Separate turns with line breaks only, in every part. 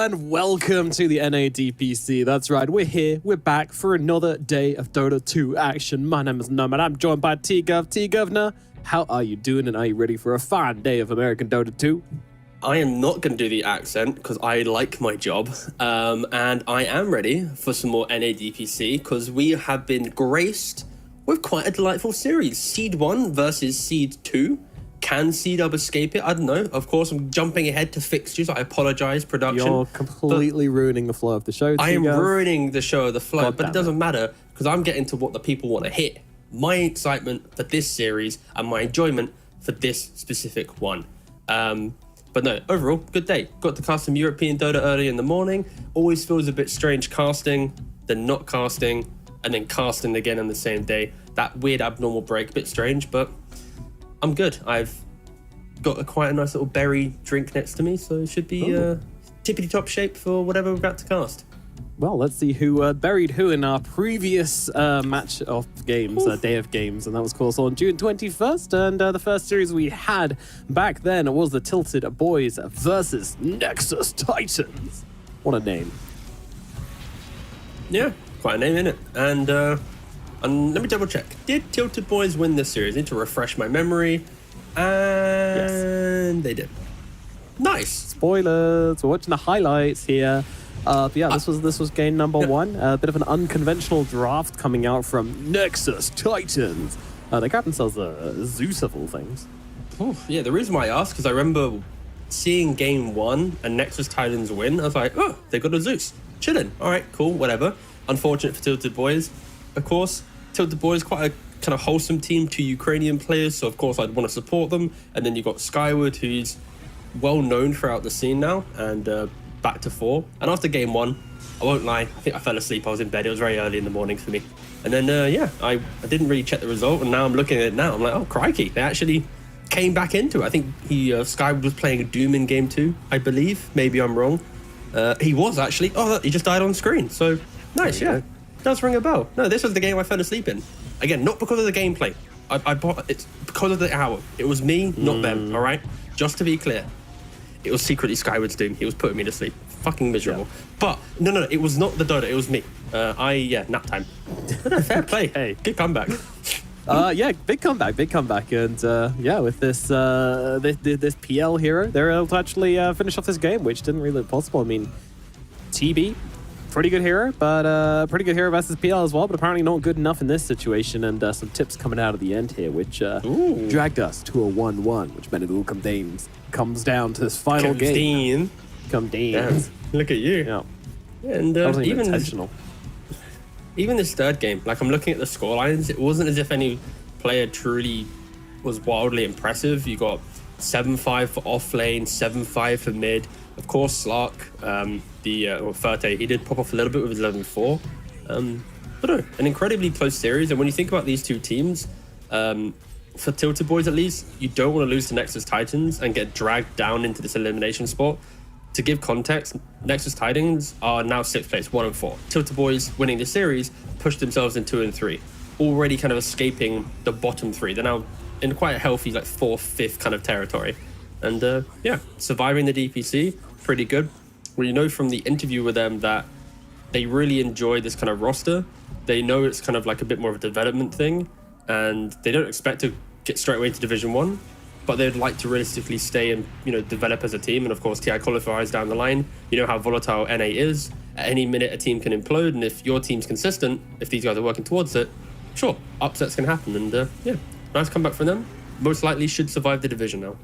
and welcome to the NADPC. That's right, we're here, we're back for another day of Dota 2 action. My name is Nomad, I'm joined by T-Gov. T-Governor, how are you doing and are you ready for a fine day of American Dota 2?
I am not going to do the accent because I like my job, and I am ready for some more NADPC because we have been graced with quite a delightful series. Seed 1 versus Seed 2. Can Seed-Up escape it? I don't know. Of course, I'm jumping ahead to fixtures. I apologize, production.
You're completely ruining the flow of the show.
I am ruining the show of the flow, but it doesn't matter because I'm getting to what the people want to hit. My excitement for this series and my enjoyment for this specific one. But no, overall, good day. Got to cast some European Dota early in the morning. Always feels a bit strange casting, then not casting, and then casting again on the same day. That weird abnormal break, a bit strange, but I'm good. I've got quite a nice little berry drink next to me, so it should be tippity-top shape for whatever we're about to cast.
Well, let's see who buried who in our previous match of games, day of games, and that was, of course, on June 21st. And the first series we had back then was the Tilted Boys versus Nexus Titans. What a name.
Yeah, quite a name, innit? And let me double check. Did Tilted Boys win this series? I need to refresh my memory. And they did. Nice.
Spoilers. We're watching the highlights here. But yeah, this was game number one. A bit of an unconventional draft coming out from Nexus Titans. They got themselves a Zeus of all things.
Yeah, the reason why I asked, because I remember seeing game one and Nexus Titans win. I was like, oh, they got a Zeus. Chilling. All right, cool, whatever. Unfortunate for Tilted Boys. Of course, Tilted Boys, quite a kind of wholesome team, 2 Ukrainian players, so of course I'd want to support them. And then you got Skyward, who's well known throughout the scene now, and back to 4. And after game 1, I won't lie, I think I fell asleep. I was in bed. It was very early in the morning for me. And then yeah, I didn't really check the result, and now I'm looking at it now. I'm like, oh crikey, they actually came back into it. I think Skyward was playing Doom in game 2, I believe. Maybe I'm wrong. He was actually. Oh, he just died on screen. So nice, yeah. Does ring a bell. No, this was the game I fell asleep in. Again, not because of the gameplay. I bought it's because of the hour. It was me, not them, all right? Just to be clear. It was secretly Skyward's Doom. He was putting me to sleep. Fucking miserable. Yeah. But, no, it was not the Dota. It was me. Nap time. Fair play. Hey, good comeback.
Yeah, big comeback. And yeah, with this this PL hero, they're able to actually finish off this game, which didn't really look possible. I mean, TB, pretty good hero, but pretty good hero versus PL as well, but apparently not good enough in this situation. And some tips coming out of the end here, which dragged us to a 1-1, which meant it all comes down to this final game.
Damn, look at you.
Yeah.
And
that wasn't
even
intentional.
Even this third game, like I'm looking at the scorelines, it wasn't as if any player truly was wildly impressive. You got 7-5 for off lane, 7-5 for mid. Of course, Slark, Ferte, he did pop off a little bit with his 11-4. But no, an incredibly close series. And when you think about these two teams, for Tilted Boys at least, you don't want to lose to Nexus Titans and get dragged down into this elimination spot. To give context, Nexus Titans are now 6th place, 1-4. Tilted Boys winning the series pushed themselves in 2 and 3, already kind of escaping the bottom 3. They're now in quite a healthy, like 4th, 5th kind of territory. And yeah, surviving the DPC, pretty good. We know from the interview with them that they really enjoy this kind of roster. They know it's kind of like a bit more of a development thing, and they don't expect to get straight away to Division 1. But they'd like to realistically stay and, develop as a team. And of course, TI qualifiers down the line. You know how volatile NA is. At any minute, a team can implode. And if your team's consistent, if these guys are working towards it, sure, upsets can happen. And yeah, nice comeback from them. Most likely should survive the division now.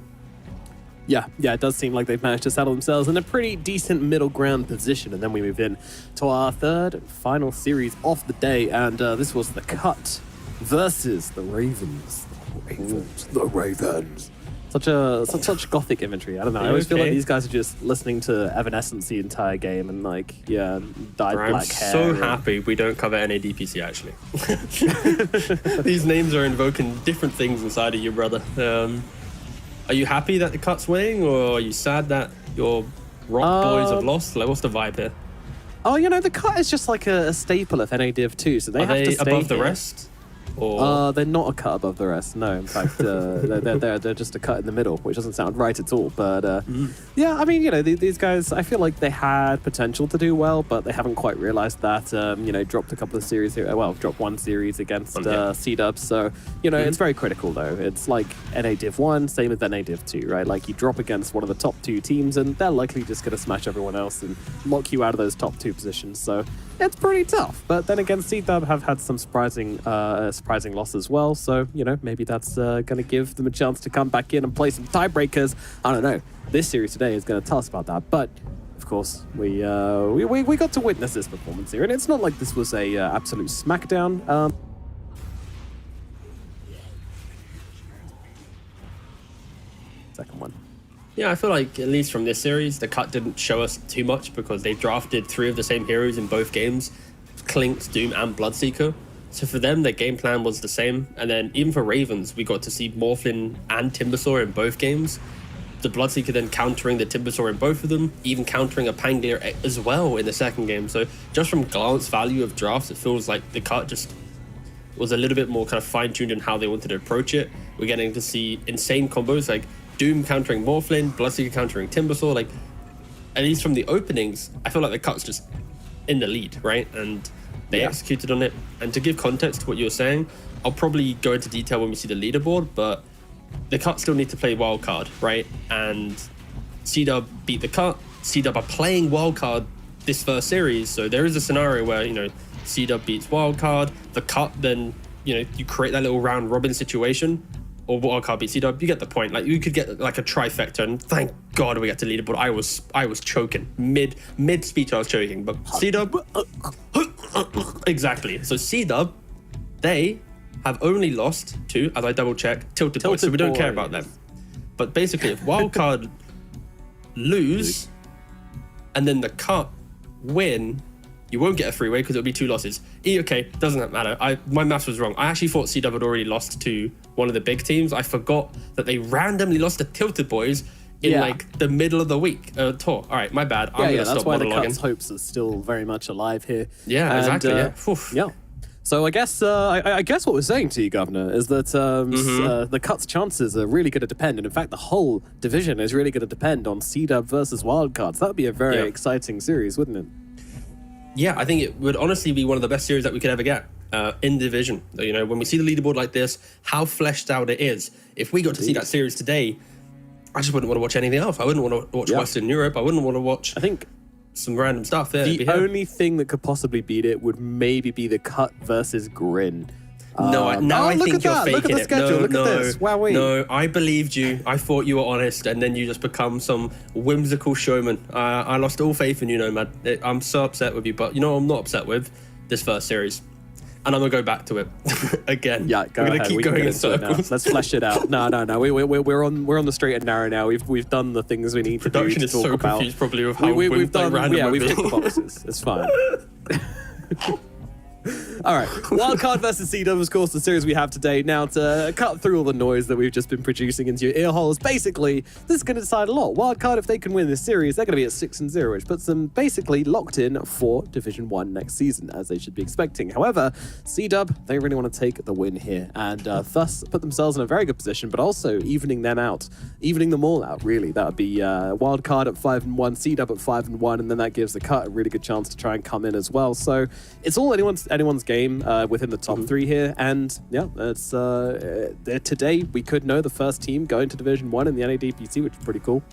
Yeah, it does seem like they've managed to settle themselves in a pretty decent middle ground position. And then we move in to our third and final series of the day. And this was the Cut versus the Ravens. The Ravens. Such gothic imagery. I don't know. I always feel like these guys are just listening to Evanescence the entire game and dyed black hair.
I'm so happy we don't cover NADPC actually. These names are invoking different things inside of you, brother. Are you happy that the Cut's winning, or are you sad that your rock boys have lost? Like, what's the vibe here?
Oh, the Cut is just like a staple of NA Div 2, so they have to stay
above
here.
The rest.
They're not a cut above the rest. No, in fact, they're just a cut in the middle, which doesn't sound right at all. But yeah, I mean, these guys, I feel like they had potential to do well, but they haven't quite realized that. Dropped a couple of series here. Well, dropped one series against C-Dubs. So it's very critical though. It's like NA Div 1, same as NA Div 2, right? Like you drop against one of the top 2 teams, and they're likely just going to smash everyone else and lock you out of those top 2 positions. So it's pretty tough. But then again, C-Dub have had some surprising loss as well. So, maybe that's going to give them a chance to come back in and play some tiebreakers. I don't know. This series today is going to tell us about that. But, of course, we got to witness this performance here. And it's not like this was a absolute smackdown. Second one.
Yeah, I feel like at least from this series, the cut didn't show us too much because they drafted 3 of the same heroes in both games, Clinkz, Doom, and Bloodseeker. So for them, their game plan was the same. And then even for Ravens, we got to see Morphlin and Timbersaw in both games. The Bloodseeker then countering the Timbersaw in both of them, even countering a Pangolier as well in the second game. So just from glance value of drafts, it feels like the cut just was a little bit more kind of fine-tuned in how they wanted to approach it. We're getting to see insane combos like Doom countering Morphlin, Bloodseeker countering Timbersaw. Like, at least from the openings, I feel like the cut's just in the lead, right? And they executed on it. And to give context to what you were saying, I'll probably go into detail when we see the leaderboard, but the cut still need to play wildcard, right? And C-Dub beat the cut. C-Dub are playing wildcard this first series, so there is a scenario where, C-Dub beats wildcard, the cut, then, you create that little round robin situation, or wildcard beats C-Dub, you get the point. Like, you could get like a trifecta, and thank God we got to leaderboard. I was choking. Mid speech I was choking, but C-Dub exactly. So C-Dub, they have only lost to, as I double check, Tilted Boys, so we don't care about them. But basically, if wildcard lose and then the cut win, you won't get a freeway because it'll be 2 losses. Okay, doesn't matter. My maths was wrong. I actually thought C-Dub had already lost to one of the big teams. I forgot that they randomly lost to Tilted Boys in like the middle of the week tour. All right, my bad. I'm gonna
that's
stop
why
monologuing.
the Cut's hopes are still very much alive here.
Yeah,
and,
exactly.
Yeah. So I guess I guess what we're saying to you, Governor, is that the Cut's chances are really going to depend, and in fact, the whole division is really going to depend on C-Dub versus Wildcards. That would be a very exciting series, wouldn't it?
Yeah, I think it would honestly be one of the best series that we could ever get in division. When we see the leaderboard like this, how fleshed out it is. If we got to see that series today, I just wouldn't want to watch anything else. I wouldn't want to watch Western Europe. I wouldn't want to watch some random stuff there.
The only thing that could possibly beat it would maybe be the Cut versus Grin.
I think you're faking
Look at the schedule. Look at this. Wowee.
No, I believed you. I thought you were honest, and then you just become some whimsical showman. I lost all faith in you, Nomad. I'm so upset with you, but you know what I'm not upset with? This first series. And I'm going to go back to it again.
Yeah,
we're going to keep going in circles.
Let's flesh it out. No. We're on the straight and narrow now. We've done the things we need to do.
Production is so confused probably with how we've done random.
Yeah, we've ticked the boxes. It's fine. All right, Wildcard versus C-Dub, of course, the series we have today. Now, to cut through all the noise that we've just been producing into your ear holes, basically, this is going to decide a lot. Wildcard, if they can win this series, they're going to be at 6-0, which puts them basically locked in for Division 1 next season, as they should be expecting. However, C-Dub, they really want to take the win here, and thus put themselves in a very good position, but also evening them all out, really. That would be Wildcard at 5-1, C-Dub at 5-1, and then that gives the Cut a really good chance to try and come in as well. So it's all anyone's game within the top 3 here, and it's today we could know the first team going to Division 1 in the NADPC, which is pretty cool.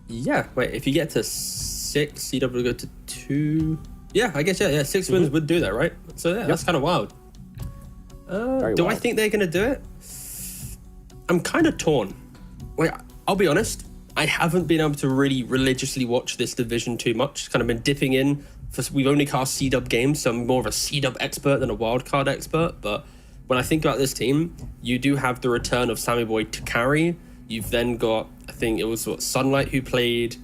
Yeah, wait, if you get to 6, C-Dub will go to 2. Yeah, I guess 6 wins would do that, right? So that's kind of wild. I think they're gonna do it? I'm kind of torn. Wait, I'll be honest, I haven't been able to really religiously watch this division too much. Kind of been dipping in. We've only cast C-Dub games, so I'm more of a C-Dub expert than a wildcard expert. But when I think about this team, you do have the return of Sammy Boy to carry. You've then got, I think it was Sunlight who played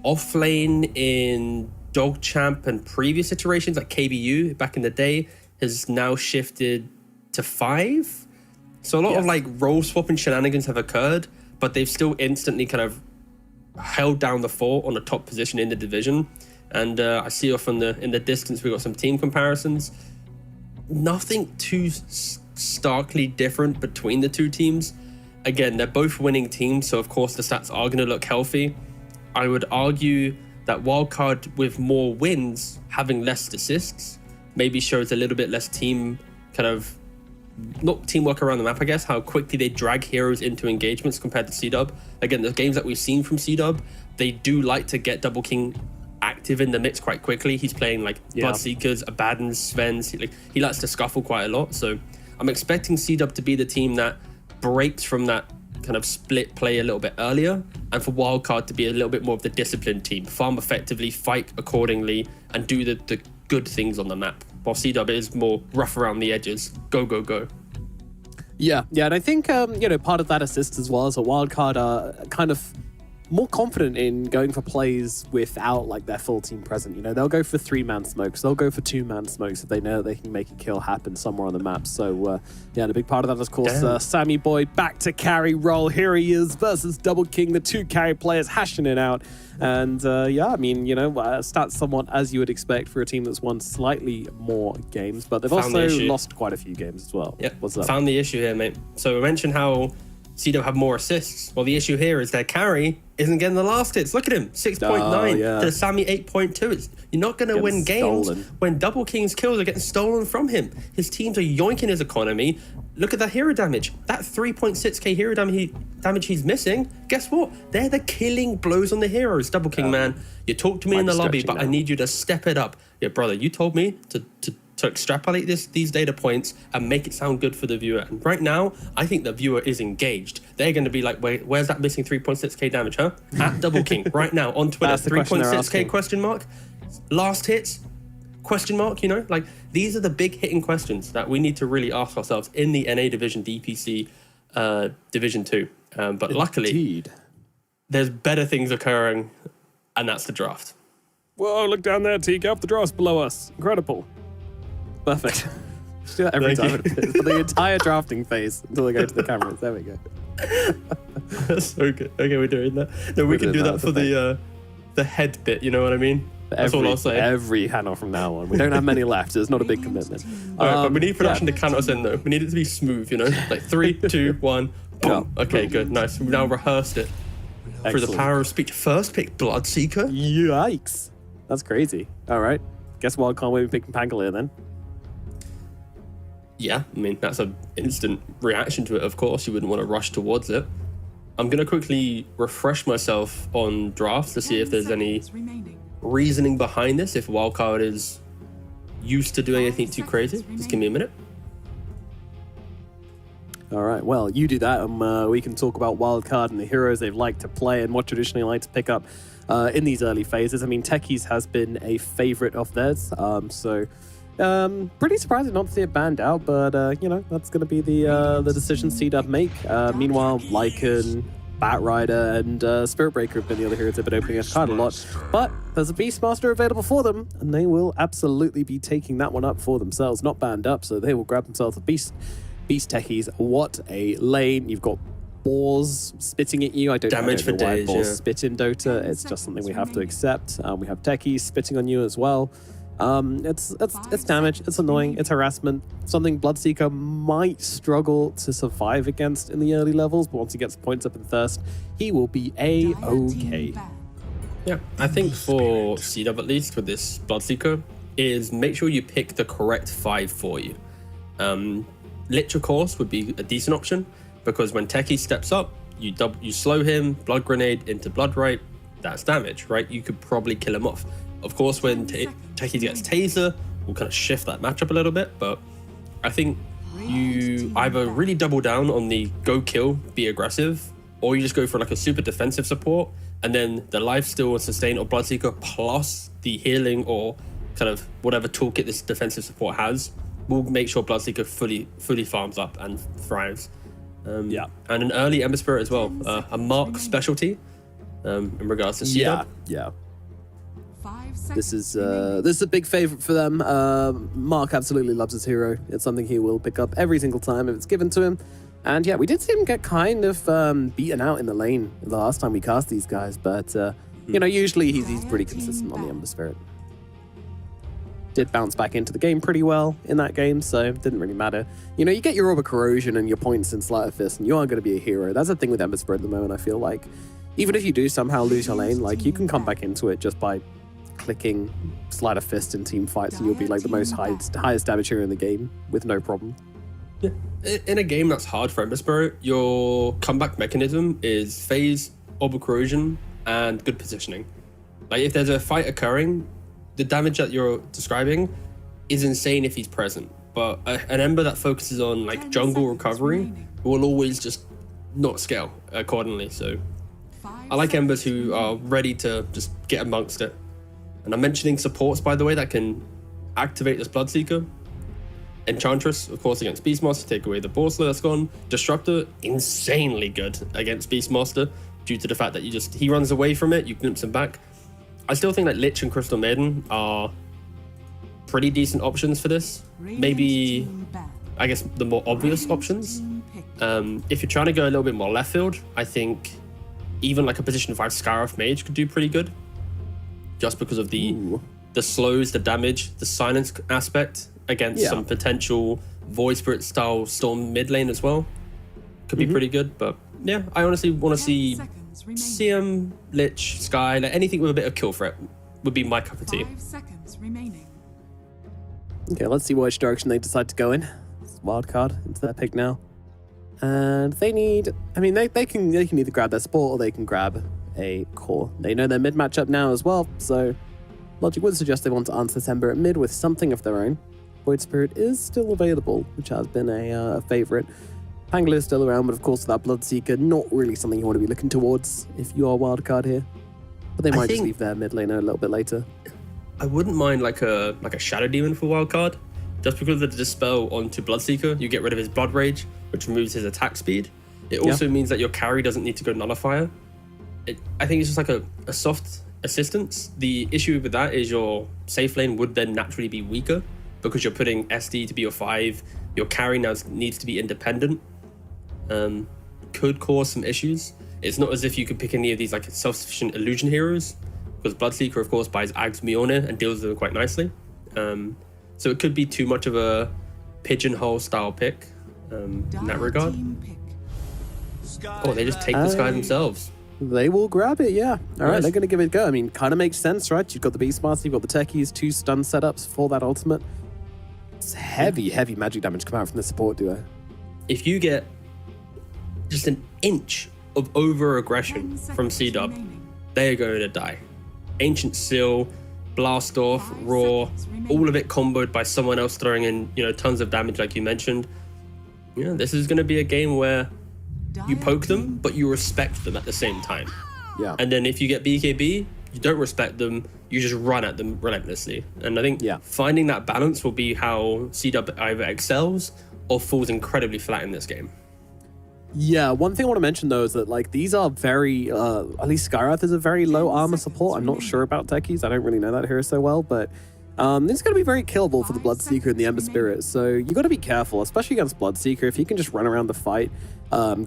off lane in Dog Champ and previous iterations, like KBU back in the day, has now shifted to 5. So a lot of like role swapping shenanigans have occurred, but they've still instantly kind of held down the fort on the top position in the division. And I see off in the distance, we've got some team comparisons. Nothing too starkly different between the two teams. Again, they're both winning teams, so of course the stats are going to look healthy. I would argue that Wildcard with more wins, having less assists, maybe shows a little bit less team not teamwork around the map, I guess, how quickly they drag heroes into engagements compared to C-Dub. Again, the games that we've seen from C-Dub, they do like to get Double King active in the mix quite quickly. He's playing like Bloodseekers, Abaddons, Svens. He likes to scuffle quite a lot. So I'm expecting C-Dub to be the team that breaks from that kind of split play a little bit earlier, and for Wildcard to be a little bit more of the disciplined team, farm effectively, fight accordingly, and do the good things on the map. While C-Dub is more rough around the edges, go, go, go.
Yeah, and I think, part of that assist as well as a Wildcard are kind of more confident in going for plays without like their full team present. They'll go for 3-man smokes, they'll go for 2-man smokes if they know they can make a kill happen somewhere on the map. So and a big part of that, of course, Sammy Boy back to carry role. Here he is versus Double King, the 2 carry players hashing it out. And stats somewhat as you would expect for a team that's won slightly more games, but they've also lost quite a few games as well.
Yep.
What's up?
Found the issue here, mate. So I mentioned how C-Dub have more assists. Well, the issue here is their carry isn't getting the last hits. Look at him, 6.9 to Sammy 8.2. You're not going to win games when Double King's kills are getting stolen from him. His teams are yoinking his economy. Look at that hero damage. That 3.6k hero damage he's missing. Guess what? They're the killing blows on the heroes. Double King, man. You talked to me in the lobby, but I need you to step it up. Yeah, brother, you told me to extrapolate these data points and make it sound good for the viewer. And right now, I think the viewer is engaged. They're going to be like, wait, where's that missing 3.6k damage, huh? At Double King, right now, on Twitter, 3.6k question mark? Last hits? Question mark, Like, these are the big hitting questions that we need to really ask ourselves in the NA Division DPC Division 2. But luckily, there's better things occurring, and that's the draft.
Whoa, look down there, TCAP. The draft's below us. Incredible. Perfect. Just do that every time. For the entire drafting phase until they go to the cameras. There we go.
That's so good. Okay, we're doing that. No, we can do that for the head bit, you know what I mean? That's all I'll say.
Every handle from now on. We don't have many left, so it's not a big commitment.
All right, but we need production to count us in, though. We need it to be smooth, Like 3, 2, 1, boom. Okay, good, nice. We've now rehearsed it. Through the power of speech. First pick, Bloodseeker.
Yikes. That's crazy. All right. Guess Wild can't wait picking Pangolier then.
Yeah, I mean, that's an instant reaction to it, of course. You wouldn't want to rush towards it. I'm going to quickly refresh myself on drafts to see if there's any reasoning behind this, if Wildcard is used to doing anything too crazy. Just give me a minute.
All right, well, you do that, and we can talk about Wildcard and the heroes they've liked to play and what traditionally like to pick up in these early phases. I mean, Techies has been a favorite of theirs, pretty surprising not to see it banned out, but that's going to be the decision C-Dub make. Meanwhile, Lycan, Batrider, and Spirit Breaker have been the other heroes they've been opening up quite a lot. But there's a Beastmaster available for them, and they will absolutely be taking that one up for themselves. Not banned up, so they will grab themselves a Beast Techies. What a lane. You've got Boars spitting at you. I don't know why Boars spit in Dota. It's just something we have to accept. We have Techies spitting on you as well. It's damage, it's annoying, it's harassment, something Bloodseeker might struggle to survive against in the early levels, but once he gets points up in Thirst, he will be A-okay.
Yeah, I think for C-Dub at least, with this Bloodseeker, is make sure you pick the correct 5 for you. Lich, of course, would be a decent option, because when Techie steps up, you slow him, Blood Grenade into Bloodright, that's damage, right? You could probably kill him off. Of course, when Techie gets Taser, we'll kind of shift that matchup a little bit, but I think you either really double down on the go kill, be aggressive, or you just go for like a super defensive support, and then the lifesteal and sustain of Bloodseeker plus the healing or kind of whatever toolkit this defensive support has will make sure Bloodseeker fully farms up and thrives. And an early Ember Spirit as well, a Mark specialty in regards to C-Dub.
Yeah. This is a big favorite for them. Mark absolutely loves his hero. It's something he will pick up every single time if it's given to him. And yeah, we did see him get kind of beaten out in the lane the last time we cast these guys, but usually he's pretty consistent on the Ember Spirit. did bounce back into the game pretty well in that game, so it didn't really matter. You know, you get your Orb of Corrosion and your points in Sleight of Fist, and you aren't going to be a hero. That's the thing with Ember Spirit at the moment, I feel like. Even if you do somehow lose your lane, like, you can come back into it just by clicking Sleight of Fist in team fights, and you'll be like the most highest damage hero in the game with no problem.
Yeah. In a game that's hard for Ember Spirit, your comeback mechanism is phase, Orb of Corrosion, and good positioning. Like, if there's a fight occurring, the damage that you're describing is insane if he's present. But an Ember that focuses on like jungle recovery will always just not scale accordingly. So I like Embers who are ready to just get amongst it. And I'm mentioning supports, by the way, that can activate this Bloodseeker. Enchantress, of course, against Beastmaster, take away the Borsler that's gone. Disruptor, insanely good against Beastmaster due to the fact that he runs away from it, you glimpse him back. I still think that Lich and Crystal Maiden are pretty decent options for this. Maybe, I guess, the more obvious options. If you're trying to go a little bit more left field, I think even like a position 5 Scarif Mage could do pretty good. Just because of the slows, the damage, the silence aspect against some potential Void Spirit style Storm mid lane as well. Could be pretty good, but yeah, I honestly want to see CM, Lich, Sky, like anything with a bit of kill threat would be my cup of tea.
5 seconds remaining.
Okay, let's see which direction they decide to go in. It's wild card into their pick now. And they need, I mean, they can either grab their support or they can grab a core. They know their mid matchup now as well, so logic would suggest they want to answer this Ember at mid with something of their own. Void Spirit is still available, which has been a favorite. Pangler is still around, but of course that Bloodseeker, not really something you want to be looking towards if you are wildcard here. But they might just leave their mid laner a little bit later.
I wouldn't mind like a Shadow Demon for wildcard. Just because of the Dispel onto Bloodseeker, you get rid of his Blood Rage, which removes his attack speed. It also means that your carry doesn't need to go Nullifier. I think it's just like a soft assistance. The issue with that is your safe lane would then naturally be weaker because you're putting SD to be your 5. Your carry now needs to be independent. Could cause some issues. It's not as if you could pick any of these like self-sufficient illusion heroes, because Bloodseeker of course buys Ags Mjolnir and deals with them quite nicely. So it could be too much of a pigeonhole style pick in that regard. Oh, they just take this guy themselves.
They will grab it, yeah. All right, they're going to give it a go. I mean, kind of makes sense, right? You've got the Beastmaster, you've got the techies, 2 stun setups for that ultimate. It's heavy magic damage come out from the support duo.
If you get just an inch of over-aggression from C-Dub, they're going to die. Ancient Seal, Blast Off, Roar, all of it comboed by someone else throwing in, tons of damage like you mentioned. Yeah, this is going to be a game where you poke them, but you respect them at the same time.
Yeah.
And then if you get BKB, you don't respect them, you just run at them relentlessly. And I think finding that balance will be how C-Dub either excels or falls incredibly flat in this game.
Yeah, one thing I want to mention though is that like these are very, at least Skyrath is a very low armor support. I'm not sure about techies. I don't really know that hero so well, but it's going to be very killable for the Bloodseeker and the Ember Spirit. So you got to be careful, especially against Bloodseeker. If he can just run around the fight,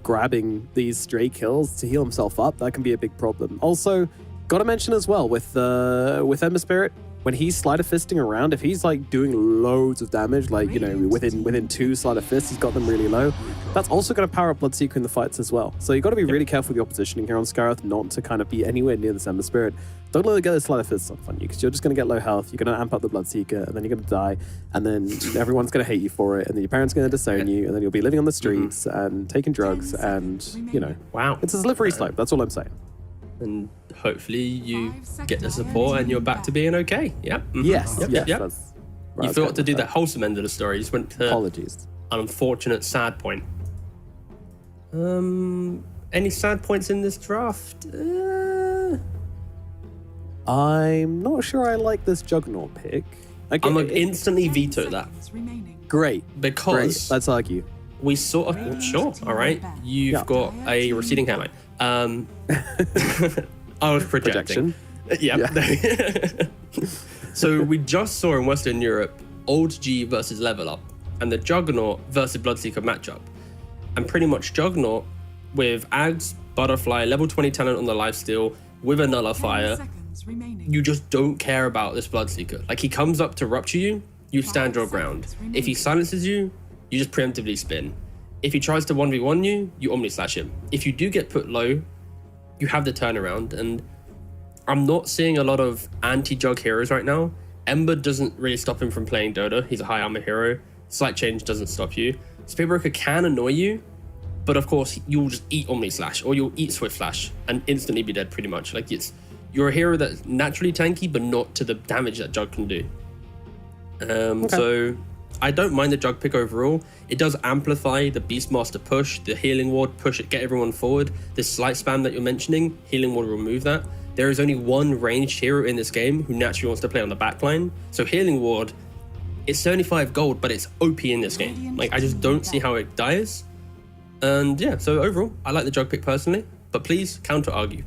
grabbing these stray kills to heal himself up, that can be a big problem. Also, got to mention as well with Ember Spirit, when he's sleight of fisting around, if he's like doing loads of damage, like within 2 sleight of fists, he's got them really low. That's also going to power up Bloodseeker in the fights as well. So you got to be really careful with your positioning here on Skyrath, not to kind of be anywhere near this Ember Spirit. Don't let it get the sleight of fists off on you, because you're just going to get low health. You're going to amp up the Bloodseeker, and then you're going to die, and then everyone's going to hate you for it, and then your parents are going to disown you, and then you'll be living on the streets and taking drugs, and
wow,
it's a slippery slope. That's all I'm saying.
And hopefully you get the support and you're back to being okay. Yep.
Yes.
Yep. You forgot to do that wholesome end of the story. You just went to
apologies.
An unfortunate sad point. Any sad points in this draft?
I'm not sure I like this Juggernaut pick.
I'm going to instantly veto that.
Great.
Because
let's argue.
We sort of sure. All right. You've got a receding hairline. I was projecting. Yeah. So we just saw in Western Europe Old G versus Level Up and the Juggernaut versus Bloodseeker matchup. And pretty much Juggernaut with Ags, Butterfly, level 20 talent on the lifesteal with a Nullifier
seconds remaining.
you just don't care about this Bloodseeker. Like, he comes up to rupture you, you stand your ground. If he silences you, you just preemptively spin. If he tries to 1v1 you, you Omni Slash him. If you do get put low, you have the turnaround. And I'm not seeing a lot of anti-Jug heroes right now. Ember doesn't really stop him from playing Dota. He's a high armor hero. Slight change doesn't stop you. Spearbreaker can annoy you, but of course you'll just eat Omni Slash or you'll eat Swift Flash and instantly be dead pretty much. Like, you're a hero that's naturally tanky, but not to the damage that Jug can do. So I don't mind the Jug pick overall. It does amplify the Beastmaster push, the Healing Ward push it, get everyone forward. This slight spam that you're mentioning, Healing Ward will remove that. There is only one ranged hero in this game who naturally wants to play on the backline. So Healing Ward, it's 75 gold, but it's OP in this game. Like, I just don't see how it dies. And yeah, so overall, I like the Jug pick personally, but please counter argue.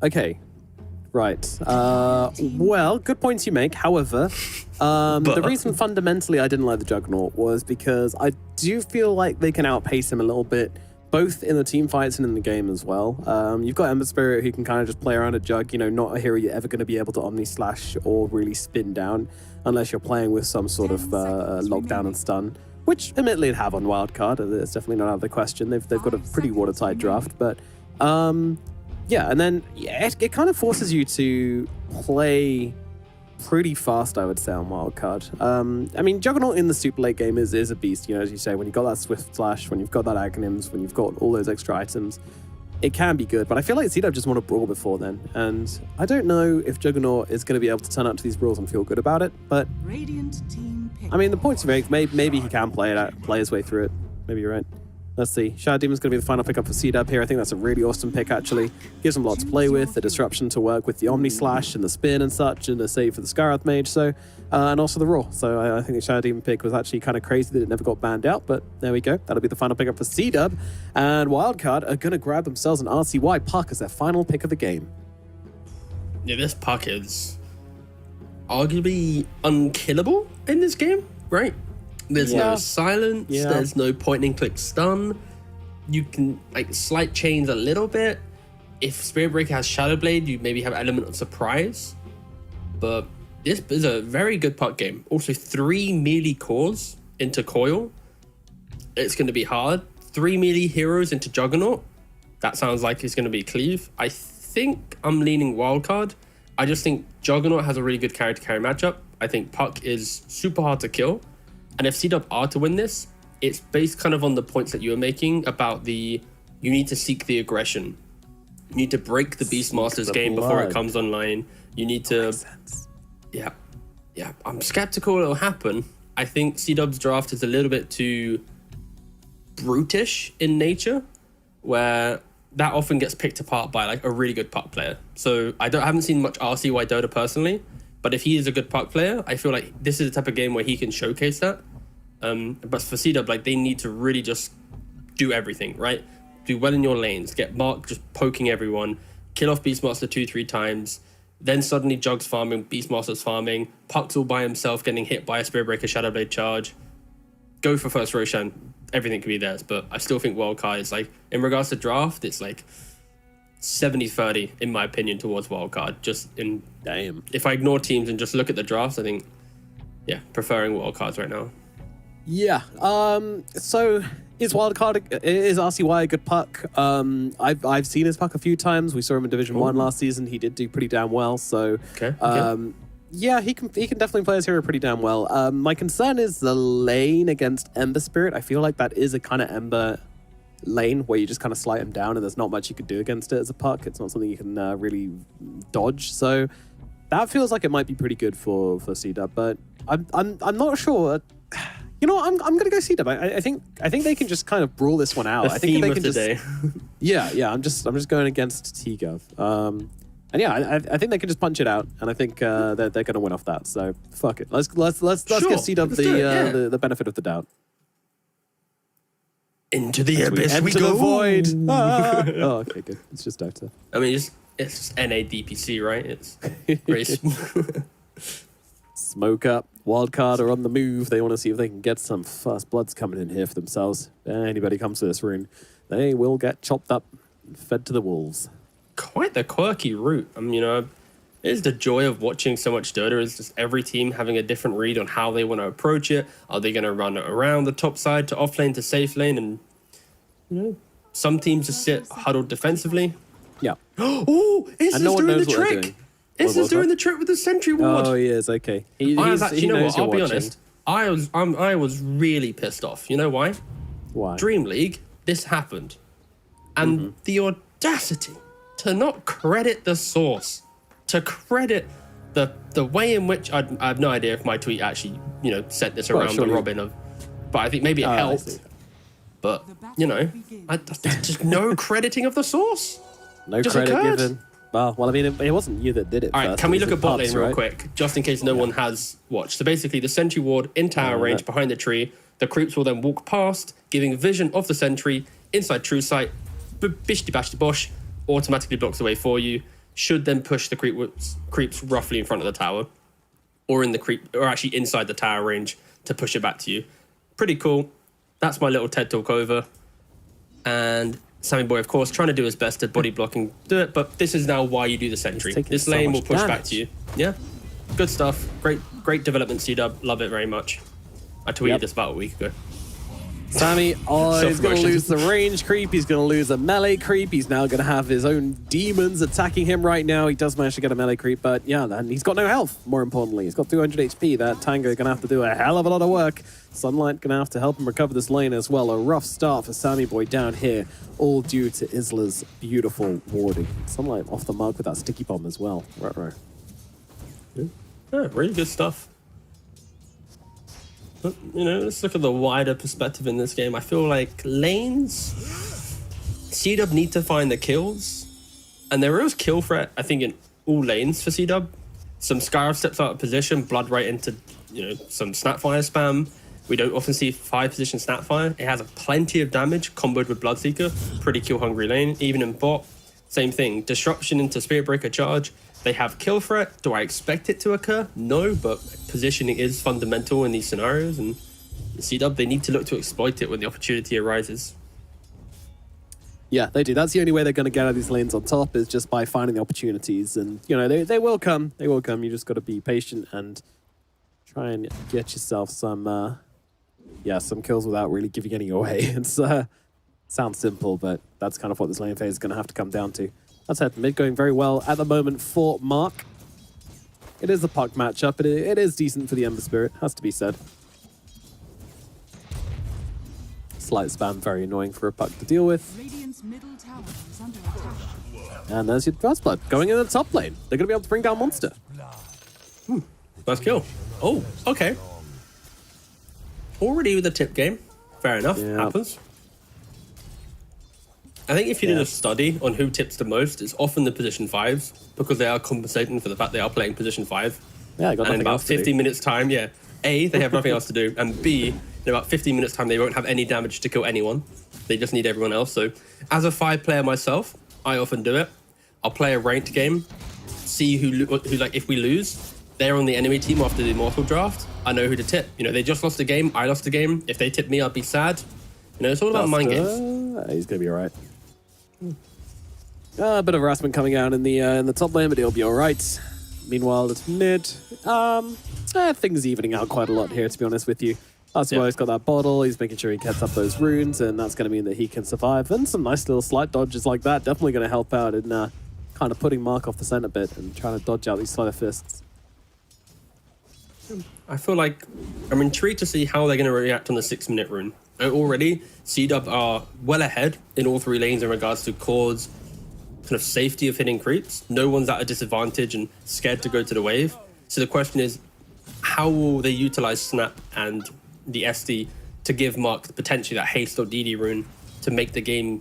Okay, right. Well, good points you make. However, the reason fundamentally I didn't like the Juggernaut was because I do feel like they can outpace him a little bit, both in the team fights and in the game as well. You've got Ember Spirit who can kind of just play around a Jug, you know, not a hero you're ever going to be able to Omni Slash or really spin down unless you're playing with some sort of lockdown and stun, which admittedly they have on Wildcard. It's definitely not out of the question. They've got a pretty watertight draft, but yeah, and then it kind of forces you to play pretty fast, I would say, on Wildcard. I mean, Juggernaut in the super late game is a beast, you know, as you say, when you've got that Swift Flash, when you've got that Aghanims, when you've got all those extra items, it can be good, but I feel like CW just want to brawl before then, and I don't know if Juggernaut is going to be able to turn up to these brawls and feel good about it, but
Radiant team pick.
I mean, the points you make, maybe he can play his way through it. Maybe you're right. Let's see. Shadow Demon's going to be the final pickup for CW here. I think that's a really awesome pick, actually. Gives him a lot to play with, the disruption to work with the Omni Slash and the spin and such, and the save for the Skyrath Mage, so, and also the Raw. So I think the Shadow Demon pick was actually kind of crazy that it never got banned out, but there we go. That'll be the final pickup for CW. And Wildcard are going to grab themselves an RCY Puck as their final pick of the game.
Yeah, this Puck is arguably unkillable in this game, right? There's no silence, there's no point and click stun. You can like slight chains a little bit. If Spirit Breaker has Shadow Blade, you maybe have an element of surprise. But this is a very good Puck game. Also 3 melee cores into Coil. It's going to be hard. 3 melee heroes into Juggernaut. That sounds like it's going to be Cleave. I think I'm leaning Wildcard. I just think Juggernaut has a really good carry-to-carry matchup. I think Puck is super hard to kill. And if CW are to win this, it's based kind of on the points that you were making about you need to seek the aggression. You need to break the Beastmaster's game before it comes online. You need to... Yeah. I'm skeptical it'll happen. I think CW's draft is a little bit too brutish in nature, where that often gets picked apart by like a really good puck player. So I haven't seen much RCY Dota personally, but if he is a good puck player, I feel like this is the type of game where he can showcase that. But for CW, like, they need to really just do everything, right? Do well in your lanes, get Mark just poking everyone, kill off Beastmaster 2-3 times, then suddenly Jug's farming, Beastmaster's farming, Puck's all by himself getting hit by a Spirit Breaker Shadowblade charge. Go for first Roshan, everything can be theirs, but I still think Wildcard is like, in regards to draft, it's like 70-30 in my opinion towards Wildcard. Just in, if I ignore teams and just look at the drafts, I think, yeah, preferring Wildcards right now.
Yeah. So is RCY a good puck? I've seen his puck a few times. We saw him in Division 1 last season. He did do pretty damn well. So yeah, he can definitely play his hero pretty damn well. My concern is the lane against Ember Spirit. I feel like that is a kind of Ember lane where you just kind of slide him down and there's not much you can do against it as a puck. It's not something you can really dodge. So that feels like it might be pretty good for CW, but I'm not sure. You know, I'm gonna go CW. I think they can just kind of brawl this one out. I think they can just. Yeah. I'm just going against T-Gov. And yeah, I think they can just punch it out, and I think they're gonna win off that. So fuck it. Let's give CW the benefit of the doubt.
Into the abyss we go.
The void. Oh, okay, good. It's just Dota.
I mean, it's just NA DPC, right? It's very
Smoke up. Wildcard are on the move. They want to see if they can get some first bloods coming in here for themselves. Anybody comes to this rune, they will get chopped up and fed to the wolves.
Quite the quirky route. I mean, It is the joy of watching so much Dota, is just every team having a different read on how they want to approach it. Are they going to run it around the top side to off lane to safe lane? And some teams just sit huddled defensively.
Yeah.
Oh, Issa's
no one
doing
knows
the
what they're
trick.
doing.
Issa's doing the trick with the sentry ward.
Oh, he is. Okay.
You know what? I'll be
watching.
honest. I was really pissed off. You know why?
Why?
Dream League, this happened. And the audacity to not credit the source, to credit the way in which I have no idea if my tweet actually, sent this around the Robin of, but I think maybe it helped. But, just no crediting of the source.
No
just
credit
occurred.
given. Well, I mean, it wasn't you that did it.
All right,
first.
can we
It
look
was
at bot
the
lane
pubs,
real
right?
quick, just in case no one has watched? So basically, the sentry ward in tower range behind the tree, the creeps will then walk past, giving vision of the sentry inside true sight. Bishty bashty bosh automatically blocks the way for you. Should then push the creeps roughly in front of the tower, or actually inside the tower range to push it back to you. Pretty cool. That's my little TED talk over. And Sammy Boy, of course, trying to do his best to body block and do it, but this is now why you do the sentry. This lane will push back to you. Yeah, good stuff. Great development, C-Dub. Love it very much. I tweeted this about a week ago.
Sammy, he's going to lose the range creep. He's going to lose a melee creep. He's now going to have his own demons attacking him right now. He does manage to get a melee creep, but yeah, and he's got no health, more importantly. He's got 200 HP. That Tango is going to have to do a hell of a lot of work. Sunlight going to have to help him recover this lane as well. A rough start for Sammy Boy down here, all due to Isla's beautiful warding. Sunlight off the mark with that sticky bomb as well. Right.
Yeah, really good stuff. But, let's look at the wider perspective in this game. I feel like lanes, C-Dub need to find the kills. And there is kill threat, I think, in all lanes for C-Dub. Some Scarab steps out of position, blood right into, some Snapfire spam. We don't often see 5-position Snapfire. It has plenty of damage, comboed with Bloodseeker. Pretty kill-hungry lane, even in bot. Same thing, disruption into Spirit Breaker charge. They have kill threat. Do I expect it to occur? No, but positioning is fundamental in these scenarios, and C-Dub, they need to look to exploit it when the opportunity arises.
Yeah, they do. That's the only way they're going to get out of these lanes on top, is just by finding the opportunities. And, they will come. They will come. You just got to be patient and try and get yourself some kills without really giving any away. It's sounds simple, but that's kind of what this lane phase is going to have to come down to. That said, mid going very well at the moment for Mark. It is a puck matchup, but it is decent for the Ember Spirit, has to be said. Slight spam, very annoying for a puck to deal with.
Middle tower is under attack.
And there's your first blood going in the top lane. They're going to be able to bring down Monster.
Nice kill. Oh, okay. Already with a tip game. Fair enough.
Yeah.
Happens. I think if you did a study on who tips the most, it's often the position 5s, because they are compensating for the fact they are playing position 5.
Yeah, I got
and in
nothing
about
else to
15
do.
minutes time, A, they have nothing else to do, and B, in about 15 minutes time, they won't have any damage to kill anyone. They just need everyone else. So as a 5 player myself, I often do it. I'll play a ranked game, see who like, if we lose, they're on the enemy team after the Immortal draft. I know who to tip. They just lost a game, I lost a game. If they tip me, I'd be sad. It's all about mind games.
He's going to be all right. A bit of harassment coming out in the top lane, but he'll be all right. Meanwhile, it's mid. Things evening out quite a lot here, to be honest with you. That's why he's got that bottle. He's making sure he gets up those runes, and that's going to mean that he can survive. And some nice little slight dodges like that definitely going to help out in kind of putting Mark off the scent a bit and trying to dodge out these sleight of fists.
I feel like I'm intrigued to see how they're going to react on the 6-minute rune. Already, C-Dub are well ahead in all 3 lanes in regards to cores, kind of safety of hitting creeps. No one's at a disadvantage and scared to go to the wave. So the question is, how will they utilize Snap and the SD to give Mark potentially that haste or DD rune to make the game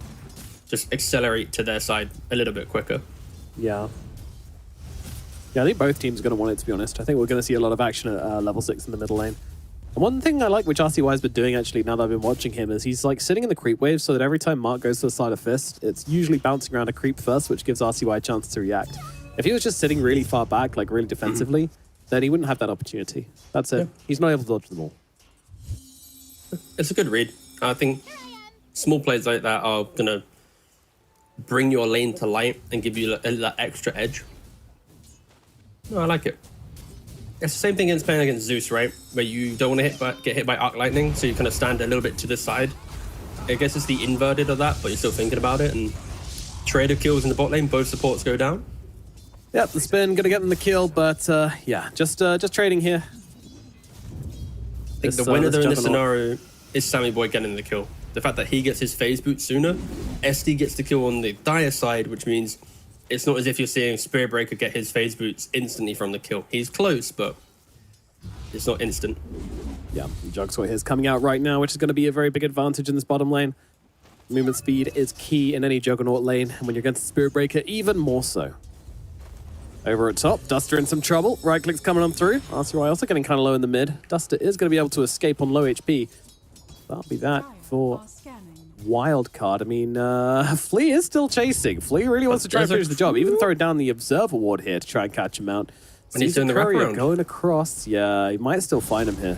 just accelerate to their side a little bit quicker?
Yeah, I think both teams are going to want it, to be honest. I think we're going to see a lot of action at level 6 in the middle lane. And one thing I like, which RCY has been doing actually now that I've been watching him, is he's like sitting in the creep wave so that every time Mark goes to the side of fist, it's usually bouncing around a creep first, which gives RCY a chance to react. If he was just sitting really far back, like really defensively, then he wouldn't have that opportunity. That's it. Yeah. He's not able to dodge them all.
It's a good read. I think small plays like that are going to bring your lane to light and give you that extra edge. No, I like it. It's the same thing as playing against Zeus, right? Where you don't want to get hit by arc lightning, so you kind of stand a little bit to the side. I guess it's the inverted of that, but you're still thinking about it. And Trader kills in the bot lane, both supports go down.
Yep, the spin gonna get them the kill, but yeah, just trading here.
I think the winner there in this scenario is Sammy Boy getting the kill. The fact that he gets his phase boot sooner, SD gets the kill on the Dire side, which means it's not as if you're seeing Spirit Breaker get his phase boots instantly from the kill. He's close, but it's not instant.
Yeah, Jugsway is coming out right now, which is going to be a very big advantage in this bottom lane. Movement speed is key in any Juggernaut lane, and when you're against Spirit Breaker, even more so. Over at top, Duster in some trouble. Right click's coming on through. RCY also getting kind of low in the mid. Duster is going to be able to escape on low HP. That'll be that for Wildcard. I mean, Flea is still chasing. Flea really wants to try and finish the job. Even throw down the Observer Ward here to try and catch him out.
And he's doing the wraparound.
Going across. Yeah, he might still find him here.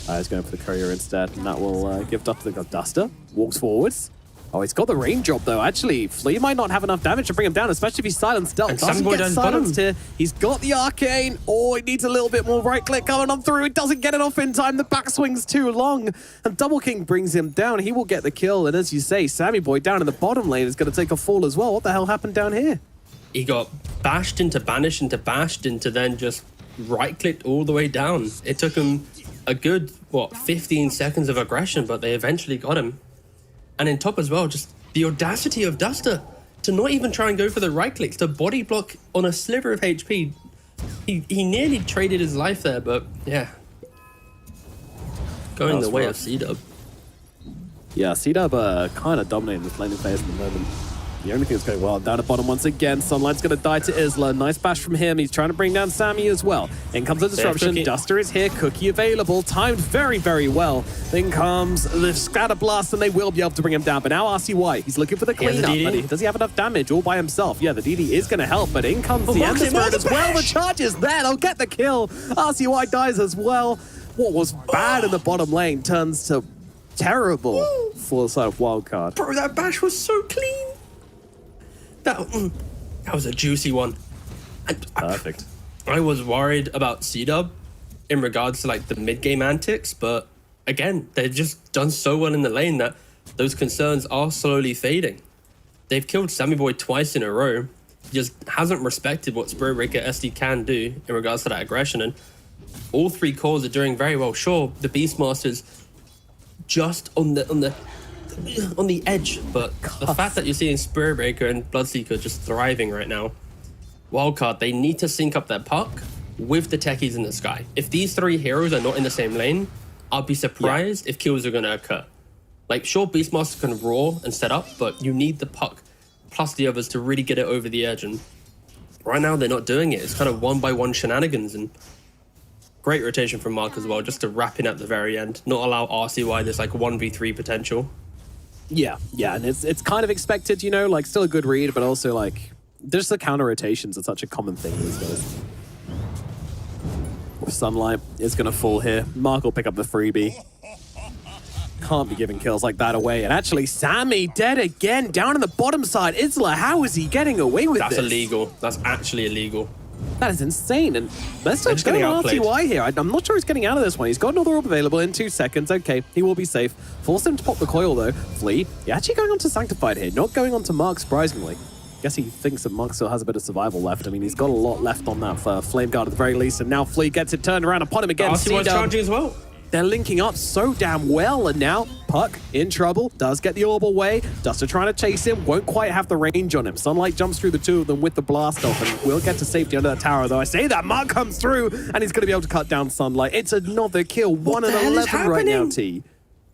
He's going for the courier instead, and that will give Duster. Duster walks forwards. Oh, he's got the range drop though. Actually, Flea might not have enough damage to bring him down, especially if he's silenced stealth. Doesn't get silenced here. He's got the arcane. Oh, he needs a little bit more right click coming on through. It doesn't get it off in time. The backswing's too long. And Double King brings him down. He will get the kill. And as you say, Sammy Boy down in the bottom lane is going to take a fall as well. What the hell happened down here?
He got bashed into banished into bashed into then just right clicked all the way down. It took him a good, 15 seconds of aggression, but they eventually got him. And in top as well, just the audacity of Duster to not even try and go for the right clicks, to body block on a sliver of HP. He nearly traded his life there, but yeah. Going the way of C-Dub.
Yeah, C-Dub kind of dominating this laning phase at the moment. The only thing that's going well, down at bottom once again. Sunlight's going to die to Isla. Nice bash from him. He's trying to bring down Sammy as well. In comes the disruption. Duster is here. Cookie available. Timed very, very well. Then comes the scatter blast, and they will be able to bring him down. But now RCY, he's looking for the cleanup. Does he have enough damage all by himself? Yeah, the DD is going to help, but in comes the Ender Spirit as well. The charge is there. They'll get the kill. RCY dies as well. What was bad in the bottom lane turns to terrible for the side of Wildcard.
Bro, that bash was so clean. That was a juicy one.
Perfect.
I was worried about C-Dub in regards to like the mid-game antics, but again, they've just done so well in the lane that those concerns are slowly fading. They've killed Sammy Boy twice in a row. He just hasn't respected what Spirit Breaker SD can do in regards to that aggression, and all three cores are doing very well. Sure, the Beastmaster's just on the edge, but the fact that you're seeing Spirit Breaker and Bloodseeker just thriving right now, Wildcard, they need to sync up their puck with the techies in the sky. If these three heroes are not in the same lane, I'll be surprised if kills are going to occur. Like, sure, Beastmaster can roar and set up, but you need the puck plus the others to really get it over the edge, and right now they're not doing it. It's kind of one-by-one shenanigans, and great rotation from Mark as well, just to wrap in at the very end, not allow RCY this like 1v3 potential.
Yeah, and it's kind of expected, you know, like still a good read, but also like just the counter rotations are such a common thing these days. Sunlight is going to fall here. Mark will pick up the freebie. Can't be giving kills like that away. And actually, Sammy dead again down on the bottom side. Isla, how is he getting away with this?
That's illegal. That's actually illegal.
That is insane. And let's start getting RTY here. I'm not sure he's getting out of this one. He's got another orb available in 2 seconds. Okay, he will be safe. Force him to pop the coil, though. Flea, actually going on to Sanctified here. Not going on to Mark, surprisingly. Guess he thinks that Mark still has a bit of survival left. I mean, he's got a lot left on that Flame Guard at the very least. And now Flea gets it turned around upon him again.
RTY's charging as well.
They're linking up so damn well, and now Puck in trouble, does get the orb away. Duster trying to chase him, won't quite have the range on him. Sunlight jumps through the two of them with the blast off, and will get to safety under that tower, though I say that, Mark comes through, and he's going to be able to cut down Sunlight. It's another kill, 1 and 11 right now, T.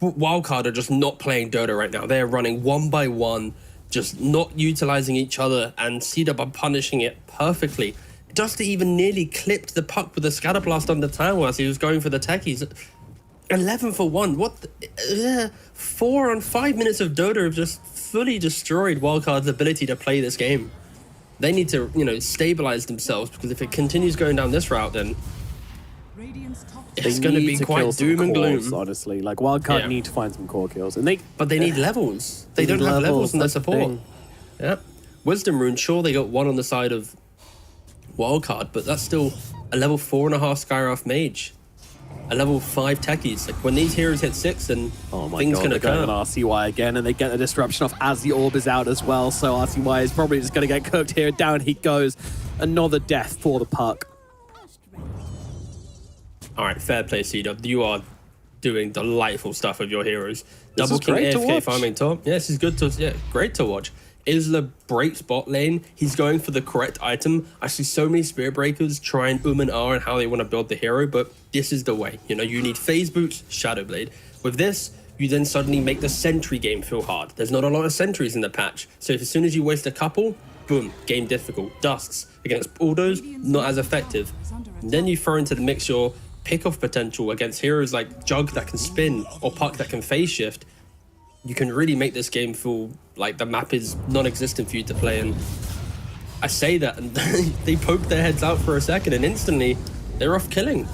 Wildcard are just not playing Dota right now. They're running one by one, just not utilizing each other, and C-Dub are punishing it perfectly. Duster even nearly clipped the puck with a scatter blast on the tower as he was going for the techies. 11 for 1. What? 4 on 5 minutes of Dota have just fully destroyed Wildcard's ability to play this game. They need to, stabilize themselves, because if it continues going down this route, then it's going to be quite doom and gloom.
Honestly, like Wildcard need to find some core kills, and
but they need levels. They don't have levels in their support. Yep. Wisdom Rune. Sure, they got one on the side of Wildcard, but that's still a level 4.5 Skywrath Mage. A level 5 techies. Like when these heroes hit 6, then things can occur.
On RCY again, and they get the disruption off as the orb is out as well. So RCY is probably just going to get cooked here. Down he goes. Another death for the puck.
All right, fair play, C-Dub. You are doing delightful stuff with your heroes. Double King AFK farming top. Yeah, this is good to great to watch. Isla breaks bot lane. He's going for the correct item. I see so many Spirit Breakers trying and R and how they want to build the hero, but this is the way. You know, you need Phase Boots, Shadow Blade. With this, you then suddenly make the Sentry game feel hard. There's not a lot of Sentries in the patch, so as soon as you waste a couple, boom, game difficult. Dusks against Bulldoze, not as effective. And then you throw into the mix your pick-off potential against heroes like Jug that can spin or Puck that can phase shift. You can really make this game feel like the map is non-existent for you to play. And I say that, and they poke their heads out for a second, and instantly they're off killing.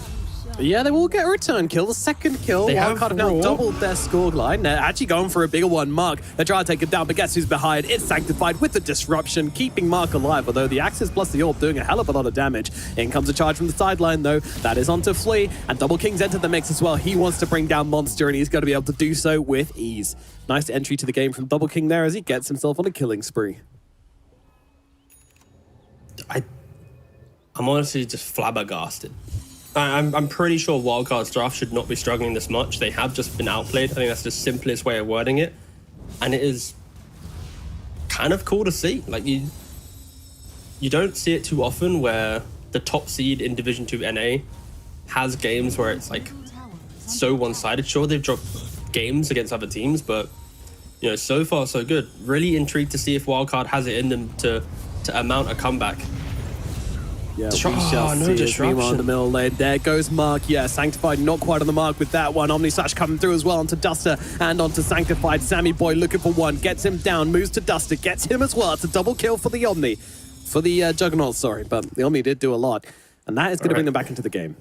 Yeah, they will get a return kill. The second kill. Wildcard have now doubled their scoreline. They're actually going for a bigger one. Mark, they're trying to take him down, but guess who's behind? It's Sanctified with the disruption, keeping Mark alive, although the Axis plus the Orb doing a hell of a lot of damage. In comes a charge from the sideline, though. That is onto Flea, and Double King's entered the mix as well. He wants to bring down Monster, and he's going to be able to do so with ease. Nice entry to the game from Double King there as he gets himself on a killing spree.
I'm honestly just flabbergasted. I'm pretty sure Wildcard's draft should not be struggling this much. They have just been outplayed. I think that's the simplest way of wording it. And it is kind of cool to see. Like, you don't see it too often where the top seed in Division 2 NA has games where it's like so one-sided. Sure, they've dropped games against other teams, but you know, so far so good. Really intrigued to see if Wildcard has it in them to mount a comeback.
Yeah, we shall see as meanwhile in the middle lane. There goes Mark. Yeah, Sanctified not quite on the mark with that one. Omni Slash coming through as well onto Duster and onto Sanctified. Sammy Boy looking for one. Gets him down. Moves to Duster. Gets him as well. It's a double kill for the Omni. For the Juggernaut, sorry. But the Omni did do a lot. And that is going to bring them back into the game.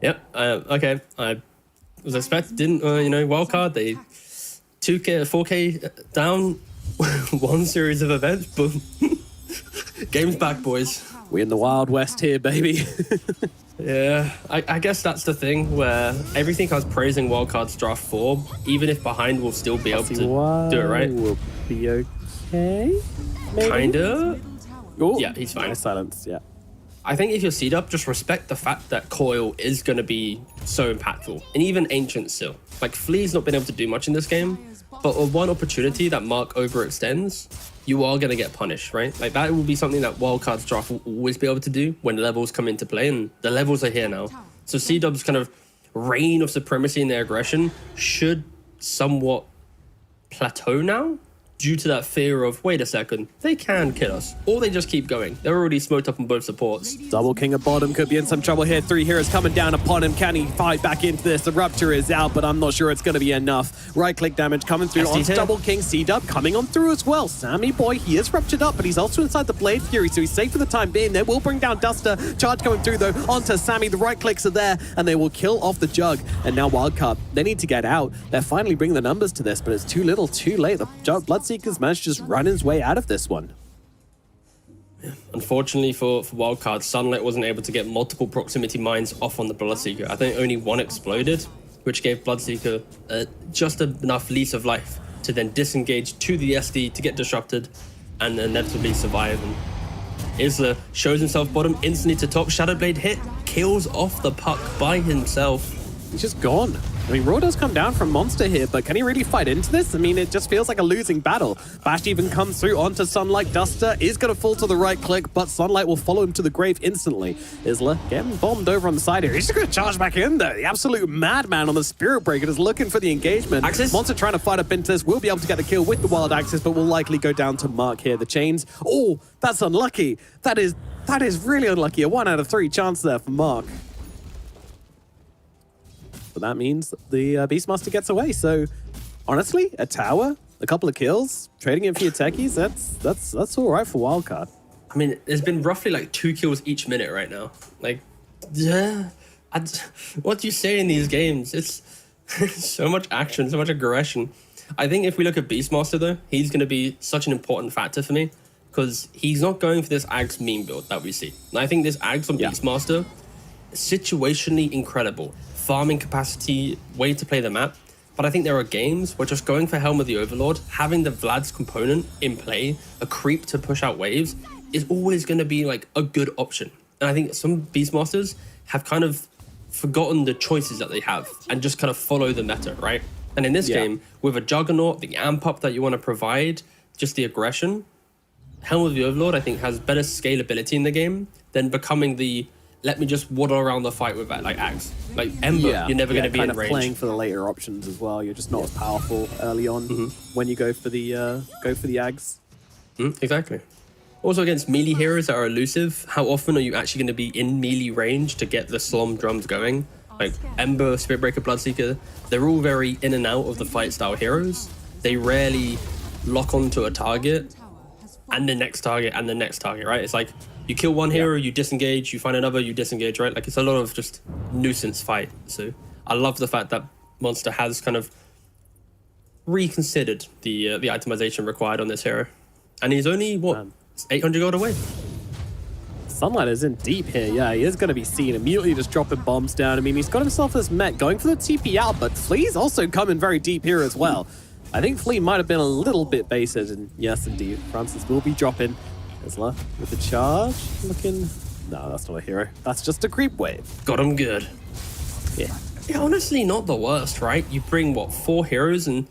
Yep. Okay. I was expecting, Wildcard, they 2K, 4K down, one series of events. Boom. Game's back, boys.
We're in the Wild West here, baby.
Yeah, I guess that's the thing where everything I was praising Wildcard's draft for, even if behind, will still be able to do it right.
Will be okay. Maybe?
Kinda.
Ooh,
yeah, he's fine.
Nice silence. Yeah.
I think if you're seed up, just respect the fact that Coil is going to be so impactful, and even Ancient still. Like, Flea's not been able to do much in this game, but with one opportunity that Mark overextends, you are going to get punished, right? Like, that will be something that Wildcard's draft will always be able to do when levels come into play, and the levels are here now. So C-Dub's kind of reign of supremacy in their aggression should somewhat plateau now, due to that fear of, wait a second, they can kill us. Or they just keep going. They're already smoked up on both supports.
Double King at bottom could be in some trouble here. 3 heroes coming down upon him. Can he fight back into this? The Rupture is out, but I'm not sure it's going to be enough. Right-click damage coming through on Double King. C-Dub coming on through as well. Sammy Boy, he is ruptured up, but he's also inside the Blade Fury, so he's safe for the time being. They will bring down Duster. Charge coming through, though, onto Sammy. The right-clicks are there, and they will kill off the Jug. And now Wildcard, they need to get out. They're finally bringing the numbers to this, but it's too little, too late. The Bloodseekers managed to just run his way out of this one.
Unfortunately for Wildcard, Sunlight wasn't able to get multiple proximity mines off on the Bloodseeker. I think only one exploded, which gave Bloodseeker just enough lease of life to then disengage to the SD to get disrupted and inevitably survive. And Isla shows himself bottom instantly to top. Shadowblade hit, kills off the puck by himself.
He's just gone. I mean, Raw does come down from Monster here, but can he really fight into this? I mean, it just feels like a losing battle. Bash even comes through onto Sunlight. Duster is going to fall to the right click, but Sunlight will follow him to the grave instantly. Isla getting bombed over on the side here. He's just going to charge back in there. The absolute madman on the Spirit Breaker is looking for the engagement.
Axis.
Monster trying to fight up into this. Will be able to get the kill with the Wild Axis, but will likely go down to Mark here. The chains. Oh, that's unlucky. That is really unlucky. A 1 out of 3 chance there for Mark. But that means the Beastmaster gets away. So, honestly, a tower, a couple of kills, trading it for your techies, that's all right for Wildcard.
I mean, there's been roughly like 2 kills each minute right now. Like, yeah, what do you say in these games? It's so much action, so much aggression. I think if we look at Beastmaster, though, he's going to be such an important factor for me. because he's not going for this Ags meme build that we see. And I think this Ags on Beastmaster, situationally incredible. Farming capacity, way to play the map. But I think there are games where just going for Helm of the Overlord, having the Vlad's component in play, a creep to push out waves, is always going to be like a good option. And I think some Beastmasters have kind of forgotten the choices that they have and just kind of follow the meta, right? And in this game, with a Juggernaut, the amp up that you want to provide, just the aggression, Helm of the Overlord, I think, has better scalability in the game than becoming the let me just waddle around the fight with that, like Axe. Like Ember, you're never going to be in range.
Kind of playing for the later options as well. You're just not as powerful early on when you go for the Ags.
Exactly. Also against melee heroes that are elusive, how often are you actually going to be in melee range to get the Slom drums going? Like Ember, Spiritbreaker, Bloodseeker, they're all very in and out of the fight style heroes. They rarely lock onto a target and the next target and the next target, right? It's like you kill one hero, you disengage, you find another, you disengage, right? Like it's a lot of just nuisance fight. So I love the fact that Monster has kind of reconsidered the itemization required on this hero. And he's only, what, 800 gold away?
Sunlight is in deep here. Yeah, he is going to be seen immediately just dropping bombs down. I mean, he's got himself this mech going for the TP out, but Flea's also coming very deep here as well. I think Flea might have been a little bit baited, and yes, indeed, Francis will be dropping. Isla with the charge, looking... No, that's not a hero. That's just a creep wave.
Got him good.
Yeah.
Yeah, honestly, not the worst, right? You bring, what, 4 heroes, and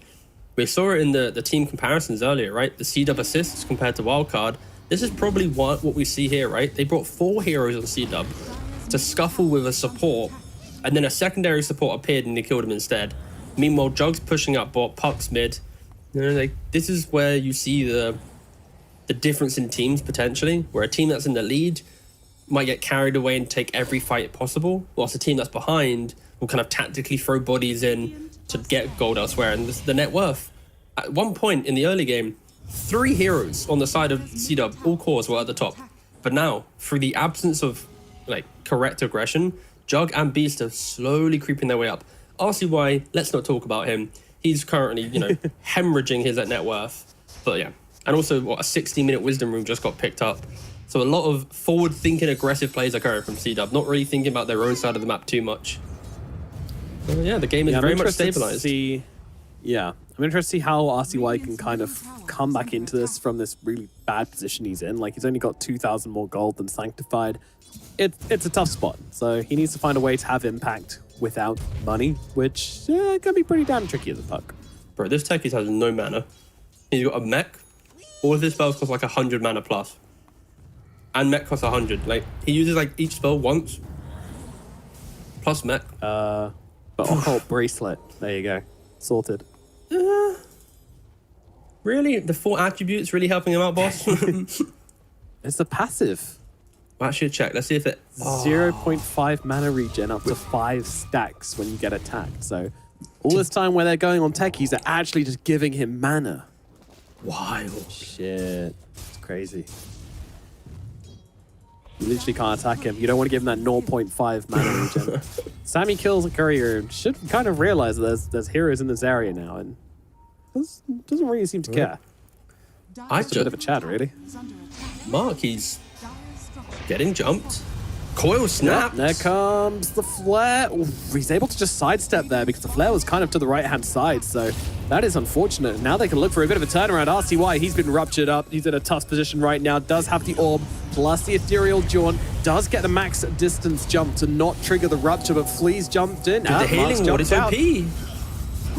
we saw it in the team comparisons earlier, right? The C-Dub assists compared to Wildcard. This is probably what we see here, right? They brought 4 heroes on C-Dub to scuffle with a support, and then a secondary support appeared and they killed him instead. Meanwhile, Jug's pushing up bot, Puck's mid. You know, like, this is where you see the difference in teams potentially, where a team that's in the lead might get carried away and take every fight possible, whilst a team that's behind will kind of tactically throw bodies in to get gold elsewhere. And this is the net worth. At one point in the early game, 3 heroes on the side of C-Dub, all cores were at the top. But now, through the absence of like correct aggression, Jug and Beast are slowly creeping their way up. RCY, let's not talk about him. He's currently, you know, hemorrhaging his net worth. But yeah. And also, what, a 60-minute wisdom room just got picked up. So a lot of forward-thinking, aggressive plays are coming from C-Dub, not really thinking about their own side of the map too much. So yeah, the game is very much stabilized.
I'm interested to see how RCY can kind of come back into this from this really bad position he's in. Like, he's only got 2,000 more gold than Sanctified. It's a tough spot, so he needs to find a way to have impact without money, which can be pretty damn tricky as a Puck.
Bro, this Techies has no mana. He's got a mech. All of his spells cost like 100 mana plus. And mech costs 100. Like, he uses like each spell once. Plus mech.
But occult bracelet. There you go. Sorted.
Really? The 4 attributes really helping him out, boss?
It's a passive.
Well, I should check. Let's see if it...
0.5 mana regen up to 5 stacks when you get attacked. So all this time where they're going on techies, they're actually just giving him mana.
Wild.
Shit. It's crazy. You literally can't attack him. You don't want to give him that 0.5 mana regen. Sammy kills a courier and should kind of realize that there's heroes in this area now and doesn't really seem to care. It's a bit of a chat, really.
Mark, he's getting jumped. Coil snapped.
There comes the flare. Ooh, he's able to just sidestep there because the flare was kind of to the right-hand side, so that is unfortunate. Now they can look for a bit of a turnaround. RCY, he's been ruptured up. He's in a tough position right now. Does have the orb, plus the ethereal jaunt. Does get the max distance jump to not trigger the rupture, but Flea's jumped in.
The healing ward is OP.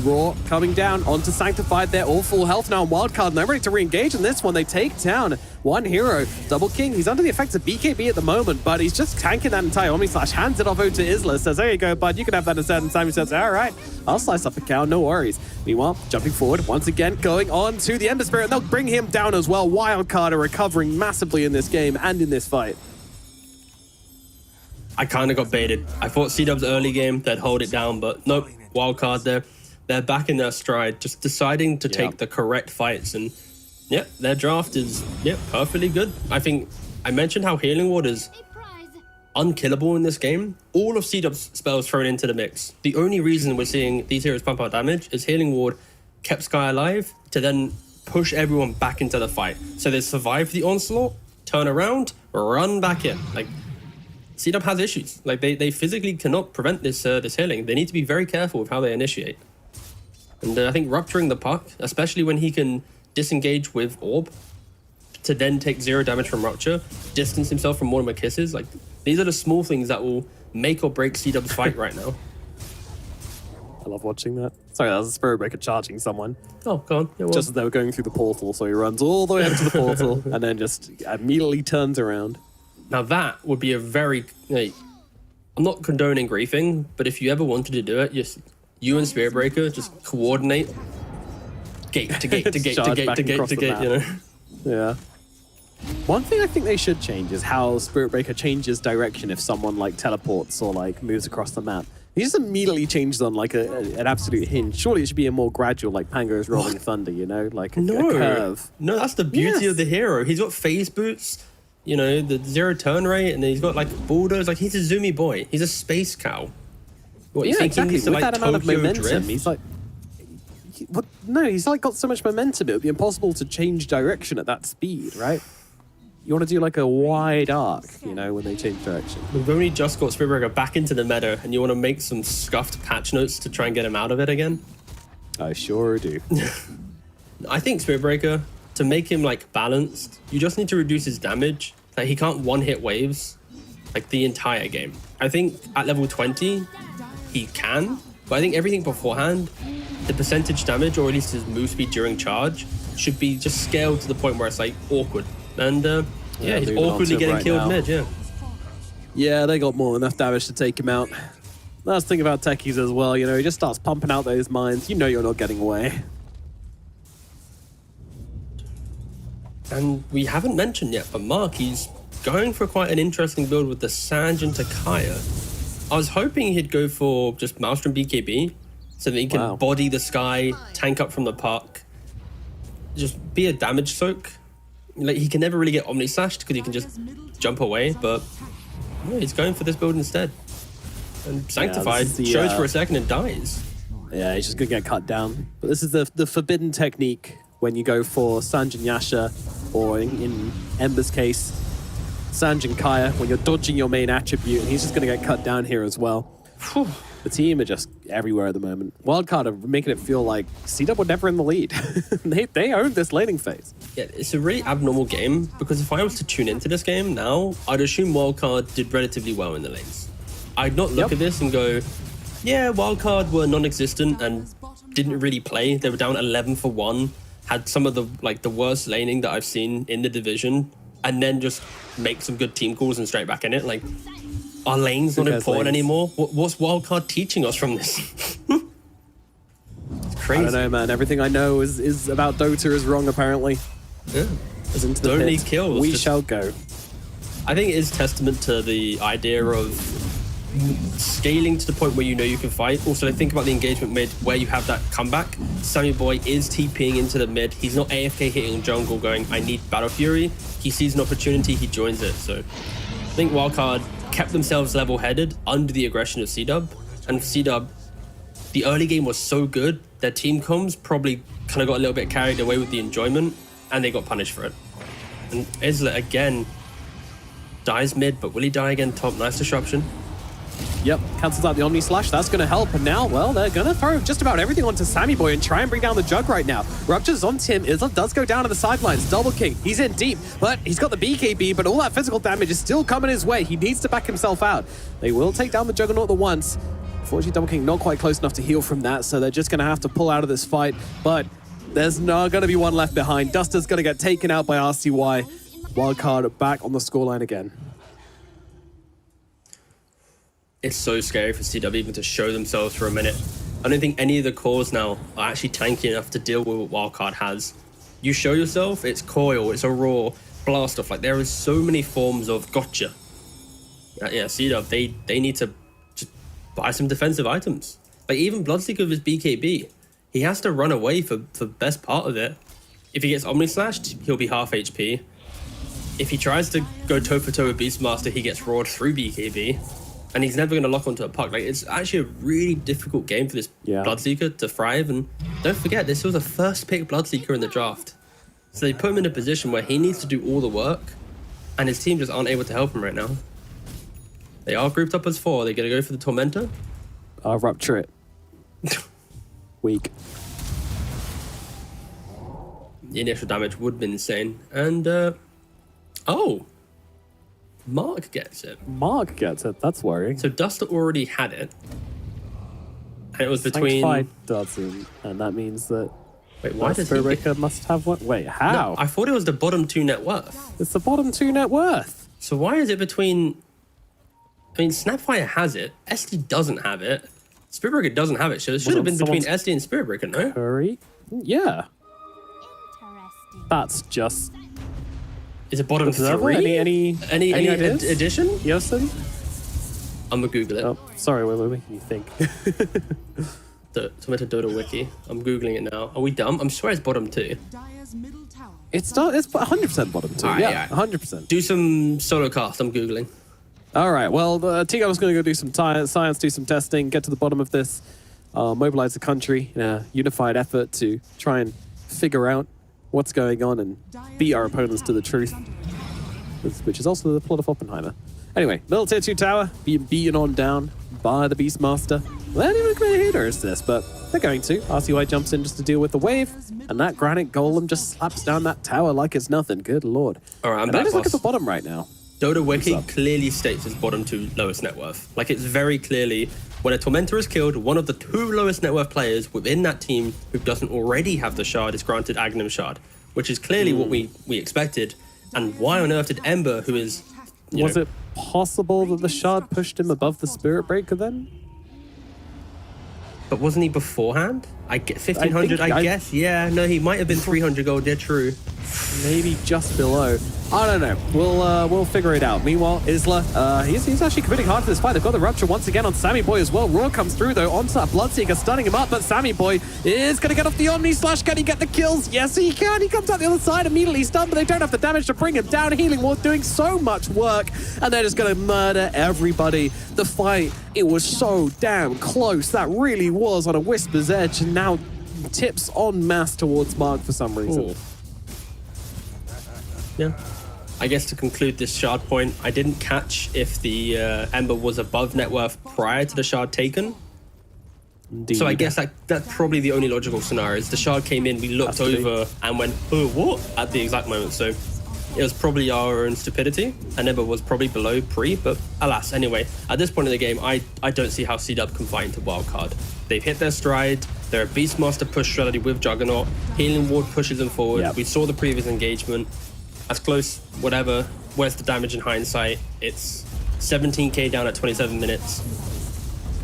Raw coming down onto Sanctified. They're all full health now on Wildcard, and they're ready to re-engage in this one. They take down one hero. Double King, he's under the effects of BKB at the moment, but he's just tanking that entire Omni Slash. Hands it off over to Isla. Says, there you go, bud. You can have that instead. And Sammy says, all right, I'll slice up a cow. No worries. Meanwhile, jumping forward once again, going on to the Ender Spirit. They'll bring him down as well. Wildcard are recovering massively in this game and in this fight.
I kind of got baited. I thought C-Dub's early game, they'd hold it down, but nope. Wildcard there. They're back in their stride, just deciding to take the correct fights. And yeah, their draft is perfectly good. I think I mentioned how Healing Ward is unkillable in this game. All of C-Dub's spells thrown into the mix. The only reason we're seeing these heroes pump out damage is Healing Ward kept Sky alive to then push everyone back into the fight. So they survive the onslaught, turn around, run back in. Like, C-Dub has issues. Like, they physically cannot prevent this healing. They need to be very careful with how they initiate. And I think rupturing the puck, especially when he can disengage with Orb to then take 0 damage from Rupture, distance himself from Mortimer Kisses, like, these are the small things that will make or break C-Dub's fight right now.
I love watching that. Sorry, that was a Spirit Breaker charging someone.
Oh, go on. Yeah, well.
Just as they were going through the portal, so he runs all the way up to the portal and then just immediately turns around.
Now that would be a very... Like, I'm not condoning griefing, but if you ever wanted to do it, just you and Spirit Breaker just coordinate gate to gate to gate to gate to gate to gate, you know?
Yeah. One thing I think they should change is how Spirit Breaker changes direction if someone like teleports or like moves across the map. He just immediately changes on like an absolute hinge. Surely it should be a more gradual, like Pango's Rolling Thunder, you know? Like a curve.
No, that's the beauty of the hero. He's got phase boots, you know, the 0 turn rate, and then he's got like bulldoze. Like, he's a zoomy boy. He's a space cow. What, you think
exactly.
he needs to,
with
like,
that amount of
Tokyo
momentum,
drift?
he's like... No, he's like got so much momentum, it would be impossible to change direction at that speed, right? You want to do like a wide arc, you know, when they change direction.
We've only just got Spirit Breaker back into the meta, and you want to make some scuffed patch notes to try and get him out of it again?
I sure do.
I think Spirit Breaker, to make him like balanced, you just need to reduce his damage. Like, he can't one-hit waves like the entire game. I think at level 20, he can, but I think everything beforehand, the percentage damage, or at least his move speed during charge, should be just scaled to the point where it's like awkward. And yeah, he's awkwardly getting killed mid, yeah.
Yeah, they got more than enough damage to take him out. That's the thing about techies as well, you know, he just starts pumping out those mines. You know you're not getting away.
And we haven't mentioned yet, but Mark, he's going for quite an interesting build with the Sanj and Takaya. I was hoping he'd go for just Maelstrom BKB, so that he can body the sky, tank up from the puck, just be a damage soak. Like, he can never really get Omni Slashed because he can just jump away, but yeah, he's going for this build instead. And Sanctified shows for a second and dies.
Yeah, he's just gonna get cut down. But this is the forbidden technique when you go for Sanj and Yasha, or in Ember's case, Sanj and Kaya, when you're dodging your main attribute, and he's just gonna get cut down here as well. Whew. The team are just everywhere at the moment. Wildcard are making it feel like C-Dub were never in the lead. they own this laning phase.
Yeah, it's a really abnormal game, because if I was to tune into this game now, I'd assume Wildcard did relatively well in the lanes. I'd not look at this and go, yeah, Wildcard were non-existent and didn't really play. They were down 11 for 1, had some of the worst laning that I've seen in the division, and then just make some good team calls and straight back in it. Like, are lanes not important anymore? What's Wildcard teaching us from this? It's crazy.
I don't know, man. Everything I know is about Dota is wrong, apparently.
Yeah.
As into the
Don't
pit.
need kills.
We shall go.
I think it is testament to the idea of scaling to the point where you know you can fight. Also, think about the engagement mid where you have that comeback. Sammy Boy is TPing into the mid. He's not AFK hitting jungle going, I need Battle Fury. He sees an opportunity, he joins it. So I think Wildcard kept themselves level-headed under the aggression of C-Dub. And C-Dub, the early game was so good, their team comms probably kind of got a little bit carried away with the enjoyment, and they got punished for it. And Isla, again, dies mid, but will he die again top? Nice disruption.
Yep, cancels out the Omni Slash. That's going to help. And now, well, they're going to throw just about everything onto Sammy Boy and try and bring down the Jug right now. Rupture's on Tim. Isla does go down to the sidelines. Double King. He's in deep, but he's got the BKB, but all that physical damage is still coming his way. He needs to back himself out. They will take down the Juggernaut at once. Unfortunately, Double King not quite close enough to heal from that, so they're just going to have to pull out of this fight. But there's not going to be one left behind. Duster's going to get taken out by RCY. Wildcard back on the scoreline again.
It's so scary for C-Dub even to show themselves for a minute. I don't think any of the cores now are actually tanky enough to deal with what Wildcard has. You show yourself, it's coil, it's a raw, blast off. Like, there is so many forms of gotcha. Yeah, C-Dub, they need to just buy some defensive items. Like, even Bloodseeker with his BKB, he has to run away for the best part of it. If he gets Omni Slashed, he'll be half HP. If he tries to go toe-for-toe with Beastmaster, he gets roared through BKB. and he's never going to lock onto a puck. Like, it's actually a really difficult game for this Bloodseeker to thrive. And don't forget, this was a first pick Bloodseeker in the draft. So they put him in a position where he needs to do all the work, and his team just aren't able to help him right now. They are grouped up as 4. They're going to go for the Tormentor.
I'll rupture it. Weak.
The initial damage would have been insane. And, oh, Mark gets it.
Mark gets it. That's worrying.
So Duster already had it. And it was between...
Sanctified doesn't, and that means that...
Wait, why does he
Spiritbreaker must have one? Wait, how?
No, I thought it was the bottom 2 net worth.
It's the bottom 2 net worth.
So why is it between... I mean, Snapfire has it. SD doesn't have it. Spiritbreaker doesn't have it. So it should have been between SD and Spiritbreaker, no?
Curry? Yeah. That's just...
Is it bottom
observer?
3?
Any ideas?
Addition?
Yosin?
I'm gonna Google it.
Oh, sorry, we're making you think.
The Tomato Dota wiki. I'm Googling it now. Are we dumb? I'm sure it's bottom 2.
Dire's middle tower.
It's 100% bottom 2. Yeah, 100%.
Do some solo cast. I'm Googling.
All right, well, Tigo was going to go do some science, do some testing, get to the bottom of this, mobilize the country in a unified effort to try and figure out what's going on and beat our opponents to the truth, which is also the plot of Oppenheimer. Anyway, middle tier 2 tower being beaten on down by the Beastmaster. They don't even commit a hitter as this, but they're going to. RCY jumps in just to deal with the wave, and that granite golem just slaps down that tower like it's nothing. Good lord.
All right, I'm
and
back,
just look
boss.
at the bottom right now.
Dota Wiki clearly states its bottom 2 lowest net worth. Like, it's very clearly, when a Tormentor is killed, one of the 2 lowest net worth players within that team who doesn't already have the shard is granted Agnum Shard, which is clearly what we expected. And why on earth did Ember, who is...
Was it possible that the shard pushed him above the Spirit Breaker then?
But wasn't he beforehand? I get 1500, I guess. Yeah, no, he might have been 300 gold. Yeah, true.
Maybe just below. I don't know. We'll figure it out. Meanwhile, Isla, he's actually committing hard for this fight. They've got the rupture once again on Sammy Boy as well. Roar comes through though onto that Bloodseeker, stunning him up, but Sammy Boy is going to get off the Omni Slash. Can he get the kills? Yes, he can. He comes out the other side, immediately stunned, but they don't have the damage to bring him down. Healing Ward doing so much work, and they're just going to murder everybody. The fight, it was so damn close. That really was on a whisper's edge, and now tips en masse towards Mark for some reason.
Ooh. Yeah. I guess to conclude this shard point, I didn't catch if the Ember was above net worth prior to the shard taken.
Indeed.
So I guess that's probably the only logical scenario. Is the shard came in, we looked over and went, oh, what? At the exact moment. So it was probably our own stupidity. And Ember was probably below pre, but alas. Anyway, at this point in the game, I don't see how C-Dub can fight into wildcard. They've hit their stride. They're a Beastmaster push strategy with Juggernaut. Healing Ward pushes them forward.
Yep.
We saw the previous engagement. As close, whatever. Where's the damage in hindsight? It's 17k down at 27 minutes.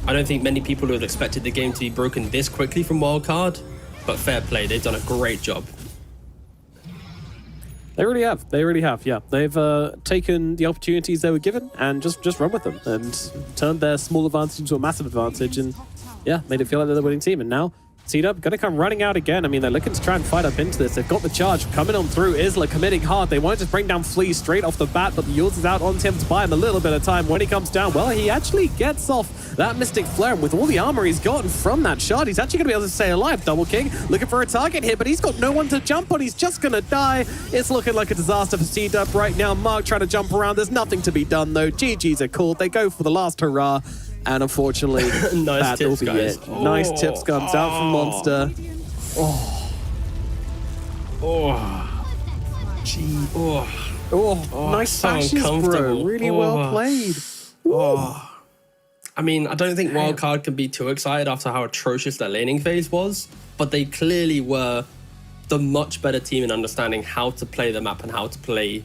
I don't think many people would have expected the game to be broken this quickly from wildcard, but fair play. They've done a great job.
They really have. They really have, yeah. They've taken the opportunities they were given and just run with them and turned their small advantage into a massive advantage and, yeah, made it feel like they're the winning team. And now, C-Dub going to come running out again. I mean, they're looking to try and fight up into this. They've got the charge coming on through. Isla committing hard. They want to just bring down Flea straight off the bat, but the Yields is out on him to buy him a little bit of time. When he comes down, well, he actually gets off that Mystic Flare. And with all the armor he's gotten from that shard, he's actually going to be able to stay alive. Double King looking for a target here, but he's got no one to jump on. He's just going to die. It's looking like a disaster for C-Dub right now. Mark trying to jump around. There's nothing to be done, though. GG's are called. They go for the last hurrah. And unfortunately,
nice
that'll
tips,
be
guys.
it. Nice tips comes out from Monster. Nice
so
sashes, bro.
uncomfortable.
Really well played.
I mean, I don't think wildcard can be too excited after how atrocious their laning phase was, but they clearly were the much better team in understanding how to play the map and how to play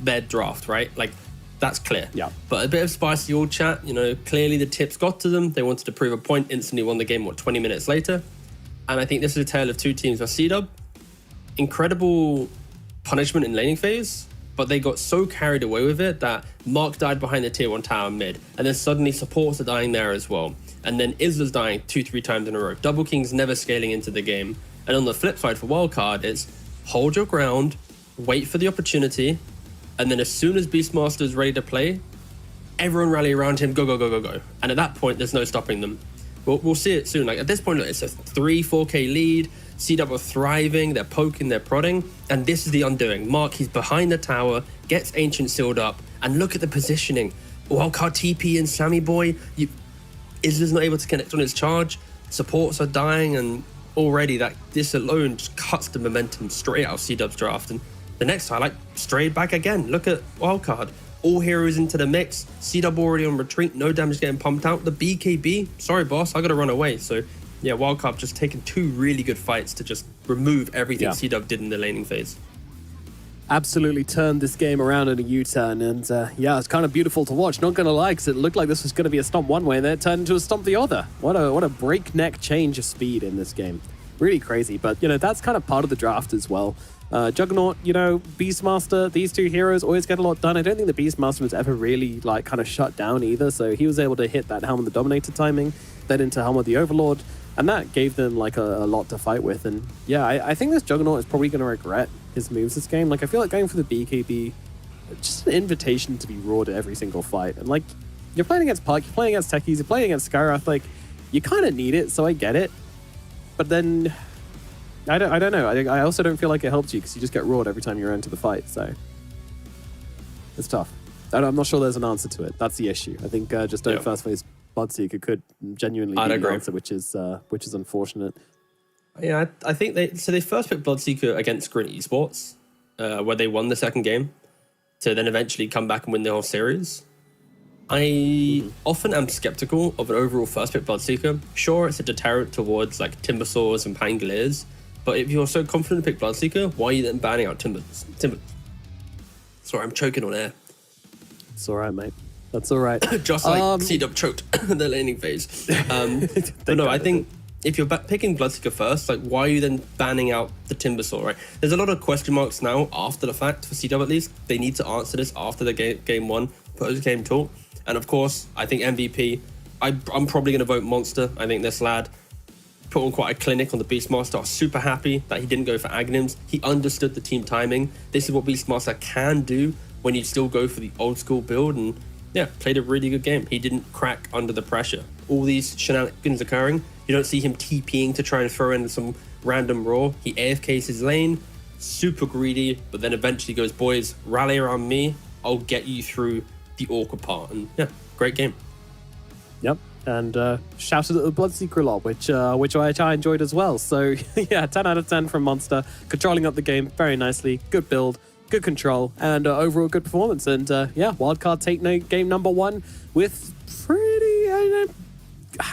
their draft, right? Like, that's clear.
Yeah.
But a bit of spicy old chat, you know, clearly the tips got to them. They wanted to prove a point, instantly won the game, 20 minutes later? And I think this is a tale of two teams. For C-Dub, incredible punishment in laning phase, but they got so carried away with it that Mark died behind the tier 1 tower mid, and then suddenly supports are dying there as well. And then Isla's dying 2-3 times in a row. Double King's never scaling into the game. And on the flip side for wildcard, it's hold your ground, wait for the opportunity, and then as soon as Beastmaster is ready to play, everyone rally around him, go, go, go, go, go. And at that point, there's no stopping them. We'll see it soon. Like at this point, it's a 4K lead. CW are thriving, they're poking, they're prodding, and this is the undoing. Mark, he's behind the tower, gets Ancient sealed up, and look at the positioning. Wildcard TP and Sammy Boy, Isla's not able to connect on his charge, supports are dying, and already this alone just cuts the momentum straight out of CW's draft. And the next highlight, strayed back again. Look at Wildcard. All heroes into the mix. CW already on retreat. No damage getting pumped out. The BKB, sorry boss, I got to run away. So yeah, Wildcard just taking 2 really good fights to just remove everything CW did in the laning phase.
Absolutely turned this game around in a U-turn, and yeah, it's kind of beautiful to watch. Not gonna lie, because it looked like this was gonna be a stomp one way, and then it turned into a stomp the other. What a breakneck change of speed in this game. Really crazy, but you know that's kind of part of the draft as well. Juggernaut, you know, Beastmaster, these 2 heroes always get a lot done. I don't think the Beastmaster was ever really like kind of shut down either, so he was able to hit that Helm of the Dominator timing, then into Helm of the Overlord, and that gave them like a lot to fight with. And yeah, I think this Juggernaut is probably going to regret his moves this game. Like I feel like going for the BKB, just an invitation to be rawed at every single fight. And like you're playing against Puck, you're playing against Techies, you're playing against Skyrath, like you kind of need it, so I get it. But then I don't know. I also don't feel like it helps you because you just get rawed every time you're into the fight. So it's tough. I'm not sure there's an answer to it. That's the issue. I think just don't first phase Bloodseeker could genuinely be the answer, which is unfortunate.
Yeah, I think they first picked Bloodseeker against Grin Esports, where they won the second game, to then eventually come back and win the whole series. I often am skeptical of an overall first pick Bloodseeker. Sure, it's a deterrent towards like Timbersaws and Pangoliers, but if you're so confident to pick Bloodseeker, why are you then banning out Timber? Sorry, I'm choking on air.
It's all right, mate. That's all right.
Just like C-Dub choked in the laning phase. But no, I think if you're picking Bloodseeker first, like why are you then banning out the Timbersaw, right? There's a lot of question marks now after the fact for C-Dub at least. They need to answer this after the game 1 post-game talk. And of course, I think MVP, I'm probably going to vote Monster. I think this lad put on quite a clinic on the Beastmaster. I was super happy that he didn't go for Aghanim's. He understood the team timing. This is what Beastmaster can do when you still go for the old school build, and yeah, played a really good game. He didn't crack under the pressure. All these shenanigans occurring, you don't see him TPing to try and throw in some random raw. He AFKs his lane, super greedy, but then eventually goes, boys, rally around me. I'll get you through the awkward part. And yeah, great game.
Yep. And shouted at the Bloodseeker a lot, which I enjoyed as well. So yeah, 10 out of 10 from Monster. Controlling up the game very nicely. Good build, good control, and overall good performance. And yeah, Wildcard take game number 1 with pretty...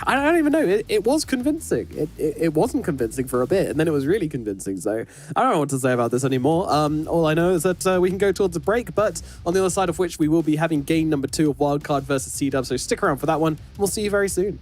I don't even know. It was convincing. It wasn't convincing for a bit, and then it was really convincing. So I don't know what to say about this anymore. All I know is that we can go towards a break, but on the other side of which we will be having game number 2 of Wildcard versus C-Dub. So stick around for that one. We'll see you very soon.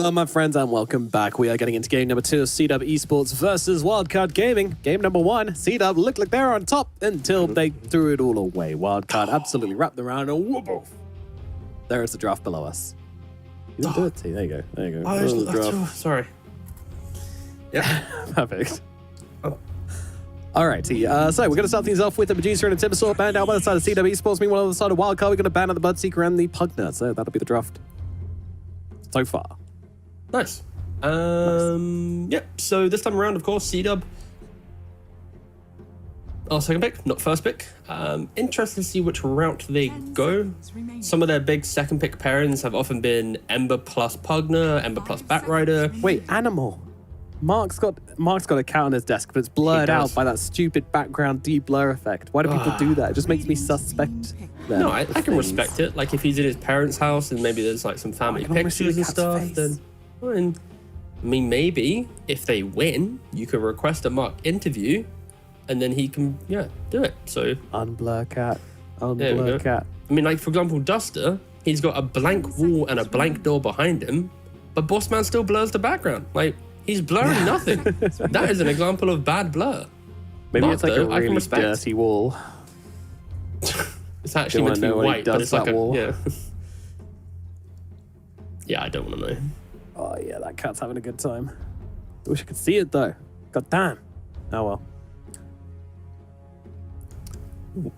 Hello, my friends, and welcome back. We are getting into game number 2 of C-Dub Esports versus Wildcard Gaming. Game number 1, C-Dub looked like they were on top until they threw it all away. Wildcard absolutely wrapped them around and whoop off. There is the draft below us. You didn't do it, T. There you go. There you go.
Oh,
There's the draft.
sorry. Yeah.
Perfect. All right, T. So we're going to start things off with the Medusa and the Timbersaw banned out by the side of C-Dub Esports. Meanwhile, on the side of Wildcard, we're going to ban out the Bloodseeker and the Pugner. So that'll be the draft so far.
Nice. Yep. So this time around, of course, C-Dub. Oh, second pick, not first pick. Interested to see which route they go. Some of their big second pick pairings have often been Ember plus Pugner, Ember plus Batrider.
Wait, Animal. Mark's got a cat on his desk, but it's blurred out by that stupid background de-blur effect. Why do people do that? It just makes me suspect them.
No, I can respect it. Like if he's in his parents' house and maybe there's like some family pictures and stuff, then I mean, maybe if they win, you can request a Mark interview, and then he can do it. So
unblur cat, unblur cat.
I mean, like for example, Duster, he's got a blank wall and a blank door behind him, but Bossman still blurs the background. Like he's blurring nothing. That is an example of bad blur.
Maybe
Mark,
it's like
though,
a really dirty wall.
It's actually meant to be white, but it's like
wall.
Yeah, I don't want to know.
Oh yeah, that cat's having a good time. I wish I could see it though. God damn. Oh well.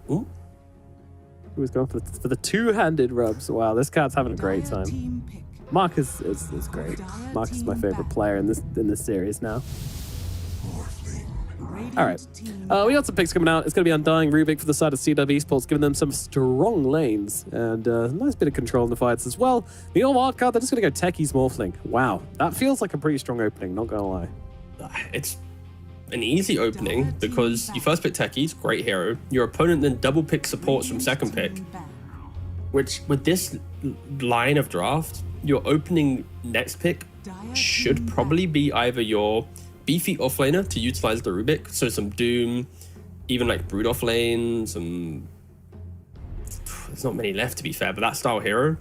Ooh.
He was going for the two-handed rubs. Wow, this cat's having a great time. Mark is great. Mark is my favorite player in this series now. All right, we got some picks coming out. It's going to be Undying Rubik for the side of C-Dub Esports, giving them some strong lanes and a nice bit of control in the fights as well. The old wildcard, they're just going to go Techies Morphling. Wow, that feels like a pretty strong opening, not going to lie.
It's an easy opening because you first pick Techies, great hero. Your opponent then double pick supports from second pick, which with this line of draft, your opening next pick should probably be either your beefy offlaner to utilize the Rubik, so some Doom, even like Brood offlane, there's not many left to be fair, but that style hero.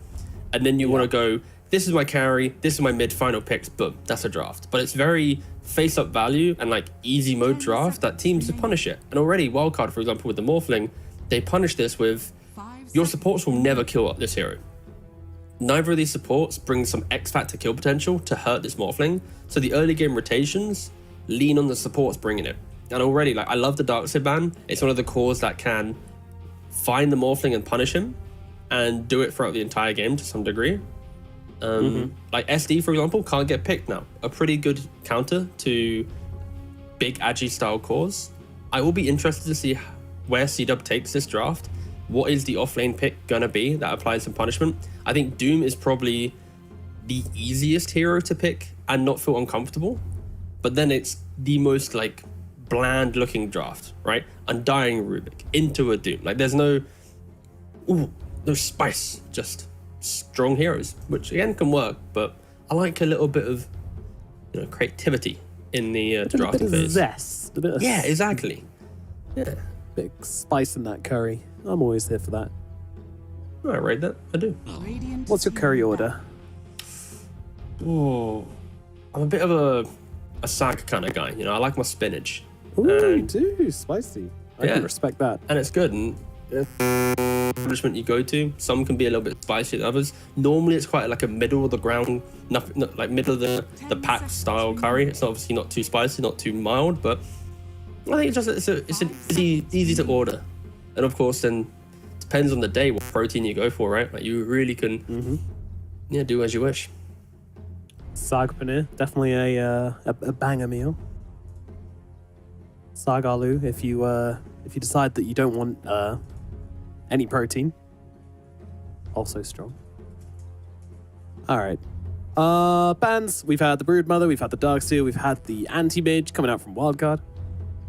And then you want to go, this is my carry, this is my mid final picks, boom, that's a draft. But it's very face up value and like easy mode draft that teams to punish it. And already wildcard, for example, with the Morphling, they punish this with your supports will never kill this hero. Neither of these supports bring some X factor kill potential to hurt this Morphling, so the early game rotations lean on the supports bringing it. And already, like I love the Darkseid ban. It's one of the cores that can find the Morphling and punish him, and do it throughout the entire game to some degree. Like SD, for example, can't get picked now. A pretty good counter to big Agi style cores. I will be interested to see where C-Dub takes this draft. What is the offlane pick gonna be that applies some punishment? I think Doom is probably the easiest hero to pick and not feel uncomfortable, but then it's the most like bland looking draft, right? Undying Rubik into a Doom. Like there's no spice, just strong heroes, which again can work, but I like a little bit of creativity in the drafting phase.
Zest,
exactly. Yeah.
Big spice in that curry. I'm always here for that.
I rate that. I do.
What's your curry order?
Oh, I'm a bit of a sack kind of guy. I like my spinach.
Ooh, you do. Spicy. I can respect that.
And it's good. And establishment you go to, some can be a little bit spicier than others. Normally, it's quite like a middle of the ground, like middle of the pack style curry. It's obviously not too spicy, not too mild, but I think it's an easy to order. And of course, then depends on the day what protein you go for, right? Like you really can, do as you wish.
Sag paneer, definitely a banger meal. Sag aloo, if you decide that you don't want any protein, also strong. All right. Bans, we've had the Broodmother, we've had the Darkseer, we've had the Anti-Mage coming out from Wildcard.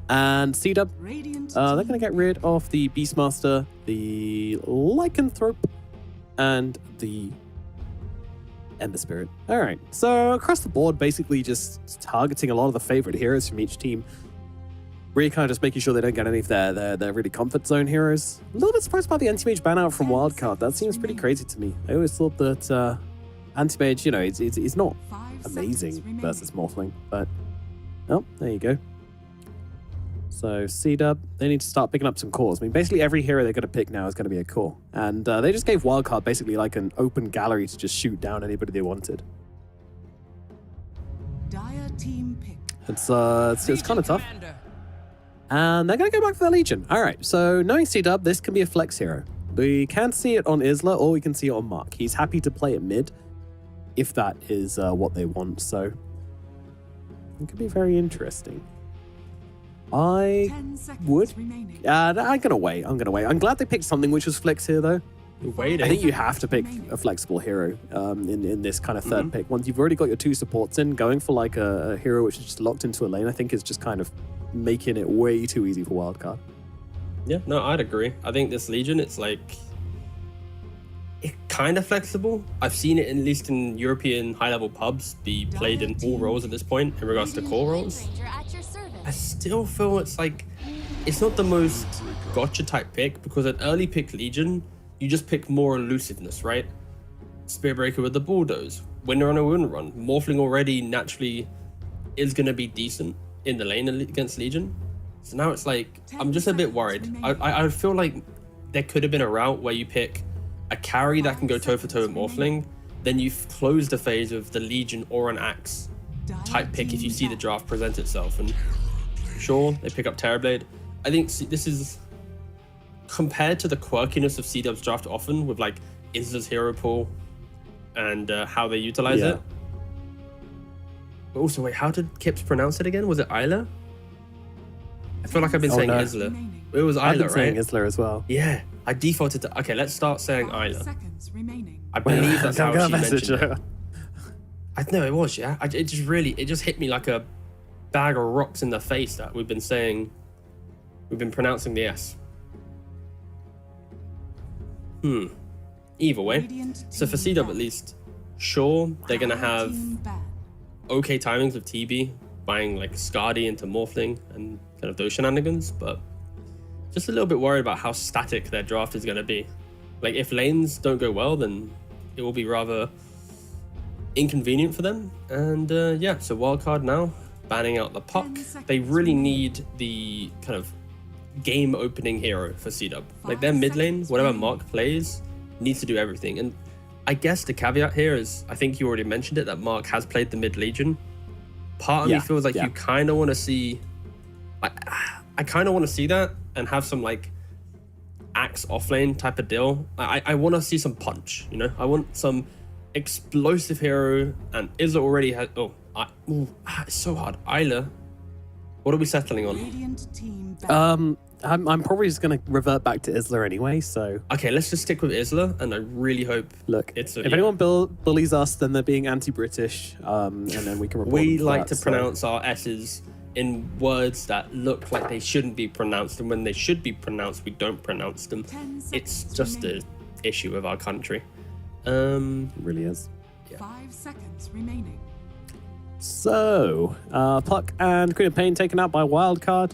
And C-Dub, they're going to get rid of the Beastmaster, the Lycanthrope, and the Ember Spirit. All right, so across the board, basically just targeting a lot of the favorite heroes from each team. Really kind of just making sure they don't get any of their really comfort zone heroes. A little bit surprised by the Anti-Mage ban out from Wildcard. That seems pretty crazy to me. I always thought that Anti-Mage, it's not amazing versus Morphling. But, oh, there you go. So C-Dub, they need to start picking up some cores. I mean, basically every hero they're going to pick now is going to be a core. And they just gave Wildcard basically like an open gallery to just shoot down anybody they wanted.
Dire team pick.
It's kind of tough. And they're going to go back for the Legion. All right, so knowing C-Dub, this can be a flex hero. We can see it on Isla, or we can see it on Mark. He's happy to play it mid, if that is what they want. So it could be very interesting. I
10 seconds
would.
remaining.
I'm gonna wait. I'm glad they picked something which was flex here, though.
You're waiting.
I think you have to pick a flexible hero in this kind of third pick. Once you've already got your 2 supports in, going for like a hero which is just locked into a lane, I think is just kind of making it way too easy for Wildcard.
Yeah, no, I'd agree. I think this Legion, it's kind of flexible. I've seen it, at least in European high-level pubs, be played in all roles at this point in regards to core roles. I still feel it's not the most gotcha type pick, because an early pick Legion, you just pick more elusiveness, right? Spearbreaker with the bulldoze, winner on a win run. Morphling already naturally is going to be decent in the lane against Legion. So now it's like, I'm just a bit worried. I feel like there could have been a route where you pick a carry that can go toe-for-toe with Morphling, then you've closed the phase of the Legion or an Axe type pick if you see the draft present itself. And sure, they pick up Terrorblade. I think this is, compared to the quirkiness of C-Dub's draft often, with like Isla's hero pool and how they utilize it. But also, wait, how did Kips pronounce it again? Was it Isla? I feel like I've been saying
no.
Isla. It was
I've
Isla,
been saying
right?
Isla as well.
Yeah, I defaulted to. Okay, let's start saying
5
Isla.
seconds remaining.
I believe that's how she mentioned it.
her.
I know it was, yeah. It just hit me like a bag of rocks in the face that we've been pronouncing the S. Either way. So for C-Dub at least, sure, they're going to have okay timings of TB, buying like Scardy into Morphling and kind of those shenanigans, but just a little bit worried about how static their draft is going to be. Like if lanes don't go well, then it will be rather inconvenient for them. And yeah, so wildcard now, banning out the puck. They really need the kind of game opening hero for C-Dub. Like their mid lane, whatever Mark plays, needs to do everything. And I guess the caveat here is, I think you already mentioned it, that Mark has played the mid Legion. Part of me feels like you kind of want to see, I kind of want to see that and have some like axe offlane type of deal. I want to see some punch, you know? I want some explosive hero, and Izza already has, it's so hard. Isla, what are we settling on?
I'm probably just going to revert back to Isla anyway, so...
Okay, let's just stick with Isla, and I really hope...
Look, if anyone bullies us, then they're being anti-British, and then we can report
We like to pronounce our S's in words that look like they shouldn't be pronounced, and when they should be pronounced, we don't pronounce them. It's just an issue of our country.
It really is.
5 seconds remaining.
So, Puck and Queen of Pain taken out by Wildcard.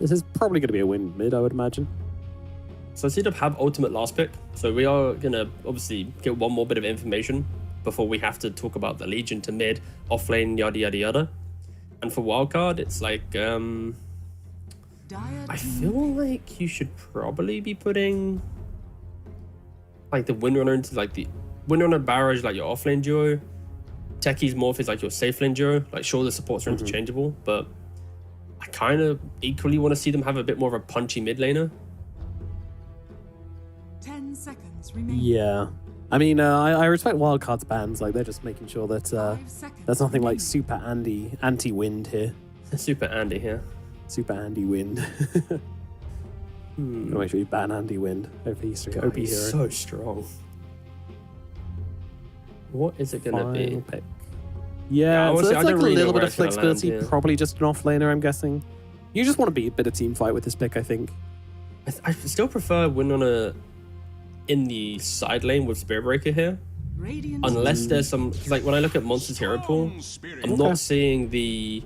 This is probably going to be a win mid, I would imagine.
So C-Dub have ultimate last pick. So we are going to obviously get one more bit of information before we have to talk about the Legion to mid, offlane, yada, yada, yada. And for wildcard, it's like, I feel like you should probably be putting like the Windrunner into like the Windrunner Barrage, like your offlane duo. Techie's Morph is like your safe lane duo. Like sure, the supports are interchangeable, but I kind of equally want to see them have a bit more of a punchy mid laner.
10 seconds remaining.
Yeah. I mean, I respect Wildcard's bans. Like, they're just making sure that there's nothing like Super anti-wind here.
Super Andy here.
Super Andy Wind. Make sure you ban Andy Wind. OP hero.
He's so strong. What is it going to be?
Pick. Yeah, so that's like a little bit of flexibility.
Land, yeah.
Probably just an offlaner, I'm guessing. You just want to be a bit of team fight with this pick, I think.
I still prefer Windrunner in the side lane with Spearbreaker here. Unless there's some... Like, when I look at Monster's hero pool, I'm not seeing the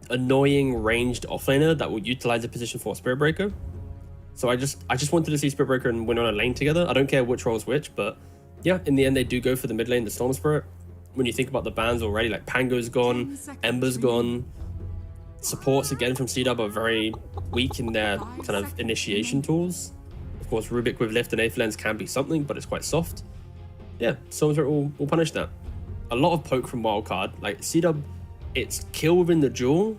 annoying ranged offlaner that will utilize the position for Spearbreaker. So I just wanted to see Spearbreaker and Windrunner lane together. I don't care which role is which, but yeah, in the end, they do go for the mid lane, the Storm Spirit. when you think about the bans already, like Pango's gone, Ember's gone. Supports again from C-Dub are very weak in their kind of initiation tools. Of course, Rubik with Lift and 8th Lens can be something, but it's quite soft. Yeah, Storm Spirit will punish that. A lot of poke from Wildcard. Like C-Dub, it's kill within the duel,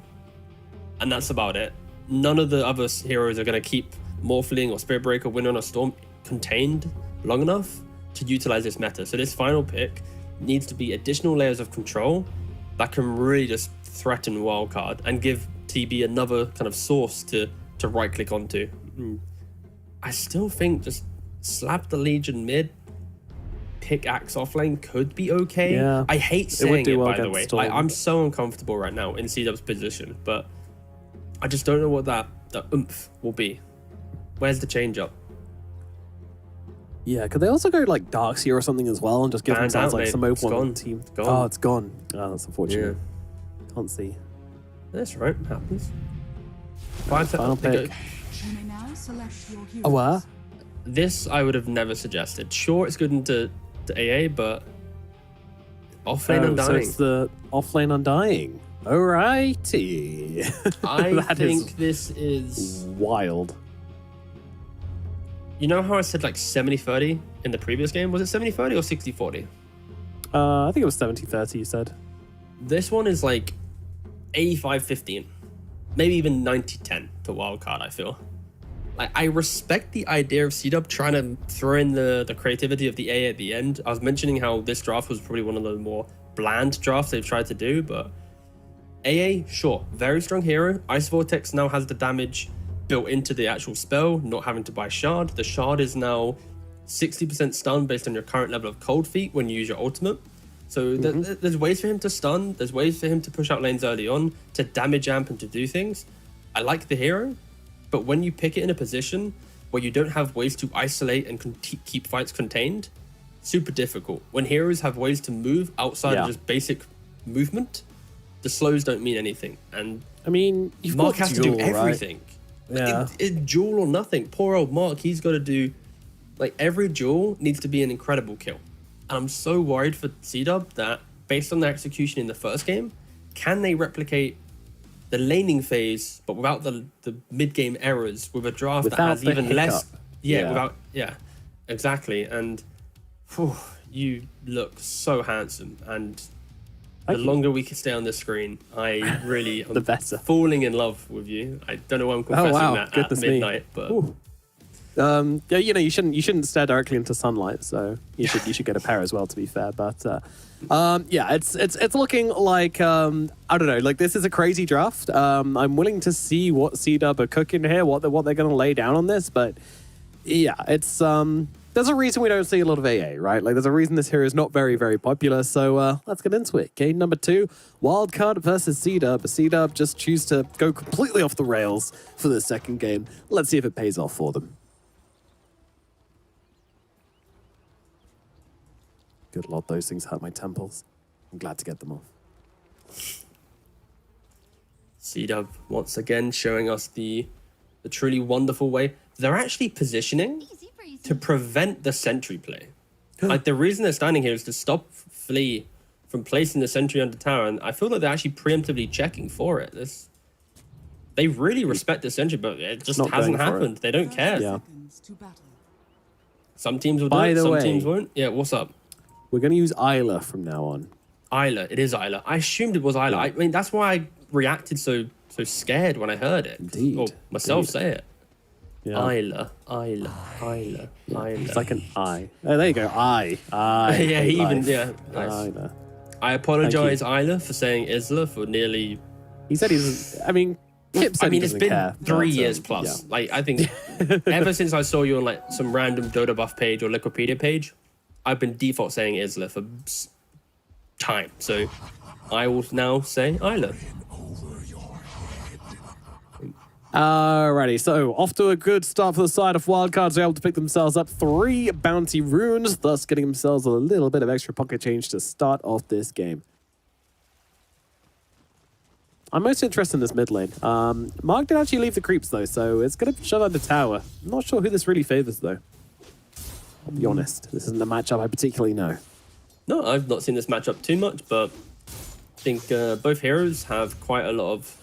and that's about it. None of the other heroes are going to keep Morphling or Spirit Breaker, Winter or Storm contained long enough to utilize this meta. So this final pick needs to be additional layers of control that can really just threaten Wildcard and give TB another kind of source to right click onto. I still think just slap the Legion mid, pick Axe offlane could be okay.
Yeah.
I hate saying it,
well
by the way.
Storm.
I'm so uncomfortable right now in C-Dub's position, but I just don't know what that oomph will be. Where's the change up?
Yeah, could they also go like Darkseer or something as well and just give
Banned
themselves
out,
like
mate.
some
It's
open
gone.
team?
It's gone.
Oh, it's gone. Oh, that's unfortunate. Can't see.
That's right, happens. Five
Final pick.
You may now select your heroes.
Oh, wow.
This I would have never suggested. Sure, it's good into AA, but offlane
So
Undying.
it's the offlane Undying. Alrighty.
I
That
think
is
this is...
wild.
You know how I said like 70-30 in the previous game? Was it 70-30 or 60-40?
I think it was 70-30, you said.
This one is like 85-15. Maybe even 90-10 to Wildcard, I feel. Like, I respect the idea of C-Dub trying to throw in the creativity of the A at the end. I was mentioning how this draft was probably one of the more bland drafts they've tried to do, but AA, sure, very strong hero. Ice Vortex now has the damage built into the actual spell, not having to buy Shard. The Shard is now 60% stun based on your current level of Cold Feet when you use your ultimate. So there's ways for him to stun, there's ways for him to push out lanes early on, to damage amp and to do things. I like the hero, but when you pick it in a position where you don't have ways to isolate and keep fights contained, super difficult. When heroes have ways to move outside of just basic movement, the slows don't mean anything. And
I mean, you've
Mark
got
has to
Duel,
do everything.
Right? Yeah.
It duel or nothing. Poor old Mark, he's got to do... Like, every duel needs to be an incredible kill. And I'm so worried for C-Dub that, based on their execution in the first game, can they replicate the laning phase, but without the mid-game errors, with a draft that has
the
even
hiccup.
less... Yeah, exactly. And whew, you look so handsome. And the longer we can stay on the screen, I really am
The better.
falling in love with you. I don't know why I'm confessing that at
Goodness
midnight,
me.
but...
Ooh. Yeah, you know, you shouldn't stare directly into sunlight, so you should get a pair as well, to be fair. But yeah, it's looking like I don't know, like this is a crazy draft. I'm willing to see what C-Dub are cooking here, what they're going to lay down on this, but yeah, it's there's a reason we don't see a lot of AA, right? Like there's a reason this hero is not very, very popular. So let's get into it. Game number 2, Wildcard versus C-Dub. C-Dub just choose to go completely off the rails for the second game. Let's see if it pays off for them. Good lord, those things hurt my temples. I'm glad to get them off.
C-Dub once again showing us the truly wonderful way. They're actually positioning to prevent the sentry play. Like the reason they're standing here is to stop Flea from placing the sentry under tower, and I feel like they're actually preemptively checking for it. They really respect the sentry, but it just
Not
hasn't
going for
happened. They don't care.
Yeah.
Seconds to battle.
Some teams will do
By
it,
the
some
way-
teams won't. Yeah, what's up?
We're going to use Isla from now on.
Isla, it is Isla. I assumed it was Isla. I mean, that's why I reacted so scared when I heard it.
Indeed,
Or myself
indeed.
say it.
Yeah.
Isla.
It's like an I. Oh, there you go. I.
Yeah, he even,
life.
yeah. Nice.
Isla.
I apologize, Isla, for saying Isla for nearly...
He said he's. I mean, Kip said
I mean,
he
it's
doesn't
been
care,
3
but,
years plus.
yeah.
Like, I think ever since I saw you on like some random Dota buff page or Liquipedia page, I've been default saying Isla for time. So I will now say Isla.
Alrighty, so off to a good start for the side of Wildcards. They're able to pick themselves up 3 bounty runes, thus getting themselves a little bit of extra pocket change to start off this game. I'm most interested in this mid lane. Mark did actually leave the creeps though, so it's going to shut out the tower. I'm not sure who this really favors though. I'll be honest, this isn't a matchup I particularly know.
No, I've not seen this matchup too much, but I think both heroes have quite a lot of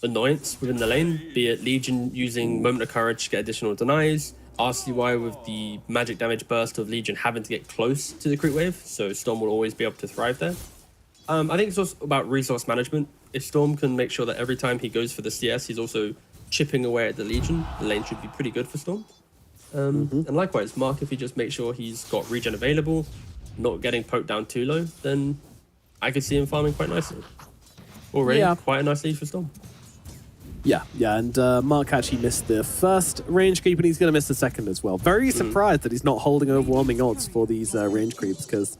annoyance within the lane, be it Legion using Moment of Courage to get additional denies, RCY with the magic damage burst of Legion having to get close to the creep wave, so Storm will always be able to thrive there. I think it's also about resource management. If Storm can make sure that every time he goes for the CS, he's also chipping away at the Legion, the lane should be pretty good for Storm. And likewise, Mark, if he just makes sure he's got regen available, not getting poked down too low, then I could see him farming quite nicely. Already quite a nice lead for Storm.
Yeah, and Mark actually missed the first range creep, and he's going to miss the second as well. Very surprised that he's not holding overwhelming odds for these range creeps, because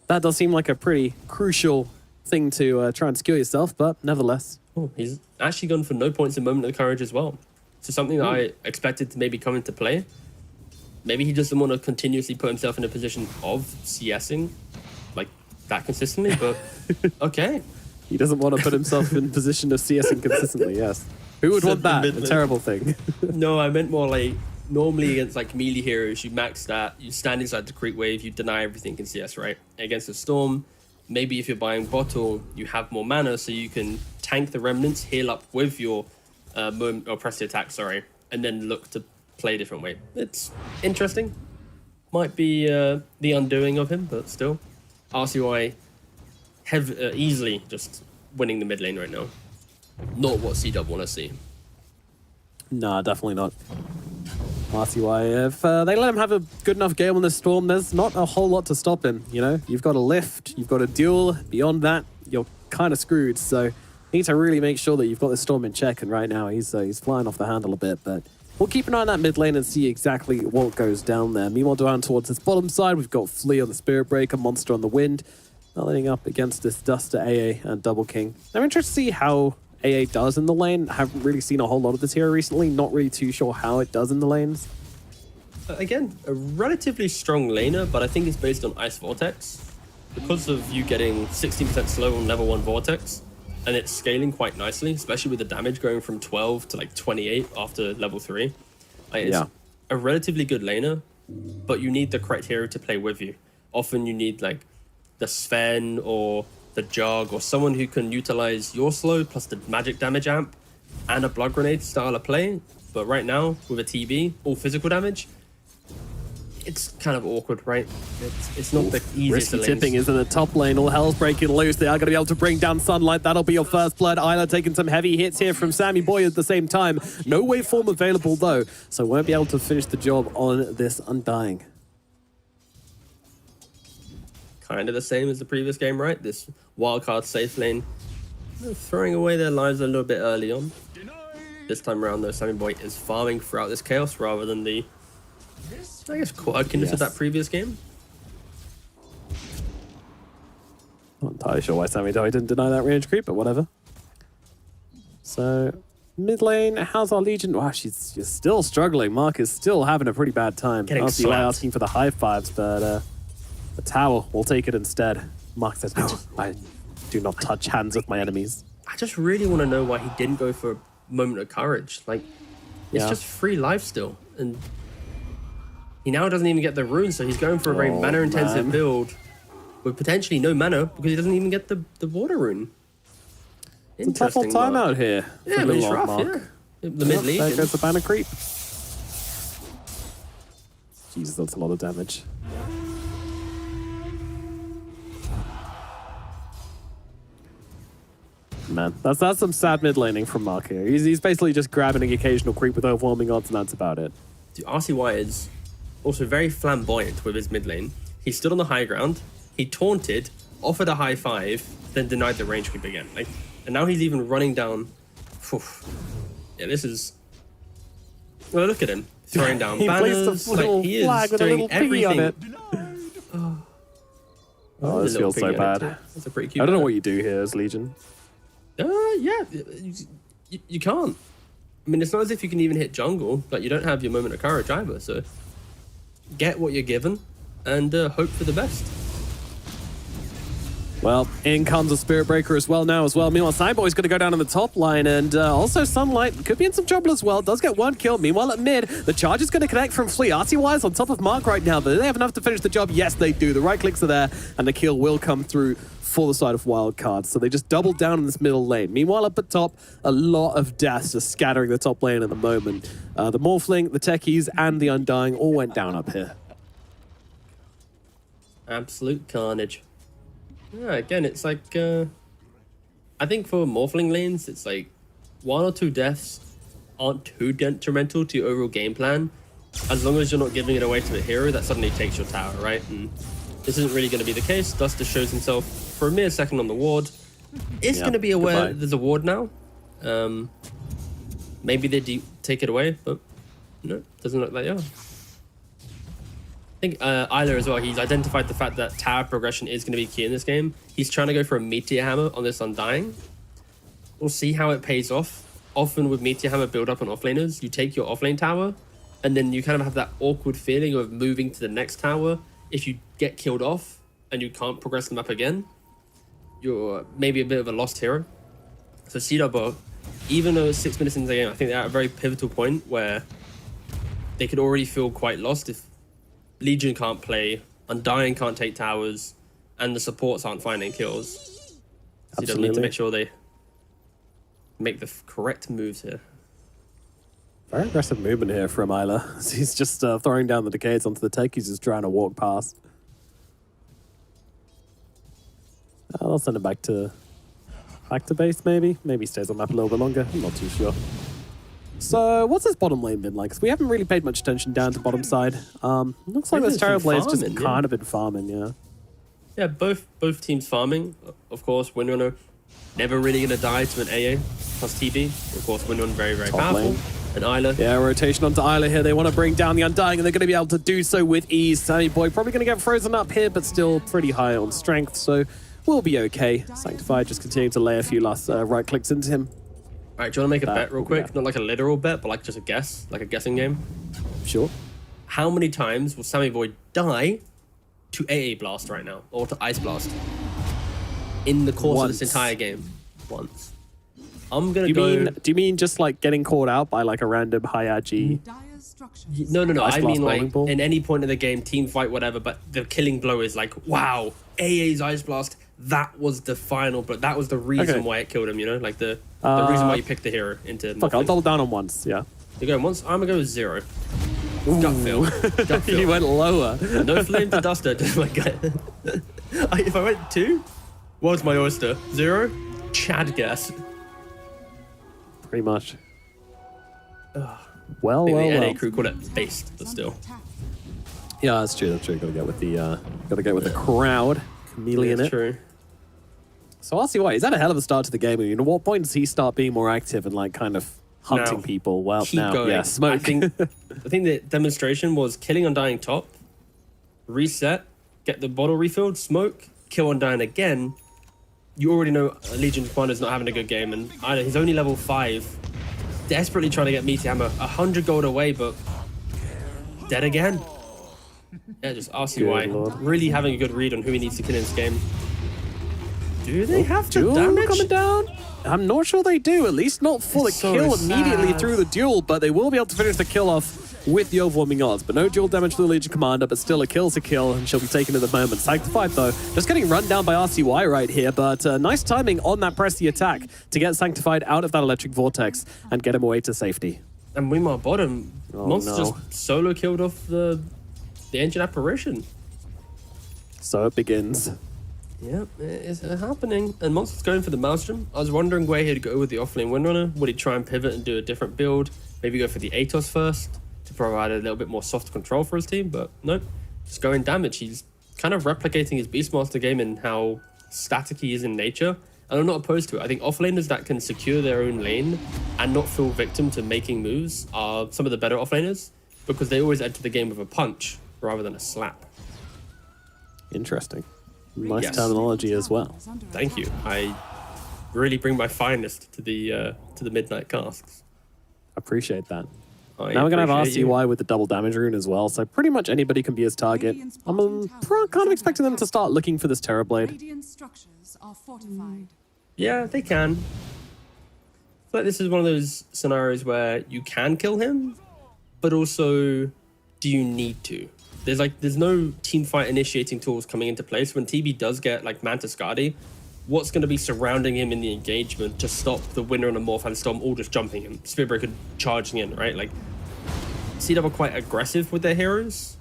that does seem like a pretty crucial thing to try and secure yourself, but nevertheless.
Oh, he's actually gone for no points in Moment of Courage as well. So something that I expected to maybe come into play. Maybe he doesn't want to continuously put himself in a position of CSing like that consistently, but okay.
He doesn't want to put himself in position of CSing consistently, yes. Who would want that? A terrible thing.
No, I meant more like normally against like melee heroes, you max that, you stand inside the creep wave, you deny everything in CS, right? Against a Storm, maybe if you're buying bottle, you have more mana, so you can tank the remnants, heal up with your or press the attack, sorry, and then look to play a different way. It's interesting. Might be the undoing of him, but still. RCY easily just winning the mid lane right now. Not what C-Dub want to see.
Nah, definitely not. RCY, if they let him have a good enough game on this Storm, there's not a whole lot to stop him, you know? You've got a lift, you've got a duel. Beyond that, you're kind of screwed, so you need to really make sure that you've got this Storm in check, and right now he's flying off the handle a bit, but we'll keep an eye on that mid lane and see exactly what goes down there. Meanwhile, down towards this bottom side, we've got Flea on the Spirit Breaker, Monster on the Wind, lining up against this Duster, AA, and Double King. I'm interested to see how AA does in the lane. I haven't really seen a whole lot of this hero recently. Not really too sure how it does in the lanes.
Again, a relatively strong laner, but I think it's based on Ice Vortex. Because of you getting 16% slow on level 1 Vortex, and it's scaling quite nicely, especially with the damage going from 12 to like 28 after level 3. It's a relatively good laner, but you need the correct hero to play with you. Often you need like the Sven or the Jug or someone who can utilize your slow plus the magic damage amp and a blood grenade style of play. But right now, with a TB, all physical damage, it's kind of awkward, right? It's not the easiest
Risky tipping is in the top lane. All hell's breaking loose. They are going to be able to bring down Sunlight. That'll be your first blood. Isla taking some heavy hits here from Sammy Boy at the same time. No waveform available, though, so won't be able to finish the job on this Undying.
Kind of the same as the previous game, right? This wildcard safe lane. They're throwing away their lives a little bit early on. This time around, though, Sammy Boy is farming throughout this chaos rather than the, I guess, quirkiness of that previous game.
Not entirely sure why Sammy Boy didn't deny that range creep, but whatever. So, mid lane, how's our Legion? Wow, she's still struggling. Mark is still having a pretty bad time. RCY asking for the high fives, but the tower, we'll take it instead. Mark says, I do not touch hands with my enemies.
I just really want to know why he didn't go for a Moment of Courage. Like, it's just free life still. And he now doesn't even get the rune, so he's going for a very mana-intensive build with potentially no mana because he doesn't even get the water rune.
It's a tough old time out here.
Yeah, but it's rough, yeah. The mid lead.
There goes the banner creep. Jesus, that's a lot of damage. Man, that's some sad mid laning from Mark here. He's basically just grabbing an occasional creep with overwhelming odds, and that's about it.
Dude, RCY is also very flamboyant with his mid lane. He stood on the high ground, he taunted, offered a high five, then denied the range creep again. Like, and now he's even running down. Yeah, this is. Well, look at him throwing down banners. Like, he is doing everything. On it.
Oh, this feels so bad.
That's a pretty cute.
I don't know what you do here as Legion.
Yeah, you can't. I mean, it's not as if you can even hit jungle. Like, you don't have your Moment of Courage either, so get what you're given and hope for the best.
Well, in comes a Spirit Breaker as well now as well. Meanwhile, Cyborg's going to go down on the top line, and also Sunlight could be in some trouble as well. Does get one kill. Meanwhile, at mid, the charge is going to connect from Flea. RTY is on top of Mark right now. Do they have enough to finish the job? Yes, they do. The right clicks are there, and the kill will come through for the side of Wildcard. So they just doubled down in this middle lane. Meanwhile, up at top, a lot of deaths just scattering the top lane at the moment. The Morphling, the Techies, and the Undying all went down up here.
Absolute carnage. Yeah, again, it's like, I think for Morphling lanes, it's like 1 or 2 deaths aren't too detrimental to your overall game plan, as long as you're not giving it away to a hero that suddenly takes your tower, right? And this isn't really going to be the case. Duster shows himself for a mere second on the ward. It's going to be aware there's a ward now. Maybe they take it away, but no, doesn't look like they are. I think Isla as well, he's identified the fact that tower progression is going to be key in this game. He's trying to go for a Meteor Hammer on this Undying. We'll see how it pays off. Often with Meteor Hammer build up on offlaners, you take your offlane tower, and then you kind of have that awkward feeling of moving to the next tower. If you get killed off and you can't progress them up again, you're maybe a bit of a lost hero. So CW, even though it's 6 minutes into the game, I think they're at a very pivotal point where they could already feel quite lost if Legion can't play, Undying can't take towers, and the supports aren't finding kills. So you don't need to make sure they make the correct moves here.
Very aggressive movement here from Isla. He's just throwing down the Decades onto the Techies, just trying to walk past. I'll send him back to base, maybe. Maybe he stays on map a little bit longer. I'm not too sure. So, what's this bottom lane been like? 'Cause we haven't really paid much attention down to bottom side. Looks like this Terrorblade just kind of been farming, yeah.
Yeah, both teams farming. Of course, Windrunner never really going to die to an AA plus TB. Of course, Windrunner very, very powerful. Lane. And Isla.
Yeah, rotation onto Isla here. They want to bring down the Undying, and they're going to be able to do so with ease. Sammy Boy probably going to get frozen up here, but still pretty high on strength, so we'll be okay. Sanctified just continuing to lay a few last right clicks into him.
All right, do you want to make a bet real quick? Yeah. Not like a literal bet, but like just a guess, like a guessing game.
Sure.
How many times will Sammy Boy die to AA Blast right now, or to Ice Blast in the course of this entire game? Once. I'm gonna go.
Do you mean just like getting caught out by like a random high agi?
No. I mean like in any point of the game, team fight, whatever. But the killing blow is like, wow, AA's Ice Blast. That was the final, but that was the reason why it killed him. You know, like the reason why you picked the hero into.
Fuck, I'll double down on once. Yeah.
You're going once. I'm gonna go with 0. Gut feel. Gut feel.
He went lower.
No flame to Duster. If I went 2, what's my oyster? 0. Chad guess.
Pretty much. Well.
The NA crew call it based, but still.
Yeah, that's true. That's true. Gotta get with the crowd. Chameleon it.
True.
So RCY, is that a hell of a start to the game? I mean, at what point does he start being more active and like kind of hunting people? Well, now,
going.
Yeah, smoke.
I think the demonstration was killing Undying top, reset, get the bottle refilled, smoke, kill Undying again. You already know Legion Commander's not having a good game, and he's only level 5, desperately trying to get Meteor Hammer 100 gold away, but dead again. Yeah, just RCY really having a good read on who he needs to kill in this game. Do they have the damage
coming down? I'm not sure they do. At least not for the kill immediately through the duel, but they will be able to finish the kill off with the overwhelming odds. But no dual damage to the Legion Commander, but still a kill's a kill, and she'll be taken at the moment. Sanctified, though, just getting run down by RCY right here, but nice timing on that pressy attack to get Sanctified out of that electric vortex and get him away to safety.
And meanwhile, bottom, Monster just solo killed off the Ancient Apparition.
So it begins.
Yep, it's happening. And Monster's going for the Maelstrom. I was wondering where he'd go with the offlane Windrunner. Would he try and pivot and do a different build? Maybe go for the Atos first to provide a little bit more soft control for his team, but no, just going damage. He's kind of replicating his Beastmaster game and how static he is in nature, and I'm not opposed to it. I think offlaners that can secure their own lane and not fall victim to making moves are some of the better offlaners, because they always enter the game with a punch rather than a slap.
Interesting. Nice terminology as well.
Thank you. I really bring my finest to the midnight casks.
Appreciate that. Now we're going to have
appreciate you.
RCY with the double damage rune as well, so pretty much anybody can be his target. I'm kind of expecting them to start looking for this Terror Blade.
Radiant structures are fortified.
Yeah, they can. I feel like this is one of those scenarios where you can kill him, but also, do you need to? There's no team fight initiating tools coming into place. When TB does get like Mantis Guardi, what's going to be surrounding him in the engagement to stop the winner and the Morph and Storm all just jumping him, Spearbreaker charging in, right? Like, CW are quite aggressive with their heroes.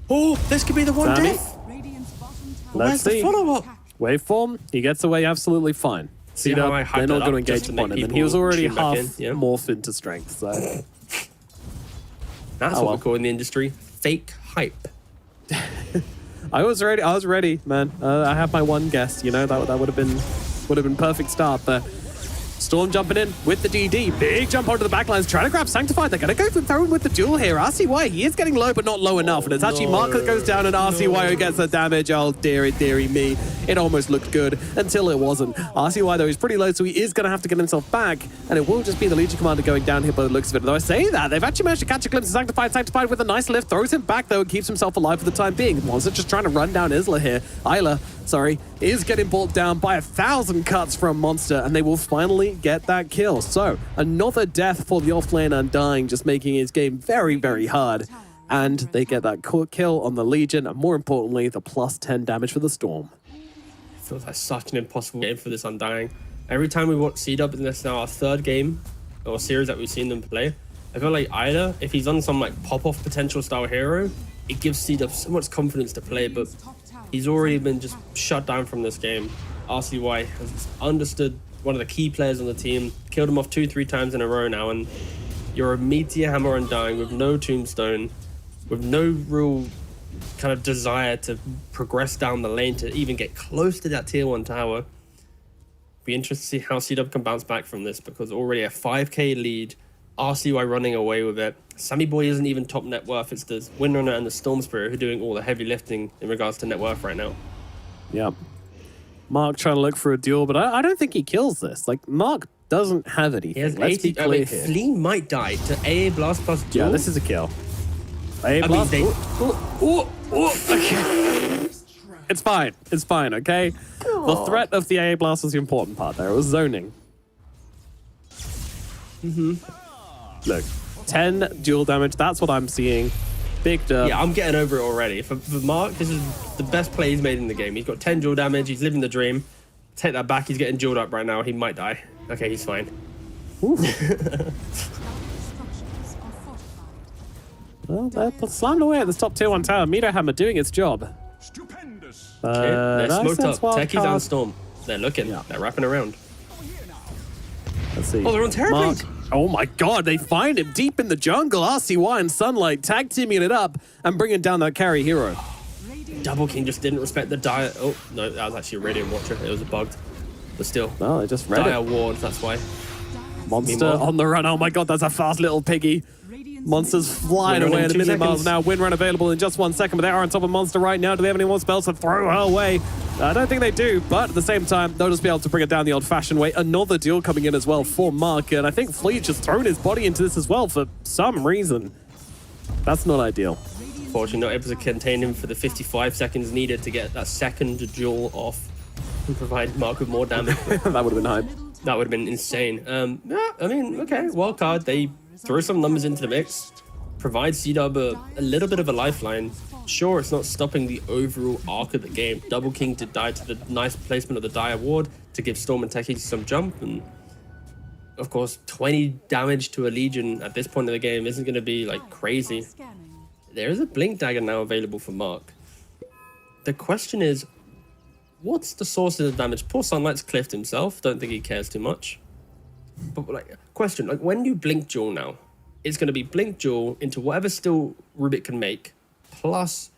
Oh, this could be the one
Sammy?
death.
Radiant's bottom tower.
Let's
Where's the
see.
follow-up?
Waveform, he gets away absolutely fine.
See how I hyped
they're
that
not going to
up just
engage
to
upon
make
him, and he was
people
already
tune back
half
in, yeah.
morphed into strength, so...
That's
Oh,
what
well.
we call in the industry fake hype.
I was ready, man. I have my one guess, you know, that would have been perfect start, but Storm jumping in with the DD. Big jump onto the backlines, trying to grab Sanctified. They're going to go for throwing with the duel here. RCY, he is getting low, but not low enough. And it's actually Mark that goes down and RCY who gets the damage. Oh, dearie me. It almost looked good until it wasn't. RCY, though, is pretty low, so he is going to have to get himself back. And it will just be the Legion Commander going down here by the looks of it. Though I say that, they've actually managed to catch a glimpse of Sanctified. Sanctified with a nice lift, throws him back, though, and keeps himself alive for the time being. Monster just trying to run down Isla here. Isla, is getting brought down by 1,000 cuts from Monster, and they will finally get that kill. So, another death for the offlane Undying, just making his game very, very hard. And they get that kill on the Legion, and more importantly, the plus 10 damage for the Storm.
Feels like such an impossible game for this Undying. Every time we watch C-Dub, and this is now our third game or series that we've seen them play, I feel like either if he's on some like pop-off potential style hero, it gives C-Dub so much confidence to play, but he's already been just shut down from this game. RCY has understood one of the key players on the team, killed him off 2-3 times in a row now, and you're a Meteor Hammer Undying with no Tombstone, with no real kind of desire to progress down the lane to even get close to that tier 1 tower. Be interested to see how C-Dub can bounce back from this, because already a 5k lead, RCY running away with it. Sammy Boy isn't even top net worth, it's the Windrunner and the Storm Spirit who are doing all the heavy lifting in regards to net worth right now.
Yep. Mark trying to look for a duel, but I don't think he kills this. Like, Mark doesn't have anything.
He has
Let's
80,
be clear here.
Flea might die to AA Blast plus duel.
Yeah, this is a kill. AA
I mean,
Blast.
they...
Okay. It's fine. It's fine, okay? The threat of the AA Blast was the important part there. It was zoning. Look, 10 dual damage. That's what I'm seeing. Big dub.
Yeah, I'm getting over it already. For Mark, this is the best play he's made in the game. He's got 10 dual damage. He's living the dream. Take that back. He's getting dueled up right now. He might die. Okay, he's fine.
Structures are fortified.
Well, they're slammed away at this top tier 1 tower. Meteor Hammer doing its job.
Stupendous.
They're
nice
smoked
sense
up.
wild
Techies
card.
and Storm. They're looking.
Yeah.
They're wrapping around.
Let's see.
Oh, they're on Terror
Mark.
Blade.
Oh my god, they find him deep in the jungle. RCY and Sunlight tag teaming it up and bringing down that carry hero.
Double King just didn't respect the Dire. Oh, no, that was actually a Radiant Watcher. It was a bugged. But still.
Well, they just read
Dire
it.
Ward, that's why.
Monster
Meanwhile-
on the run. Oh my god, that's a fast little piggy.
Radiant's
Monster's flying
Windrun
away
in
at a
2
million miles
seconds.
an hour. Windrun available in just 1 second, but they are on top of Monster right now. Do they have any more spells to throw her away? I don't think they do, but at the same time, they'll just be able to bring it down the old-fashioned way. Another deal coming in as well for Mark, and I think Fleet's just thrown his body into this as well for some reason. That's not ideal.
Fortunately, not able to contain him for the 55 seconds needed to get that second duel off and provide Mark with more damage.
That would have been hype.
That would have been insane. Yeah, I mean, okay, wild card. They throw some numbers into the mix, provide C-Dub a little bit of a lifeline. Sure, it's not stopping the overall arc of the game. Double King did die to the nice placement of the Dire Ward to give Storm and Techie some jump, and of course, 20 damage to a Legion at this point in the game isn't going to be like crazy.
scanning.
There is a Blink Dagger now available for Mark. The question is, what's the source of the damage? Poor Sunlight's cliffed himself. Don't think he cares too much. But like, question, like when you Blink Duel now, it's going to be Blink Duel into whatever still Rubik can make, plus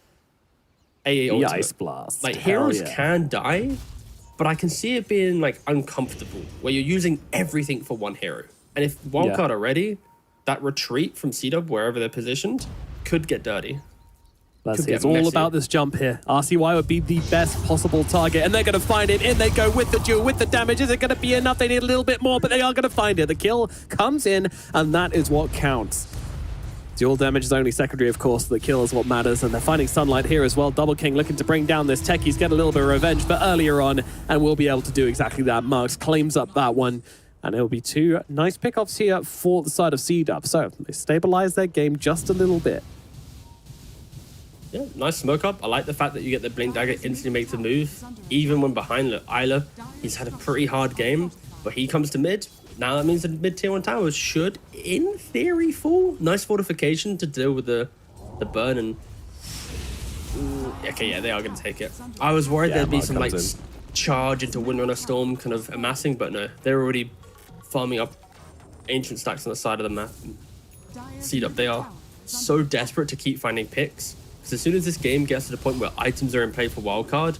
AA
The
ultimate.
Ice Blast.
Like
Hell
heroes
yeah.
can die, but I can see it being like uncomfortable where you're using everything for one hero. And if wildcard
Yeah.
are ready, that retreat from C-Dub, wherever they're positioned, could get dirty.
Let's
Could
see,
get
it's all
messy.
about this jump here. RCY would be the best possible target, and they're going to find it. In they go with the duel, with the damage. Is it going to be enough? They need a little bit more, but they are going to find it. The kill comes in, and that is what counts. Dual damage is only secondary, of course. The kill is what matters, and they're finding Sunlight here as well. Double King looking to bring down this Techies, get a little bit of revenge for earlier on, and we'll be able to do exactly that. Marks claims up that one, and it'll be two nice pickoffs here for the side of C-Dub. So they stabilize their game just a little bit.
Yeah, nice smoke up. I like the fact that you get the Blink Dagger instantly make the move. Even when behind Isla, he's had a pretty hard game, but he comes to mid. Now that means the mid tier 1 towers should, in theory, fall. Nice fortification to deal with the burn and... okay, yeah, they are going to take it. I was worried there'd be some like charge into Windrunner Storm kind of amassing, but no. They're already farming up ancient stacks on the side of the map. C-Dub, they are so desperate to keep finding picks. Because as soon as this game gets to the point where items are in play for wildcard,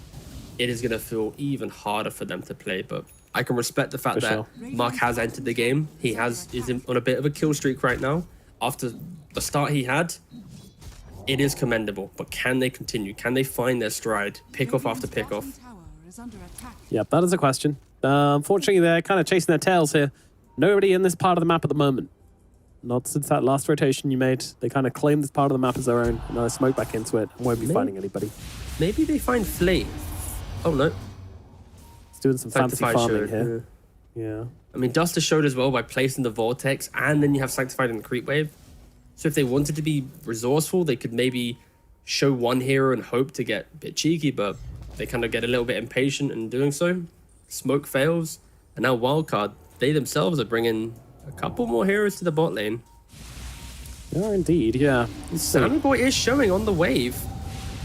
it is going to feel even harder for them to play. But I can respect the fact that Mark has entered the game. He is on a bit of a kill streak right now. After the start he had, it is commendable. But can they continue? Can they find their stride? Pick off after pick off.
Yep, that is a question. Unfortunately, they're kind of chasing their tails here. Nobody in this part of the map at the moment. Not since that last rotation you made. They kind of claimed this part of the map as their own. Now they smoke back into it and won't be finding anybody.
Maybe they find Flea. Oh, no.
It's doing some fancy
Sanctified
farming
showed,
here. Yeah.
I mean, Duster showed as well by placing the Vortex, and then you have Sanctified in the creep wave. So if they wanted to be resourceful, they could maybe show one hero and hope to get a bit cheeky, but they kind of get a little bit impatient in doing so. Smoke fails, and now Wildcard, they themselves are bringing a couple more heroes to the bot lane.
Yeah, indeed, yeah.
Sammy Boy is showing on the wave.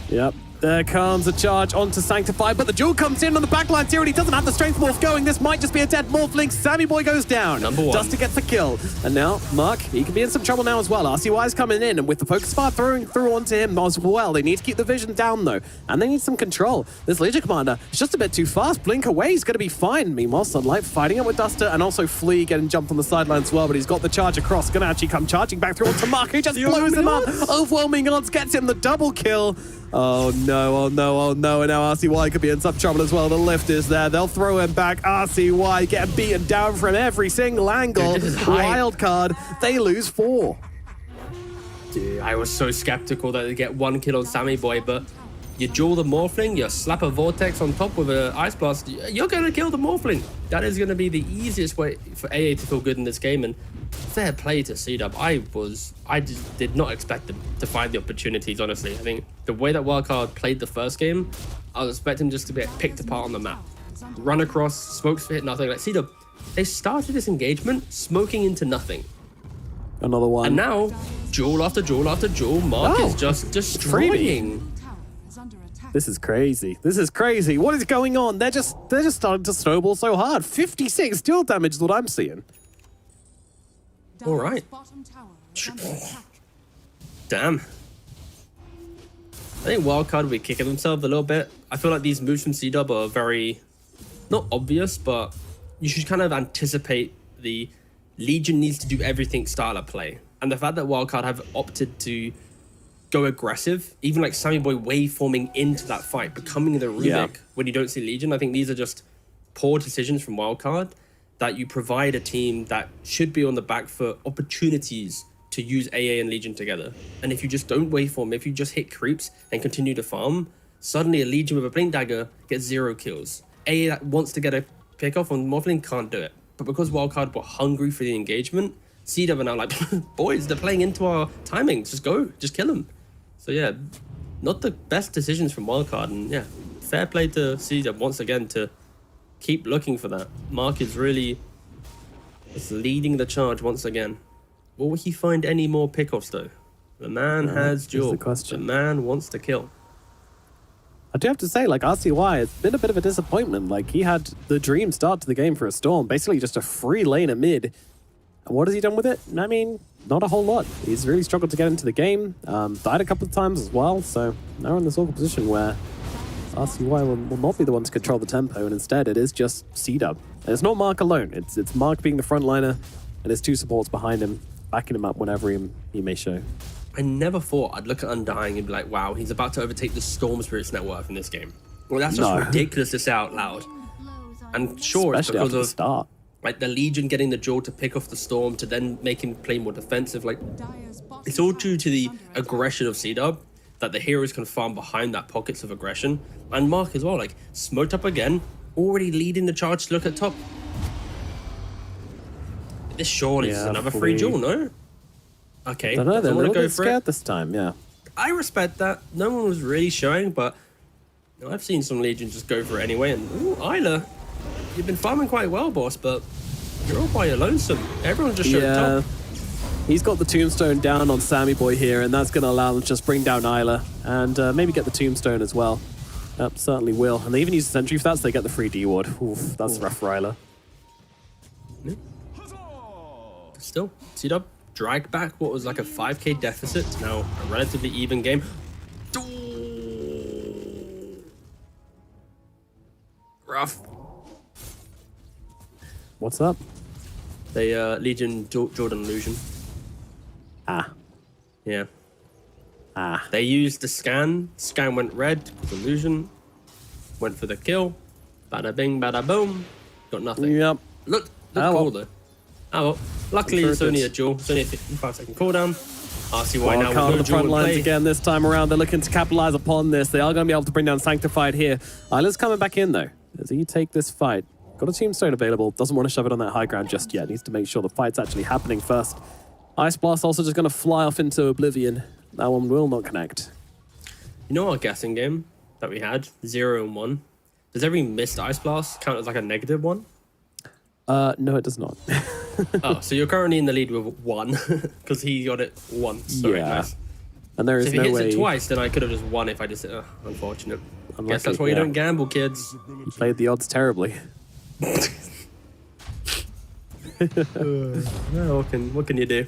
Yep. There comes a charge onto Sanctify, but the duel comes in on the backline here, and he doesn't have the strength morph going. This might just be a dead morph link. Sammy Boy goes down.
Number one.
Duster gets the kill. And now, Mark, he could be in some trouble now as well. RCY's coming in, and with the focus fire throwing through onto him as well. They need to keep the vision down, though, and they need some control. This Legion Commander is just a bit too fast. Blink away, he's going to be fine. Meanwhile, Sunlight fighting up with Duster, and also Flea getting jumped on the sideline as well, but he's got the charge across. Going to actually come charging back through onto Mark, who just blows him up. Overwhelming odds gets him the double kill. Oh no, oh no, oh no, and now RCY could be in some trouble as well. The lift is there, they'll throw him back. RCY getting beaten down from every single angle.
Dude,
Wild card, they lose 4.
Dude, I was so skeptical that they get one kill on Sammy Boy, but you duel the Morphling, you slap a Vortex on top with an Ice Blast, you're going to kill the Morphling. That is going to be the easiest way for AA to feel good in this game, and fair play to C-Dub. I just did not expect them to find the opportunities, honestly. I think the way that Wildcard played the first game, I was expecting just to get picked apart on the map. Run across, smokes hit nothing. Like C-Dub, they started this engagement smoking into nothing.
Another one.
And now, duel after duel after duel, Mark is just destroying.
This is crazy. This is crazy. What is going on? They're just starting to snowball so hard. 56 duel damage is what I'm seeing.
All right. Damn. I think Wildcard will be kicking themselves a little bit. I feel like these moves from C-Dub are very, not obvious, but you should kind of anticipate the Legion needs to do everything style of play. And the fact that Wildcard have opted to go aggressive, even like Sammy Boy waveforming into that fight, becoming the Rubik when you don't see Legion. I think these are just poor decisions from Wildcard, that you provide a team that should be on the back foot opportunities to use AA and Legion together. And if you just don't waveform, if you just hit creeps and continue to farm, suddenly a Legion with a Blink Dagger gets 0 kills. AA that wants to get a pick off on Morphling can't do it. But because Wildcard were hungry for the engagement, C-Dub are now like, boys, they're playing into our timing. Just go, just kill them. So yeah, not the best decisions from Wildcard. And yeah, fair play to C-Dub once again to keep looking for that. Mark is really leading the charge once again. Will he find any more pickoffs though? The man has duel. The man wants to kill.
I do have to say, like, RCY, it's been a bit of a disappointment. Like, he had the dream start to the game for a Storm, basically just a free lane at mid. And what has he done with it? I mean, not a whole lot. He's really struggled to get into the game, died a couple of times as well, so now we're in this awkward position where RCY will not be the one to control the tempo, and instead it is just C-Dub. And it's not Mark alone, it's Mark being the frontliner, and his 2 supports behind him, backing him up whenever he may show.
I never thought I'd look at Undying and be like, wow, he's about to overtake the Storm Spirit's net worth in this game. Well, that's just ridiculous to say out loud. And sure, it's
Especially
because
after the
of
start.
like the Legion getting the duel to pick off the Storm to then make him play more defensive. Like,
Dire's bottom
it's all
tower
due to the
is under attack.
aggression of C-Dub that the heroes can farm behind that pockets of aggression. And Mark as well, like, smoked up again, already leading the charge to look at top. This surely is
Yeah,
another free duel, no? Okay,
I don't know, they're
doesn't
a
want
little
to go
bit
for
scared
it.
this time, yeah.
I respect that. No one was really showing, but you know, I've seen some Legion just go for it anyway. And ooh, Isla, you've been farming quite well, boss, but you're all by your lonesome. Everyone just showed
Yeah.
top.
He's got the tombstone down on Sammy Boy here, and that's going to allow them to just bring down Isla and maybe get the tombstone as well. Yep, certainly will. And they even use the sentry for that, so they get the free D ward. Oof, that's rough for Isla.
Still, C-Dub dragged back what was like a 5k deficit to now a relatively even game. Rough.
What's up?
They Legion Jordan illusion.
Ah.
Yeah.
Ah.
They used the scan. Scan went red. Illusion went for the kill. Bada bing, bada boom. Got nothing.
Yep.
Look
Oh,
cool
well.
though. Oh well. Luckily,
I'm
it's
sure it
only
is.
a duel. It's only a 55-second cooldown. RCY now
Wildcard
with
on
no
the
duel
front
in
lines
play.
again this time around. They're looking to capitalize upon this. They are going to be able to bring down Sanctified here. Isla's coming back in though. Does he take this fight? Got a tombstone available. Doesn't want to shove it on that high ground just yet. Needs to make sure the fight's actually happening first. Ice Blast also just going to fly off into oblivion. That one will not connect.
You know our guessing game that we had? 0 and 1. Does every missed Ice Blast count as like a negative one?
No, it does not.
Oh, so you're currently in the lead with 1 because he got it once. Sorry,
Yeah.
nice.
And there
So
is
if he
no
hits
way
it twice, then I could have just won if I just. Unfortunate.
Unlucky,
Guess that's why you
yeah.
don't gamble, kids.
he played the odds terribly.
No, what can you do?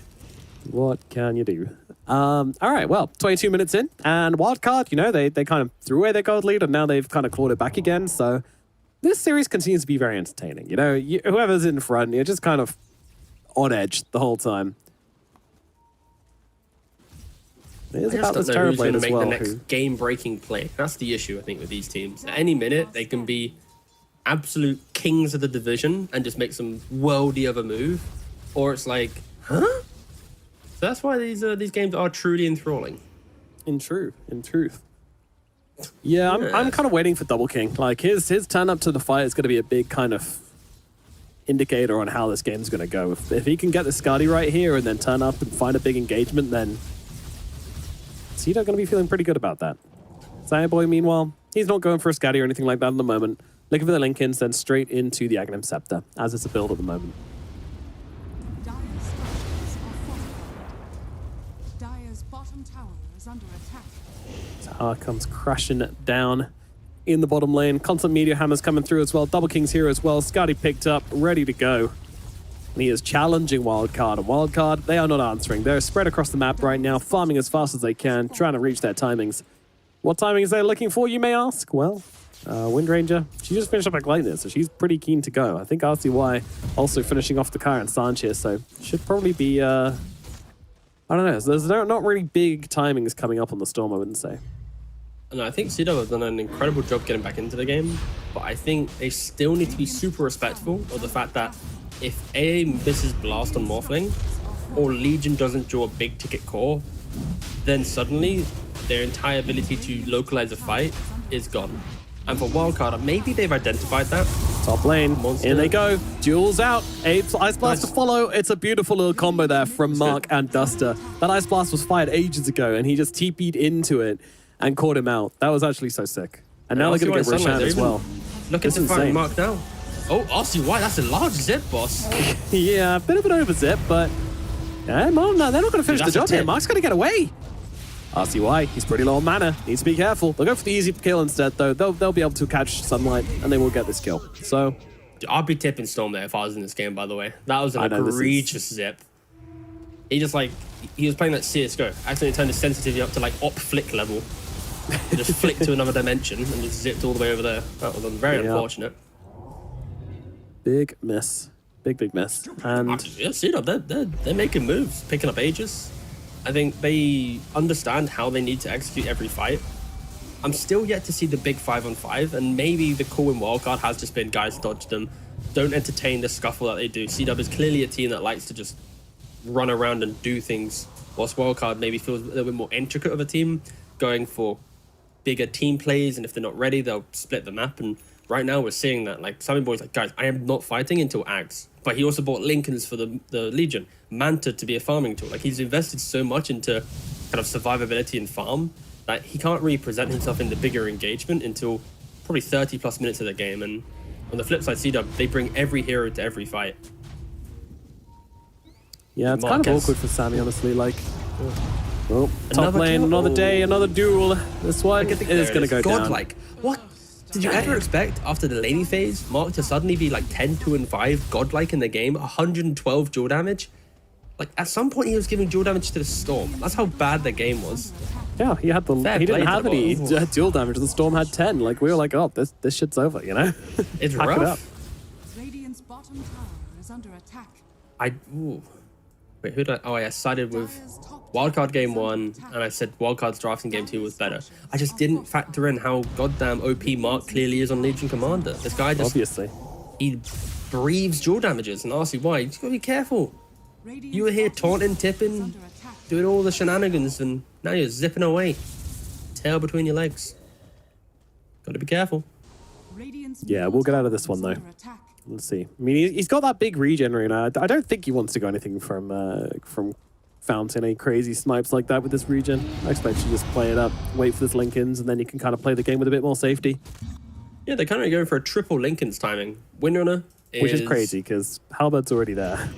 What can you do? All right, well, 22 minutes in, and Wildcard, you know, they kind of threw away their gold lead, and now they've kind of clawed it back again. So this series continues to be very entertaining. You know, whoever's in front, you're just kind of on edge the whole time. It is
I
about
just
this
don't know who's going
Terrorblade
to
as
make
well.
the next
who-
game-breaking play. That's the issue, I think, with these teams. At any minute, they can be absolute kings of the division and just make some worldy of a move, or it's like, huh? So that's why these games are truly enthralling.
In truth. Yeah, I'm kind of waiting for Double King. Like his turn up to the fight is going to be a big kind of indicator on how this game's going to go. If he can get the Skadi right here and then turn up and find a big engagement, then Cito going to be feeling pretty good about that. Boy, meanwhile, he's not going for a Skadi or anything like that at the moment. Looking for the Linkins, then straight into the Aghanim Scepter, as it's a build at the moment.
Dire's structures are fortified. Dire's bottom tower is under attack.
Tower comes crashing down in the bottom lane. Constant Meteor Hammer's coming through as well. Double King's here as well. Skadi picked up, ready to go. And he is challenging Wildcard. And Wildcard, they are not answering. They're spread across the map right now, farming as fast as they can, trying to reach their timings. What timing is they looking for, you may ask? Well, Wind Ranger, she just finished up a Lightning, so she's pretty keen to go. I think RCY also finishing off the car and Sanch here, so should probably be, I don't know. There's not really big timings coming up on the Storm, I wouldn't say.
And I think Cito has done an incredible job getting back into the game, but I think they still need to be super respectful of the fact that if AA misses Blast on Morphling, or Legion doesn't draw a big ticket core, then suddenly their entire ability to localize a fight is gone. And for Wildcard, maybe they've identified that.
Top lane,
Monster.
in they go. Duels out. Ice Blast
Nice.
to follow. It's a beautiful little combo there from Mark
good.
and Duster. That Ice Blast was fired ages ago, and he just TP'd into it and caught him out. That was actually so sick. And now they're going to get Roshan as well.
Looking
It's
to find
insane.
Mark now. Oh, RCY, that's a large zip, boss.
Yeah, a bit of an overzip, but yeah, Mark, no, they're not going to finish the
that's a
job here.
tip.
Mark's going to get away. RCY, he's pretty low on mana. Needs to be careful. They'll go for the easy kill instead, though. They'll be able to catch Sunlight, and they will get this kill. So,
I'd be tipping Storm there if I was in this game, by the way. That was an
I know, this is-
egregious zip. He just he was playing that CSGO. Accidentally turned his sensitivity up to op flick level. And just flicked to another dimension and just zipped all the way over there. That was very
Yeah.
unfortunate.
big miss. Big miss. And
Yeah, see, they're making moves, picking up Aegis. I think they understand how they need to execute every fight. I'm still yet to see the big 5-on-5, and maybe the call in wildcard has just been guys dodge them, don't entertain the scuffle that they do. CW is clearly a team that likes to just run around and do things, whilst wildcard maybe feels a little bit more intricate of a team, going for bigger team plays, and if they're not ready, they'll split the map. And right now we're seeing that, like, Sammy Boy's like, guys, I am not fighting until Ags. But he also bought Lincolns for the Legion, Manta to be a farming tool. Like, he's invested so much into kind of survivability and farm that he can't really present himself in the bigger engagement until probably 30 plus minutes of the game. And on the flip side, CW, they bring every hero to every fight.
Yeah, it's kind of awkward for Sammy, honestly. Like, oh, top
Another
lane,
kill.
another day, another duel. This one
Look at the-
is
there
going
it
to go
is.
down.
Godlike. What? Did you ever expect after the laning phase, Mark to suddenly be like 10, 2, and 5, godlike in the game, 112 dual damage? Like, at some point he was giving dual damage to the Storm. That's how bad the game was.
Yeah, he had the.
Fair
he didn't
play
have
to
any
the
dual damage. The Storm had 10. Like, we were like, oh, this shit's over, you know?
It's
Pack it up.
rough.
Radiant's bottom tower is under attack.
Ooh. Wait, who did I... Oh, I sided with Wildcard Game 1, and I said Wildcard's drafting Game 2 was better. I just didn't factor in how goddamn OP Mark clearly is on Legion Commander. This guy just...
Obviously.
He breathes dual damages, and RC, why? You just gotta be careful. You were here taunting, tipping, doing all the shenanigans, and now you're zipping away. Tail between your legs. Gotta be careful.
Yeah, we'll get out of this one, though. Let's see. I mean, he's got that big regen arena. I don't think he wants to go anything from Fountain, any crazy snipes like that with this regen. I expect you to just play it up, wait for this Lincolns, and then you can kind of play the game with a bit more safety.
Yeah, they're kind of going for a triple Lincoln's timing. Windrunner
Which is crazy, because Halberd's already there.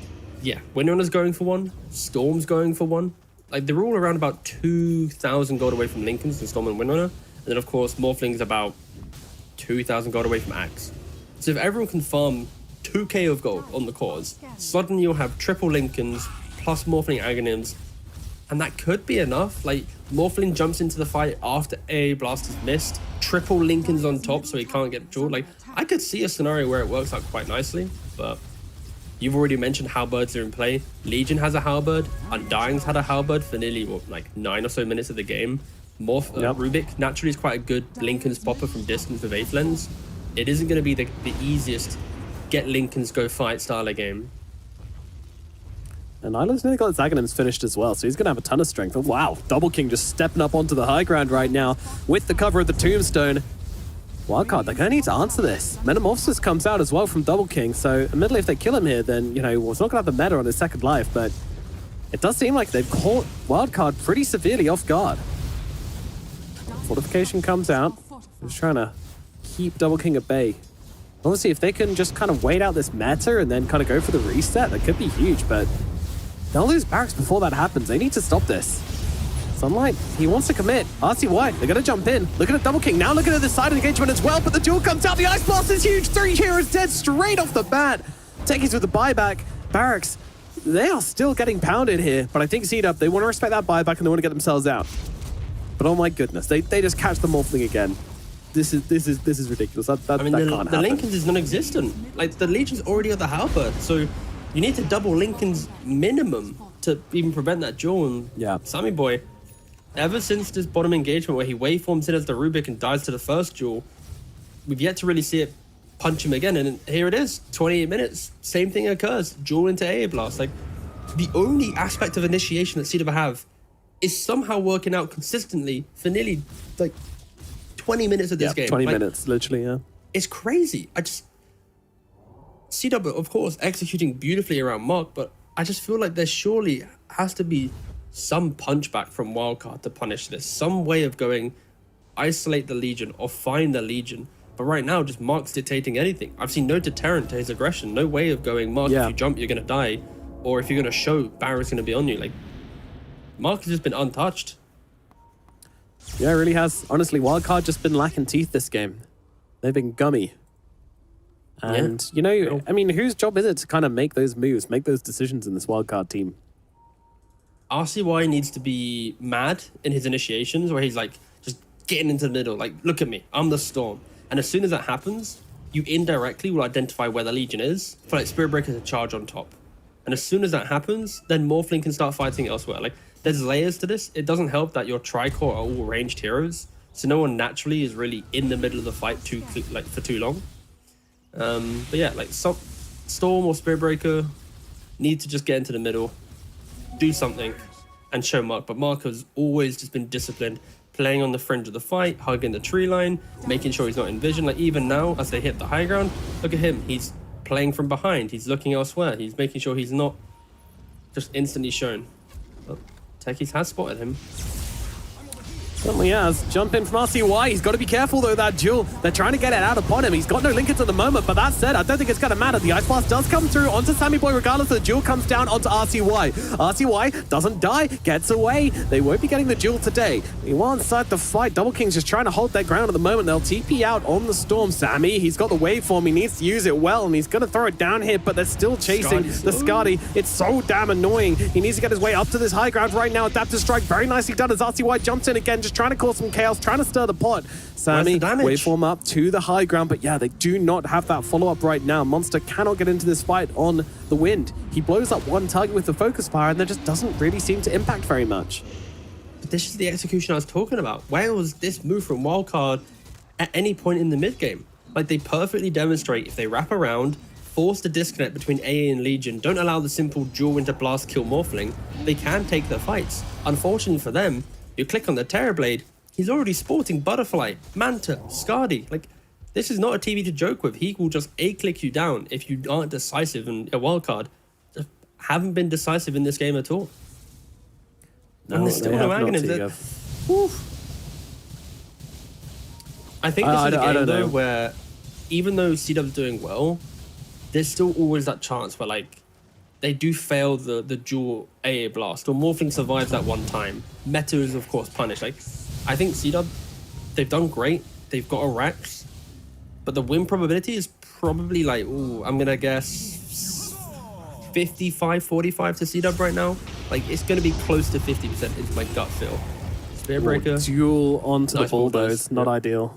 Yeah, Windrunner's going for one. Storm's going for one. Like, they're all around about 2,000 gold away from Lincolns and Storm and Windrunner. And then, of course, Morphling's about 2,000 gold away from Axe. So if everyone can farm 2k of gold on the cause, suddenly you'll have triple Lincolns plus Morphling Aghanim's, and that could be enough. Like, Morphling jumps into the fight after AA Blast is missed, triple Lincolns on top so he can't get jawed. Like, I could see a scenario where it works out quite nicely, but you've already mentioned halberds are in play. Legion has a halberd, Undying's had a halberd for nearly, what, like 9 or so minutes of the game. Rubik naturally is quite a good Lincoln's popper from distance with 8th lens. It isn't going to be the easiest get Lincoln's go fight style of game.
And Isla's nearly got his Aghanims finished as well, so he's going to have a ton of strength. Oh, wow, Double King just stepping up onto the high ground right now with the cover of the Tombstone. Wildcard, they're going to need to answer this. Metamorphosis comes out as well from Double King, so admittedly if they kill him here, then, you know, well, it's not going to have the meta on his second life, but it does seem like they've caught Wildcard pretty severely off guard. Fortification comes out. Just trying to keep Double King at bay. Obviously, if they can just kind of wait out this meta and then kind of go for the reset, that could be huge, but they'll lose barracks before that happens. They need to stop this. Sunlight, he wants to commit. RCY, they're going to jump in. Look at a Double King. Now looking at the side engagement as well, but the duel comes out. The Ice Blast is huge. 3 heroes dead straight off the bat. Techies with the buyback. Barracks, they are still getting pounded here, but I think CW, they want to respect that buyback and they want to get themselves out. But oh my goodness, they just catch the Morphling again. This is ridiculous. That can't happen.
The Lincolns is non-existent. Like, the Legion's already at the halberd, so you need to double Lincoln's minimum to even prevent that duel. And
Yeah.
Sammy Boy, ever since this bottom engagement where he waveforms in as the Rubik and dies to the first duel, we've yet to really see it punch him again. And here it is, 28 minutes, same thing occurs, duel into AA Blast. Like, the only aspect of initiation that CW have is somehow working out consistently for nearly, like, 20 minutes of this game.
20
like,
minutes, literally, yeah.
It's crazy. CW, of course, executing beautifully around Mark, but I just feel like there surely has to be some punchback from Wildcard to punish this. Some way of going, isolate the Legion or find the Legion. But right now, just Mark's dictating anything. I've seen no deterrent to his aggression. No way of going, Mark, if you jump, you're going to die. Or if you're going to show, Barrow's going to be on you. Like, Mark has just been untouched.
Yeah, it really has. Honestly, Wildcard just been lacking teeth this game. They've been gummy. And, you know, I mean, whose job is it to kind of make those moves, make those decisions in this Wildcard team?
RCY needs to be mad in his initiations where he's like, just getting into the middle. Like, look at me, I'm the Storm. And as soon as that happens, you indirectly will identify where the Legion is. For like Spirit Breaker to charge on top. And as soon as that happens, then Morphling can start fighting elsewhere. Like, there's layers to this. It doesn't help that your Tricor are all ranged heroes, so no one naturally is really in the middle of the fight for too long. But yeah, like Storm or Spirit Breaker need to just get into the middle, do something, and show Mark. But Mark has always just been disciplined, playing on the fringe of the fight, hugging the tree line, making sure he's not in vision. Like even now, as they hit the high ground, look at him. He's playing from behind. He's looking elsewhere. He's making sure he's not just instantly shown. Oh, Techies has spotted him.
Certainly has. Jump in from RCY. He's got to be careful though, that duel. They're trying to get it out upon him. He's got no linkage at the moment, but that said, I don't think it's going to matter. The Ice Blast does come through onto Sammy Boy regardless. The duel comes down onto RCY. RCY doesn't die, gets away. They won't be getting the duel today. Meanwhile, inside the fight, Double King's just trying to hold their ground at the moment. They'll TP out on the Storm. Sammy, he's got the waveform. He needs to use it well, and he's going to throw it down here, but they're still chasing the Skadi. It's so damn annoying. He needs to get his way up to this high ground right now. Adaptive Strike, very nicely done as RCY jumps in again, just trying to cause some chaos, trying to stir the pot. Sammy, waveform up to the high ground, but yeah, they do not have that follow-up right now. Monster cannot get into this fight on the wind. He blows up one target with the focus fire, and that just doesn't really seem to impact very much.
But this is the execution I was talking about. Where was this move from Wildcard at any point in the mid-game? Like, they perfectly demonstrate if they wrap around, force the disconnect between AA and Legion, don't allow the simple dual into blast kill Morphling, they can take their fights. Unfortunately for them, you click on the Terrorblade, he's already sporting Butterfly, Manta, Skadi. Like, this is not a TV to joke with. He will just A-click you down if you aren't decisive in a wildcard. Just haven't been decisive in this game at all.
No,
and there's still no Aghanim's. I think this is a game, though, where even though C-Dub's doing well, there's still always that chance where, like, they do fail the dual AA blast, or Morphling survives that one time. Meta is, of course, punished. Like, I think C-Dub, they've done great. They've got a Rax, but the win probability is probably like, ooh, I'm gonna guess 55-45 to C-Dub right now. Like, it's gonna be close to 50% is my gut feel. Spirit Breaker.
Duel onto the bulldoze, not ideal.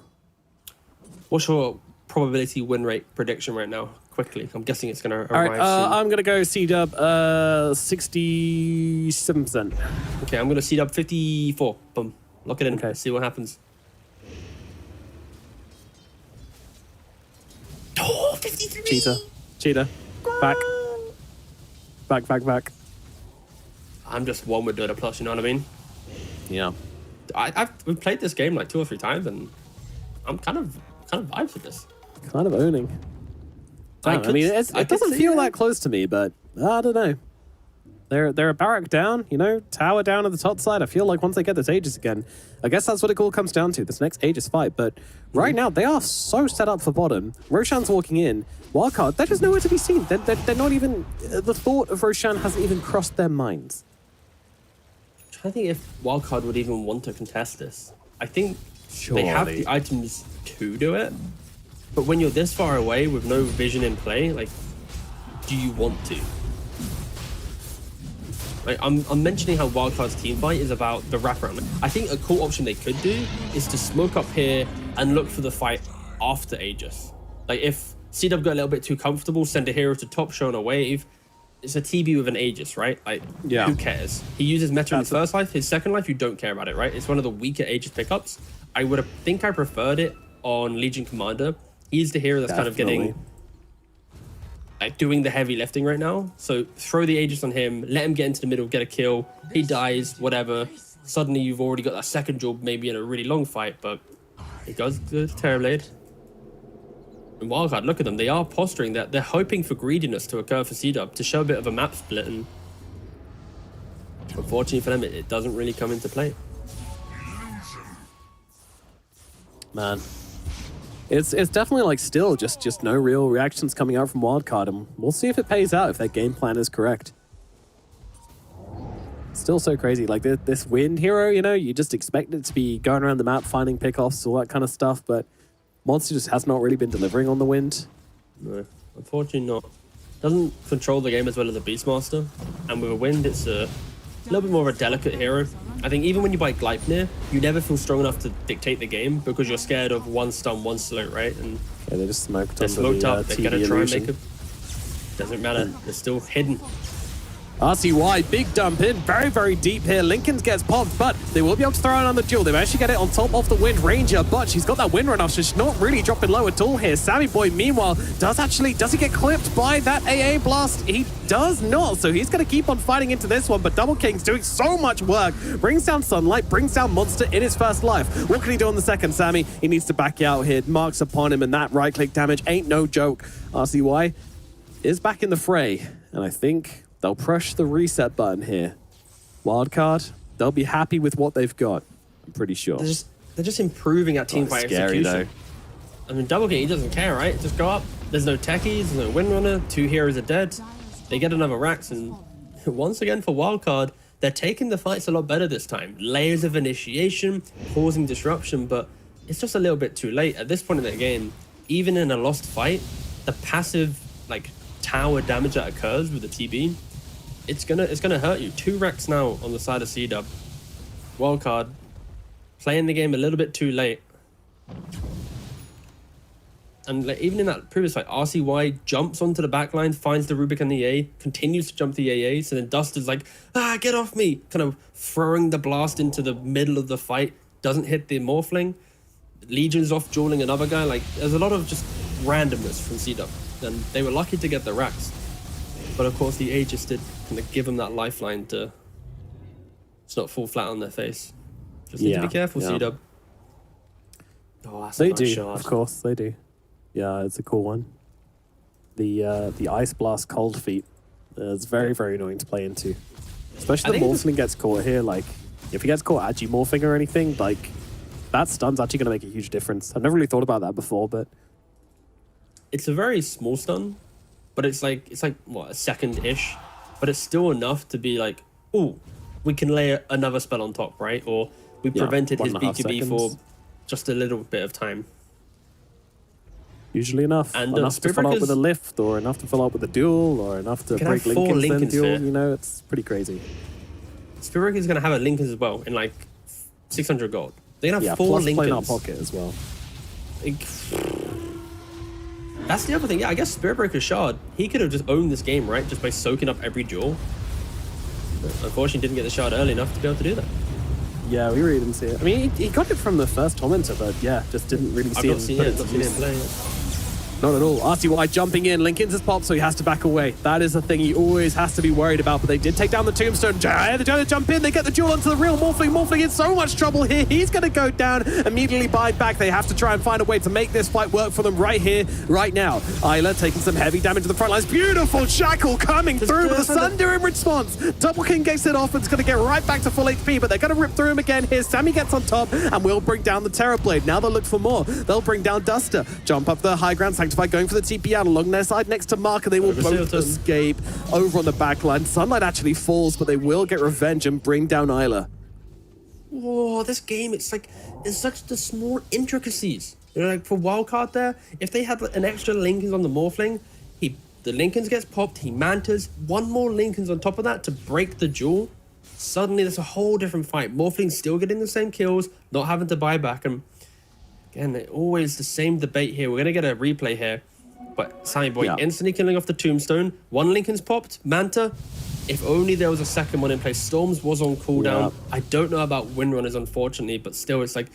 What's your probability win rate prediction right now? Quickly, I'm guessing it's gonna arrive soon.
I'm gonna go C-Dub 67%.
Okay, I'm gonna C-Dub 54. Boom. Lock it in. Okay. See what happens. Oh, 53!
Cheetah. Back.
I'm just one with Dota Plus, you know what I mean?
Yeah.
We've played this game like 2 or 3 times, and I'm kind of vibes with this.
Kind of owning. I mean, it doesn't feel that close to me, but I don't know. They're a barrack down, you know, tower down at the top side. I feel like once they get this Aegis again, I guess that's what it all comes down to, this next Aegis fight. But right now, they are so set up for bottom. Roshan's walking in. Wildcard, they're just nowhere to be seen. They're not even... The thought of Roshan hasn't even crossed their minds.
I'm trying to think if Wildcard would even want to contest this. I think they have the items to do it. But when you're this far away with no vision in play, like, do you want to? Like, I'm mentioning how Wildcard's team fight is about the wraparound. I think a cool option they could do is to smoke up here and look for the fight after Aegis. Like, if C-Dub got a little bit too comfortable, send a hero to top, show on a wave. It's a TB with an Aegis, right? Like, yeah. Who cares? He uses Meta in his first life. His second life, you don't care about it, right? It's one of the weaker Aegis pickups. I preferred it on Legion Commander. He's the hero that's kind of getting... like, doing the heavy lifting right now. So throw the Aegis on him, let him get into the middle, get a kill. He dies, whatever. Suddenly you've already got that second job, maybe in a really long fight, but he goes to Terrorblade. And Wildcard, look at them. They are posturing that. They're hoping for greediness to occur for C-Dub to show a bit of a map split, and unfortunately for them, it doesn't really come into play.
Man. It's definitely like still just no real reactions coming out from Wildcard, and we'll see if it pays out, if their game plan is correct. Still so crazy. Like this wind hero, you know, you just expect it to be going around the map, finding pickoffs, all that kind of stuff, but Monster just has not really been delivering on the wind.
No, unfortunately not. Doesn't control the game as well as a Beastmaster, and with a wind, it's a little bit more of a delicate hero. I think even when you buy Gleipnir, you never feel strong enough to dictate the game because you're scared of one stun, one slow, right? And
yeah, they just smoked.
They're smoked up. They're gonna try and make it. Doesn't matter. They're still hidden.
RCY, big dump in, very, very deep here. Lincoln gets popped, but they will be able to throw it on the duel. They managed to get it on top of the Wind Ranger, but she's got that wind run off, so she's not really dropping low at all here. Sammy Boy, meanwhile, does he get clipped by that AA blast? He does not, so he's going to keep on fighting into this one, but Double King's doing so much work. Brings down Sunlight, brings down Monster in his first life. What can he do on the second, Sammy? He needs to back out here. Marks upon him, and that right-click damage ain't no joke. RCY is back in the fray, and I think they'll push the reset button here. Wildcard, they'll be happy with what they've got, I'm pretty sure.
They're just improving at teamfight
execution. Though.
I mean, Double King, he doesn't care, right? Just go up. There's no techies, there's no Windrunner. 2 heroes are dead. They get another Rax, and once again for Wildcard, they're taking the fights a lot better this time. Layers of initiation, causing disruption, but it's just a little bit too late. At this point in the game, even in a lost fight, the passive, like, tower damage that occurs with the TB, it's gonna hurt you. 2 Rex now on the side of C-Dub. Wildcard playing the game a little bit too late. And like, even in that previous fight, RCY jumps onto the backline, finds the Rubik and the A, continues to jump the AA, so then Dust is like, get off me! Kind of throwing the blast into the middle of the fight, doesn't hit the Morphling. Legion's off dueling another guy. Like, there's a lot of just randomness from C-Dub, and they were lucky to get the Rax. But of course, the A just did kind of give them that lifeline to just not fall flat on their face. Just need to be careful, C-Dub. Oh, that's
they
a nice
do,
shot.
of course, they do. Yeah, it's a cool one. The Ice Blast Cold Feet is very, very annoying to play into. Especially the Morphling gets caught here. Like, if he gets caught Agi-morphing or anything, like, that stun's actually going to make a huge difference. I've never really thought about that before, but...
It's a very small stun, but it's like what, a second-ish? But it's still enough to be like, ooh, we can lay another spell on top, right? Or we prevented his BKB for just a little bit of time.
Usually enough. And enough to follow up with a lift, or enough to follow up with a duel, or enough to break Lincoln's then duel. You know, it's pretty crazy.
Spirit is going to have a Lincoln as well in like 600 gold. They're going to have 4 Lincolns.
Plus pocket as well.
That's the other thing. Yeah, I guess Spirit Breaker Shard, he could have just owned this game, right? Just by soaking up every duel. But unfortunately, didn't get the shard early enough to be able to do that.
Yeah, we really didn't see it. I mean, he got it from the first Tormentor, but yeah, just didn't really see it.
Not seen him play.
Not at all. RCY jumping in. Lincoln's his pop, so he has to back away. That is the thing he always has to be worried about, but they did take down the Tombstone. They're trying to jump in. They get the duel onto the real Morphling. Morphling in so much trouble here. He's going to go down, immediately bind back. They have to try and find a way to make this fight work for them right here, right now. Isla taking some heavy damage to the front lines. Beautiful Shackle coming through, but the Sunder in response. Double King gets it off, and it's going to get right back to full HP, but they're going to rip through him again here. Sammy gets on top, and will bring down the Terror Blade. Now they'll look for more. They'll bring down Duster. Jump up the high ground. Sanctify going for the TP out along their side next to Mark, and they will both escape over on the back line. Sunlight actually falls, but they will get revenge and bring down Isla.
Whoa, this game, it's such the small intricacies. You know, like for Wildcard there, if they had an extra Lincolns on the Morphling, the Lincolns gets popped, he mantas, 1 more Lincolns on top of that to break the duel. Suddenly there's a whole different fight. Morphling's still getting the same kills, not having to buy back. And again, always the same debate here. We're going to get a replay here. But Sammy Boy instantly killing off the Tombstone. 1 Lincoln's popped. Manta, if only there was a second one in place. Storms was on cooldown. I don't know about Windrunners, unfortunately, but still, it's like,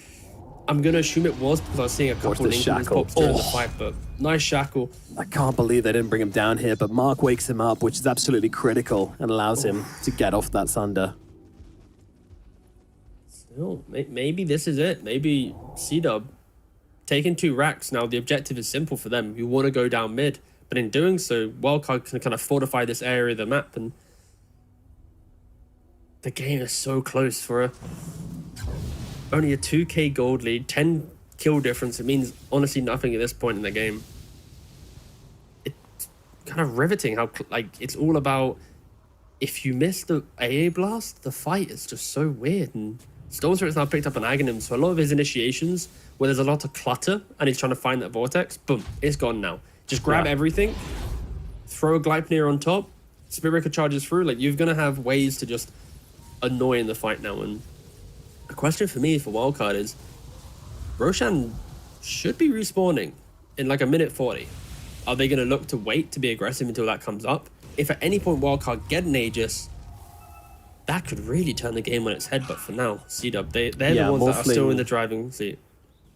I'm going to assume it was because I was seeing a couple Lincolns popped during the fight, but nice Shackle.
I can't believe they didn't bring him down here, but Mark wakes him up, which is absolutely critical, and allows him to get off that Sunder.
Still, maybe this is it. Maybe C-Dub taking 2 racks. Now the objective is simple for them. You want to go down mid, but in doing so, Wildcard can kind of fortify this area of the map, and the game is so close for only a 2k gold lead, 10 kill difference. It means honestly nothing at this point in the game. It's kind of riveting how it's all about, if you miss the AA blast, the fight is just so weird. And Stormspirit's now picked up an Aghanim, so a lot of his initiations where there's a lot of clutter and he's trying to find that vortex, boom, it's gone now. Just grab everything, throw a Gleipnir on top, Spirit Breaker charges through. Like, you're going to have ways to just annoy in the fight now. And a question for me for Wildcard is, Roshan should be respawning in like a minute 40. Are they going to look to wait to be aggressive until that comes up? if at any point Wildcard get an Aegis, that could really turn the game on its head. But for now, C-Dub, they're the ones that are still in the driving seat.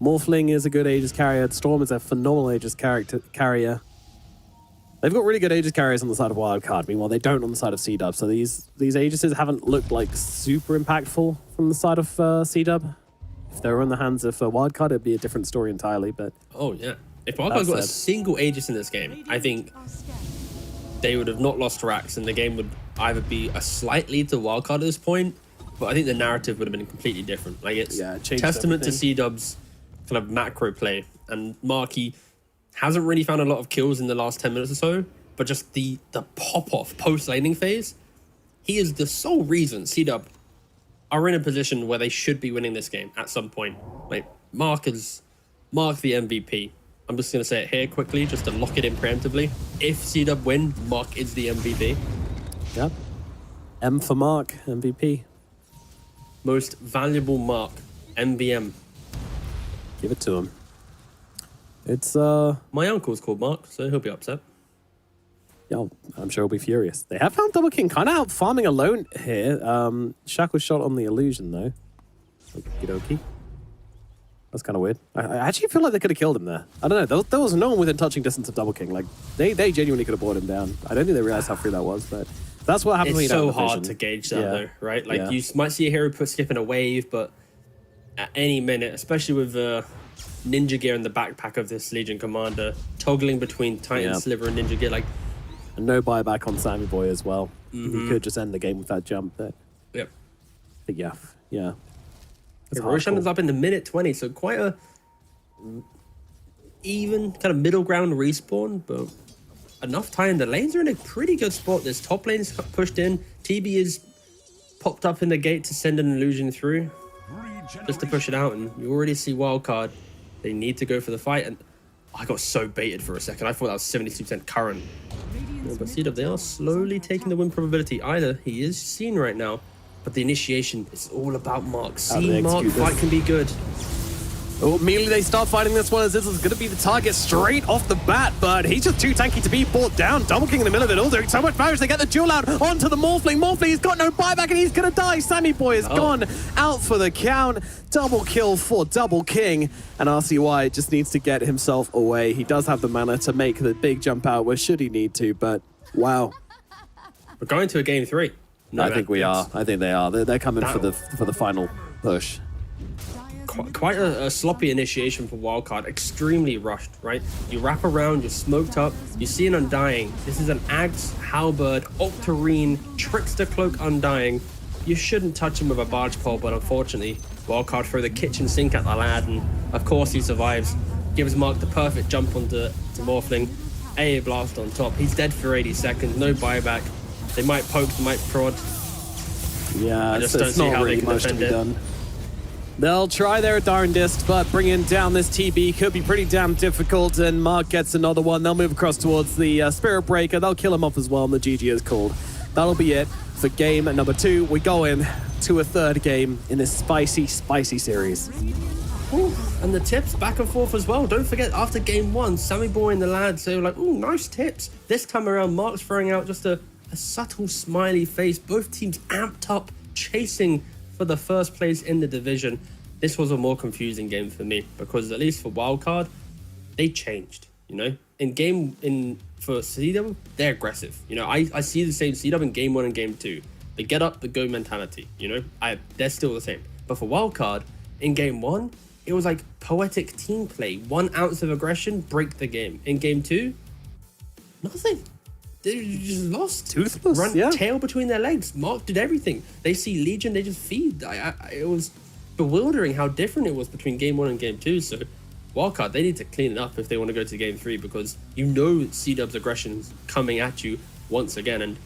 Morphling is a good Aegis carrier. Storm is a phenomenal Aegis carrier. They've got really good Aegis carriers on the side of Wildcard. Meanwhile, they don't on the side of C-Dub. So these Aegises haven't looked like super impactful from the side of C-Dub. If they were in the hands of Wildcard, it'd be a different story entirely. But
oh yeah, if Wildcard got a single Aegis in this game, I think they would have not lost to Rax, and the game would either be a slight lead to Wildcard at this point, but I think the narrative would have been completely different. Like, it's testament to C-Dub's kind of macro play, and Marky hasn't really found a lot of kills in the last 10 minutes or so, but just the pop-off post-laning phase, he is the sole reason C-Dub are in a position where they should be winning this game at some point. Like, Mark the MVP. I'm just going to say it here quickly, just to lock it in preemptively. If C-Dub win, Mark is the MVP.
Yep. M for Mark, MVP.
Most valuable Mark, MVM.
Give it to him. It's
my uncle's called Mark, so he'll be upset.
Yeah, I'm sure he'll be furious. They have found Double King kind of out farming alone here. Shack was shot on the illusion though. Okie dokie. That's kind of weird. I actually feel like they could have killed him there. I don't know. There was no one within touching distance of Double King. Like they genuinely could have brought him down. I don't think they realized how free that was, but that's what happens.
It's so hard to gauge that though, right? Like you might see a hero skipping a wave, but at any minute, especially with ninja gear in the backpack of this Legion commander, toggling between Titan Sliver and ninja gear, like.
And no buyback on Sammy Boy as well. You could just end the game with that jump. But yeah.
Roshan is up in the minute 20, so quite a even kind of middle ground respawn, but enough time. The lanes are in a pretty good spot. This top lane is pushed in. TB is popped up in the gate to send an illusion through, just to push it out, and you already see Wildcard. They need to go for the fight, and I got so baited for a second. I thought that was 72% current. Yeah, but C-Dub, they are slowly taking the win probability. Either he is seen right now, but the initiation is all about Mark. See Mark fight can be good.
Oh, immediately they start fighting this one as this is going to be the target straight off the bat, but he's just too tanky to be brought down. Double King in the middle of it all, doing so much damage. They get the duel out onto the Morphling. Morphling's got no buyback and he's going to die. Sammy Boy is gone out for the count. Double kill for Double King, and RCY just needs to get himself away. He does have the mana to make the big jump out where should he need to, but wow.
We're going to a game 3.
I think we are. I think they are. They're coming for the final push.
Quite a sloppy initiation for Wildcard. Extremely rushed, right? You wrap around, you're smoked up, you see an Undying. This is an Axe, Halberd, Octarine, Trickster Cloak Undying. You shouldn't touch him with a barge pole, but unfortunately, Wildcard throw the kitchen sink at the lad, and of course he survives. Gives Mark the perfect jump onto Morphling. AA blast on top. He's dead for 80 seconds, no buyback. They might poke, they might prod.
Yeah,
I just don't see how they can defend it.
Done. They'll try their darndest, but bringing down this TB could be pretty damn difficult, and Mark gets another one. They'll move across towards the Spirit Breaker. They'll kill him off as well, and the GG is called. That'll be it for game number 2. We go in to a third game in this spicy series.
Ooh, and the tips back and forth as well. Don't forget, after game 1, Sammy Boy and the lads, they were like, ooh, nice tips. This time around, Mark's throwing out just a subtle smiley face. Both teams amped up, chasing for the first place in the division. This was a more confusing game for me, because at least for Wildcard, they changed, you know? For C-Dub, they're aggressive. You know, I see the same C-Dub in game 1 and game 2. They get up, the go mentality, you know? They're still the same. But for Wildcard, in game 1, it was like poetic team play. 1 ounce of aggression, break the game. In game 2, nothing. They just lost.
Toothless,
tail between their legs. Mark did everything. They see Legion, they just feed. It was bewildering how different it was between game 1 and game 2. So Wildcard, they need to clean it up if they want to go to game 3, because you know C-Dub's aggression's coming at you once again. And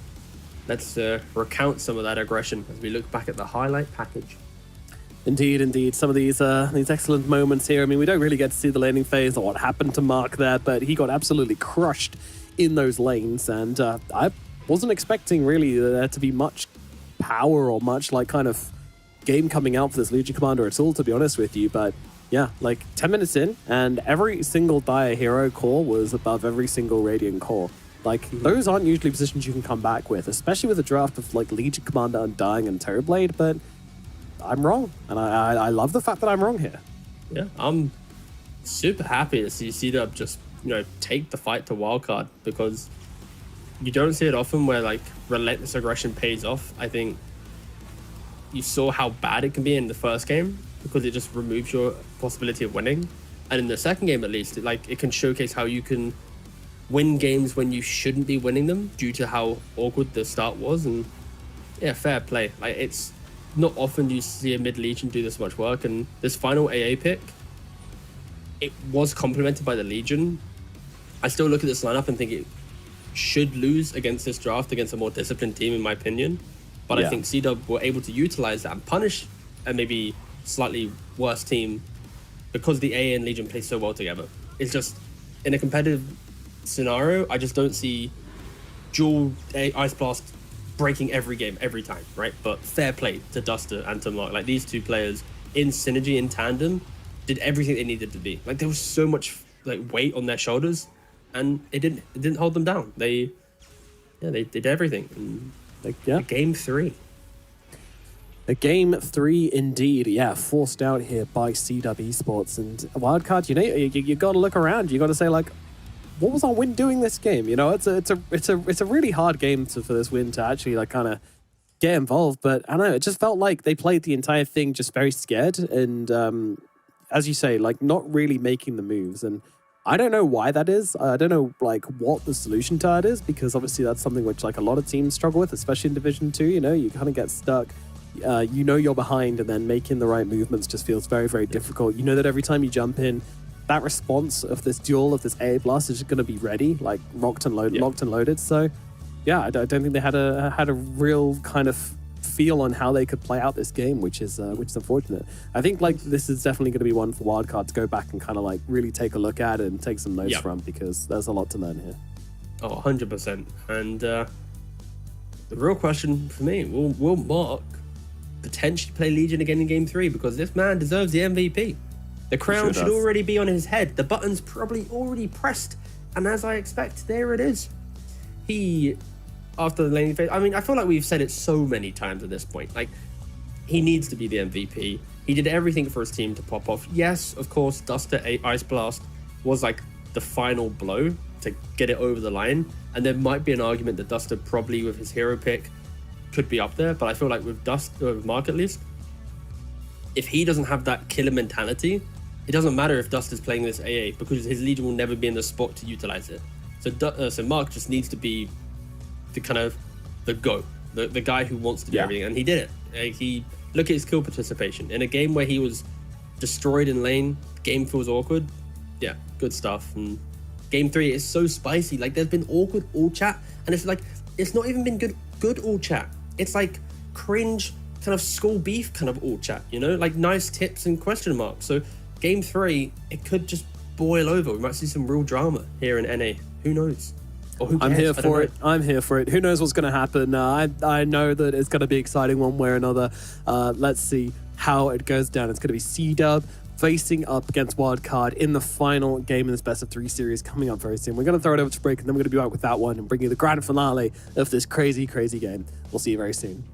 let's recount some of that aggression as we look back at the highlight package.
Indeed. Some of these excellent moments here. I mean, we don't really get to see the laning phase or what happened to Mark there, but he got absolutely crushed in those lanes, and I wasn't expecting really there to be much power or much like kind of game coming out for this Legion Commander at all, to be honest with you. But yeah, like 10 minutes in, and every single Dire Hero core was above every single Radiant core. Like, those aren't usually positions you can come back with, especially with a draft of, like, Legion Commander, Undying, and Terrorblade, but I'm wrong. And I love the fact that I'm wrong here.
Yeah, I'm super happy to see C-Dub just, take the fight to wildcard, because you don't see it often where, like, relentless aggression pays off. I think you saw how bad it can be in the first game, because it just removes your possibility of winning. And in the second game, at least, it can showcase how you can win games when you shouldn't be winning them due to how awkward the start was. And yeah, fair play. Like, it's not often you see a mid Legion do this much work, and this final AA pick, it was complemented by the Legion. I still look at this lineup and think it should lose against this draft against a more disciplined team, in my opinion. But I think C-Dub were able to utilize that and punish a maybe slightly worse team because the AA and Legion play so well together. It's just, in a competitive scenario, I just don't see dual Ice Blast breaking every game every time, right? But fair play to Duster and to Mark. Like, these two players in synergy, in tandem, did everything they needed to be. Like, there was so much weight on their shoulders, and it didn't hold them down. They did everything. And, game 3.
A game 3 indeed, forced out here by C-Dub Esports. And Wildcard, you got to look around. You got to say, like, what was our win doing this game? It's a really hard game for this win to actually kind of get involved. But I don't know, it just felt like they played the entire thing just very scared and, as you say, not really making the moves. And I don't know why that is. I don't know what the solution to that is, because obviously that's something which a lot of teams struggle with, especially in Division 2. You kind of get stuck. You're behind, and then making the right movements just feels very, very difficult. You know that every time you jump in, that response of this duel, of this AA blast, is just going to be ready, locked and loaded. So, yeah, I don't think they had a real kind of feel on how they could play out this game, which is unfortunate. I think this is definitely going to be one for Wildcard to go back and kind of really take a look at it and take some notes from, because there's a lot to learn here.
Oh, 100%. And the real question for me, will Mark potentially play Legion again in game 3? Because this man deserves the MVP. The crown should already be on his head. The button's probably already pressed. And as I expect, there it is. He, after the laning phase, I mean, I feel like we've said it so many times at this point. He needs to be the MVP. He did everything for his team to pop off. Yes, of course, Duster Ice Blast was the final blow to get it over the line. And there might be an argument that Duster probably, with his hero pick, could be up there. But I feel like with with Mark at least, if he doesn't have that killer mentality, it doesn't matter if Dust is playing this AA, because his Legion will never be in the spot to utilize it. So Mark just needs to be the guy who wants to do everything, and he did it. He look at his kill participation in a game where he was destroyed in lane. Game feels awkward. Yeah, good stuff. And game 3 is so spicy. There's been awkward all chat, and it's not even been good all chat. It's cringe kind of school beef kind of all chat. Nice tips and question marks. So game 3, it could just boil over. We might see some real drama here in NA. Who knows? Or who cares?
I'm here for it. Who knows what's going to happen? I know that it's going to be exciting one way or another. Let's see how it goes down. It's going to be C-Dub facing up against Wildcard in the final game in this best of 3 series coming up very soon. We're going to throw it over to break, and then we're going to be back with that one and bring you the grand finale of this crazy, crazy game. We'll see you very soon.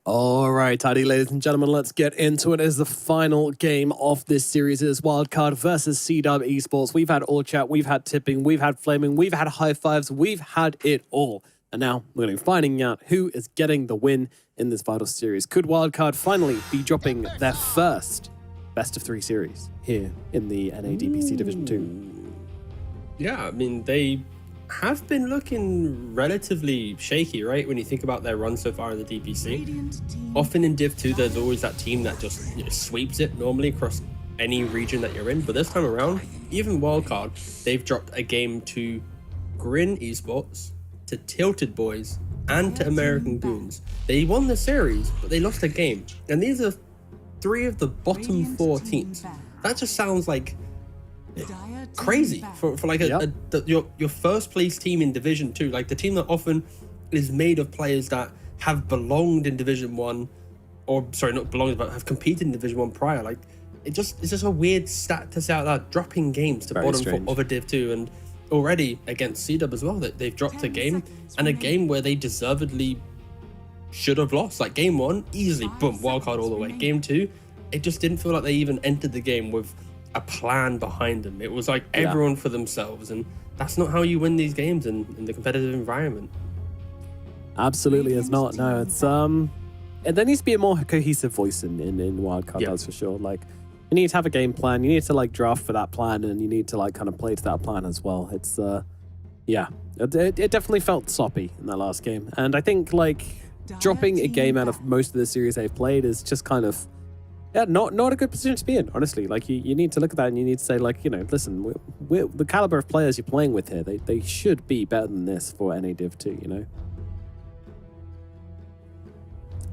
All right, tidy, ladies and gentlemen, let's get into it. It is the final game of this series. It is Wildcard versus CW Esports. We've had all chat, we've had tipping, we've had flaming, we've had high fives, we've had it all. And now we're going to be finding out who is getting the win in this vital series. Could Wildcard finally be dropping their first best of 3 series here in the NA DPC Division 2?
Yeah, I mean, they have been looking relatively shaky, right? When you think about their run so far in the DPC. Often in Div 2, there's always that team that just sweeps it normally across any region that you're in. But this time around, even Wildcard, they've dropped a game to Grin Esports, to Tilted Boys, and to American Goons. They won the series, but they lost a game. And these are 3 of the bottom 4 teams. That just sounds like crazy for like your first place team in Division 2, like the team that often is made of players that have belonged in Division 1, or sorry, not belonged, but have competed in Division 1 prior. Like it's just a weird stat to say out loud, dropping games to bottom 4 of a Div 2, and already against CW as well, that they've dropped a game, and a game where they deservedly should have lost. Like game 1, easily, boom, wildcard all the way. Game 2, it just didn't feel like they even entered the game with a plan behind them. It was like everyone for themselves, and that's not how you win these games in the competitive environment.
Absolutely, it's not. No, it's and there needs to be a more cohesive voice in Wildcard, that's for sure. Like, you need to have a game plan, you need to like draft for that plan, and you need to like kind of play to that plan as well. It's it definitely felt sloppy in that last game, and I think like dropping a game out of most of the series they've played is just kind of not a good position to be in, honestly. Like, you need to look at that and you need to say, like, listen, we're the caliber of players you're playing with here, they should be better than this for NA Div 2,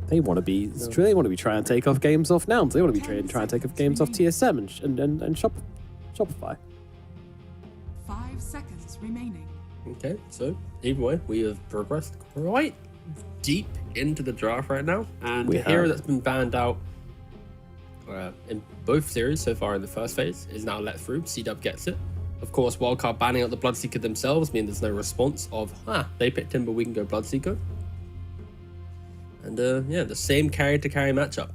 They want to be trying to take off games off Nouns. They want to be trying to take off games off TSM and Shopify.
5 seconds remaining.
Okay, so either way, we have progressed quite deep into the draft right now, and the hero that's been banned out in both series so far in the first phase is now let through. CW gets it. Of course, Wildcard banning out the Bloodseeker themselves means there's no response of, they picked Timber, we can go Bloodseeker. And the same carry to carry matchup.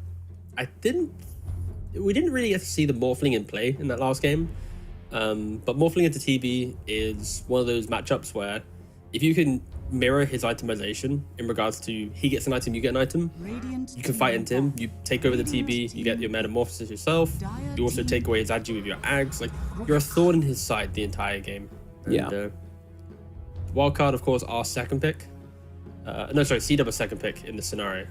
We didn't really get to see the Morphling in play in that last game. But Morphling into TB is one of those matchups where if you can mirror his itemization in regards to he gets an item, you get an item, you can fight into him, you take over the TB, you get your metamorphosis yourself, you also take away his agi with your ags. Like, you're a thorn in his side the entire game. And, Wildcard, of course, our second pick. CW second pick in the scenario.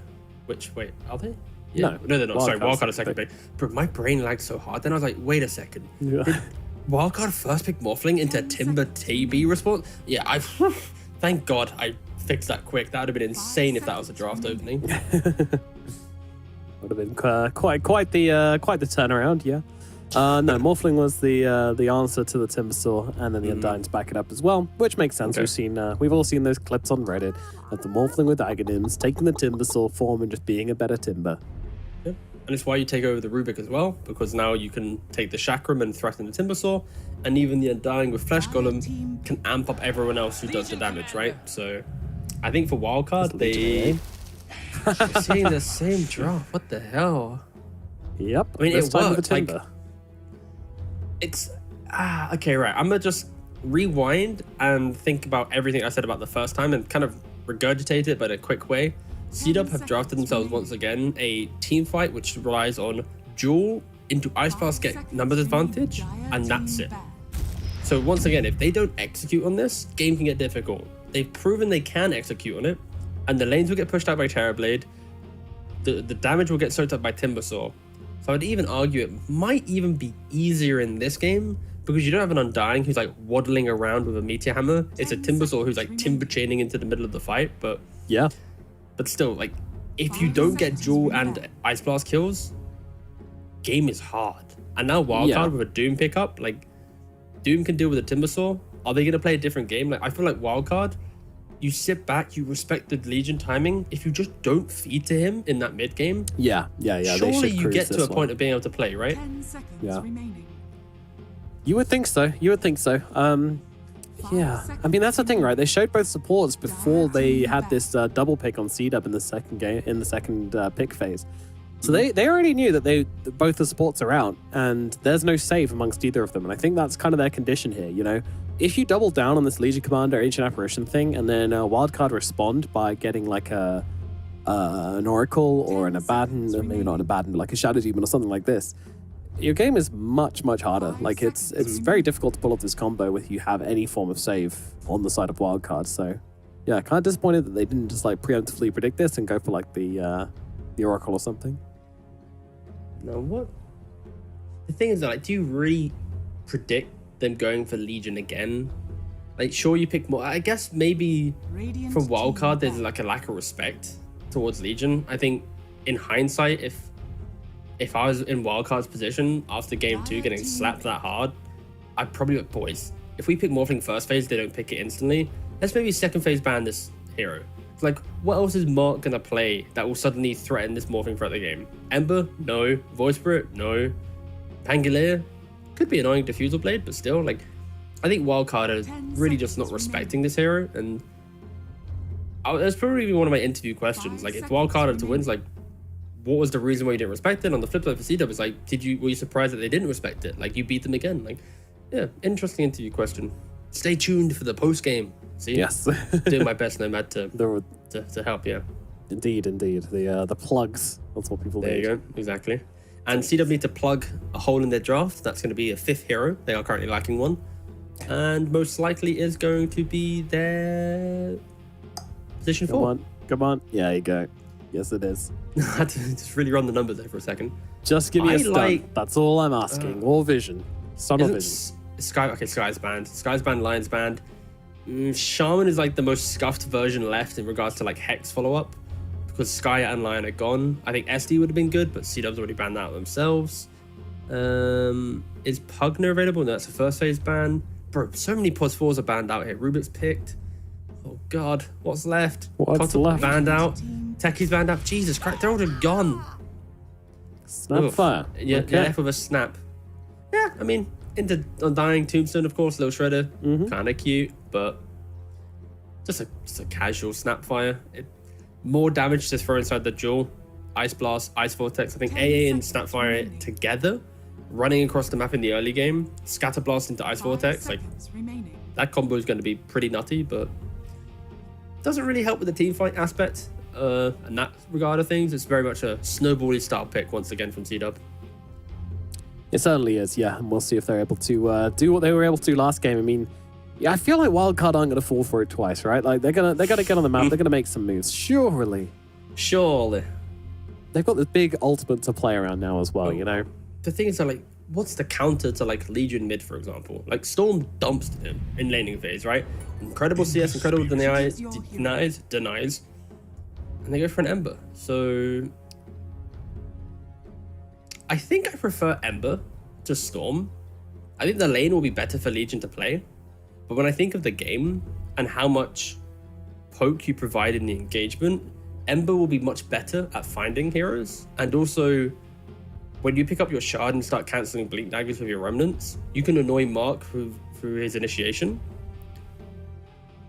Wait, are they? Yeah. No, they're not. Sorry, Wildcard a second pick. Bro, my brain lagged so hard. Then I was like, wait a second. Did Wildcard first pick Morphling into Timber TB response? Yeah, thank God I fixed that quick. That would have been insane if that was a draft opening.
Would have been quite the turnaround, yeah. No, Morphling was the answer to the Timbersaw, and then the Undyings back it up as well, which makes sense. Okay. We've all seen those clips on Reddit of the Morphling with Aghanim's taking the Timbersaw form and just being a better Timber.
Yep. And it's why you take over the Rubik as well, because now you can take the Chakram and threaten the Timbersaw, and even the Undying with Flesh Golem can amp up everyone else who does the damage, right? So I think for Wildcard, we're seeing the same draft. What the hell?
Yep.
I mean, it worked. Like, it's okay, right. I'm gonna just rewind and think about everything I said about the first time and kind of regurgitate it, but in a quick way. CW have drafted themselves once again a team fight which relies on duel into Ice Blast, get numbers advantage, and that's it. So once again, if they don't execute on this, game can get difficult. They've proven they can execute on it, and the lanes will get pushed out by Terrorblade. The damage will get soaked up by Timbersaw. So I'd even argue it might even be easier in this game because you don't have an Undying who's like waddling around with a Meteor Hammer. It's a Timbersaw who's like timber chaining into the middle of the fight. But still, like, if you don't get duel and Ice Blast kills, game is hard. And now Wildcard with a Doom pickup, like, Doom can deal with a Timbersaw. Are they going to play a different game? Like, I feel like Wildcard, you sit back, you respect the Legion timing. If you just don't feed to him in that mid game, surely you get to a point of being able to play, right?
10 seconds remaining.
You would think so. Yeah, I mean that's the thing, right? They showed both supports before they had this double pick on C-Dub in the second game, in the second pick phase. So they already knew that both the supports are out, and there's no save amongst either of them. And I think that's kind of their condition here. You know, if you double down on this Legion Commander Ancient Apparition thing, and then Wildcard respond by getting like an Oracle or an Abaddon, maybe not an Abaddon, but like a Shadow Demon or something like this, your game is much harder. Like it's very difficult to pull off this combo if you have any form of save on the side of Wildcard. So yeah, kind of disappointed that they didn't just like preemptively predict this and go for like the Oracle or something.
Now what? The thing is, like, do you really predict them going for Legion again? Like, sure, you pick more. I guess maybe for Wildcard, there's like a lack of respect towards Legion. I think in hindsight, if I was in Wildcard's position after game 2 getting slapped that hard, I'd probably be like, boys, if we pick Morphling first phase, they don't pick it instantly. Let's maybe second phase ban this hero. It's like, what else is Mark gonna play that will suddenly threaten this Morphling throughout the game? Ember? No. Void Spirit? No. Pangolier? Could be annoying Diffusal Blade, but still, like, I think Wildcard is really just not respecting this hero, and that's probably one of my interview questions. Like, if Wildcard are to win, like, what was the reason why you didn't respect it? On the flip side for C-Dub, it's like, were you surprised that they didn't respect it? Like, you beat them again. Like, yeah, interesting interview question. Stay tuned for the post game. See,
yes,
doing my best, Nomad, to help you.
Indeed. The plugs. That's what people.
There
need.
you go. Exactly. And CW need to plug a hole in their draft. That's going to be a 5th hero. They are currently lacking one, and most likely is going to be their position 4.
Come on. Yeah, you go. Yes, it is.
I had to just really run the numbers there for a second.
Just give me a stun. That's all I'm asking. Or vision. Stun or vision.
Sky's banned. Sky's banned, Lion's banned. Shaman is like the most scuffed version left in regards to like Hex follow-up, because Sky and Lion are gone. I think SD would have been good, but C-Dub's already banned that themselves. Is Pugner available? No, that's a first phase ban. Bro, so many Pos 4s are banned out here. Rubik's picked. Oh god, what's left?
What's left?
Banned out. Techie's banned out. Jesus Christ, they're all just gone.
Snapfire.
Yeah, okay. Left with a snap. Yeah, I mean, into Undying Tombstone, of course, little shredder. Kind of cute, but just a casual Snapfire. More damage to throw inside the jewel. Ice Blast, Ice Vortex. I think AA and Snapfire together, running across the map in the early game. Scatter Blast into Ice Vortex. Like, that combo is going to be pretty nutty, but doesn't really help with the team fight aspect. In that regard of things, it's very much a snowbally style pick once again from C-Dub.
It certainly is, yeah, and we'll see if they're able to do what they were able to do last game. I mean, yeah, I feel like Wildcard aren't going to fall for it twice, right? Like they're gonna get on the map, they're gonna make some moves, surely. They've got this big ultimate to play around now as well, you know.
The thing is, like, what's the counter to like Legion mid, for example? Like Storm dumps him in laning phase, right? Incredible CS, incredible denies, and they go for an Ember. So I think I prefer Ember to Storm. I think the lane will be better for Legion to play. But when I think of the game and how much poke you provide in the engagement, Ember will be much better at finding heroes. And also, when you pick up your shard and start cancelling Blink Daggers with your remnants, you can annoy Mark through his initiation.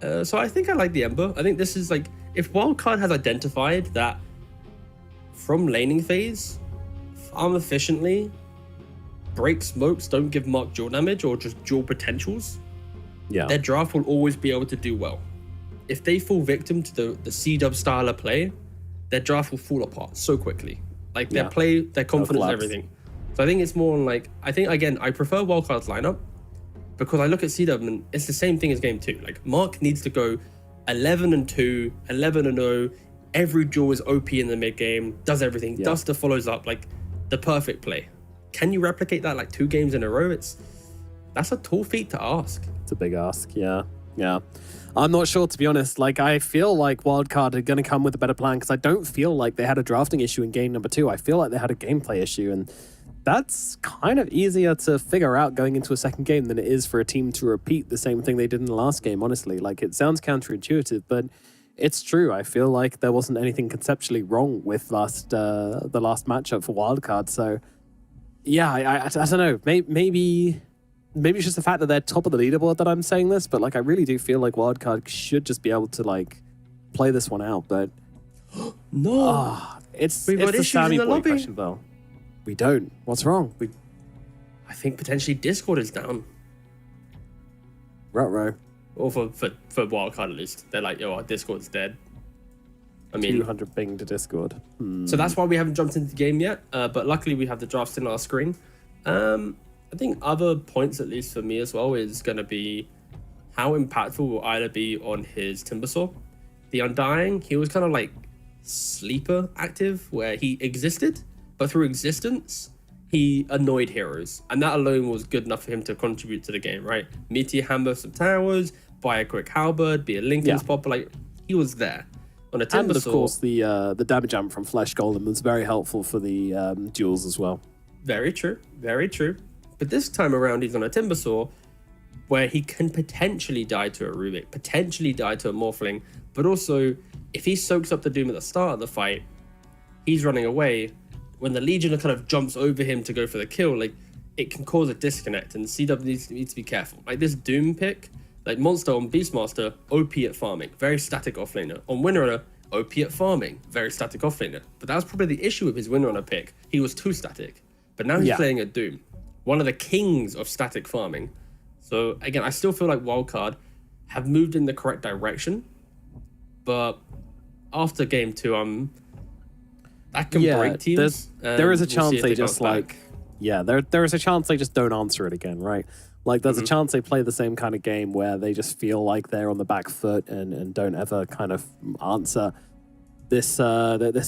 So I think I like the Ember. I think this is like, if Wildcard has identified that from laning phase, farm efficiently, break smokes, don't give Mark dual damage or just dual potentials, their draft will always be able to do well. If they fall victim to the C-Dub style of play, their draft will fall apart so quickly. Like their play, their confidence, everything. So I think it's more like, I think, again, I prefer Wildcard's lineup because I look at C-Dub and it's the same thing as game 2. Like Mark needs to go 11-2, 11-0. Every duel is OP in the mid game, does everything. Duster follows up, like the perfect play. Can you replicate that like 2 games in a row? That's a tall feat to ask.
It's a big ask, yeah. I'm not sure, to be honest. Like, I feel like Wildcard are going to come with a better plan because I don't feel like they had a drafting issue in game number 2. I feel like they had a gameplay issue, and that's kind of easier to figure out going into a second game than it is for a team to repeat the same thing they did in the last game, honestly. Like, it sounds counterintuitive, but it's true. I feel like there wasn't anything conceptually wrong with the last matchup for Wildcard. So, yeah, I don't know. Maybe maybe it's just the fact that they're top of the leaderboard that I'm saying this, but like I really do feel like Wildcard should just be able to like play this one out. But
No.
it's
We've got
the
issues
Sammy
in the
boy
lobby.
question, though. We don't. What's wrong?
I think potentially Discord is down.
Ruh-roh.
Or for Wildcard at least. They're like, yo, our Discord's dead. I mean,
200 ping to Discord.
so that's why we haven't jumped into the game yet. But luckily we have the drafts in our screen. I think other points, at least for me as well, is going to be how impactful will Ida be on his Timbersaw. The Undying, he was kind of like sleeper active, where he existed, but through existence, he annoyed heroes. And that alone was good enough for him to contribute to the game, right? Meteor Hammer some towers, buy a quick halberd, be a Lincoln spot, but like, he was there. On a Timbersaw,
And of course, the damage amp from Flesh Golem was very helpful for the duels as well.
Very true, very true. But this time around, he's on a Timbersaw, where he can potentially die to a Rubik, potentially die to a Morphling, but also, if he soaks up the Doom at the start of the fight, he's running away. When the Legioner kind of jumps over him to go for the kill, like, it can cause a disconnect, and CW needs to be careful. Like, this Doom pick, like, Monster on Beastmaster, OP at farming, very static offlaner. On Windrunner, OP at farming, very static offlaner. But that was probably the issue with his Windrunner pick. He was too static. But now he's playing a Doom, one of the kings of static farming. So again, I still feel like Wildcard have moved in the correct direction, but after game 2, that can break teams.
There is a
We'll see
chance
if
they
bounce
just
back.
like, there is a chance they just don't answer it again, right? Like there's a chance they play the same kind of game where they just feel like they're on the back foot and don't ever kind of answer this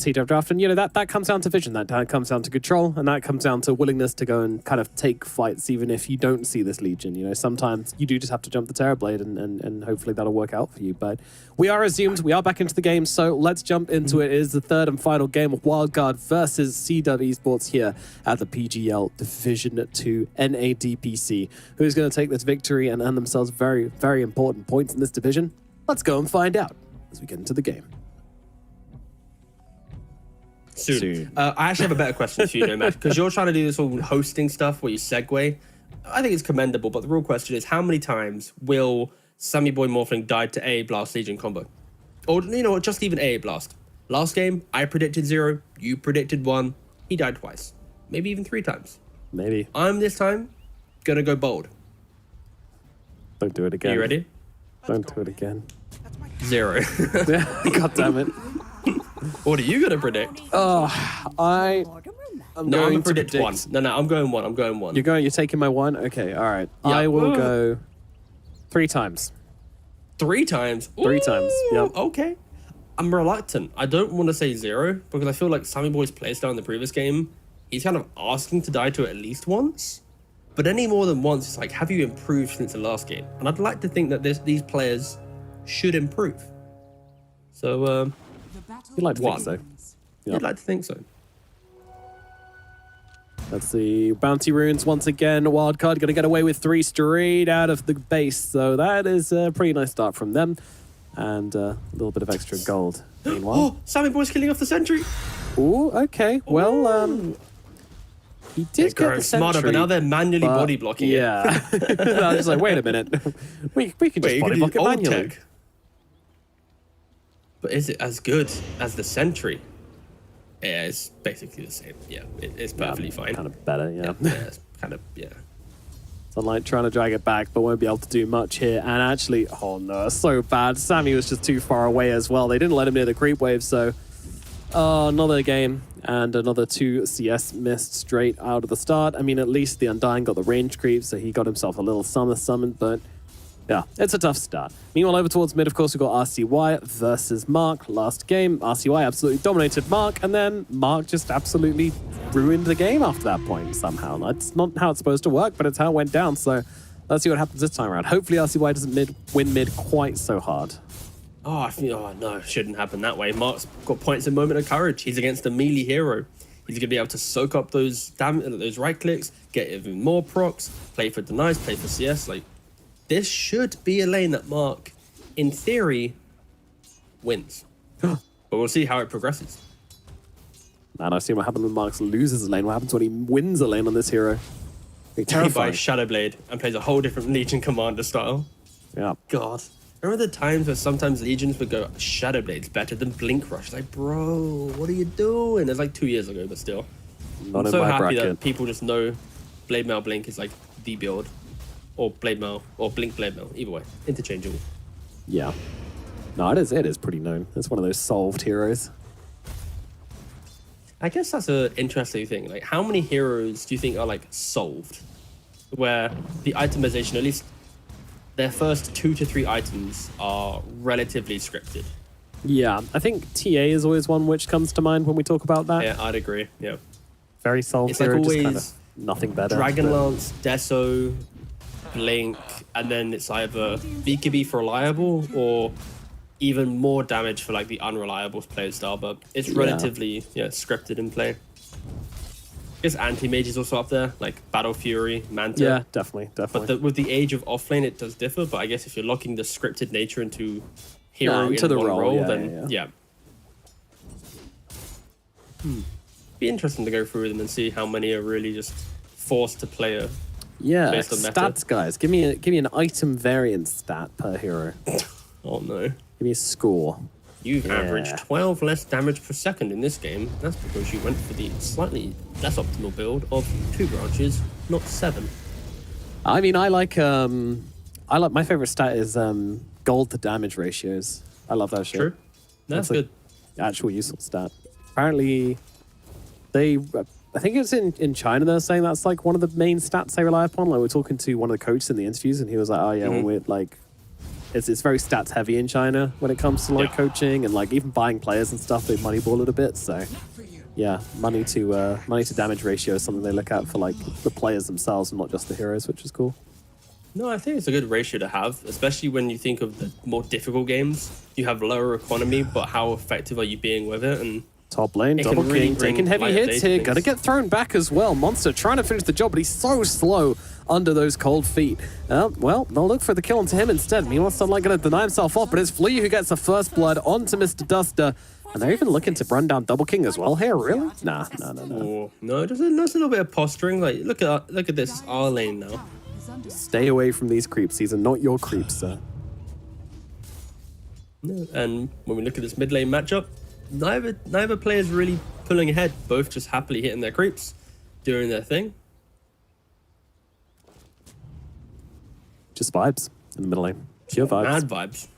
heat of draft. And you know that comes down to vision, that comes down to control, and that comes down to willingness to go and kind of take fights even if you don't see this Legion. You know, sometimes you do just have to jump the Terrorblade and hopefully that'll work out for you. But we are resumed, we are back into the game, so let's jump into it. It is the third and final game of Wildcard versus CW Esports here at the PGL Division 2 NADPC. Who's going to take this victory and earn themselves very, very important points in this division? Let's go and find out as we get into the game.
Soon. I actually have a better question for you, Nomad, because you're trying to do this whole hosting stuff where you segue. I think it's commendable, but the real question is, how many times will Sammy Boy Morphling die to AA Blast Legion combo? Or, you know what, just even AA Blast. Last game, I predicted 0, you predicted 1, he died twice. Maybe even 3 times.
Maybe.
I'm this time gonna go bold.
Don't do it again.
You ready?
Don't do it again.
0.
God damn it.
What are you gonna predict?
I'm
I'm
going
gonna
to
predict 1. No, I'm going 1. I'm going 1.
You're taking my 1? Okay, all right.
Yeah.
I will go 3 times.
3 times?
3 times, yep.
Okay. I'm reluctant. I don't want to say 0 because I feel like Sammy Boy's playstyle in the previous game, he's kind of asking to die to it at least once. But any more than once, it's like, have you improved since the last game? And I'd like to think that these players should improve. So,
You'd like to think
1.
so.
You'd like to think so.
That's the bounty runes once again. Wildcard going to get away with 3 straight out of the base. So that is a pretty nice start from them. And a little bit of extra gold. Meanwhile.
Oh, Sammy Boy's killing off the sentry.
Ooh, okay. Well, he did get the
smarter,
sentry,
but now they're manually
but-
body blocking it.
Yeah. I was just like, wait a minute. We can just body block it
old
manually.
tech. But is it as good as the sentry? Yeah, it's basically the same. Yeah, it's perfectly fine.
Kind of better, yeah.
Yeah, it's kind of, yeah.
Sunlight trying to drag it back, but won't be able to do much here. And actually, oh no, so bad. Sammy was just too far away as well. They didn't let him near the creep wave, so another game and another 2 CS missed straight out of the start. I mean, at least the Undying got the range creep, so he got himself a little summer summoned, but yeah, it's a tough start. Meanwhile, over towards mid, of course, we've got RCY versus Mark. Last game, RCY absolutely dominated Mark, and then Mark just absolutely ruined the game after that point somehow. That's not how it's supposed to work, but it's how it went down, so let's see what happens this time around. Hopefully RCY doesn't win mid quite so hard.
Oh, I think, oh no, it shouldn't happen that way. Mark's got points in Moment of Courage. He's against a melee hero. He's going to be able to soak up those those right clicks, get even more procs, play for denies, play for CS. Like, this should be a lane that Mark, in theory, wins. But we'll see how it progresses.
And I've seen what happens when Mark loses a lane. What happens when he wins a lane on this hero? Be
He
terrifying.
buys Shadowblade and plays a whole different Legion commander style.
Yeah.
God. Remember the times where sometimes Legions would go, Shadowblade's better than Blink Rush? It's like, bro, what are you doing? It's like 2 years ago, but still.
Not
I'm
in
so
my
happy
bracket.
that people just know Blade Mail Blink is like the build. Or Blade Mail, or Blink Blade Mail. Either way, interchangeable.
Yeah. No, it is pretty known. It's one of those solved heroes.
I guess that's an interesting thing. Like, how many heroes do you think are like solved? Where the itemization, at least their first 2 to 3 items, are relatively scripted.
Yeah, I think TA is always one which comes to mind when we talk about that.
Yeah, I'd agree. Yeah.
Very solved
It's like
hero, just
always
kind of nothing better.
Dragonlance, Deso, Blink, and then it's either BKB for reliable or even more damage for like the unreliable play style, but it's relatively scripted in play. I guess anti-mage is also up there, like Battle Fury, Manta.
Yeah, definitely.
But with the age of offlane, it does differ. But I guess if you're locking the scripted nature into hero
into
in
the
one
role,
role,
yeah,
then
yeah.
Be interesting to go through them and see how many are really just forced to play a
Yeah,
based on meta.
stats, guys. Give me an item variance stat per hero.
Oh no.
Give me a score.
You've
Yeah.
averaged 12 less damage per second in this game. That's because you went for the slightly less optimal build of 2 branches, not 7.
I mean, I like my favorite stat is gold to damage ratios. I love that shit.
True. That's good.
Actual useful stat. Apparently, I think it was in China they're saying that's like one of the main stats they rely upon. Like we're talking to one of the coaches in the interviews, and he was like, "Oh yeah, when we're like, it's very stats heavy in China when it comes to like coaching and like even buying players and stuff. They moneyball it a bit. So yeah, money to damage ratio is something they look at for like the players themselves and not just the heroes, which is cool.
No, I think it's a good ratio to have, especially when you think of the more difficult games. You have lower economy, but how effective are you being with it? And
Top lane,
it
double
can really
king,
bring
taking heavy
light of
hits
day
here.
to
Gonna
things.
get thrown back as well. Monster trying to finish the job, but he's so slow under those cold feet. Well, they'll look for the kill onto him instead. Meanwhile, Sunlight gonna deny himself off, but it's Flea who gets the first blood onto Mr. Duster. And they're even looking to run down Double King as well here, really? Nah.
oh, no, just a little bit of posturing. Like look at this, it's our lane now.
Stay away from these creeps. These are not your creeps, sir.
No, and when we look at this mid lane matchup, neither player's really pulling ahead. Both just happily hitting their creeps, doing their thing.
Just vibes in the middle lane. Pure vibes.
Mad vibes.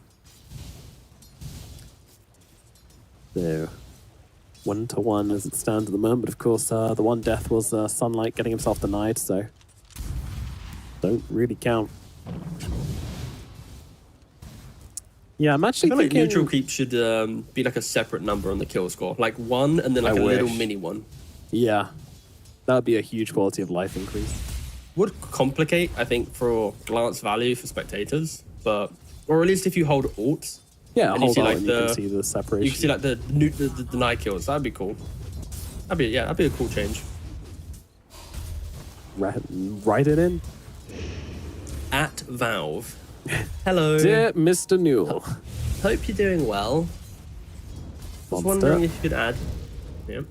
So, 1-1 as it stands at the moment. But of course, the one death was Sunlight getting himself denied, so don't really count. Yeah, I'm
I
actually
feel like
thinking...
neutral creep should be like a separate number on the kill score, like 1 and then like
I
a little
wish.
mini one.
Yeah, that would be a huge quality of life increase.
Would complicate, I think, for glance value for spectators, but or at least if you hold alt,
Yeah,
and you
hold
see
on,
like
and you can
the
see the separation.
you can see like the deny kills. That'd be cool. That'd be a cool change.
Write it in.
At Valve. Hello.
Dear Mr. Newell.
Hope you're doing well. Just
Monster.
wondering if you could add. Yep.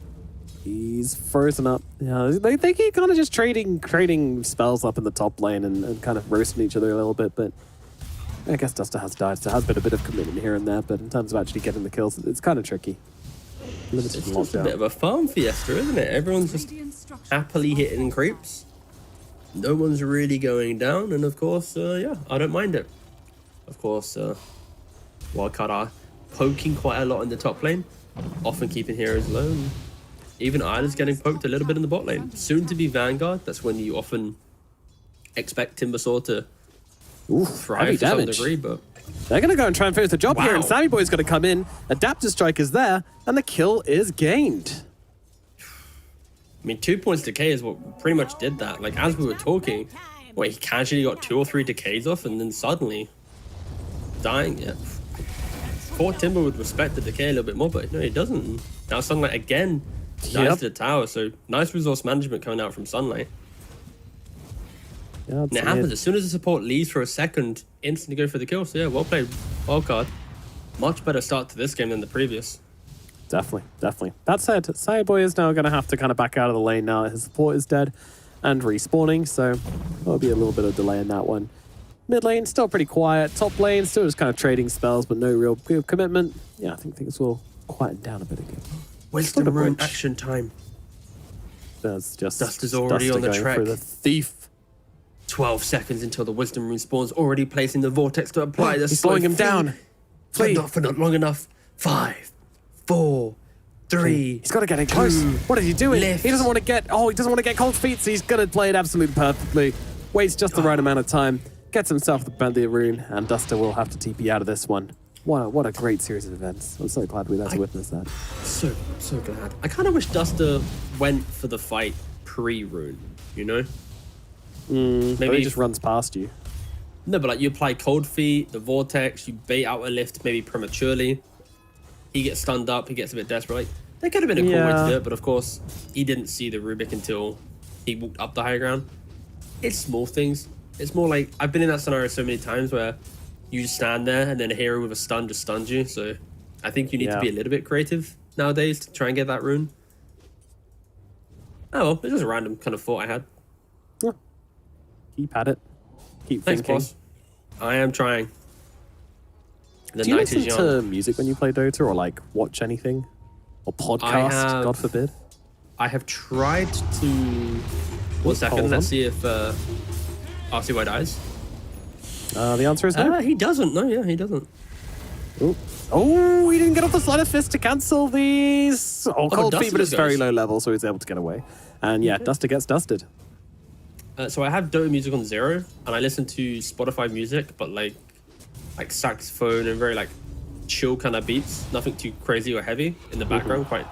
He's frozen up. Yeah, they keep kind of just trading spells up in the top lane and kind of roasting each other a little bit, but I guess Duster has died, so there has been a bit of commitment here and there, but in terms of actually getting the kills, it's kind of tricky. Limited
It's just a
lockdown.
bit of a farm fiesta, isn't it? Everyone's just happily hitting creeps. No one's really going down, and of course, I don't mind it. Of course, Wildcard are poking quite a lot in the top lane, often keeping heroes low. And even Isla's getting poked a little bit in the bot lane. Soon to be Vanguard, that's when you often expect Timbersaw to
Oof,
thrive
heavy
to some
damage.
degree, but
They're going to go and try and finish the job here, and
Wow.
Sammy Boy's going to come in. Adaptive Strike is there, and the kill is gained.
I mean, 2 points decay is what pretty much did that. Like, as we were talking, he casually got 2 or 3 decays off, and then suddenly dying. Yeah. Poor Timber would respect the decay a little bit more, but no, he doesn't. Now Sunlight again dies
Yep.
to the tower, so nice resource management coming out from Sunlight.
Yeah,
And it happens as soon as the support leaves for a second, instantly go for the kill. So yeah, well played, wildcard. Much better start to this game than the previous.
Definitely. That said, Sammy Boy is now going to have to kind of back out of the lane now. His support is dead. and respawning, so there'll be a little bit of delay in that one. Mid lane, still pretty quiet. Top lane, still just kind of trading spells, but no real commitment. Yeah, I think things will quieten down a bit again.
Wisdom Rune action time.
There's just
Dust is already on the
going
track.
for the thief.
12 seconds until the Wisdom Rune spawns, already placing the vortex to apply the
He's slowing him down.
Flee. Not for not long enough. 5, 4, 3.
He's got to get in close. What is he doing?
Lift.
He doesn't want to get. Oh, he doesn't want to get cold feet, so he's going to play it absolutely perfectly. Waits just the right amount of time. Gets himself the Bentley rune, and Duster will have to TP out of this one. What a great series of events. I'm so glad we got to witness that.
So glad. I kind of wish Duster went for the fight pre-rune, you know?
Maybe he just runs past you.
No, but like you apply cold feet, the vortex, you bait out a lift maybe prematurely. He gets stunned up, he gets a bit desperate. Like, that could have been a cool way to do it, but of course, he didn't see the Rubik until he walked up the high ground. It's small things. It's more like, I've been in that scenario so many times where you just stand there and then a hero with a stun just stuns you. So I think you need to be a little bit creative nowadays to try and get that rune. Oh well, it's just a random kind of thought I had.
Yeah. Keep at it. Keep
Thanks,
thinking.
boss. I am trying. The
Do you
night
listen
is young.
to music when you play Dota, or like watch anything? Or podcast, God forbid?
I have tried to... 1 second,
hold
let's
on.
see if RCY dies.
The answer is no.
He doesn't. No, yeah, he doesn't.
Oh, he didn't get off the sleight of fist to cancel these. Oh, cold
Duster
feet, but it's
just
very
goes.
low level, so he's able to get away. And yeah, Duster gets dusted.
So I have Dota music on 0, and I listen to Spotify music, but like saxophone and very like chill kind of beats, nothing too crazy or heavy in the background, quite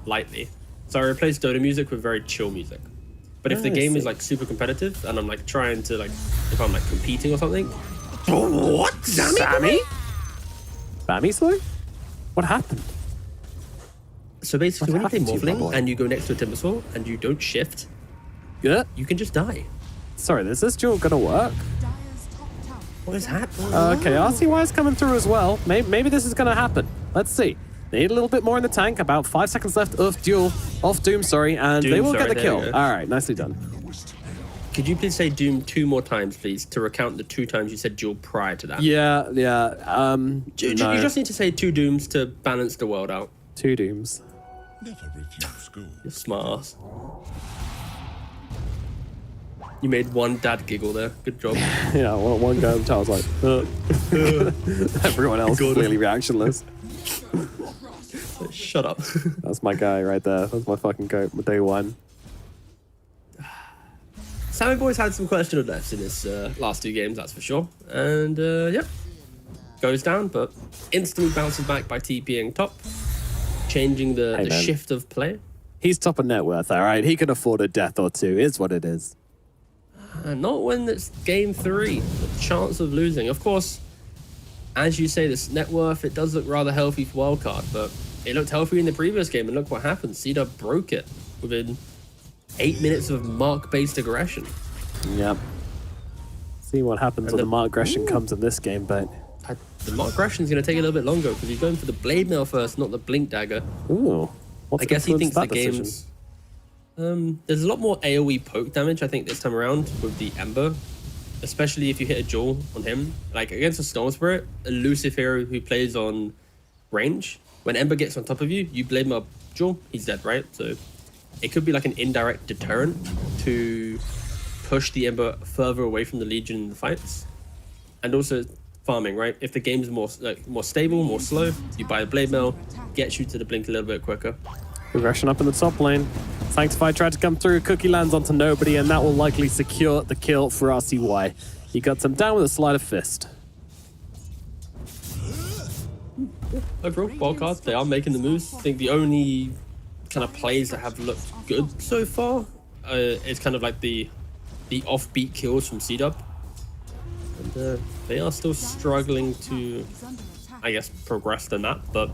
lightly. So I replaced Dota music with very chill music. But if the game is like super competitive and I'm like trying to like, if I'm like competing or something. What?
Sammy? Sammy slow? What happened?
So basically,
What
when you play
happened to you, my
Morphling
boy?
and you go next to a Timbersaw and you don't shift,
Yeah.
you can just die.
Sorry, is this duel gonna work?
Dire's top tower.
What is happening?
Okay, RCY is coming through as well. Maybe this is gonna happen. Let's see. They need a little bit more in the tank. About 5 seconds left of Doom, sorry, and
Doom,
they will
sorry,
get the
there
kill.
we go.
All right, nicely done.
Could you please say Doom 2 more times, please, to recount the 2 times you said duel prior to that?
Yeah.
You
No.
just need to say 2 Dooms to balance the world out.
2 Dooms.
Never refuse school.
You're smart ass. You made one dad giggle there. Good job.
Yeah, one guy in the chat was like, everyone else clearly reactionless.
Shut up.
That's my guy right there. That's my fucking goat. Day one.
Sammy Boy's had some questionable deaths in his last 2 games, that's for sure. And yeah, goes down, but instantly bounces back by TPing top, changing the
man.
shift of play.
He's top of net worth, all right? He can afford a death or 2. Is what it is.
And not when it's game 3, the chance of losing. Of course, as you say, this net worth, it does look rather healthy for wildcard, but it looked healthy in the previous game, and look what happened. Cedar broke it within 8 minutes of mark-based aggression.
Yep. See what happens when the Mark aggression comes in this game, but...
The mark aggression is going to take a little bit longer because he's going for the blade mail first, not the blink dagger.
Ooh. What's
I guess he thinks
influenced
the
that decision?
game's... there's a lot more AoE poke damage, I think, this time around with the Ember. Especially if you hit a duel on him. Like, against a Storm Spirit, elusive hero who plays on range. When Ember gets on top of you, you blade mail duel, he's dead, right? So it could be like an indirect deterrent to push the Ember further away from the Legion in the fights. And also farming, right? If the game's more stable, more slow, you buy a blade mail, gets you to the blink a little bit quicker.
Aggression up in the top lane. Sanctified tried to come through. Cookie lands onto nobody, and that will likely secure the kill for RCY. He got some down with a sleight of fist.
Overall, wildcards, they are making the moves. I think the only kind of plays that have looked good so far is kind of like the offbeat kills from C-Dub. And they are still struggling to,
Is under attack.
I guess, progress than that. But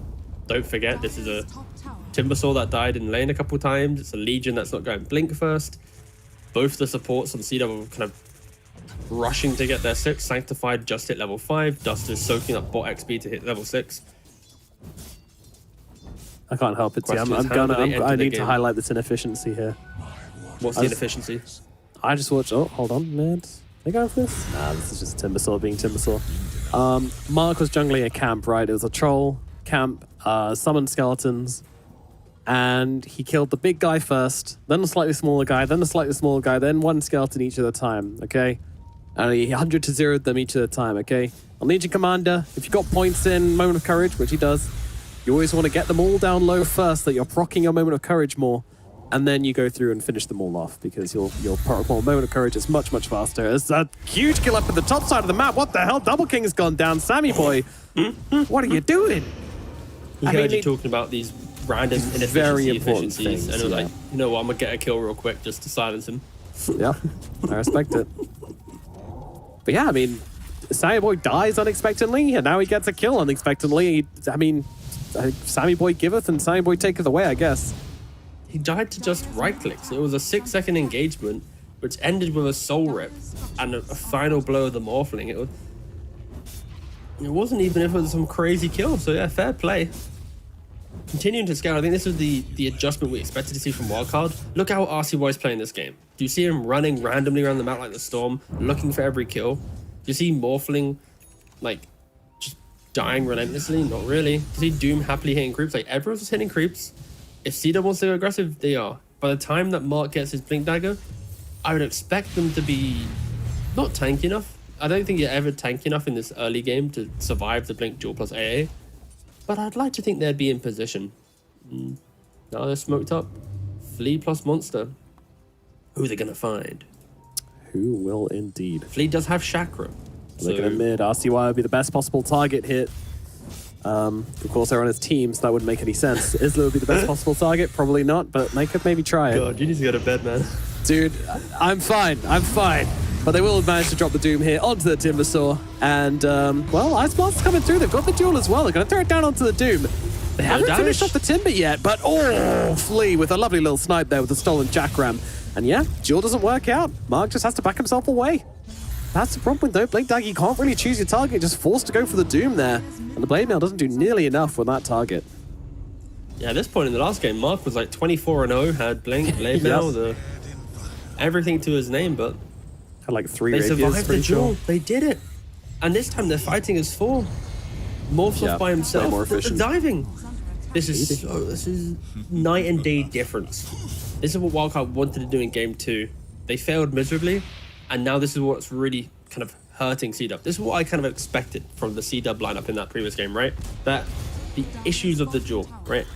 don't forget, this is a
Dire's top tower.
Timbersaw that died in lane a couple times. It's a Legion that's not going blink first. Both the supports on C-Dub are kind of rushing to get their 6. Sanctified just hit level 5. Duster's soaking up bot XP to hit level 6.
I can't help it. See,
Question is, how do they enter
I
the
need to
game?
highlight this inefficiency here.
What's the inefficiency?
I just watched. Oh, hold on, man. They going for this? Nah, this is just Timbersaw being Timbersaw. Mark was jungling a camp, right? It was a troll camp, summoned skeletons, and he killed the big guy first, then the slightly smaller guy, then the slightly smaller guy, then one skeleton each at a time, okay? And he 100 to 0'd them each at a time, okay? On Legion Commander, if you've got points in Moment of Courage, which he does, you always want to get them all down low first, that you're proccing your Moment of Courage more, and then you go through and finish them all off, because your proc more Moment of Courage is much, much faster. There's a huge kill up at the top side of the map. What the hell? Double King's gone down. Sammy boy, what are you doing?
He heard you talking about these random
very important
efficiencies,
things,
and it was
yeah.
like, you know what, I'm gonna get a kill real quick just to silence him.
Yeah, I respect it. But yeah, I mean, Sammy Boy dies unexpectedly, and now he gets a kill unexpectedly. Sammy Boy giveth and Sammy Boy taketh away, I guess.
He died to just right clicks. It was a 6-second engagement, which ended with a soul rip and a final blow of the Morphling. It wasn't even if it was some crazy kill. So yeah, fair play. Continuing to scale, I think this is the adjustment we expected to see from Wildcard. Look how RCY is playing this game. Do you see him running randomly around the map like the Storm, looking for every kill? Do you see Morphling like just dying relentlessly? Not really. Do you see Doom happily hitting creeps? Like everyone's just hitting creeps. If CW wants to go aggressive, they are. By the time that Mark gets his Blink Dagger, I would expect them to be not tanky enough. I don't think you're ever tanky enough in this early game to survive the Blink Duel plus AA. But I'd like to think they'd be in position. Now they're smoked up. Flea plus Monster. Who are they going to find?
Who will indeed?
Flea does have Chakra.
Looking at mid, RCY would be the best possible target hit. Of course, they're on his team, so that wouldn't make any sense. Isla would be the best possible target. Probably not, but they could maybe try it.
God, you need to go to bed, man.
Dude, I'm fine. But they will have managed to drop the Doom here onto the Timbersaw. And, well, Ice Blast's coming through. They've got the duel as well. They're going to throw it down onto the Doom. They haven't finished off the Timber yet, but Flea with a lovely little snipe there with the stolen Jackram. And yeah, duel doesn't work out. Mark just has to back himself away. That's the problem with no Blink Dagger. You can't really choose your target. Just forced to go for the Doom there. And the Blade Mail doesn't do nearly enough with that target.
Yeah, at this point in the last game, Mark was like 24-0, had Blink, Blade Mail, everything to his name, but
Had like 3
they
rapiers,
survived the
pretty sure.
duel. They did it. And this time they're fighting as 4. Morphs off by himself.
way more
But the
efficient.
diving. This is night and day difference. This is what Wildcard wanted to do in game 2. They failed miserably, and now this is what's really kind of hurting C-Dub. This is what I kind of expected from the C-Dub lineup in that previous game, right? That the issues of the duel, right?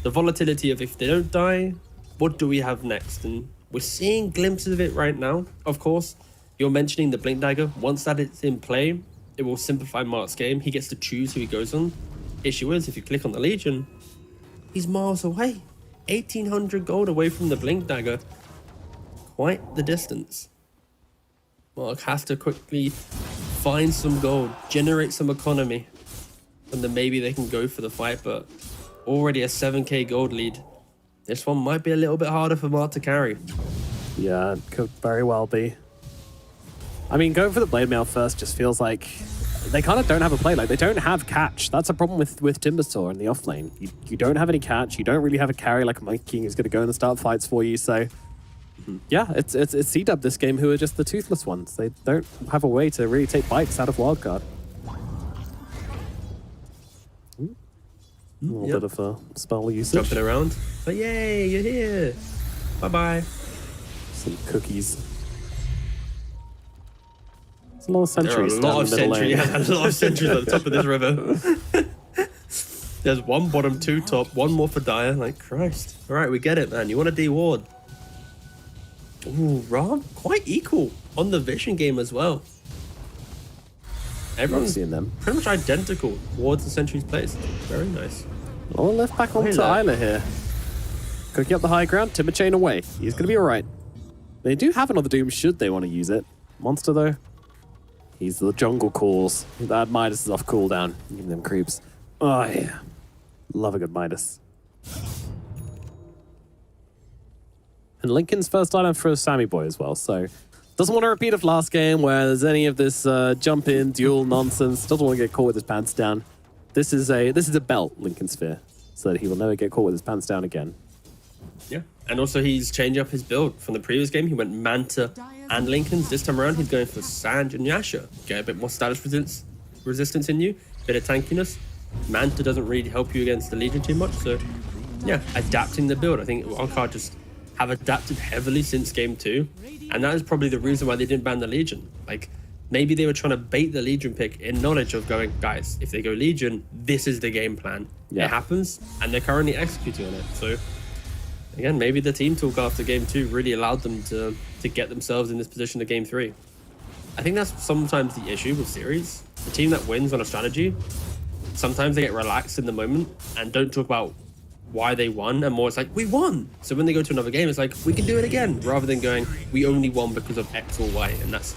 The volatility of if they don't die, what do we have next? And we're seeing glimpses of it right now. Of course, you're mentioning the Blink Dagger. Once that is in play, it will simplify Mark's game. He gets to choose who he goes on. Issue is, if you click on the Legion, he's miles away. 1,800 gold away from the Blink Dagger. Quite the distance. Mark has to quickly find some gold, generate some economy, and then maybe they can go for the fight, but already a 7k gold lead. This one might be a little bit harder for Mark to carry.
Yeah, it could very well be. I mean, going for the Blade Mail first just feels like they kind of don't have a play. Like, they don't have catch. That's a problem with Timbersaw in the offlane. You don't have any catch. You don't really have a carry like a Monkey King who's going to go in and start fights for you. So, yeah, it's C-Dub this game who are just the toothless ones. They don't have a way to really take bites out of Wildcard. A little bit of a spell usage.
Jumping around. But yay, you're here. Bye-bye.
Some cookies. There's a lot of
There are
sentries
a
down
lot of
the middle
sentries.
lane.
Yeah, a lot of sentries at the top of this river. There's one bottom, 2 top, 1 more for Dire. Like, Christ. All right, we get it, man. You want to de-ward. Ooh, Ram, quite equal on the vision game as well.
Not
Everyone's
seeing them.
pretty much identical wards the sentries placed. Very nice.
Oh, left back onto
Isla.
Isla here. Cooking up the high ground, Timber chain away. He's going to be alright. They do have another Doom should they want to use it. Monster, though. He's the jungle calls. That Midas is off cooldown. Give them creeps. Oh, yeah. Love a good Midas. And Lincoln's first item for Sammy Boy as well, so doesn't want to repeat of last game where there's any of this jump in, duel nonsense. Doesn't want to get caught with his pants down. This is a belt, Lincoln Sphere, so that he will never get caught with his pants down again.
Yeah, and also he's changed up his build from the previous game. He went Manta and Lincolns. This time around, he's going for Sand and Yasha. Get a bit more status resistance in you, bit of tankiness. Manta doesn't really help you against the Legion too much, so yeah, adapting the build. I think Wildcard just have adapted heavily since game 2, and that is probably the reason why they didn't ban the Legion. Like, maybe they were trying to bait the Legion pick in knowledge of going, guys, if they go Legion, this is the game plan. Yeah. It happens, and they're currently executing on it. So again, maybe the team talk after game 2 really allowed them to get themselves in this position to game 3. I think that's sometimes the issue with series. The team that wins on a strategy, sometimes they get relaxed in the moment and don't talk about why they won, and more it's like, we won. So when they go to another game, it's like, we can do it again, rather than going, we only won because of X or Y. And that's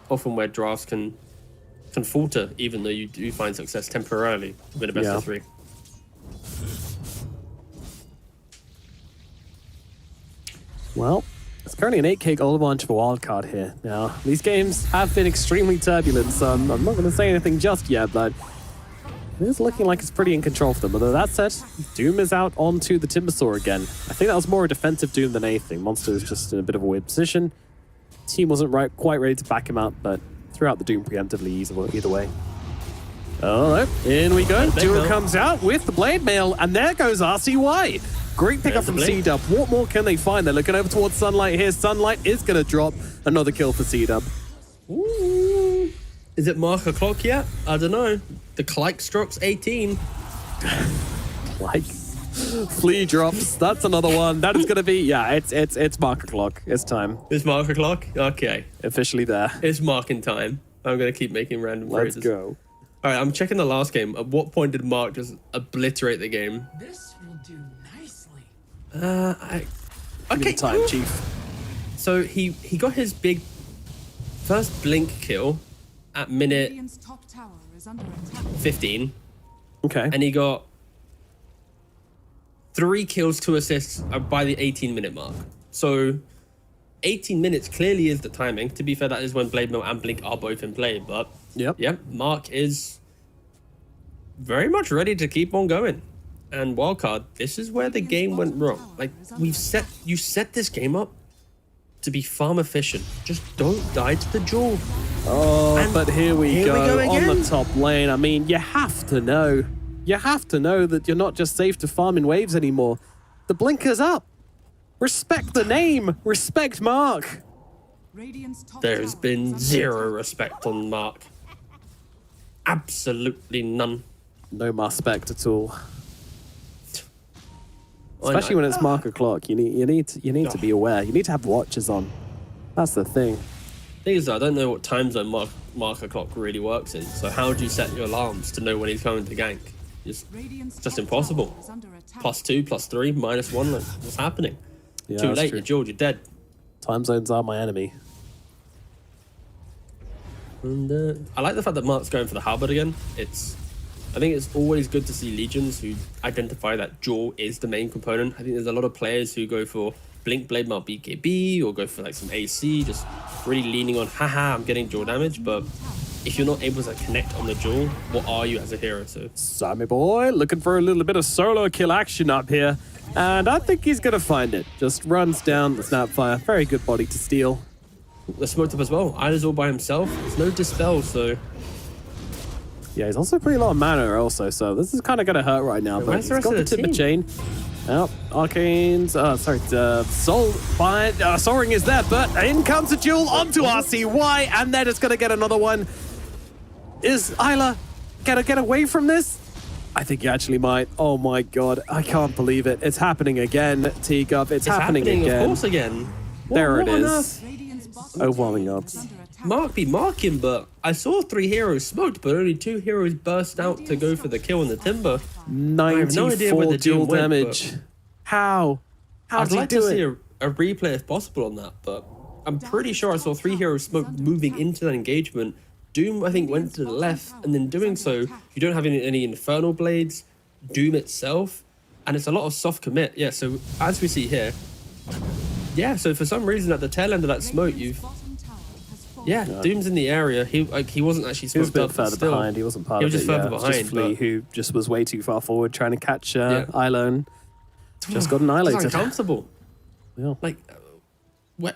often where drafts can falter, even though you do find success temporarily with a best of 3.
Well, it's currently an 8k gold advantage for Wildcard here. Now, these games have been extremely turbulent, so I'm not going to say anything just yet, but it is looking like it's pretty in control for them. Although that said, Doom is out onto the Timbersaw again. I think that was more a defensive Doom than anything. Monster is just in a bit of a weird position. Team wasn't quite ready to back him up, but threw out the Doom preemptively either way. All right, in we go. Doom comes out with the Blade Mail, and there goes RCY. Great pickup from C-Dub. What more can they find? They're looking over towards Sunlight here. Sunlight is going to drop another kill for C-Dub.
Ooh. Is it mark a clock yet? I don't know. The Kleikstrock's 18.
Like flea drops. That's another one. That is going to be, yeah, it's marker clock. It's time.
It's marker clock? Okay.
Officially there.
It's marking time. I'm going to keep making random
Let's
phrases.
go.
All right, I'm checking the last game. At what point did Mark just obliterate the game?
This will do nicely.
Okay, time,
cool.
Chief.
So he got his big first blink kill at minute
Radiant's top tower is under attack.
15,
Okay.
and he got 3 kills, 2 assists by the 18-minute mark. So 18 minutes clearly is the timing. To be fair, that is when Blade Mail and Blink are both in play. But
Yep.
Mark is very much ready to keep on going. And Wildcard, this is where the game went wrong. Like, you set this game up to be farm efficient. Just don't die to the Jewel.
Oh,
And
but here we go on
again.
the top lane. I mean, you have to know. You have to know that you're not just safe to farm in waves anymore. The blinker's up. Respect the name. Respect Mark.
Radiant's top
There's
tower
been
is under
zero
attack.
respect on Mark. Absolutely none.
No respect at all.
I
Especially
know.
when it's marker clock. You need to be aware. You need to have watches on. That's the thing.
Thing is, I don't know what time zone marker clock really works in. So how do you set your alarms to know when he's coming to gank?
Radiant's
Just
top
impossible.
tower is under attack.
+2, +3, -1. Like, what's happening?
Yeah,
Too
that's
late.
true.
You're George. You're dead.
Time zones are my enemy.
And I like the fact that Mark's going for the halberd again. I think it's always good to see Legions who identify that Jaw is the main component. I think there's a lot of players who go for Blink Blade Mail BKB or go for like some AC, just really leaning on, haha, I'm getting Jaw damage. But if you're not able to connect on the Jaw, what are you as a hero? So
Sammy boy looking for a little bit of solo kill action up here. And I think he's going to find it. Just runs down the Snapfire. Very good body to steal.
they're smoked up as well. Ida's all by himself. There's no dispel, so
Yeah, he's also pretty low on mana also, so this is kind of going to hurt right now. But
where's
he's
the rest
got
of
the
the
Timber Chain. Oh, Arcane's, Soul Bind, Soaring is there, but in comes a duel onto RCY, and they're just going to get another one. Is Isla going to get away from this? I think he actually might. Oh my god, I can't believe it. It's happening again, T-Gup. It's happening again.
Of course, again.
There it
What on
is.
earth?
Radiant's bottom
Overwhelming
tower
odds.
is under attack.
Mark be marking, but I saw 3 heroes smoked, but only 2 heroes burst out to go for the kill in the Timber. have no idea
94
where the
dual
duel went,
damage.
but-
How? How
I'd
did
like
he do
to see
it?
a replay if possible on that, but I'm pretty sure I saw 3 heroes smoke moving into that engagement. Doom, I think, went to the left, and then doing so, you don't have any Infernal Blades, Doom itself, and it's a lot of soft commit. Yeah, so as we see here, yeah, so for some reason at the tail end of that smoke,
Radiant's bottom tower has fallen.
yeah, Doom's in the area. He wasn't actually
He was a
smoked
bit
up, but
further
still,
behind. He wasn't part
he
of
was
it.
just further
It was just
behind,
Flea,
but-
who just was way too far forward trying to catch
Yeah.
Ilone. Just got
It's
annihilated.
uncomfortable.
Yeah.
Like,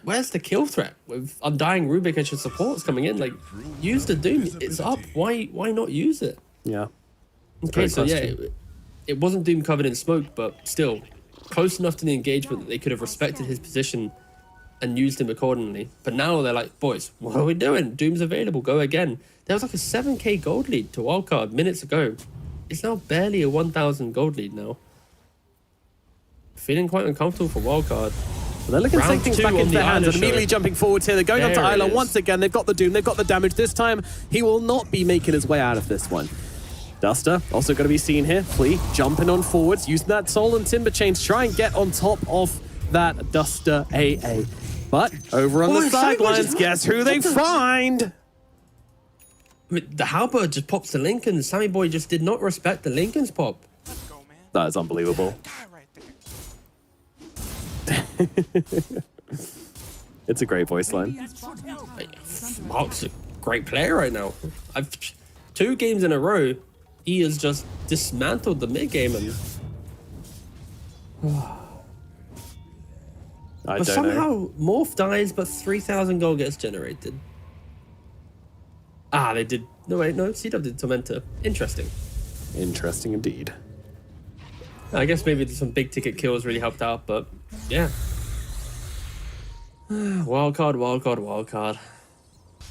where's the kill threat with Undying Rubik as your supports coming in? Like, use the Doom. It's up. Why not use it?
Yeah.
Okay,
Great
so yeah,
question.
it wasn't Doom covered in smoke, but still close enough to the engagement that they could have respected his position and used him accordingly. But now they're like, boys, what are we doing? Doom's available. Go again. There was like a 7k gold lead to wildcard minutes ago. It's now barely a 1,000 gold lead now. Feeling quite uncomfortable for wildcard.
Well, they're looking to take
Round
things
two
back
on
into
the
their hands
Isla
and immediately
show.
jumping forward here. They're going on to
There it
Isla
is.
once again. They've got the Doom, they've got the damage. This time, he will not be making his way out of this one. Duster also going to be seen here. Flea jumping on forwards, using that Soul and Timber Chain to try and get on top of that Duster AA. But over on the
Oh,
sidelines,
Simon,
guess who they find?
I mean, the Halberd just pops the Lincoln. Sammy Boy just did not respect the Lincoln's pop.
That is unbelievable. It's a great voice line.
Radiant's bottom tower is under
Mark's a great player right now. I've 2 games in a row. He has just dismantled the mid game, and
I
but
don't know.
somehow Morph dies, but 3,000 gold gets generated. Ah, they did. No wait, no. C-Dub did Tormentor. Interesting.
Interesting indeed.
I guess maybe some big ticket kills really helped out, but yeah. Wildcard, wildcard, wildcard.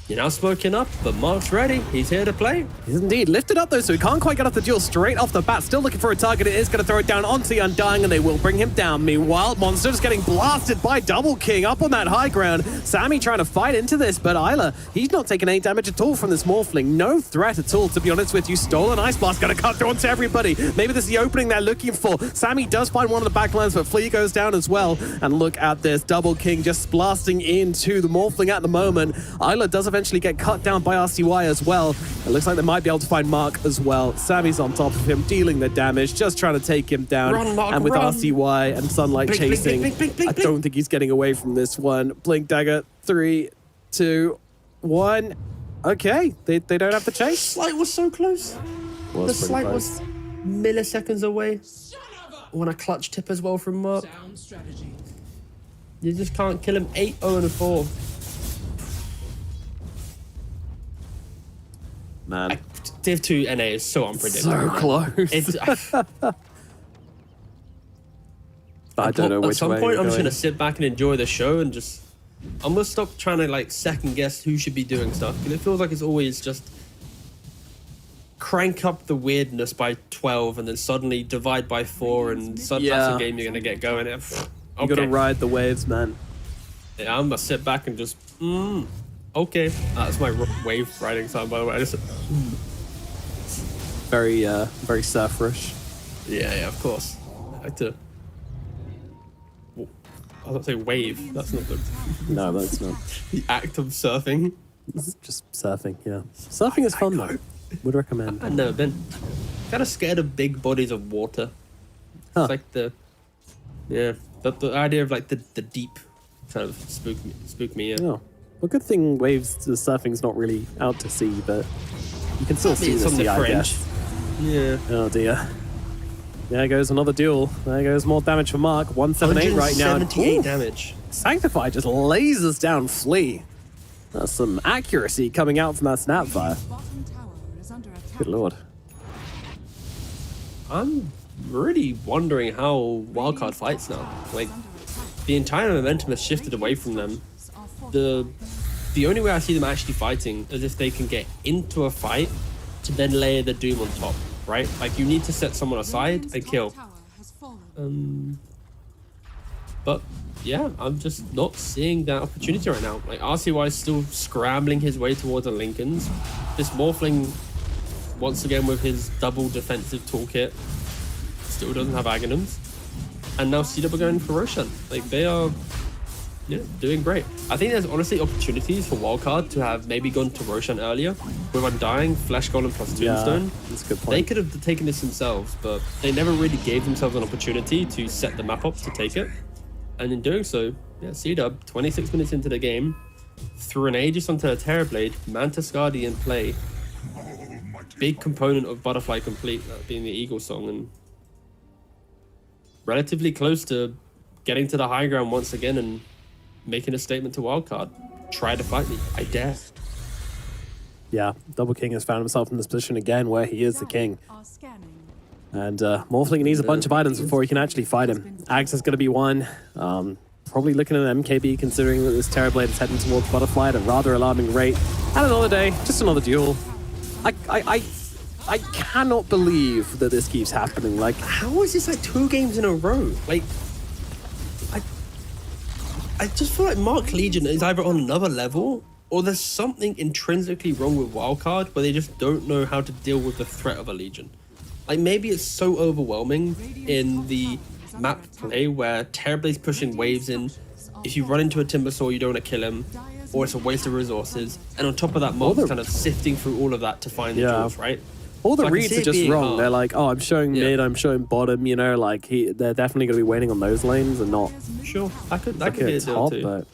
You're now smoking up, but Mark's ready. He's here to play.
He's indeed lifted up though, so he can't quite get off the duel straight off the bat. Still looking for a target. It is going to throw it down onto the Undying, and they will bring him down. Meanwhile, Monster's getting blasted by Double King up on that high ground. Sammy trying to fight into this, but Isla, he's not taking any damage at all from this Morphling. No threat at all, to be honest with you. Stolen Ice Blast going to cut through onto everybody. Maybe this is the opening they're looking for. Sammy does find one of the backlines, but Flea goes down as well. And look at this. Double King just blasting into the Morphling at the moment. Isla does eventually get cut down by RCY as well. It looks like they might be able to find Mark as well. Sammy's on top of him, dealing the damage, just trying to take him down.
Run, Mark,
and with
run.
RCY and Sunlight
Blink, blink,
chasing,
blink, blink, blink,
I
blink.
don't think he's getting away from this one. Blink Dagger, 3, 2, 1. Okay, they don't have to chase.
Slight was so close. The
pretty
slight
close.
was milliseconds away. When a clutch tip as well from Mark.
Sound strategy.
You just can't kill him. 8-0-4.
Man,
Div 2 NA is so unpredictable.
so close.
It's,
I don't know
At
which
some
way
point,
you're
I'm just
going.
gonna sit back and enjoy the show and just. I'm gonna stop trying to like second guess who should be doing stuff, because it feels like it's always just crank up the weirdness by 12 and then suddenly divide by 4 and suddenly that's
Yeah.
a game you're gonna get going.
You
Okay,
gotta ride the waves, man.
yeah, I'm gonna sit back and just. Okay, that's my wave riding sound, by the way. I just.
Very surferish.
Yeah, of course. I like to. I was about to say wave. That's not the
No, that's not.
act of surfing.
It's just surfing, yeah. Surfing is fun though. Would recommend.
I've never been. Kind of scared of big bodies of water.
Huh.
It's like the. Yeah, the idea of like the deep kind of spook me. Yeah.
Oh. Well, good thing waves, the surfing's not really out to sea, but you can still see
It's
the
on the
sea, I
fringe.
guess.
Yeah.
Oh dear. There goes another duel. There goes more damage for Mark. 178 right now.
178
Ooh.
damage.
Sanctify just lasers down Flea. That's some accuracy coming out from that Snapfire.
Radiant's bottom tower is under attack.
Good lord.
I'm really wondering how Wildcard fights now. Like, the entire momentum has shifted away from them. The only way I see them actually fighting is if they can get into a fight to then layer the Doom on top, right? Like, you need to set someone aside and kill. But yeah, I'm just not seeing that opportunity right now. Like, RCY is still scrambling his way towards the Lincolns. This Morphling, once again with his double defensive toolkit, still doesn't have Aghanims. And now CW are going for Roshan. Like, they are doing great. I think there's honestly opportunities for Wildcard to have maybe gone to Roshan earlier with Undying, Flesh Golem plus Tombstone.
That's a good point.
They could have taken this themselves, but they never really gave themselves an opportunity to set the map up to take it. And in doing so, yeah, C-Dub, 26 minutes into the game, threw an Aegis onto a Terrorblade, Mantis Guardian play. Big component of Butterfly Complete, that being the Eagle song, and relatively close to getting to the high ground once again and making a statement to Wildcard. Try to fight me. I dare.
Yeah, Double King has found himself in this position again where he is the king.
Are scanning.
And Morphling needs a bunch of items before he can actually fight him. Axe is going to be one. Probably looking at an MKB considering that this Terrorblade is heading towards Butterfly at a rather alarming rate. And another day, just another duel. I cannot believe that this keeps happening. Like,
How is this like 2 games in a row? Like, I just feel like Mark Legion is either on another level or there's something intrinsically wrong with Wildcard where they just don't know how to deal with the threat of a Legion. Like, maybe it's so overwhelming in the map play where Terrorblade's pushing waves in. If you run into a Timbersaw, you don't want to kill him, or it's a waste of resources. And on top of that, Mark's kind of sifting through all of that to find the jewels, right?
all the
So I can
reads
see
are
it
just
being
wrong.
hard.
They're like, oh, I'm showing
Yeah.
mid, I'm showing bottom, you know, like they're definitely going to be waiting on those lanes and not
Sure, that could
like
be a
at
deal
top,
too.
but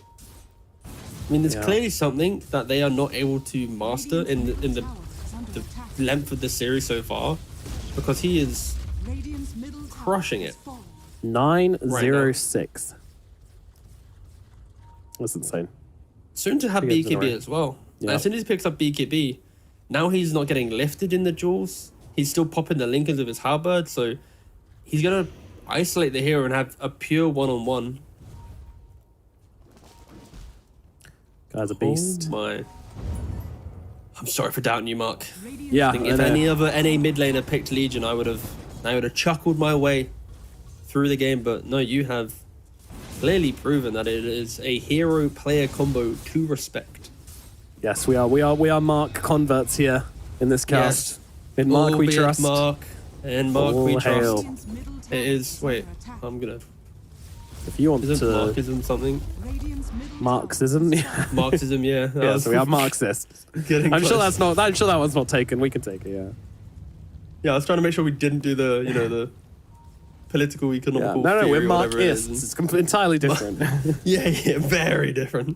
I mean, there's
Yeah.
clearly something that they are not able to master in the length of the series so far, because he is crushing it.
9-0-6. That's insane.
Soon to have
To get to the
BKB
right.
as well.
Yeah.
As soon as he picks up BKB, now he's not getting lifted in the duels. He's still popping the Linkers of his halberd, so he's gonna isolate the hero and have a pure one-on-one.
Guy's a beast.
Oh my! I'm sorry for doubting you, Mark.
Yeah,
I think
I
if
know.
any other NA mid laner picked Legion, I would have chuckled my way through the game. But no, you have clearly proven that it is a hero player combo to respect.
Yes, we are Mark converts here in this cast. In Mark we
Albeit
trust.
Mark and Mark we
All hail.
trust. It is. Wait, I'm gonna.
If you want
Isn't
to
Marxism something?
Marxism,
Marxism, yeah.
yeah, so we are Marxists.
Getting
I'm sure
close.
that's not. I'm sure that one's not taken. We can take it. Yeah.
Yeah, I was trying to make sure we didn't do the, the political
Yeah.
economical.
No,
theory
we're
or whatever it is.
Marxists. It's entirely different.
Yeah, very different.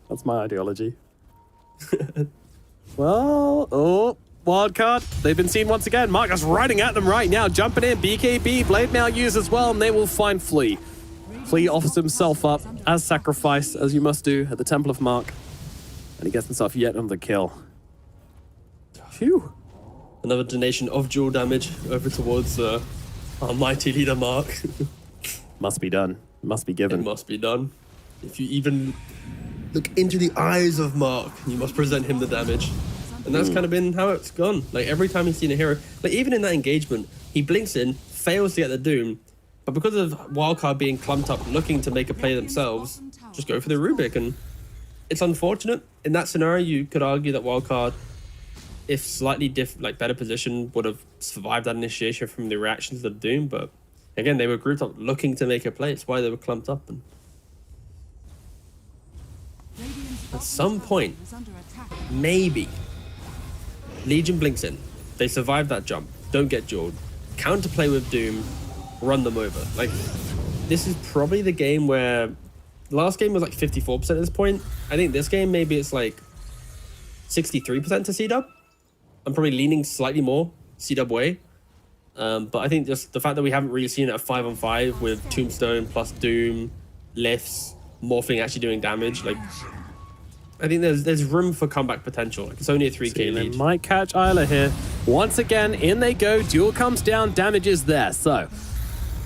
That's my ideology. Well, oh, wild card. They've been seen once again. Marcus riding at them right now, jumping in. BKB, Blade Mail used as well, and they will find Flea. Flea offers himself up as sacrifice, as you must do at the Temple of Mark. And he gets himself yet another kill. Phew.
Another donation of dual damage over towards our mighty leader Mark.
Must be done. Must be
It
given.
must be done. If you even look into the eyes of Mark, you must present him the damage. And that's kind of been how it's gone. Like, every time he's seen a hero, like even in that engagement, he blinks in, fails to get the Doom, but because of Wildcard being clumped up, looking to make a play themselves, just go for the Rubik. And it's unfortunate. In that scenario, you could argue that Wildcard, if slightly better position, would have survived that initiation from the reactions of the Doom. But again, they were grouped up looking to make a play. It's why they were clumped up. And at some point, maybe Legion blinks in. They survive that jump. Don't get jawed. Counterplay with Doom. Run them over. Like, this is probably the game where the last game was like 54% at this point. I think this game, maybe it's like 63% to C-Dub. I'm probably leaning slightly more C-Dub way. But I think just the fact that we haven't really seen it at 5-on-5 with Tombstone plus Doom, lifts, Morphing actually doing damage, like, I think there's room for comeback potential. Like, it's only a 3k
They
lead.
might catch Isla here. Once again, in they go. Duel comes down. Damage is there. So,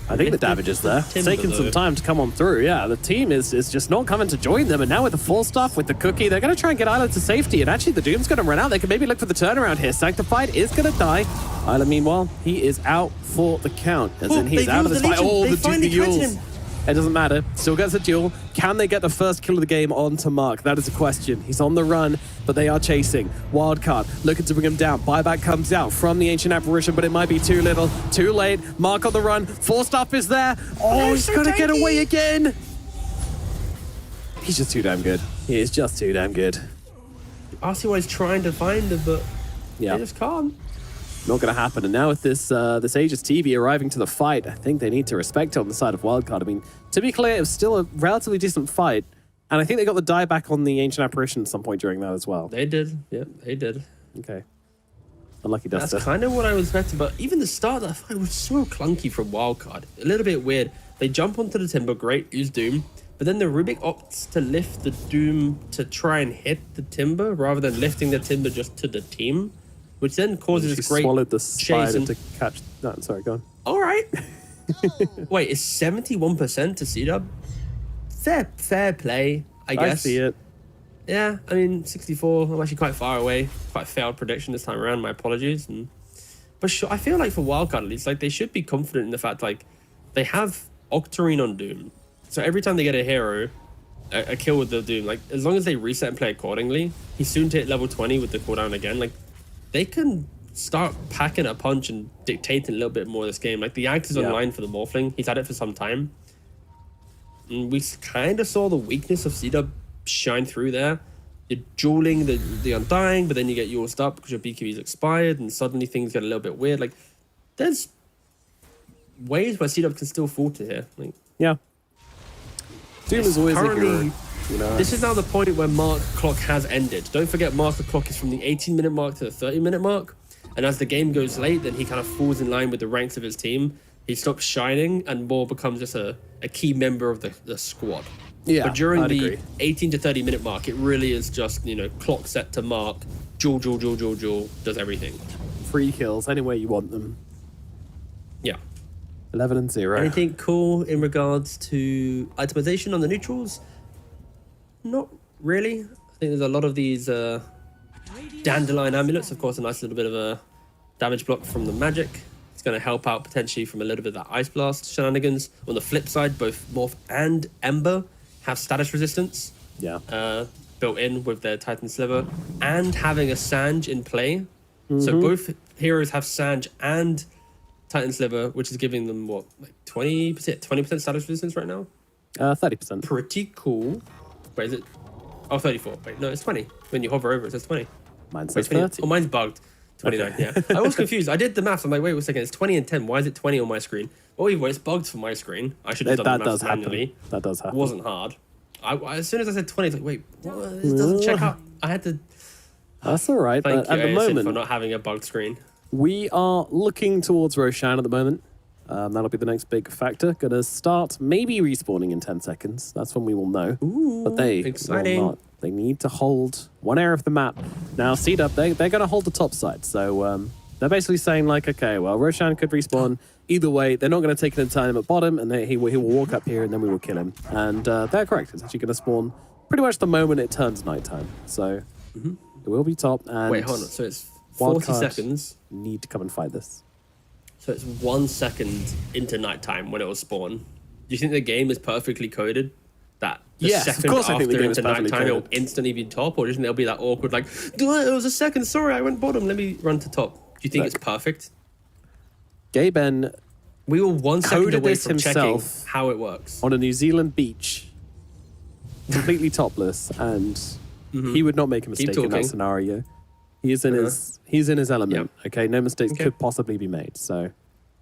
I think the damage is there. It's
Timber,
taking some
though.
time to come on through. Yeah, the team is just not coming to join them. And now with the full stuff, with the cookie, they're going to try and get Isla to safety. And actually, the Doom's going to run out. They can maybe look for the turnaround here. Sanctified is going to die. Isla, meanwhile, he is out for the count. As in, he's
they've
out of
used
this
the
fight.
Legion.
Oh,
They
the
finally
duels.
critted him.
It doesn't matter. Still gets a duel. Can they get the first kill of the game onto Mark? That is a question. He's on the run, but they are chasing. Wildcard looking to bring him down. Buyback comes out from the Ancient Apparition, but it might be too little, too late. Mark on the run. Forced up is there. Oh, he's going to get away again. He's just too damn good. He is just too damn good.
RCY's trying to find him, but
Yeah.
they just can't.
Not going to happen. And now with this this Aegis TV arriving to the fight, I think they need to respect it on the side of Wildcard. I mean, to be clear, it was still a relatively decent fight. And I think they got the die back on the Ancient Apparition at some point during that as well.
They did. Yep, they did.
Okay. Unlucky
That's
Duster.
kind of what I was expecting, but even the start of that fight was so clunky from Wildcard. A little bit weird. They jump onto the Timber, great, use Doom, but then the Rubik opts to lift the Doom to try and hit the Timber rather than lifting the Timber just to the team, which then causes
She
this great
swallowed the
chase.
spider
And,
to catch... No, sorry, go on.
all right. Wait, it's 71% to C-Dub? Fair play, I guess.
I see it.
Yeah, I mean, 64, I'm actually quite far away. Quite a failed prediction this time around, my apologies. But sure, I feel like for Wildcard at least, like, they should be confident in the fact, like, they have Octarine on Doom. So every time they get a hero, a kill with the Doom, like, as long as they reset and play accordingly, he's soon to hit level 20 with the cooldown again. Like, they can start packing a punch and dictating a little bit more of this game. Like, the Axe is online for the Morphling. He's had it for some time. And we kind of saw the weakness of C-Dub shine through there. You're dueling the Undying, but then you get yours up because your BKB's expired, and suddenly things get a little bit weird. Like, there's ways where C-Dub can still falter here. Like,
Yeah. Doom is always a
currently,
guru. You know,
this is now the point where Mark Clock has ended. Don't forget, Mark the Clock is from the 18-minute mark to the 30-minute mark. And as the game goes late, then he kind of falls in line with the ranks of his team. He stops shining and more becomes just a key member of the squad.
Yeah,
But during
I'd
the
agree.
18 to 30-minute mark, it really is just, you know, clock set to Mark. Jewel, does everything.
free kills anywhere you want them.
Yeah.
11 and 0.
Anything cool in regards to itemization on the neutrals? Not really. I think there's a lot of these dandelion amulets. Of course, a nice little bit of a damage block from the magic. It's going to help out potentially from a little bit of that Ice Blast shenanigans. On the flip side, both Morph and Ember have status resistance
Yeah.
built in with their Titan Sliver, and having a Sange in play. So both heroes have Sange and Titan Sliver, which is giving them what, like 20% status resistance right now?
30%.
Pretty cool. Wait, is it? Oh, 34. Wait, no, it's 20. When you hover over it, says 20.
Mine
Wait,
says
20.
30.
Oh, mine's bugged. 29, yeah. I was confused. I did the maths. I'm like, wait a second, it's 20 and 10. Why is it 20 on my screen? Oh, either way, it's bugged for my screen. I should have done
That
the
does
maths manually.
happen. That does
It
happen.
wasn't hard. As soon as I said 20, it's like, wait, what? This doesn't check out. I had to
That's all right.
thank
But
you,
at the
ASIN,
moment,
for not having a bugged screen.
we are looking towards Roshan at the moment. That'll be the next big factor. Gonna start maybe respawning in 10 seconds. That's when we will know. But they
exciting.
will not. They need to hold one area of the map. Now, C-Dub, they're going to hold the top side. So they're basically saying, like, okay, well, Roshan could respawn. Either way, they're not going to take an entire at bottom, and he will walk up here, and then we will kill him. And they're correct. It's actually going to spawn pretty much the moment it turns nighttime. So it will be top. And
Wait, hold on. So it's 40
Wildcard
seconds.
need to come and fight this.
So it's 1 second into nighttime when it will spawn. Do you think the game is perfectly coded? That the
Yes, of
second
course I
after
think the game is
into
perfectly
nighttime, it'll
coded.
instantly be top? Or do you think there'll be that awkward, like, "Duh, it was a second, sorry, I went bottom, let me run to top"? Do you think
Look.
it's perfect?
Gaben
We were 1 second
Coded
away
this
from
himself.
checking how it works.
on a New Zealand beach, completely topless, and he would not make a mistake in that
talking.
scenario. He is in his element. Okay, no mistakes
Okay.
could possibly be made. So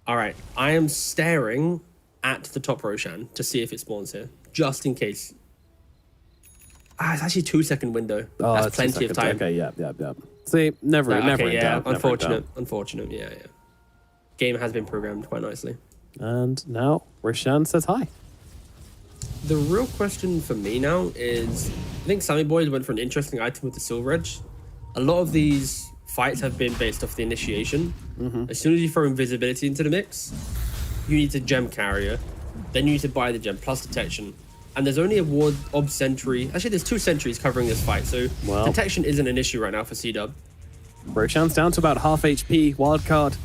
All right, I am staring at the top Roshan to see if it spawns here, just in case. It's actually 2 second window. That's
it's
plenty of
2 seconds.
time.
Okay, yeah. See, never in
Okay, yeah,
doubt. never in doubt.
unfortunate, yeah. Game has been programmed quite nicely.
And now Roshan says hi.
The real question for me now is, I think Sammy Boys went for an interesting item with the Silver Edge. A lot of these fights have been based off the initiation. As soon as you throw invisibility into the mix, you need a gem carrier. Then you need to buy the gem plus detection. And there's only a ward ob sentry. Actually, there's 2 sentries covering this fight, so
Well.
detection isn't an issue right now for C-Dub.
Roshan's down to about half HP. Wildcard.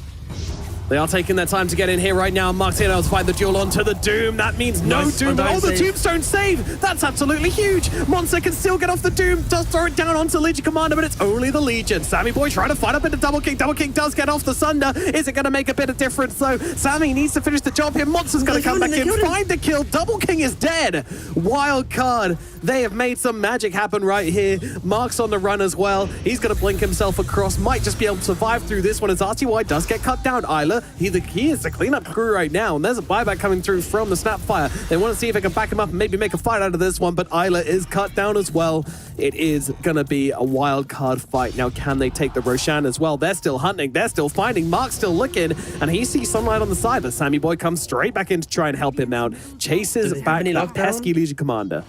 They are taking their time to get in here right now. Martino's find the duel onto the Doom. That means no
Nice
Doom. But
Undying
the
save.
Tombstone save. That's absolutely huge. Monster can still get off the Doom. Does throw it down onto Legion Commander, but it's only the Legion. Sammy Boy trying to fight up into Double King. Double King does get off the Sunder. Is it going to make a bit of difference, though? Sammy needs to finish the job here. Monster's going to come back in. Find the kill. Double King is dead. Wild card. They have made some magic happen right here. Mark's on the run as well. He's going to blink himself across. Might just be able to survive through this one as RTY does get cut down. Isla Isla. He is the cleanup crew right now, and there's a buyback coming through from the Snapfire. They want to see if they can back him up and maybe make a fight out of this one, but Isla is cut down as well. It is going to be a wild card fight. Now, can they take the Roshan as well? They're still hunting. They're still finding. Mark's still looking, and he sees Sunlight on the side, but Sammy Boy comes straight back in to try and help him out. Chases back that pesky Legion Commander.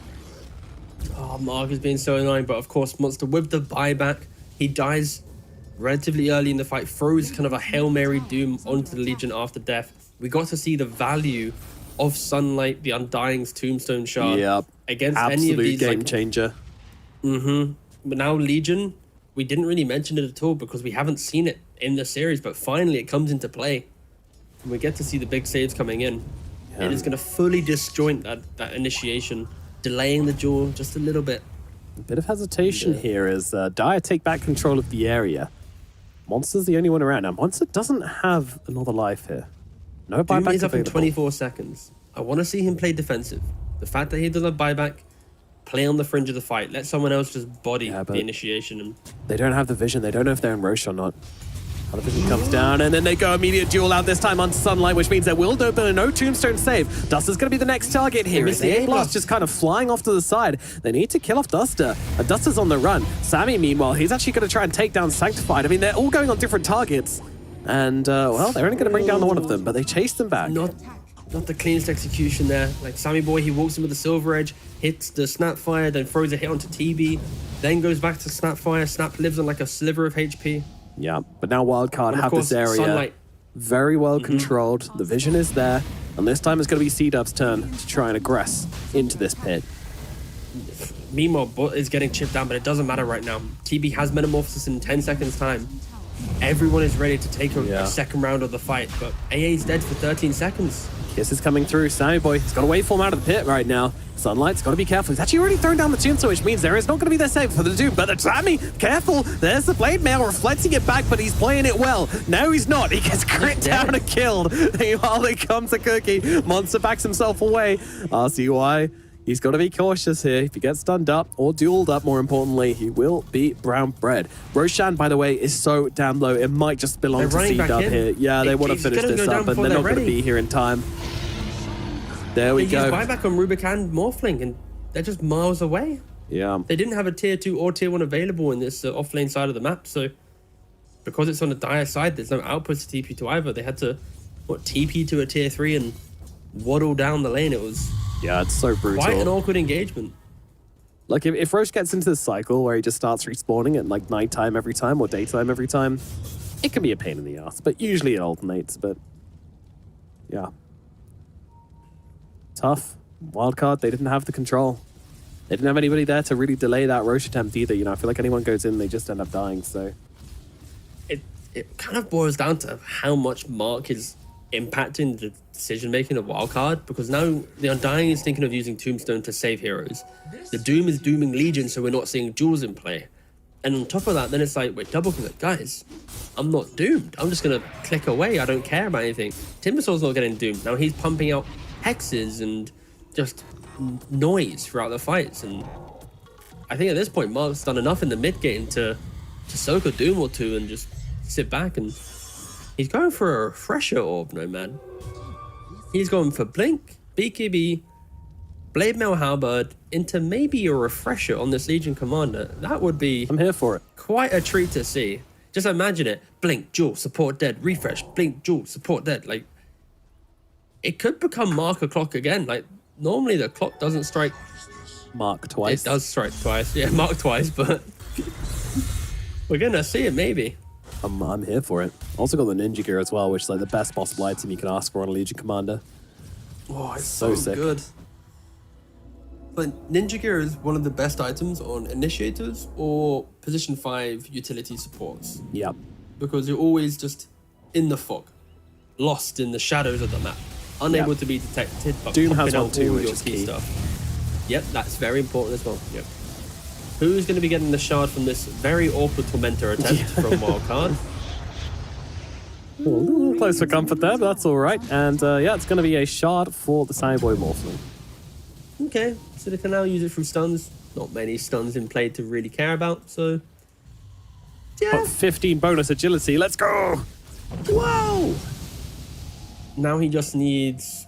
Oh, Mark is being so annoying, but of course, Monster with the buyback, he dies relatively early in the fight, throws kind of a Hail Mary Doom onto the Legion after death. We got to see the value of Sunlight, the Undying's Tombstone Shard, against any of these
game changer.
But now Legion, we didn't really mention it at all because we haven't seen it in the series, but finally it comes into play. And we get to see the big saves coming in. It is going to fully disjoint that initiation, delaying the duel just a little bit.
A bit of hesitation here as Dire take back control of the area. Monster's the only one around. Now, Monster doesn't have another life here. No buyback
Doom is up in
available.
24 seconds. I want to see him play defensive. The fact that he doesn't have buyback, play on the fringe of the fight. Let someone else just body the initiation. And
they don't have the vision. They don't know if they're in Roche or not. The vision comes down, and then they go immediate duel out this time on Sunlight, which means there will be no Tombstone save. Duster's going to be the next target here. As the A-Blast just kind of flying off to the side. They need to kill off Duster. And Duster's on the run. Sammy, meanwhile, he's actually going to try and take down Sanctified. I mean, they're all going on different targets. And, well, they're only going to bring down one of them, but they chase them back.
Not the cleanest execution there. Like, Sammy Boy, he walks in with the Silver Edge, hits the Snapfire, then throws a hit onto TB, then goes back to Snapfire. Snap lives on like a sliver of HP.
Yeah, but now Wildcard have this area
Sunlight.
very well controlled. The vision is there, and this time it's going to be C-Dub's turn to try and aggress into this pit.
Meanwhile, Butt is getting chipped down, but it doesn't matter right now. TB has Metamorphosis in 10 seconds time. Everyone is ready to take a second round of the fight, but AA is dead for 13 seconds.
Kiss is coming through. Sammy Boy, he's got a waveform out of the pit right now. Sunlight's got to be careful. He's actually already thrown down the Tombstone, which means there is not going to be the save for the Doom. But the Sammy, careful. There's the Blade Mail reflecting it back, but he's playing it well. No, he's not. He gets crit down and killed. While they come to Cookie, Monster backs himself away. RCY, he's got to be cautious here. If he gets stunned up or dueled up, more importantly, he will be brown bread. Roshan, by the way, is so damn low. It might just belong to C-Dub here. Yeah, they want to finish this up, and they're not going to be here in time. There we go.
They used buyback on Rubicon Morphling, and they're just miles away.
Yeah.
They didn't have a tier 2 or tier 1 available in this off-lane side of the map, so because it's on the Dire side, there's no outputs to TP to either. They had to, TP to a tier 3 and waddle down the lane. It was
it's so brutal.
Quite an awkward engagement.
Like, if Roche gets into this cycle where he just starts respawning at, like, nighttime every time or daytime every time, it can be a pain in the ass, but usually it alternates, but yeah. Tough. Wildcard, they didn't have the control. They didn't have anybody there to really delay that Roche attempt either. You know, I feel like anyone goes in, they just end up dying, so.
It kind of boils down to how much Mark is impacting the decision-making of Wildcard, because now the Undying is thinking of using Tombstone to save heroes. The Doom is dooming Legion, so we're not seeing duels in play. And on top of that, then it's like, wait, double click, guys, I'm not doomed. I'm just going to click away. I don't care about anything. Timbersaul's not getting doomed. Now he's pumping out hexes and just noise throughout the fights, and I think at this point Mark's done enough in the mid game to soak a Doom or two and just sit back, and he's going for a refresher orb, no man. He's going for Blink, BKB, Blade Mail Halberd into maybe a refresher on this Legion Commander. That would be,
I'm here for it,
quite a treat to see. Just imagine it. Blink, Jewel, support dead, refresh, Blink, Jewel, support dead. Like, it could become Mark o'clock again. Like, normally the clock doesn't strike
Mark twice.
It does strike twice. Yeah, Mark twice, but we're gonna see it maybe.
I'm here for it. Also got the Ninja Gear as well, which is like the best possible item you can ask for on a Legion Commander.
Oh, it's
so
so
sick.
good. But Ninja Gear is one of the best items on Initiators or Position 5 utility supports.
Yep.
Because you're always just in the fog, lost in the shadows of the map, unable to be detected, but
Doom has
pumping
one
out
too,
all
which
your
is
key
key.
stuff. Yep, that's very important as well. Yep. Who's going to be getting the shard from this very awkward Tormentor attempt from Wildcard?
A little close for comfort there, but that's all right. And yeah, it's going to be a shard for the Sammy Boy Morphling.
Okay, so they can now use it through stuns. Not many stuns in play to really care about, so yeah.
Got 15 bonus agility. Let's go! Whoa!
now he just needs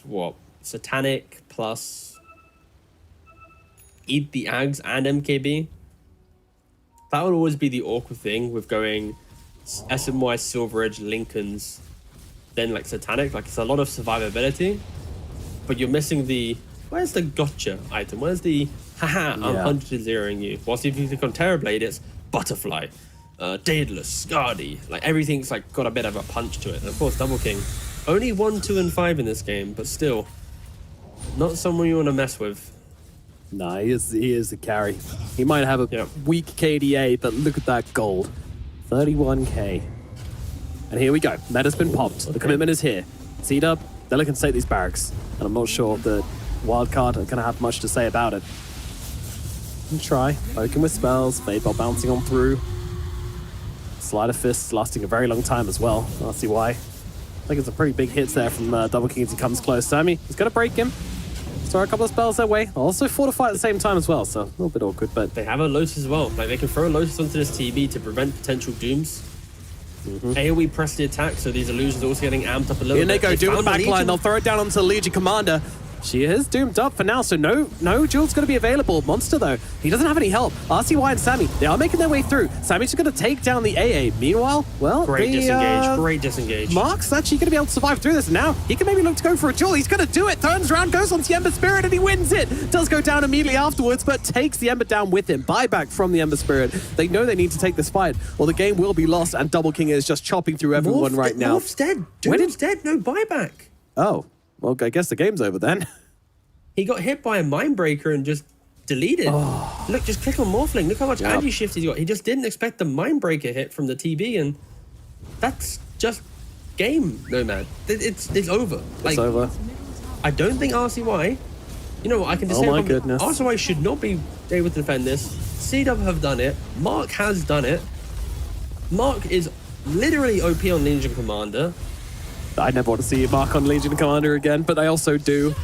what? Satanic plus Eat the Ags and MKB. That would always be the awkward thing with going SMY, Silver Edge, Lincoln's, then like Satanic. Like it's a lot of survivability, but you're missing the where's the gotcha item? Where's the haha? I'm 100-0ing you. Whilst if you click on Terrorblade, it's Butterfly, Daedalus, Scardy. Like everything's like got a bit of a punch to it. And of course, Double King, only 1, 2, and 5 in this game, but still not someone you want to mess with.
Nah, he is the carry. He might have a weak KDA, but look at that gold. 31k. And here we go. Meta's been popped. The commitment is here. C-Dub, they're looking to take these barracks. And I'm not sure that Wildcard are going to have much to say about it. Try. Poking with spells. Fade Ball bouncing on through. Sleight of Fists lasting a very long time as well. I'll see why. I think it's a pretty big hit there from Double King as he comes close. Sammy is going to break him. Throw a couple of spells their way. Also fortify at the same time as well, so a little bit awkward, but...
They have a Lotus as well. Like, they can throw a Lotus onto this TB to prevent potential dooms. AoE press the attack, so these illusions are also getting amped up a little bit.
Here they go, doing the
found
backline. They'll throw it down onto the Legion Commander. She is doomed up for now, so no Jules going to be available. Monster, though, he doesn't have any help. RCY and Sammy, they are making their way through. Sammy's just going to take down the AA. Meanwhile, well,
Great disengage.
Mark's actually going to be able to survive through this. Now, he can maybe look to go for a duel. He's going to do it. Turns around, goes on the Ember Spirit, and he wins it. Does go down immediately afterwards, but takes the Ember down with him. Buyback from the Ember Spirit. They know they need to take this fight, or the game will be lost, and Double King is just chopping through everyone right now.
Morph's dead. Doom's dead. No buyback.
Oh, well, I guess the game's over then.
He got hit by a Mindbreaker and just deleted. Oh. Look, just click on Morphling. Look how much anti-shift he's got. He just didn't expect the Mindbreaker hit from the TB, and that's just game, Nomad. It's over.
It's over.
I don't think RCY... You know what, I can just say...
Oh my goodness.
RCY should not be able to defend this. CW have done it. Mark has done it. Mark is literally OP on Legion Commander.
I never want to see Mark on Legion Commander again, but I also do.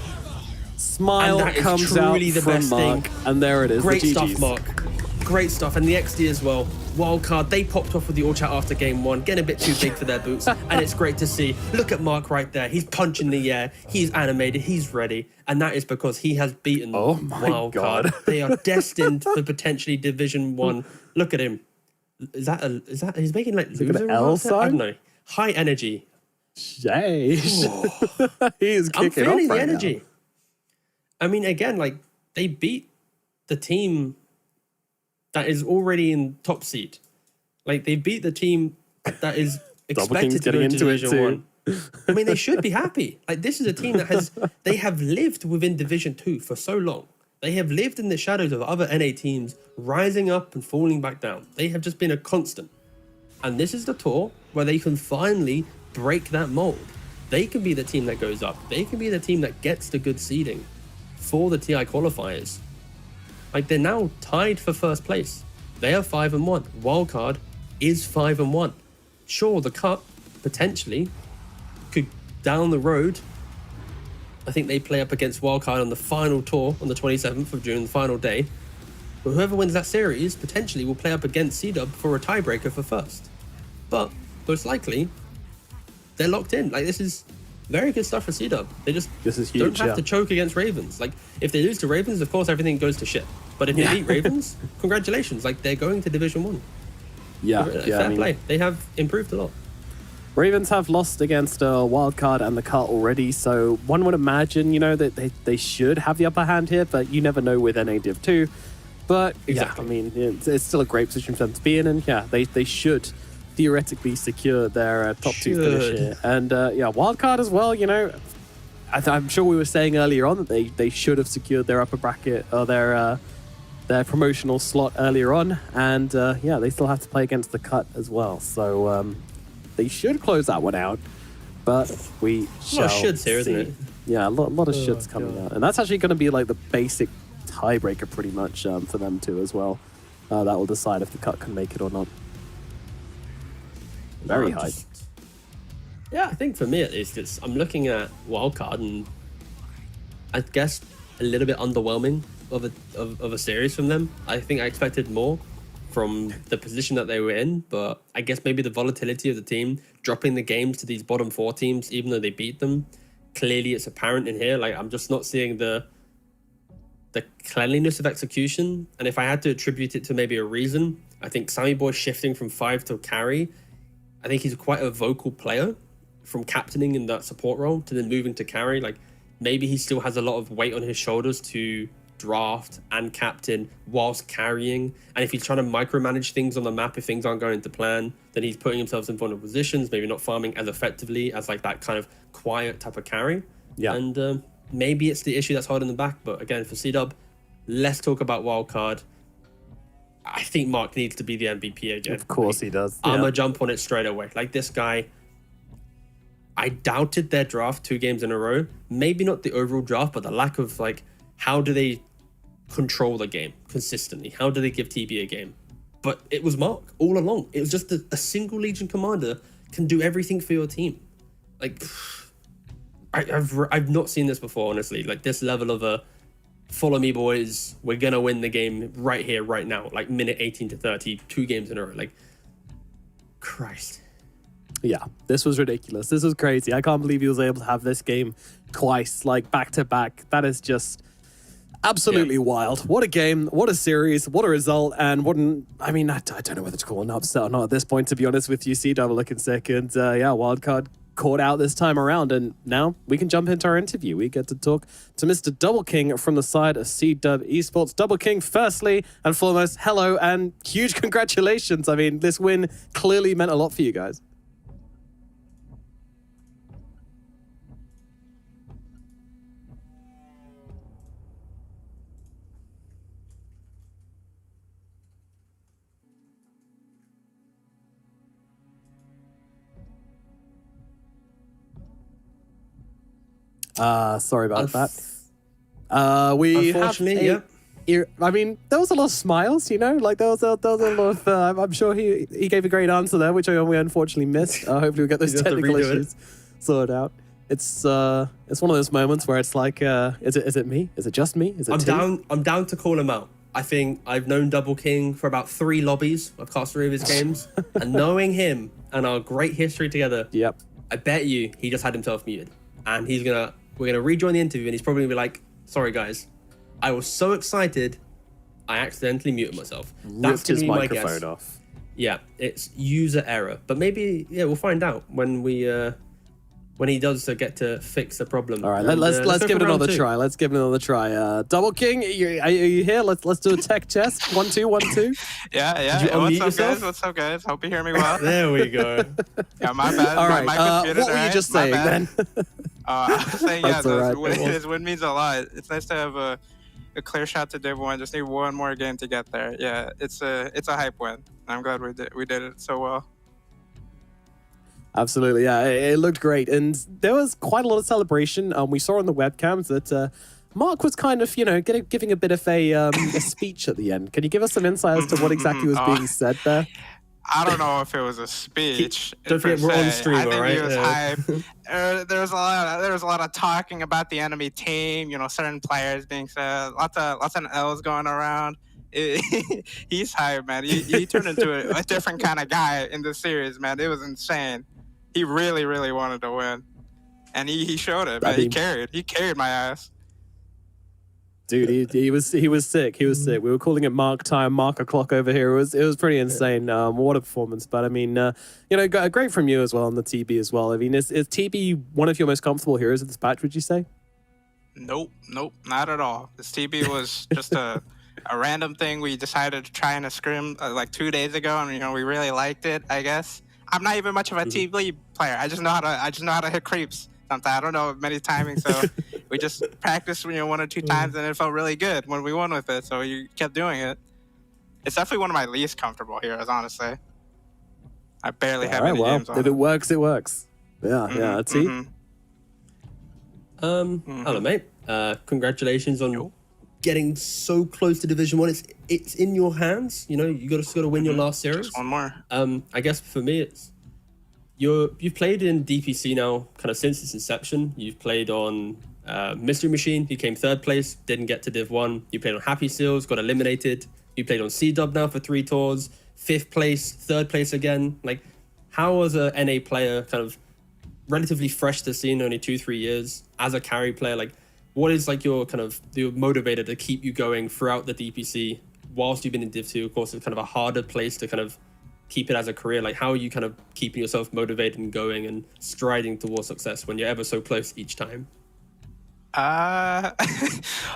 Smile comes out
the
from
best
Mark,
thing.
and there it is.
Great
the
stuff,
GGs.
Mark. Great stuff, and the XD as well. Wildcard, they popped off with the all chat after game 1, getting a bit too big for their boots, and it's great to see. Look at Mark right there. He's punching the air. He's animated. He's ready, and that is because he has beaten Wildcard. They are destined for potentially Division 1. Look at him. Is that he's making like loser?
L sign?
I don't know. High energy.
Sheesh. He is kicking
I'm feeling
off
the
right
energy.
now.
I mean, again, like they beat the team that is already in top seed. Like they beat the team that is expected to go into Division 1. I mean, they should be happy. Like this is a team that they have lived within Division 2 for so long. They have lived in the shadows of other NA teams, rising up and falling back down. They have just been a constant. And this is the tour where they can finally break that mold. They can be the team that goes up. They can be the team that gets the good seeding for the TI qualifiers. Like they're now tied for first place. They are 5-1. Wildcard is 5-1. Sure, the cup potentially could down the road. I think they play up against Wildcard on the final tour on the 27th of June, the final day. But whoever wins that series potentially will play up against CDub for a tiebreaker for first. But most likely, they're locked in. Like this is very good stuff for CDub. They just don't have to choke against Ravens. Like if they lose to Ravens, of course everything goes to shit. But if they beat Ravens, congratulations. Like they're going to Division 1. Fair play. They have improved a lot.
Ravens have lost against Wildcard and the Cut already, so one would imagine, that they should have the upper hand here, but you never know with NA Div 2. But I mean, it's still a great position for them to be in, and they should theoretically secure their top 2 finish here. And Wildcard as well, I'm sure we were saying earlier on that they should have secured their upper bracket or their promotional slot earlier on, and they still have to play against the Cut as well. So they should close that one out, but we shall see. A lot of shoulds here, isn't it? Yeah, a lot of shoulds coming out, and that's actually going to be like the basic tiebreaker pretty much for them too as well. That will decide if the Cut can make it or not. Very high.
I think for me at least, I'm looking at Wildcard and I guess a little bit underwhelming of a series from them. I think I expected more. from the position that they were in. But I guess maybe the volatility of the team, dropping the games to these bottom 4 teams, even though they beat them, clearly it's apparent in here. Like, I'm just not seeing the cleanliness of execution. And if I had to attribute it to maybe a reason, I think Sammy Boy shifting from 5 to carry, I think he's quite a vocal player from captaining in that support role to then moving to carry. Like, maybe he still has a lot of weight on his shoulders to draft and captain whilst carrying. And if he's trying to micromanage things on the map, if things aren't going to plan, then he's putting himself in vulnerable positions, maybe not farming as effectively as like that kind of quiet type of carry.
Yeah.
And maybe it's the issue that's holding them back. But again, for C-Dub, let's talk about wildcard. I think Mark needs to be the MVP again.
Of course he does.
I'm
Yeah.
going to jump on it straight away. Like, this guy, I doubted their draft 2 games in a row. Maybe not the overall draft, but the lack of, like, how do they control the game consistently? How do they give TB a game? But it was Mark all along. It was just a single Legion commander can do everything for your team. Like, I've not seen this before, honestly. Like, this level of a follow me, boys, we're going to win the game right here, right now. Like, minute 18 to 30, 2 games in a row. Like, Christ.
Yeah, this was ridiculous. This was crazy. I can't believe he was able to have this game twice, like back to back. That is just absolutely wild. What a game, what a series, what a result, and what an, I mean, I don't know whether to call an upset or not at this point, to be honest with you. C-Double looking second. Yeah, wildcard caught out this time around, and now we can jump into our interview. We get to talk to Mr. Double King from the side of C-Dub Esports. Double King, firstly and foremost, hello and huge congratulations. I mean, this win clearly meant a lot for you guys. Sorry about that. We
Unfortunately,
have I mean, there was a lot of smiles, you know, like there was a lot of. I'm sure he gave a great answer there, which we unfortunately missed. Hopefully, we'll get those
You have to
technical
redo it.
issues sorted out. It's one of those moments where it's like, is it me? Is it just me? Is it
I'm down to call him out. I think I've known Double King for about 3 lobbies. I've cast 3 of his games, and knowing him and our great history together,
Yep.
I bet you he just had himself muted, and we're gonna rejoin the interview, and he's probably gonna be like, "Sorry guys, I was so excited, I accidentally muted myself."
Ripped his
gonna be my
microphone
guess.
off.
Yeah, it's user error, but maybe we'll find out when he does get to fix the problem.
All right,
And,
let's
go
give it
for round
another
2.
try. Let's give it another try. Double King, are you here? Let's do a tech test. 1 2 1 2.
Yeah.
Did you
What's
unmute
up,
yourself?
guys? What's up, guys? Hope you hear me well.
There we go.
Yeah, my bad.
All right.
My mic was muted,
What were you
alright?
just
My
saying
bad.
then?
I was saying, yeah,
That's all right.
this win means a lot. It's nice to have a clear shot to Div 1. Just need one more game to get there. Yeah, it's a hype win. I'm glad we did it so well.
Absolutely, yeah. It looked great, and there was quite a lot of celebration. We saw on the webcams that Mark was kind of, giving a bit of a speech at the end. Can you give us some insight as to what exactly was being said there?
I don't know if it was a speech.
Don't
per
forget we're on
se.
stream,
I think
alright?
he was
Yeah.
hype. There was a lot of talking about the enemy team. Certain players being said. Lots of L's going around. He's hype, man. He turned into a different kind of guy in this series, man. It was insane. He really, really wanted to win, and he showed it. Man. He carried my ass.
Dude, he was sick. He was sick. We were calling it Mark time, Mark o'clock over here. It was pretty insane. What a performance! But I mean, great from you as well on the TB as well. I mean, is TB one of your most comfortable heroes of this patch? Would you say?
Nope, not at all. This TB was just a random thing we decided to try in a scrim like 2 days ago, and we really liked it. I guess I'm not even much of a TB player. I just know how to hit creeps. Sometimes I don't know many timings, so we just practiced 1 or 2 times, and it felt really good when we won with it. So you kept doing it. It's definitely one of my least comfortable heroes, honestly. I barely have any games on.
If it works, it works. Yeah. Let's see.
Hello, mate. Congratulations on getting so close to Division 1. It's in your hands. You got to win your last series.
Just one more.
I guess for me, you've played in DPC now kind of since its inception. You've played on Mystery Machine, you came third place, didn't get to Div 1. You played on Happy Seals, got eliminated. You played on C-Dub now for 3 tours. 5th place, 3rd place again. Like, how as a NA player, kind of relatively fresh to the scene, only 2-3 years, as a carry player, like, what is like your kind of your motivator to keep you going throughout the DPC whilst you've been in Div 2? Of course, it's kind of a harder place to kind of keep it as a career. Like, how are you kind of keeping yourself motivated and going and striding towards success when you're ever so close each time?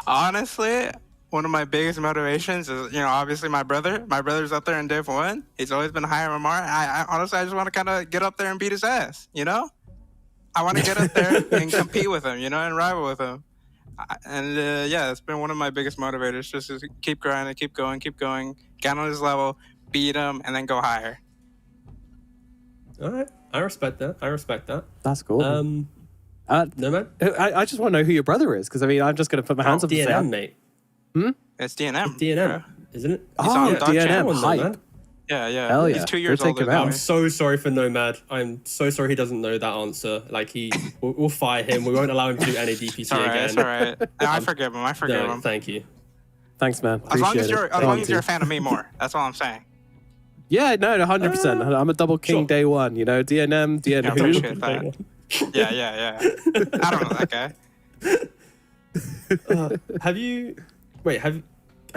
Honestly, one of my biggest motivations is, obviously my brother. My brother's up there in Div 1. He's always been higher MMR. I honestly, I just want to kind of get up there and beat his ass, I want to get up there and compete with him, and rival with him. And yeah, it's been one of my biggest motivators, just to keep grinding, keep going, get on his level, beat him, and then go higher.
All right. I respect that.
That's cool.
No, man.
I just want to know who your brother is, because I mean, I'm just going to put my hands up and say,
DNM, mate.
It's DNM.
It's DNM, isn't it?
Oh,
on Dog
DNM,
Channel,
hype.
man.
Yeah.
Hell yeah.
He's 2
Go
years
take
older
him
than
out.
me.
I'm so sorry for Nomad. I'm so sorry he doesn't know that answer. Like, we'll fire him. We won't allow him to do any DPC
It's all right.
again.
It's all right. No, I forgive him.
No, thank you.
Thanks, man.
As long as
Appreciate
you're
it.
as long
Thank
as you're
you.
a fan of me more. That's all I'm saying.
Yeah, no, 100%. I'm a double king
sure.
day one, DNM,
I
who?
appreciate that. Yeah. I don't know that guy.
Have you? I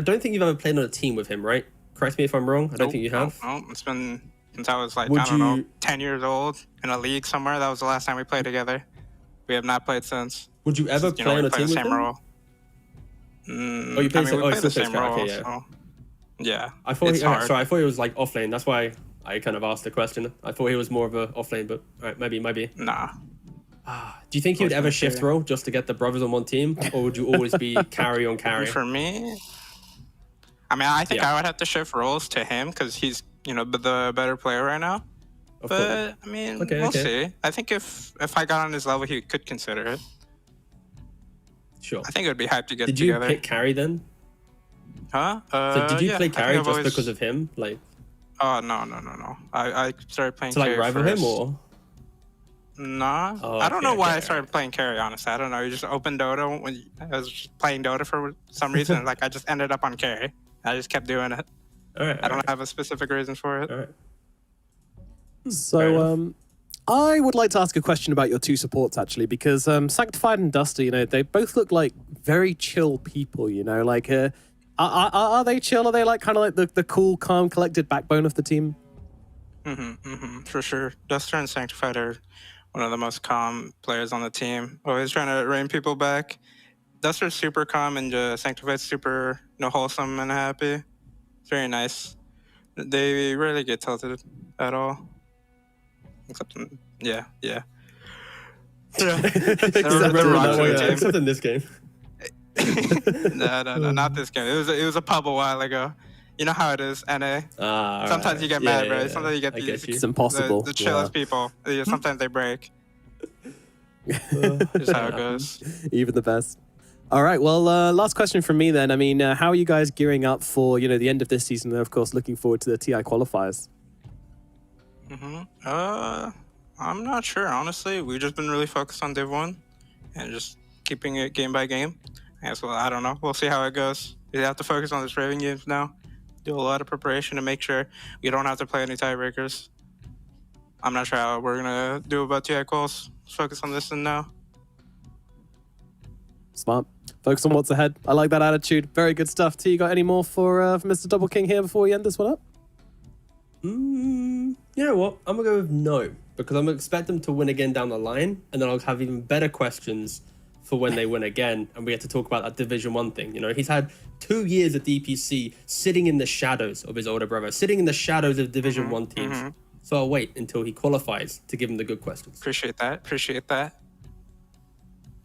don't think you've ever played on a team with him, right? Correct me if I'm wrong. I don't think you have.
No, it's been since I was like,
Would
I don't know,
you-
10 years old in a league somewhere. That was the last time we played together. We have not played since.
Would you ever play
we
on a
play
team
the
with
same
him?
role.
Oh, you play
we
the- oh,
play
you
the
still play
same
Sky,
role.
okay, yeah.
So, yeah.
I thought
it's hard.
sorry, I thought he was like offlane. That's why I kind of asked the question. I thought he was more of a offlane, but all right, maybe.
Nah.
Do you think you'd ever shift role just to get the brothers on one team, or would you always be carry on carry?
For me, I mean, I think
Yeah.
I would have to shift roles to him because he's, the better player right now.
Of course.
But I mean, we'll see. I think if I got on his level, he could consider it.
Sure.
I think it would be hype to get
Did you
together.
pick carry then?
Huh?
So did you
yeah,
play
I think
carry
I've
just
always-
because of him, like
Oh no. I started playing
to like
carry
rival
first.
him, or?
Nah.
Oh,
I don't know
okay,
why
okay,
I started playing carry, honestly. I don't know. You just opened Dota when I was just playing Dota for some reason. Like, I just ended up on carry. I just kept doing it.
All right.
I don't have a specific reason for it.
All right. Fair
So,
enough.
I would like to ask a question about your 2 supports, actually, because Sanctified and Duster, they both look like very chill people, like, are they chill? Are they like kind of like the cool, calm, collected backbone of the team?
For sure. Duster and Sanctified are one of the most calm players on the team. Always trying to rein people back. Duster's super calm and Sanctified's super wholesome and happy. It's very nice. They rarely get tilted at all. Except in, yeah.
Except
They're
in
rocks
that
in
way,
the team.
Except in this game.
No, not this game. It was a pub a while ago. You know how it is, NA. Sometimes you get mad, bro. Sometimes you get
I
these.
get you.
It's impossible.
The chillest people. Sometimes they break. Just how it goes.
Even the best. All right. Well, last question from me then. I mean, how are you guys gearing up for the end of this season? And of course, looking forward to the TI qualifiers.
I'm not sure, honestly. We've just been really focused on Div 1 and just keeping it game by game. I guess, well, I don't know. We'll see how it goes. We have to focus on this Raven games now. Do a lot of preparation to make sure we don't have to play any tiebreakers. I'm not sure how we're going to do about TI quals. Let's focus on this and now.
Smart. Focus on what's ahead. I like that attitude. Very good stuff. T, you got any more for Mr. Double King here before we end this one up?
You know what? I'm gonna go with no, because I'm gonna expect them to win again down the line, and then I'll have even better questions for when they win again, and we get to talk about that Division 1 thing. He's had 2 years at DPC sitting in the shadows of his older brother, sitting in the shadows of Division 1 teams. So I'll wait until he qualifies to give him the good questions.
Appreciate that.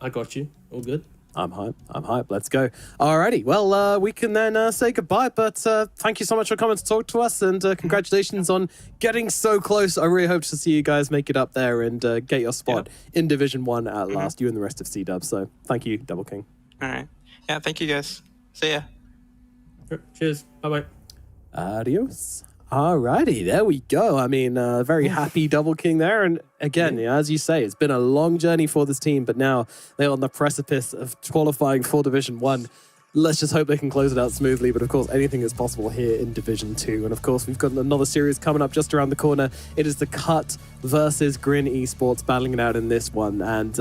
I got you. All good.
I'm hype. Let's go. Alrighty. Well, we can then say goodbye, but thank you so much for coming to talk to us, and congratulations on getting so close. I really hope to see you guys make it up there and get your spot in Division 1 at last, you and the rest of C-Dub. So thank you, Double King.
All right. Yeah, thank you guys. See ya.
Cheers. Bye-bye.
Adios. Alrighty, there we go. I mean, very happy double king there. And again, as you say, it's been a long journey for this team, but now they're on the precipice of qualifying for Division 1. Let's just hope they can close it out smoothly. But of course, anything is possible here in Division 2. And of course, we've got another series coming up just around the corner. It is the Cut versus Grin Esports battling it out in this one. And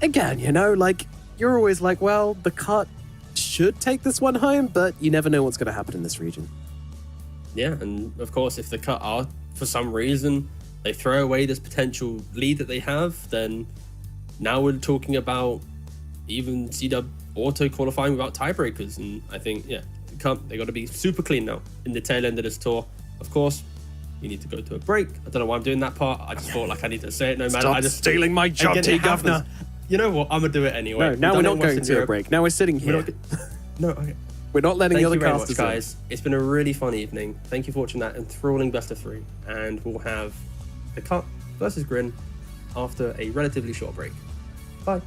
again, you know, like, you're always like, well, the Cut should take this one home, but you never know what's going to happen in this region.
Yeah, and of course, if the Cut are, for some reason, they throw away this potential lead that they have, then now we're talking about even C-Dub auto qualifying without tiebreakers. And I think, yeah, they got to be super clean now in the tail end of this tour. Of course, you need to go to a break. I don't know why I'm doing that part. I just felt like I need to say it no matter.
Stop
I just
stealing my job,
again,
T-Governor.
You know what? I'm going to do it anyway.
No, now we're not going to a break. Now we're sitting here.
No, okay.
We're not letting
Thank
the other
you very
casters
much, guys. It's been a really fun evening. Thank you for watching that enthralling best of 3. And we'll have the Cut versus Grin after a relatively short break. Bye.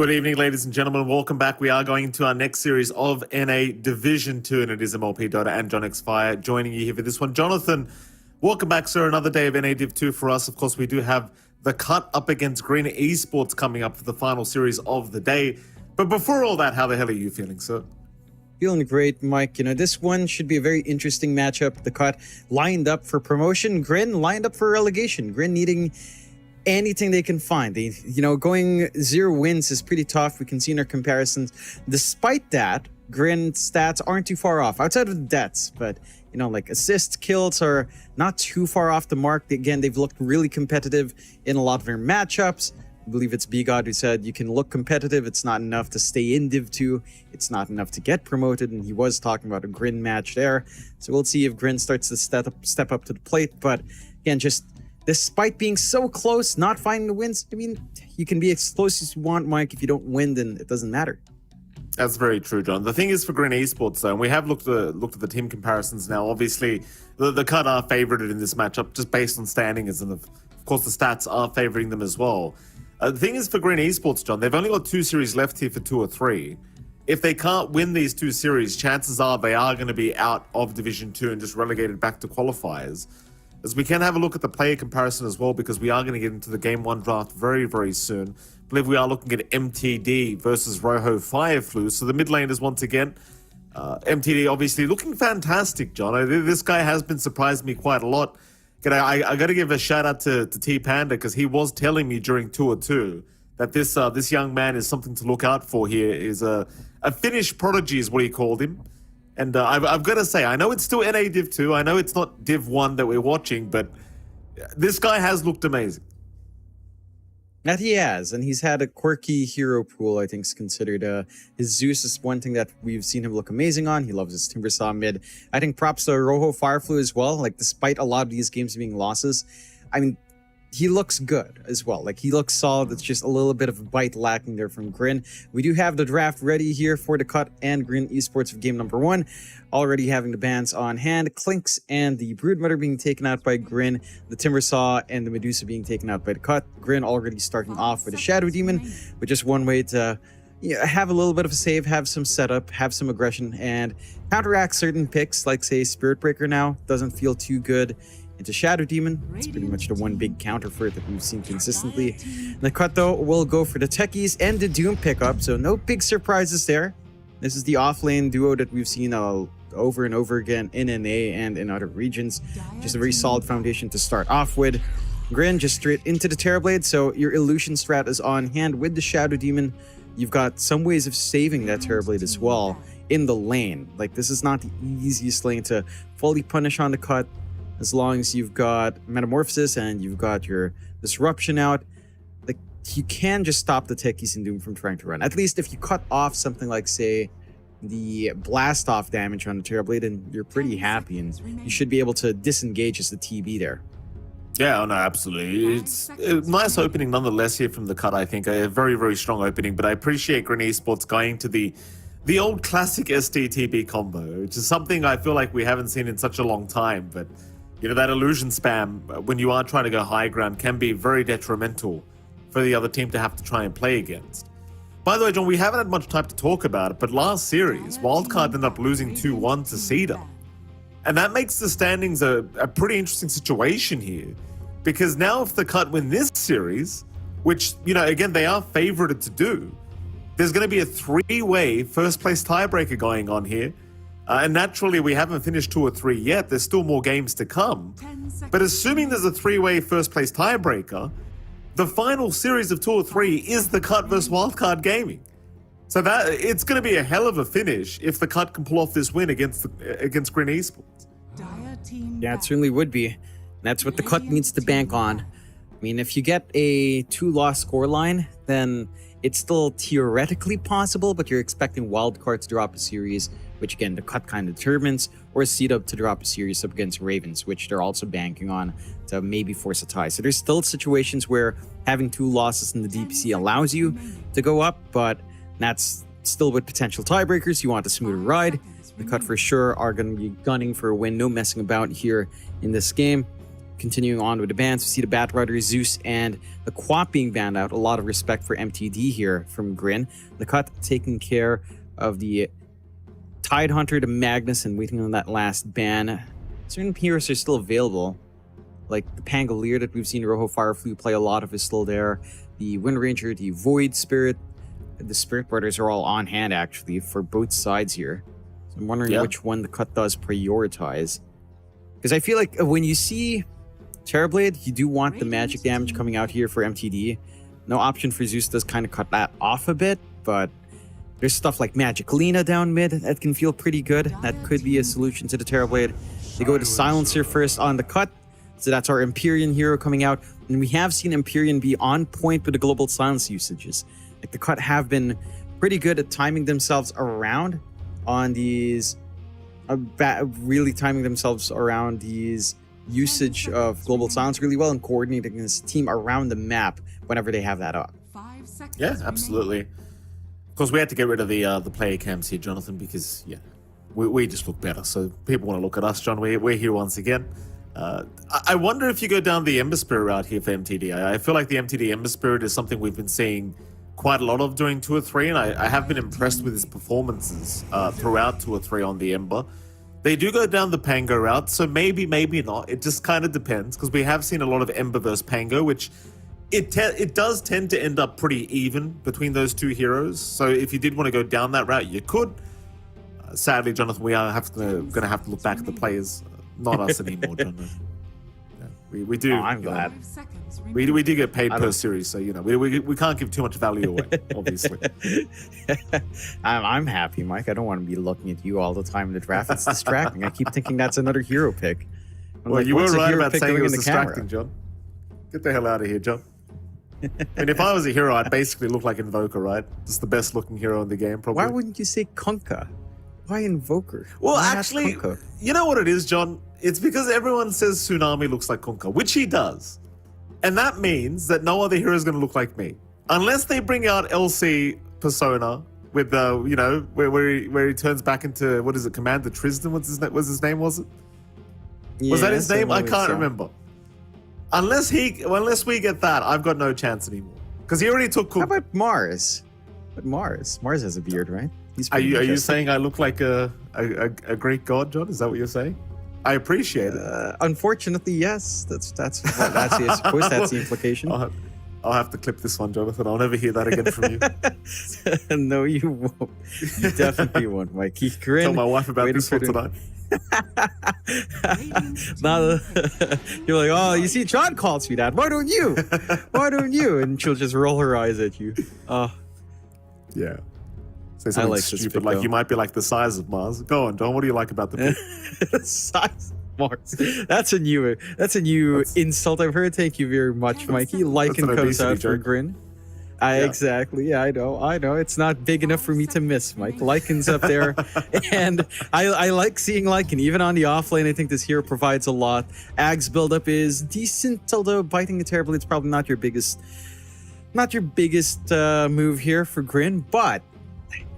Good evening, ladies and gentlemen. Welcome back. We are going into our next series of NA Division 2, and it is MLP Dota and John X Fire joining you here for this one. Jonathan, welcome back, sir. Another day of NA Div 2 for us. Of course, we do have the cut up against Green Esports coming up for the final series of the day. But before all that, how the hell are you feeling, sir?
Feeling great, Mike. You know, this one should be a very interesting matchup. The cut lined up for promotion, Grin lined up for relegation. Grin needing anything they can find. They, going 0 wins is pretty tough. We can see in our comparisons. Despite that, Grin stats aren't too far off outside of the deaths, but like assists, kills are not too far off the mark. Again, they've looked really competitive in a lot of their matchups. I believe it's B-God who said you can look competitive. It's not enough to stay in Div 2. It's not enough to get promoted. And he was talking about a Grin match there. So we'll see if Grin starts to step up to the plate. But again, just despite being so close, not finding the wins, I mean, you can be as close as you want, Mike. If you don't win, then it doesn't matter.
That's very true, John. The thing is for Green Esports, though, and we have looked at the team comparisons now. Obviously, the cut are favorited in this matchup just based on standings, and of course the stats are favoring them as well. The thing is for Green Esports, John, they've only got 2 series left here for 2 or 3. If they can't win these 2 series, chances are they are going to be out of Division 2 and just relegated back to qualifiers. As we can have a look at the player comparison as well, because we are going to get into the Game 1 draft very, very soon. I believe we are looking at MTD versus Rojo Fireflu. So the mid laners once again. MTD obviously looking fantastic, John. This guy has been surprising me quite a lot. I got to give a shout out to T Panda, because he was telling me during Tour 2 that this young man is something to look out for here. Is a Finnish prodigy is what he called him. And I've got to say, I know it's still NA Div 2. I know it's not Div 1 that we're watching, but this guy has looked amazing.
That he has, and he's had a quirky hero pool, I think is considered. His Zeus is one thing that we've seen him look amazing on. He loves his Timbersaw mid. I think props to Rojo Fireflu as well. Like, despite a lot of these games being losses, I mean, he looks good as well. Like, he looks solid. It's just a little bit of a bite lacking there from Grin. We do have the draft ready here for the cut and Green Esports of game number 1. Already having the bans on hand. Clinks and the Broodmother being taken out by Grin. The Timbersaw and the Medusa being taken out by the cut. Grin already starting off with a Shadow Demon, with just one way to have a little bit of a save, have some setup, have some aggression, and counteract certain picks, like, say, Spirit Breaker now. Doesn't feel too good. Into Shadow Demon. It's pretty much the one big counter for it that we've seen consistently. The cut, though, will go for the Techies and the Doom pickup, so no big surprises there. This is the off-lane duo that we've seen over and over again in NA and in other regions. Just a very solid foundation to start off with. Grin just straight into the Terrorblade, so your Illusion strat is on hand with the Shadow Demon. You've got some ways of saving that Terrorblade as well in the lane. Like, this is not the easiest lane to fully punish on the cut. As long as you've got Metamorphosis and you've got your Disruption out, like, you can just stop the Techies and Doom from trying to run. At least if you cut off something like, say, the blast off damage on the Terrorblade, and you're pretty happy, and you should be able to disengage as the TB there.
Yeah, no, absolutely. It's a nice opening nonetheless here from the cut, I think. A very, very strong opening, but I appreciate Green Esports going to the old classic SDTB combo, which is something I feel like we haven't seen in such a long time, but that illusion spam, when you are trying to go high ground, can be very detrimental for the other team to have to try and play against. By the way, John, we haven't had much time to talk about it, but last series, Wildcard ended up losing 2-1 to Cedar. And that makes the standings a pretty interesting situation here. Because now if the cut win this series, which, again, they are favorited to do, there's going to be a 3-way first-place tiebreaker going on here. And naturally, we haven't finished 2 or 3 yet. There's still more games to come. But assuming there's a 3-way first-place tiebreaker, the final series of 2 or 3 is the cut versus Wildcard Gaming. So that it's going to be a hell of a finish if the cut can pull off this win against Green Esports.
Yeah, it certainly would be. That's what the cut needs to bank on. I mean, if you get a 2-loss scoreline, then it's still theoretically possible, but you're expecting Wildcard to drop a series, which again, the cut kind of determines, or Seed-Up to drop a series up against Ravens, which they're also banking on to maybe force a tie. So there's still situations where having 2 losses in the DPC allows you to go up, but that's still with potential tiebreakers. You want a smoother ride. The cut for sure are going to be gunning for a win. No messing about here in this game. continuing on with the bans, we see the Bat Rider, Zeus, and the Quap being banned out. A lot of respect for MTD here from Grin. The Cut taking care of the Tide Hunter, the Magnus, and waiting on that last ban. Certain heroes are still available, like the Pangolier that we've seen Rojo Fireflu play a lot of is still there. The Wind Ranger, the Void Spirit, the Spirit Brothers are all on hand actually for both sides here. So I'm wondering which one the Cut does prioritize. Because I feel like when you see Terrorblade, you do want the magic damage coming out here for MTD. No option for Zeus does kind of cut that off a bit, but there's stuff like Magic Lena down mid that can feel pretty good. That could be a solution to the Terrorblade. They go to Silencer first on the Cut. So that's our Empyrean hero coming out. And we have seen Empyrean be on point with the global silence usages. Like the Cut have been pretty good at timing themselves around on these, really timing themselves around these usage of global silence really well and coordinating this team around the map whenever they have that up.
5 seconds
Yeah,
remaining.
absolutely. Of course, we had to get rid of the player cams here, Jonathan, because we just look better. So people want to look at us, John. We're here once again. I wonder if you go down the Ember Spirit route here for MTD. I feel like the MTD Ember Spirit is something we've been seeing quite a lot of during 2 or 3, and I have been impressed with his performances throughout 2 or 3 on the Ember. They do go down the Pango route, so maybe not. It just kind of depends, because we have seen a lot of Ember versus Pango, which it does tend to end up pretty even between those two heroes. So if you did want to go down that route, you could. Sadly, Jonathan, we are going to have to look back at the players, not us anymore, Jonathan. Yeah, we do.
Oh, I'm glad.
5 seconds
We do get paid
I
per
don't-
series, so we can't give too much value away, obviously.
I'm happy, Mike. I don't want to be looking at you all the time in the draft. It's distracting. I keep thinking that's another hero pick. I'm
Well,
like,
you were
what's a
right
hero
about
pick
saying it
doing
was
in the camera?
distracting, John. Get the hell out of here, John. And if I was a hero, I'd basically look like Invoker, right? Just the best looking hero in the game, probably.
Why wouldn't you say Kunkka? Why Invoker?
Well,
Why not
actually,
Kunkka?
you know what it is, John? It's because everyone says Tsunami looks like Kunkka, which he does. And that means that no other hero is going to look like me. Unless they bring out LC Persona with the, where he turns back into, what is it, Commander Tristan? What's his name, was it? Was that his
Yes,
name? I
believe
can't
so.
remember. Unless we get that, I've got no chance anymore. Because he already took
How
Kunkka.
about Mars? But Mars has a beard, right? He's
Are
pretty
you
interesting.
saying I look like a Greek god, John? Is that what you're saying? I appreciate it.
Unfortunately, yes. That's I suppose that's the implication.
I'll have to clip this one, Jonathan. I'll never hear that again from you.
No, you won't. You definitely won't, Mike. You grin.
Tell my wife about
waiting
this
for
one
the-
tonight.
Now you're like, oh, you see, John calls me that. Why don't you? Why don't you? And she'll just roll her eyes at you. Oh,
Yeah. Say something
like this
stupid
pick,
like
though.
you might be like the size of Mars. Go on, John. What do you like about the pick?
the size of Mars. That's a new insult I've heard. Thank you very much, Mikey. Lycan
an
comes
obesity
out for a
joke.
grin.
Yeah.
Exactly. Yeah, I know. It's not big enough for me to miss, Mike. Lycan's up there. And I like seeing Lycan. Even on the offlane, I think this hero provides a lot. Ag's buildup is decent, although biting the Terrorblade is probably not your biggest move here for Grin, but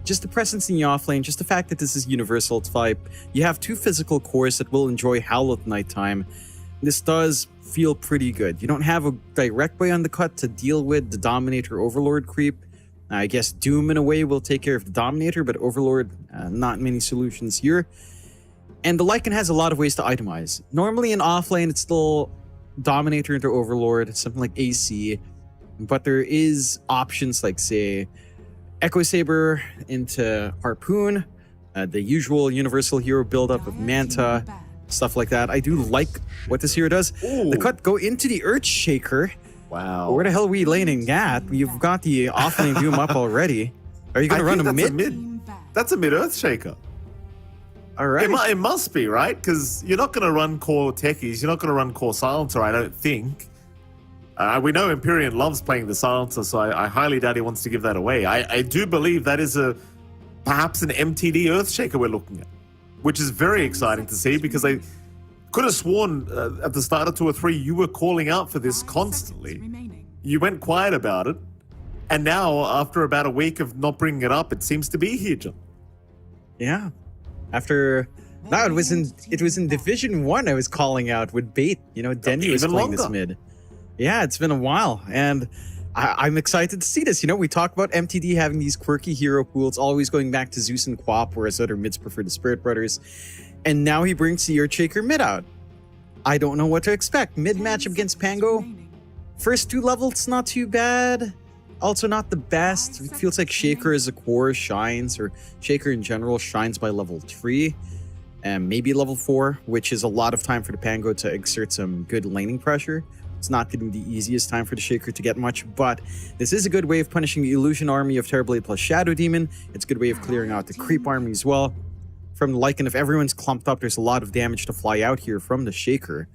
just the presence in the offlane, just the fact that this is universal type, you have 2 physical cores that will enjoy Howl at nighttime. This does feel pretty good. You don't have a direct way on the Cut to deal with the Dominator Overlord creep. I guess Doom in a way will take care of the Dominator, but Overlord, not many solutions here. And the Lycan has a lot of ways to itemize. Normally in offlane, it's still Dominator into Overlord, something like AC, but there is options like, say, Echo Saber into Harpoon, the usual universal hero buildup of Manta, stuff like that. I do like what this hero does.
Ooh.
The Cut go into the Earthshaker.
Wow.
But where the hell are we laning at? You've got the offlane Doom up already. Are you going to run a
that's
mid?
That's a mid Earthshaker.
All right.
It must be, right? Because you're not going to run core techies. You're not going to run core silencer, I don't think. We know Empyrean loves playing the silencer, so I highly doubt he wants to give that away. I do believe that is perhaps an MTD Earthshaker we're looking at, which is very exciting to see because I could have sworn at the start of 2 or 3 you were calling out for this constantly. You went quiet about it, and now after about a week of not bringing it up, it seems to be here, John.
Yeah. After No, it was in Division 1 I was calling out with bait. You know, Dendy was
even
playing this
longer.
mid. Yeah, it's been a while, and I'm excited to see this. You know, we talk about MTD having these quirky hero pools, always going back to Zeus and Quap, whereas other mids prefer the Spirit Brothers. And now he brings the Earthshaker mid out. I don't know what to expect. Mid matchup against Pango. First 2 levels, not too bad. Also not the best. It feels like Shaker as a core shines, or Shaker in general shines by level 3. And maybe level 4, which is a lot of time for the Pango to exert some good laning pressure. It's not going to be the easiest time for the Shaker to get much, but this is a good way of punishing the Illusion army of Terrorblade plus Shadow Demon. It's a good way of clearing out the Creep army as well. From the Lycan, if everyone's clumped up, there's a lot of damage to fly out here from the Shaker.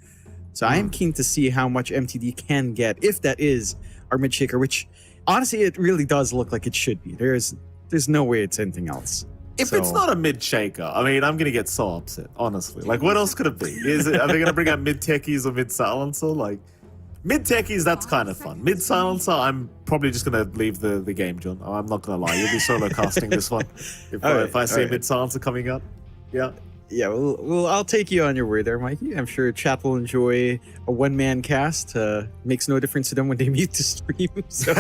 So I am keen to see how much MTD can get, if that is our mid Shaker, which honestly, it really does look like it should be. There's no way it's anything else.
If it's not a mid shaker, I mean, I'm gonna get so upset, honestly. Like, what else could it be? Are they gonna bring out mid techies or mid silencer? Like, mid techies, that's kind of fun. Mid silencer, I'm probably just gonna leave the game, John. I'm not gonna lie, you'll be solo casting this one if I see mid silencer coming up. Yeah.
Yeah, well, I'll take you on your word there, Mikey. I'm sure chat will enjoy a one-man cast. Makes no difference to them when they mute the stream. So.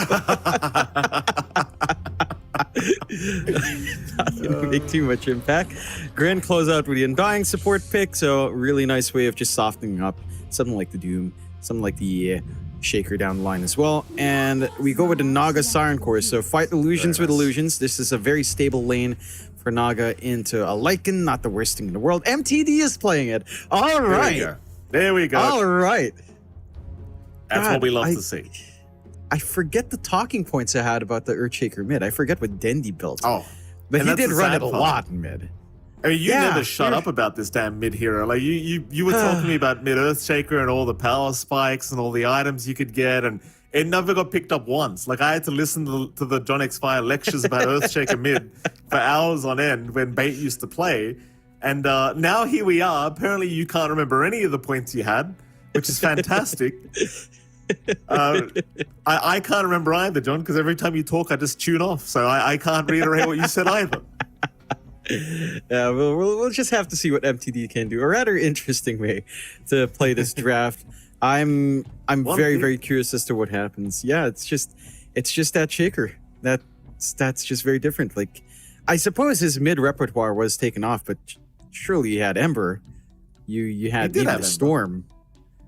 Not gonna make too much impact. Grand close out with the Undying support pick, so really nice way of just softening up something like the Doom, something like the Shaker down the line as well. And we go with the Naga Siren Core, so fight illusions with illusions. This is a very stable lane for Naga into a Lycan, not the worst thing in the world. MTD is playing it. All right.
There we go.
All right.
That's what we love to see.
I forget the talking points I had about the Earthshaker mid. I forget what Dendy built.
Oh.
But
and
he
that's
did
the
run
sad
it a
part.
lot in mid.
I mean, you never shut up about this damn mid hero. Like you were talking to me about mid Earthshaker and all the power spikes and all the items you could get, and it never got picked up once. Like I had to listen to the John X Fire lectures about Earthshaker mid for hours on end when Bait used to play, and now here we are. Apparently, you can't remember any of the points you had, which is fantastic. I can't remember either, John, because every time you talk, I just tune off. So I can't reiterate what you said either.
Yeah, we'll just have to see what MTD can do. A rather interesting way to play this draft. I'm very curious as to what happens. Yeah, it's just that Shaker. That's just very different. Like, I suppose his mid repertoire was taken off, but surely you had Ember. You had even Storm.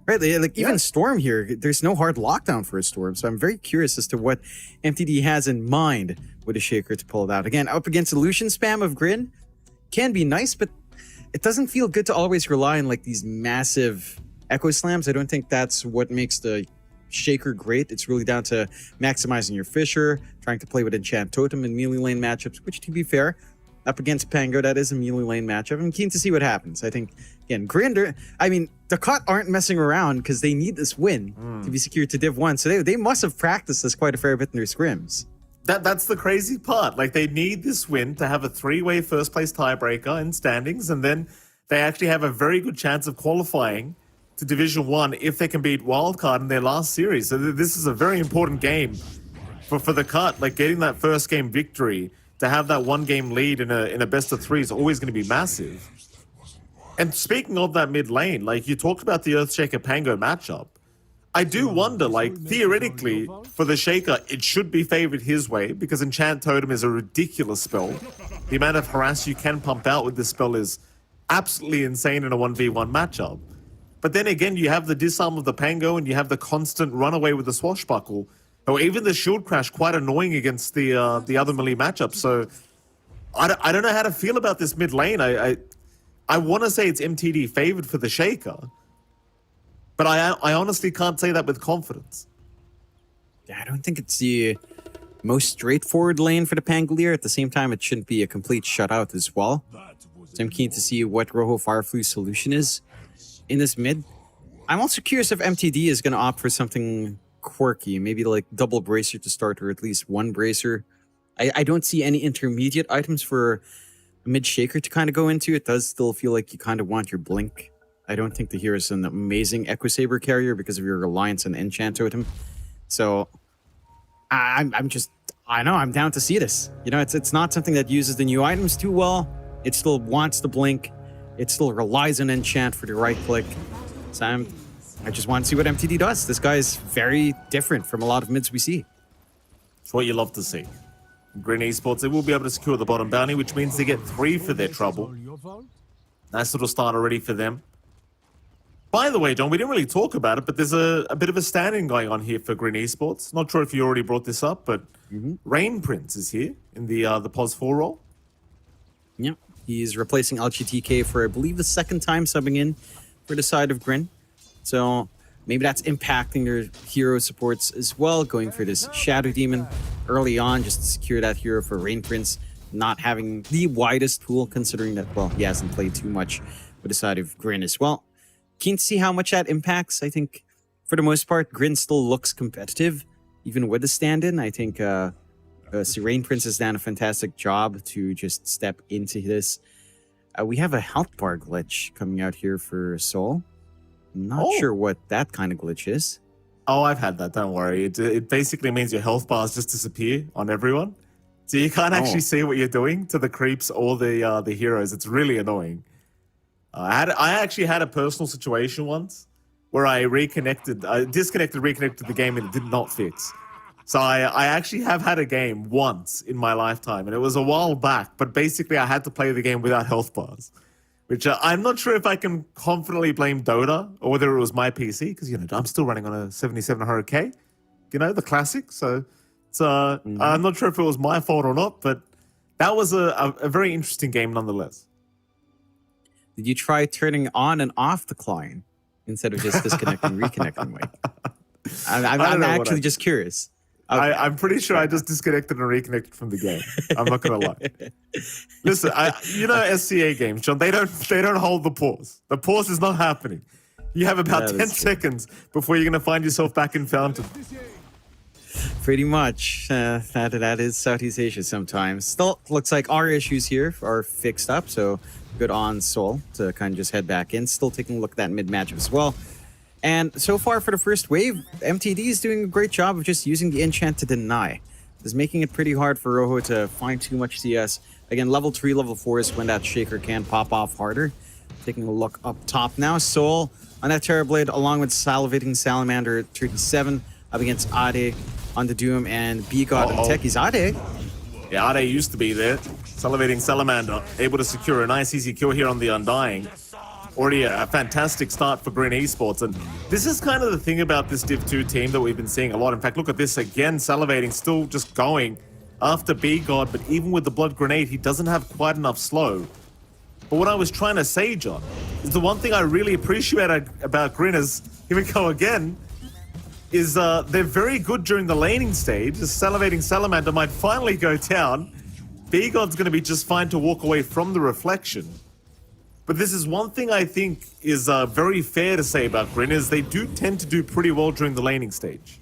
Right, like even Storm here, there's no hard lockdown for a Storm, so I'm very curious as to what MTD has in mind with a Shaker to pull it out. Again, up against Illusion spam of Grin can be nice, but it doesn't feel good to always rely on like these massive Echo Slams. I don't think that's what makes the Shaker great. It's really down to maximizing your Fisher, trying to play with Enchant Totem in melee lane matchups, which to be fair, up against Pango, that is a melee lane matchup. I'm keen to see what happens. I think, again, Grinder, I mean, the Cut aren't messing around because they need this win to be secured to Div 1. So they must have practiced this quite a fair bit in their scrims.
That's the crazy part. Like, they need this win to have a 3-way first place tiebreaker in standings, and then they actually have a very good chance of qualifying to Division 1 if they can beat Wildcard in their last series. So this is a very important game for the Cut. Like, getting that first game victory, to have that 1-game lead in a best of 3 is always going to be massive. And speaking of that mid lane, like you talked about the Earthshaker Pango matchup, I do wonder, like, theoretically, for the Shaker, it should be favored his way because Enchant Totem is a ridiculous spell. The amount of harass you can pump out with this spell is absolutely insane in a 1v1 matchup. But then again, you have the disarm of the Pango and you have the constant runaway with the Swashbuckle, or even the Shield Crash, quite annoying against the other melee matchup. So I don't know how to feel about this mid lane. I want to say it's MTD favored for the Shaker, but I honestly can't say that with confidence.
Yeah, I don't think it's the most straightforward lane for the Pangolier. At the same time, it shouldn't be a complete shutout as well. So I'm keen to see what Rojo Fireflu's solution is in this mid. I'm also curious if MTD is going to opt for something quirky, maybe like double bracer to start, or at least one bracer. I don't see any intermediate items for a mid Shaker to kind of go into. It does still feel like you kind of want your blink. I don't think the hero is an amazing Equisaber carrier because of your reliance on Enchant Totem. So I'm down to see this. You know, it's not something that uses the new items too well. It still wants the blink. it still relies on enchant for the right click. So I just want to see what MTD does. This guy is very different from a lot of mids we see.
It's what you love to see. Green Esports, they will be able to secure the bottom bounty, which means they get 3 for their trouble. Nice little start already for them. By the way, John, we didn't really talk about it, but there's a bit of a stand-in going on here for Green Esports. Not sure if you already brought this up, but Rain Prince is here in the POS 4 role.
Yep. He's replacing LGTK for, I believe, the second time subbing in for the side of Grin. So maybe that's impacting their hero supports as well, going for this Shadow Demon early on just to secure that hero for Rain Prince, not having the widest pool considering that, well, he hasn't played too much with the side of Grin as well. Keen to see how much that impacts. I think for the most part, Grin still looks competitive, even with the stand-in. I think Rain Prince has done a fantastic job to just step into this. We have a health bar glitch coming out here for Soul. Not sure what that kind of glitch is.
Oh, I've had that. Don't worry. It basically means your health bars just disappear on everyone, so you can't actually see what you're doing to the creeps or the heroes. It's really annoying. I actually had a personal situation once where I reconnected the game and it did not fix. So I actually have had a game once in my lifetime, and it was a while back. But basically, I had to play the game without health bars, which I'm not sure if I can confidently blame Dota or whether it was my PC, because I'm still running on a 7700K, the classic. So it's I'm not sure if it was my fault or not, but that was a very interesting game nonetheless.
Did you try turning on and off the client instead of just disconnecting and reconnecting, Mike? I'm actually just curious. Okay.
I'm pretty sure I just disconnected and reconnected from the game. I'm not gonna lie. Listen, SCA games, John, they don't hold the pause. The pause is not happening. You have about 10 seconds before you're gonna find yourself back in Fountain.
Pretty much. That is Southeast Asia sometimes. Still looks like our issues here are fixed up, so good on Soul to kind of just head back in. Still taking a look at that mid matchup as well. And so far for the first wave, MTD is doing a great job of just using the enchant to deny. It's making it pretty hard for Rojo to find too much CS. Again, level 3, level 4 is when that Shaker can pop off harder. Taking a look up top now. Soul on that Terrorblade along with Salivating Salamander 37 up against Ade on the Doom and B-God and Techies. Ade?
Yeah, Ade used to be there. Salivating Salamander, able to secure a nice easy kill here on the Undying. Already a fantastic start for Green Esports, and this is kind of the thing about this Div 2 team that we've been seeing a lot. In fact, look at this again, Salivating still just going after B-God, but even with the Blood Grenade, he doesn't have quite enough slow. But what I was trying to say, John, is the one thing I really appreciate about Grin is, here we go again, is they're very good during the laning stage. The Salivating Salamander might finally go down. B-God's going to be just fine to walk away from the reflection. But this is one thing I think is very fair to say about Grin, is they do tend to do pretty well during the laning stage.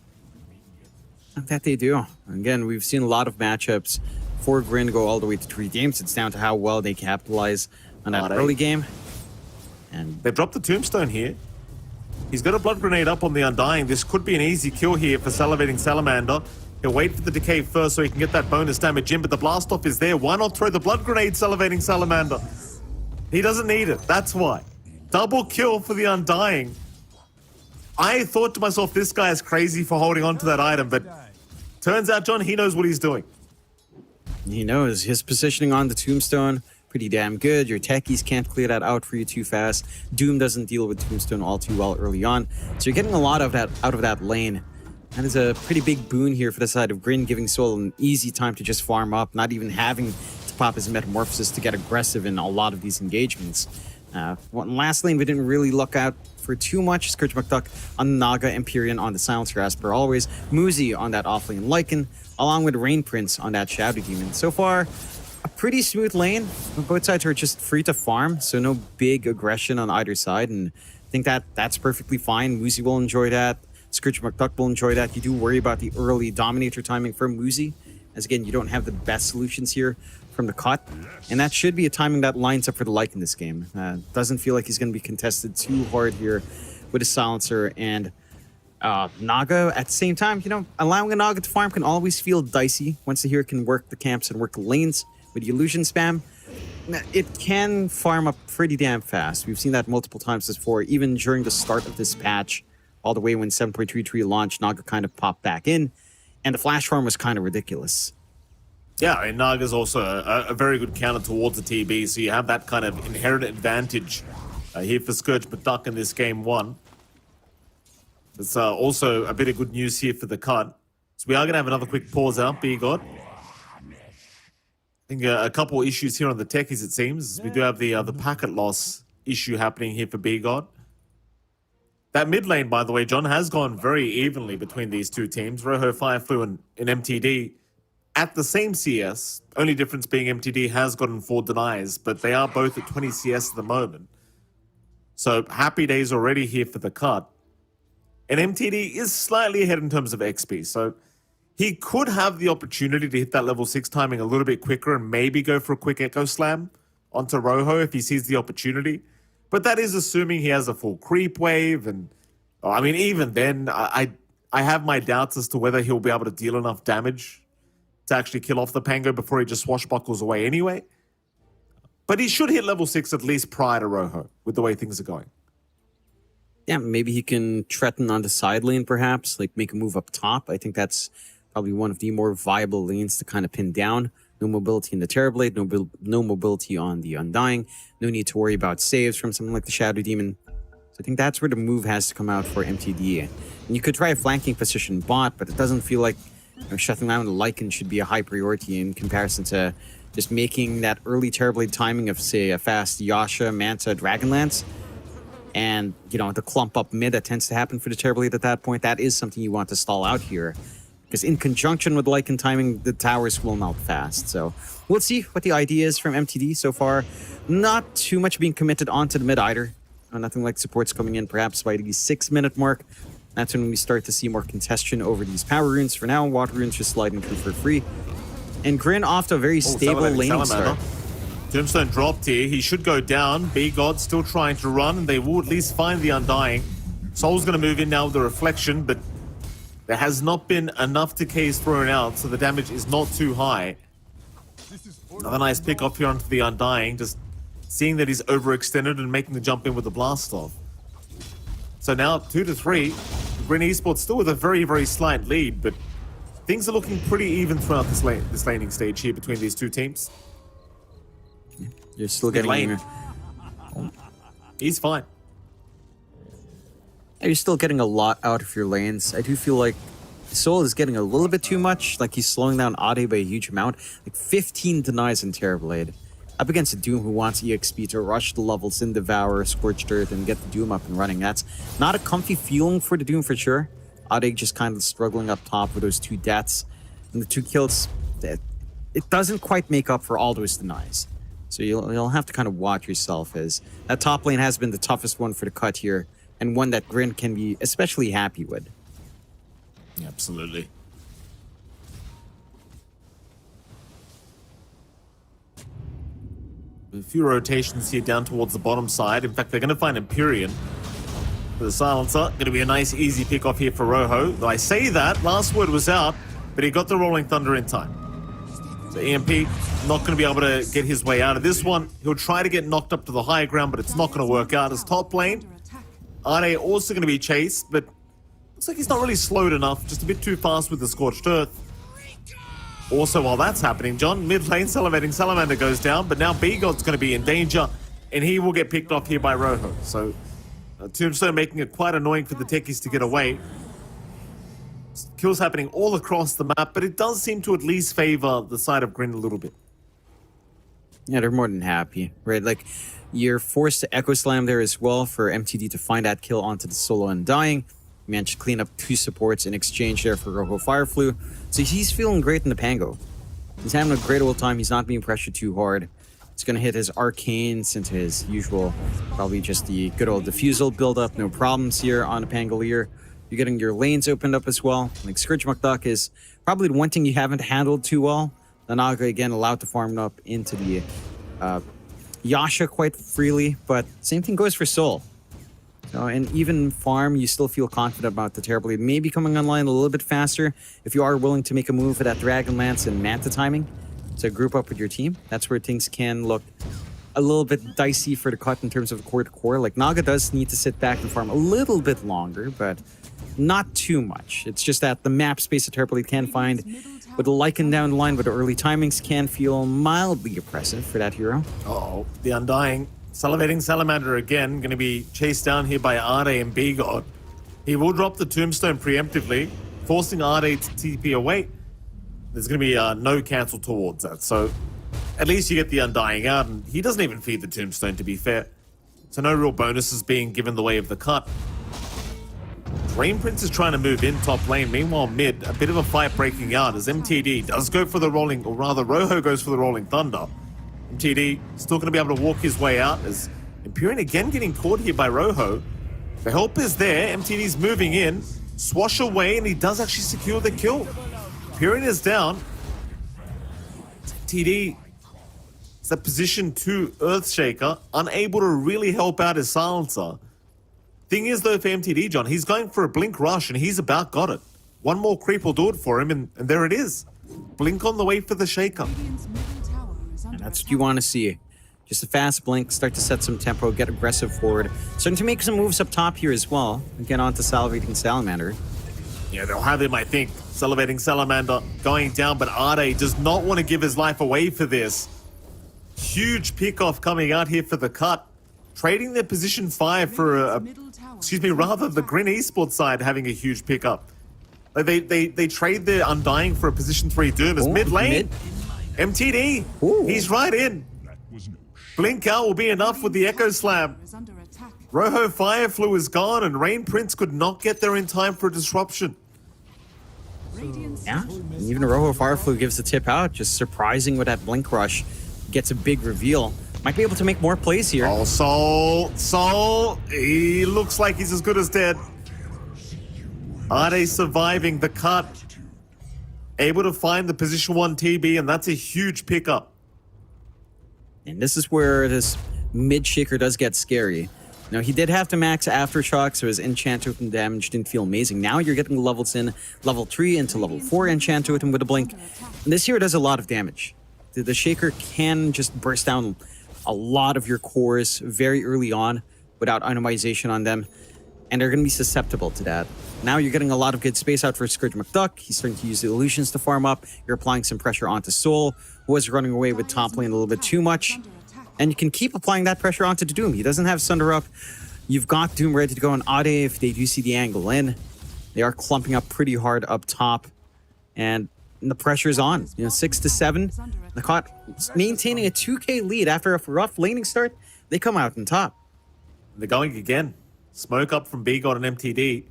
That they do. Again, we've seen a lot of matchups for Grin go all the way to 3 games. It's down to how well they capitalize on that early game. And
they dropped the Tombstone here. He's got a Blood Grenade up on the Undying. This could be an easy kill here for Salivating Salamander. He'll wait for the decay first so he can get that bonus damage in, but the blast off is there. Why not throw the Blood Grenade, Salivating Salamander? He doesn't need it, that's why. Double kill for the Undying. I thought to myself, this guy is crazy for holding on to that item, but turns out, John, he knows what he's doing.
He knows. His positioning on the Tombstone, pretty damn good. Your techies can't clear that out for you too fast. Doom doesn't deal with Tombstone all too well early on. So you're getting a lot of that out of that lane. That is a pretty big boon here for the side of Grin, giving Soul an easy time to just farm up, not even having to pop his Metamorphosis to get aggressive in a lot of these engagements. Last lane, we didn't really look out for too much. Scourge McDuck on Naga, Empyrean on the Silencer as per always, Muzi on that offlane Lycan, along with Rain Prince on that Shadow Demon. So far, a pretty smooth lane. Both sides are just free to farm, so no big aggression on either side, and I think that's perfectly fine. Muzi will enjoy that. Scourge McDuck will enjoy that. You do worry about the early Dominator timing for Muzi, as again, you don't have the best solutions here from the cut, and that should be a timing that lines up for the Lycan in this game. Doesn't feel like he's going to be contested too hard here with his Silencer and Naga. At the same time, allowing a Naga to farm can always feel dicey once the hero can work the camps and work the lanes with the illusion spam. it can farm up pretty damn fast. We've seen that multiple times before, even during the start of this patch, all the way when 7.33 launched, Naga kind of popped back in, and the flash farm was kind of ridiculous.
Yeah, and Naga's also a very good counter towards the TB, so you have that kind of inherent advantage here for Scourge McDuck in this game one. It's also a bit of good news here for the cut. So we are going to have another quick pause out, B-God. I think a couple issues here on the techies, it seems. We do have the packet loss issue happening here for B-God. That mid lane, by the way, John, has gone very evenly between these two teams. Rojo, Fireflu, and MTD at the same CS. Only difference being MTD has gotten 4 denies, but they are both at 20 CS at the moment. So happy days already here for the cut. And MTD is slightly ahead in terms of XP, so he could have the opportunity to hit that level 6 timing a little bit quicker and maybe go for a quick Echo Slam onto Rojo if he sees the opportunity. But that is assuming he has a full creep wave, and I mean, even then, I have my doubts as to whether he'll be able to deal enough damage to actually kill off the Pango before he just swashbuckles away anyway. But he should hit level 6 at least prior to Rojo with the way things are going.
Yeah, maybe he can threaten on the side lane, perhaps, like make a move up top. I think that's probably one of the more viable lanes to kind of pin down. No mobility in the Terrorblade, no mobility on the Undying. No need to worry about saves from something like the Shadow Demon. So I think that's where the move has to come out for MTD. And you could try a flanking position bot, but it doesn't feel like shutting down the Lycan should be a high priority in comparison to just making that early Terrorblade timing of, say, a fast Yasha, Manta, Dragonlance. And, you know, the clump up mid that tends to happen for the Terrorblade at that point, that is something you want to stall out here. Because in conjunction with Lycan timing, the towers will melt fast. So we'll see what the idea is from MTD so far. Not too much being committed onto the mid either. Nothing like supports coming in perhaps by the 6-minute mark. That's when we start to see more congestion over these power runes. For now, water runes just sliding through for free. And Grin off to a very stable laning start.
Tombstone dropped here. He should go down. B-God still trying to run, and they will at least find the Undying. Soul's going to move in now with the Reflection, but there has not been enough decays thrown out, so the damage is not too high. Another nice pick off here onto the Undying, just seeing that he's overextended and making the jump in with the blast off. So now 2-3. Grin Esports still with a very, very slight lead, but things are looking pretty even throughout this laning stage here between these two teams.
You're still getting...
He's fine.
You're still getting a lot out of your lanes. I do feel like Soul is getting a little bit too much. Like he's slowing down Ade by a huge amount. Like 15 denies in Terrorblade. Up against a Doom who wants EXP to rush the levels in Devour, Scorched Earth, and get the Doom up and running. That's not a comfy feeling for the Doom for sure. Ade just kind of struggling up top with those 2 deaths. And the 2 kills, it doesn't quite make up for all those denies. So you'll have to kind of watch yourself, as that top lane has been the toughest one for the cut here, and one that Grin can be especially happy with.
Absolutely. A few rotations here down towards the bottom side. In fact, they're going to find Empyrean for the Silencer. Going to be a nice, easy pick off here for Rojo. Though I say that, last word was out, but he got the Rolling Thunder in time. So EMP not going to be able to get his way out of this one. He'll try to get knocked up to the higher ground, but it's not going to work out. His top lane, Ade also going to be chased, but looks like he's not really slowed enough. Just a bit too fast with the Scorched Earth. Also, while that's happening, John, mid lane, Salivating Salamander goes down, but now B-God's going to be in danger, and he will get picked off here by Rojo. So Tombstone making it quite annoying for the techies to get away. Kills happening all across the map, but it does seem to at least favor the side of Grin a little bit.
Yeah, they're more than happy, right? Like, you're forced to Echo Slam there as well for MTD to find that kill onto the solo Undying. You managed to clean up 2 supports in exchange there for Rojo Fireflu. So he's feeling great in the Pango. He's having a great old time. He's not being pressured too hard. He's going to hit his Arcanes into his usual, probably just the good old Diffusal build-up. No problems here on the Pangolier. You're getting your lanes opened up as well. Like, Scourge McDuck is probably the one thing you haven't handled too well. The Naga, again, allowed to farm up into the Yasha quite freely, but same thing goes for Soul. So, and even farm, you still feel confident about the Terrorblade maybe coming online a little bit faster if you are willing to make a move for that Dragonlance and Manta timing. to group up with your team. That's where things can look a little bit dicey for the cut in terms of core to core. Like, Naga does need to sit back and farm a little bit longer, but not too much. It's just that the map space that Turbo can find with the Lycan down the line with the early timings can feel mildly oppressive for that hero.
Oh, the Undying. Salivating Salamander again, going to be chased down here by Arde and B-God. He will drop the Tombstone preemptively, forcing Arde to TP away. There's going to be no cancel towards that, so at least you get the Undying out, and he doesn't even feed the Tombstone, to be fair. So no real bonuses being given the way of the cut. Rain Prince is trying to move in top lane. Meanwhile, mid, a bit of a fight breaking out as MTD does go for the rolling, or rather, Rojo goes for the rolling thunder. MTD still going to be able to walk his way out as Empyrean again getting caught here by Rojo. The help is there. MTD's moving in. Swash away, and he does actually secure the kill. Empyrean is down. MTD is that position 2 Earthshaker, unable to really help out his silencer. Thing is, though, for MTD, John, he's going for a Blink Rush, and he's about got it. One more creep will do it for him, and there it is. Blink on the way for the Shaker.
Radiant's middle tower is under
And that's what
attack.
you want to see. Just a fast blink, start to set some tempo, get aggressive forward. Starting to make some moves up top here as well. Again, on to Salivating Salamander.
Yeah, they'll have him, I think. Salivating Salamander going down, but Arde does not want to give his life away for this. Huge pick-off coming out here for the cut. Trading their position 5 for a
Middle tower
excuse me,
is under
rather the
attack.
Green Esports side having a huge pickup. Like they trade their Undying for a position 3 Doom as
Oh,
mid lane.
mid.
MTD,
Ooh.
he's right in.
That was no
Blink out will be enough with the Echo Slam.
Is under attack.
Rojo Fire Flu is gone, and Rain Prince could not get there in time for a disruption.
Radiant's
Yeah, and even Rojo Fireflu gives the tip out. Just surprising with that Blink Rush. Gets a big reveal. Might be able to make more plays here.
Oh, Soul, he looks like he's as good as dead. Arde surviving the cut. Able to find the position 1 TB, and that's a huge pickup.
And this is where this mid shaker does get scary. Now, he did have to max Aftershock, so his enchant totem damage didn't feel amazing. Now you're getting levels in level 3 into level 4 enchant totem with a blink. And this hero does a lot of damage. The shaker can just burst down a lot of your cores very early on without itemization on them, and they're going to be susceptible to that. Now you're getting a lot of good space out for Scourge McDuck. He's starting to use the illusions to farm up. You're applying some pressure onto Soul, who was running away with top lane a little bit too much. And you can keep applying that pressure onto Doom. He doesn't have Sunder up. You've got Doom ready to go on Ade if they do see the angle in. They are clumping up pretty hard up top. And the pressure's on. 6 to 7. The caught maintaining a 2k lead after a rough laning start. They come out on top.
They're going again. Smoke up from B-God and MTD.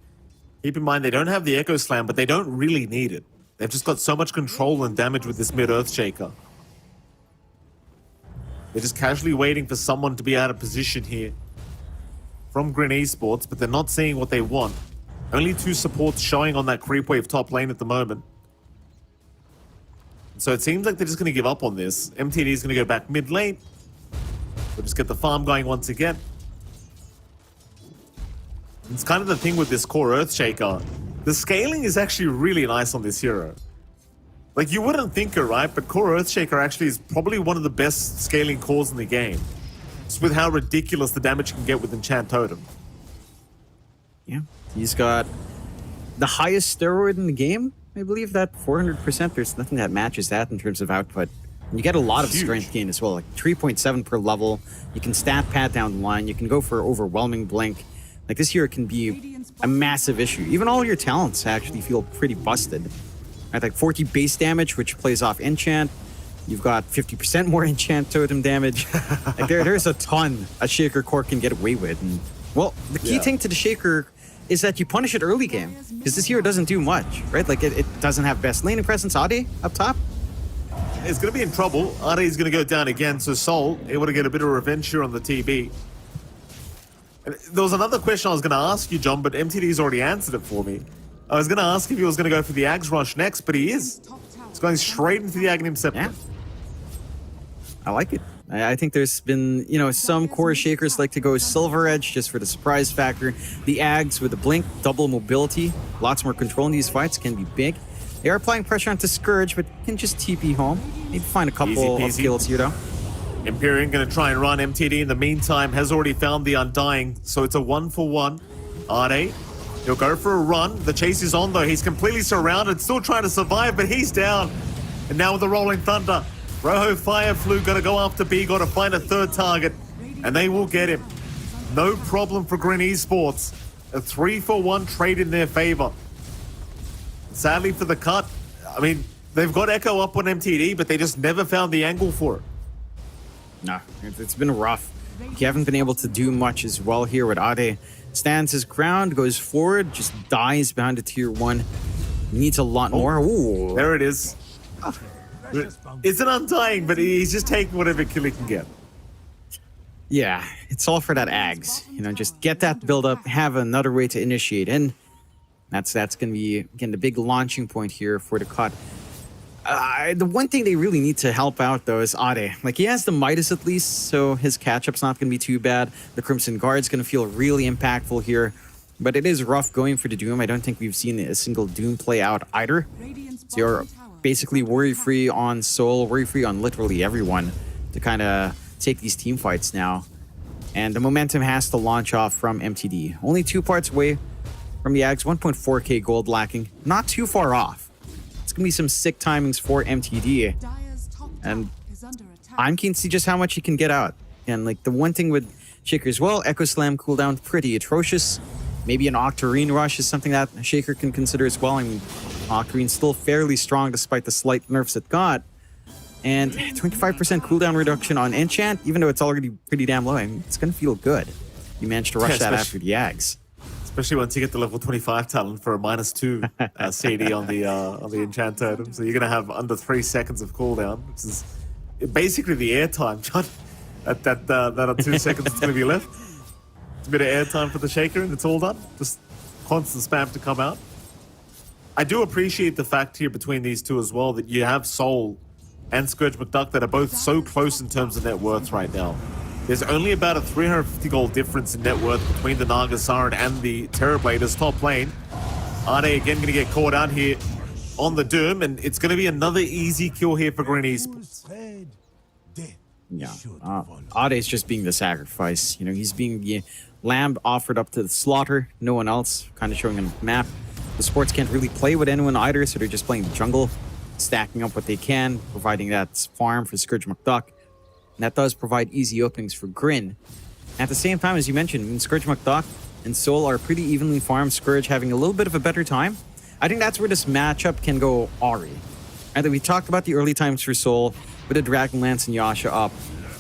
Keep in mind, they don't have the Echo Slam, but they don't really need it. They've just got so much control and damage with this mid-Earth Shaker. They're just casually waiting for someone to be out of position here from Green Esports, but they're not seeing what they want. Only 2 supports showing on that creep wave top lane at the moment. So it seems like they're just going to give up on this. MTD is going to go back mid lane. We'll just get the farm going once again. It's kind of the thing with this core Earthshaker. The scaling is actually really nice on this hero. Like, you wouldn't think it, right? But core Earthshaker actually is probably one of the best scaling cores in the game. Just with how ridiculous the damage you can get with Enchant Totem.
Yeah, he's got the highest steroid in the game. I believe that 400%. There's nothing that matches that in terms of output. And you get a lot of
Huge.
strength gain as well, like 3.7 per level. You can stat pad down the line. You can go for overwhelming blink. Like, this hero can be a massive issue. Even all your talents actually feel pretty busted. Right, like 40 base damage, which plays off enchant. You've got 50% more enchant totem damage. Like, there's a ton a Shaker core can get away with. And, well, the key thing to the Shaker is that you punish it early game, because this hero doesn't do much, right? Like, it doesn't have best laning presence. Ade up top.
It's going to be in trouble. Ade is going to go down again, so Soul able to get a bit of revenge here on the TB. And there was another question I was going to ask you, John, but MTD's already answered it for me. I was going to ask if he was going to go for the Ags Rush next, but he is. It's going straight into the Aghanim Scepter.
Yeah. I like it. I think there's been, some core Shakers like to go Silver Edge just for the surprise factor. The Ags with the blink, double mobility, lots more control in these fights can be big. They are applying pressure onto Scourge, but can just TP home. Need to find a couple
Easy
of
peasy.
kills here, though.
Empyrean going to try and run MTD in the meantime, has already found the Undying, so it's a 1-for-1. Ade, he'll go for a run. The chase is on though, he's completely surrounded, still trying to survive, but he's down. And now with the Rolling Thunder, Rojo Fireflu going to go after B, got to find a third target, and they will get him. No problem for Grin Esports. A 3-for-1 trade in their favor. Sadly for the cut, I mean, they've got Echo up on MTD, but they just never found the angle for it.
No, it's been rough. You haven't been able to do much as well here with Ade. Stands his ground, goes forward, just dies behind the tier 1. Needs a lot more. Ooh.
There it is. It's an Undying, but he's just taking whatever kill he can get.
Yeah, it's all for that Ags. You know, just get that build up, have another way to initiate in. That's going to be, again, the big launching point here for the cut. The one thing they really need to help out, though, is Ade. Like, he has the Midas at least, so his catch-up's not going to be too bad. The Crimson Guard's going to feel really impactful here. But it is rough going for the Doom. I don't think we've seen a single Doom play out either. So you're basically worry-free on Soul, worry-free on literally everyone to kind of take these team fights now. And the momentum has to launch off from MTD. Only 2 parts away from the Ags, 1.4k gold lacking. Not too far off. It's going to be some sick timings for MTD. And I'm keen to see just how much he can get out. And like the one thing with Shaker as well, Echo Slam cooldown pretty atrocious. Maybe an Octarine rush is something that Shaker can consider as well. I mean, Octarine's still fairly strong despite the slight nerfs it got. And 25% cooldown reduction on Enchant, even though it's already pretty damn low, I mean, it's going to feel good. You managed to rush that after the Ags.
Especially once you get the level 25 talent for a -2 CD on the enchant totem. So you're going to have under 3 seconds of cooldown, which is basically the airtime, John. That 2 seconds that's going to be left. It's a bit of airtime for the Shaker and it's all done. Just constant spam to come out. I do appreciate the fact here between these two as well that you have Soul and Scourge McDuck that are both so close in terms of net worth right now. There's only about a 350 gold difference in net worth between the Naga Siren and the Terrablader's top lane. Ade again going to get caught out here on the Doom, and it's going to be another easy kill here for Green Esports.
Yeah, Ade's just being the sacrifice. You know, he's being the lamb offered up to the slaughter. No one else, kind of showing him the map. The sports can't really play with anyone either, so they're just playing the jungle, stacking up what they can, providing that farm for Scourge McDuck. And that does provide easy openings for Grin. At the same time, as you mentioned, Scourge McDuck and Soul are pretty evenly farmed. Scourge having a little bit of a better time. I think that's where this matchup can go awry. And we talked about the early times for Soul with the Dragonlance and Yasha up.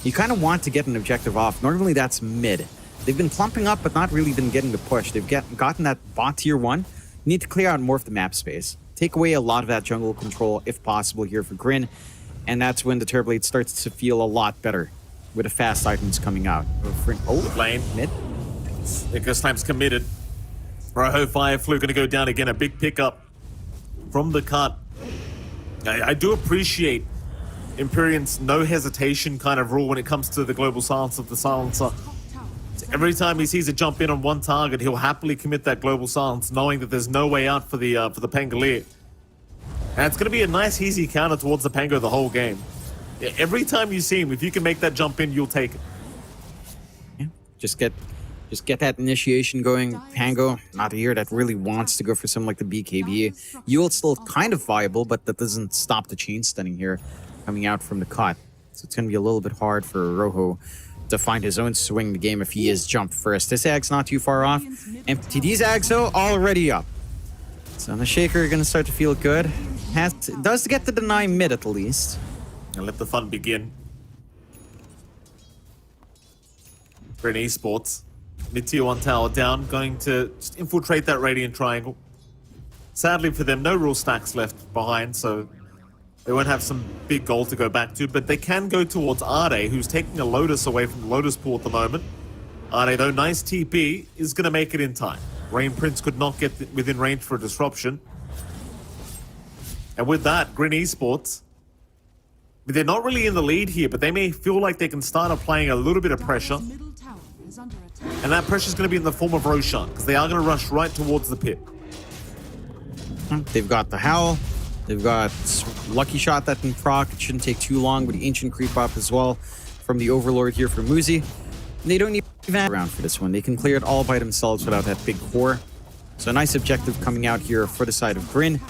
You kind of want to get an objective off. Normally that's mid. They've been plumping up, but not really been getting the push. They've gotten that bot tier 1. You need to clear out more of the map space. Take away a lot of that jungle control if possible here for Grin. And that's when the Terrorblade starts to feel a lot better with the fast items coming out.
Oh, lane.
Mid.
Echo Slam's committed. Rojo Fireflu going to go down again. A big pickup from the cut. I do appreciate Empyrean's no hesitation kind of rule when it comes to the global silence of the silencer. Every time he sees a jump in on one target, he'll happily commit that global silence, knowing that there's no way out for the Pangolier. And it's going to be a nice, easy counter towards the Pango the whole game. Every time you see him, if you can make that jump in, you'll take it.
Yeah, just get that initiation going. Pango, not a hero that really wants to go for something like the BKB. Yule's still kind of viable, but that doesn't stop the chain stunning here coming out from the cut. So it's going to be a little bit hard for Rojo to find his own swing in the game if he is jumped first. This Ag's not too far off. MTD's Ag, though, already up. So the Shaker going to start to feel good. Does get to deny mid at least.
And let the fun begin. For an esports. Mid tier 1 tower down, going to just infiltrate that Radiant Triangle. Sadly for them, no real stacks left behind, so they won't have some big goal to go back to, but they can go towards Ade, who's taking a Lotus away from the Lotus pool at the moment. Ade, though, nice TP, is going to make it in time. Rain Prince could not get within range for a disruption. And with that, Grin Esports, they're not really in the lead here, but they may feel like they can start applying a little bit of pressure. And that pressure is going to be in the form of Roshan, because they are going to rush right towards the pit.
They've got the Howl. They've got Lucky Shot that can proc. It shouldn't take too long, but the Ancient Creep up as well from the Overlord here for Muzi. And they don't need even around for this one. They can clear it all by themselves without that big core. So a nice objective coming out here for the side of Grin.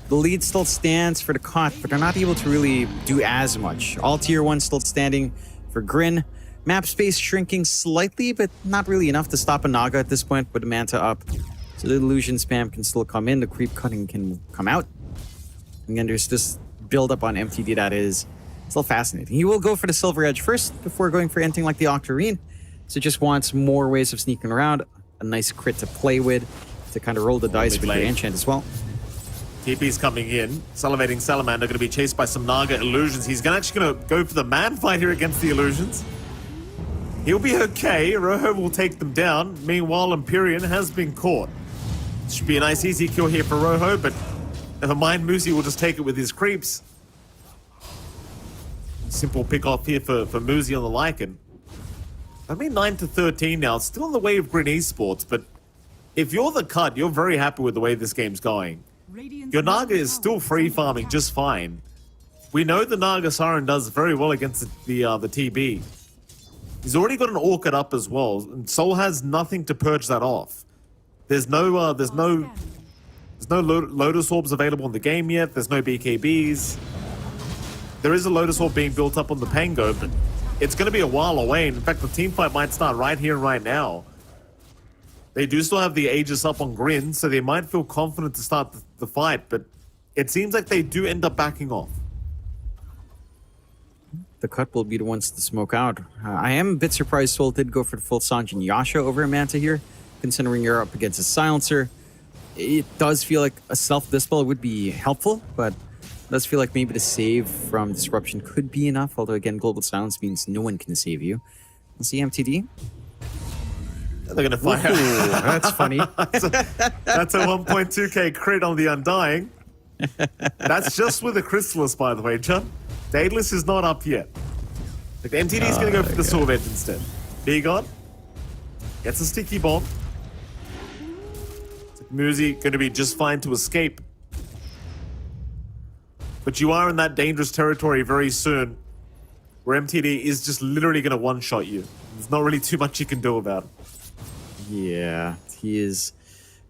The lead still stands for the Cot, but they're not able to really do as much. All tier 1 still standing for Grin. Map space shrinking slightly, but not really enough to stop a Naga at this point with the Manta up. So the illusion spam can still come in, the creep cutting can come out. And then there's this build up on MTD that is still fascinating. He will go for the Silver Edge first before going for anything like the Octarine. So just wants more ways of sneaking around, a nice crit to play with, to kind of roll the dice with your enchant as well.
TP's coming in. Salivating Salamander going to be chased by some Naga illusions. He's actually going to go for the man fight here against the illusions. He'll be okay. Rojo will take them down. Meanwhile, Empyrean has been caught. Should be a nice easy kill here for Rojo, but never mind. Muzi will just take it with his creeps. Simple pick off here for Muzi on the Lycan. I mean 9-13 now. It's still on the way of Grin Esports, but if you're the Cut, you're very happy with the way this game's going. Your Naga is still free farming just fine. We know the Naga Siren does very well against the TB. He's already got an Orchid up as well, and Soul has nothing to purge that off. There's no Lotus Orbs available in the game yet. There's no BKBs. There is a Lotus Orb being built up on the Pango, but it's going to be a while away. In fact, the team fight might start right here and right now. They do still have the Aegis up on Grin, so they might feel confident to start the fight, but it seems like they do end up backing off.
The Cut will be the ones to smoke out. I am a bit surprised Soul did go for the full Sanjin Yasha over a Manta here, considering you're up against a Silencer. It does feel like a self-dispel would be helpful, but it does feel like maybe the save from Disruption could be enough, although again, Global Silence means no one can save you. Let's see MTD.
They're going to fire.
Ooh, that's funny.
That's a 1.2k crit on the Undying. That's just with the Chrysalis, by the way, John. Daedalus is not up yet. Like, the MTD is going to go for the Sorbet instead. Begon gets a sticky bomb. Muzi going to be just fine to escape. But you are in that dangerous territory very soon, where MTD is just literally going to one-shot you. There's not really too much you can do about it.
Yeah, he is.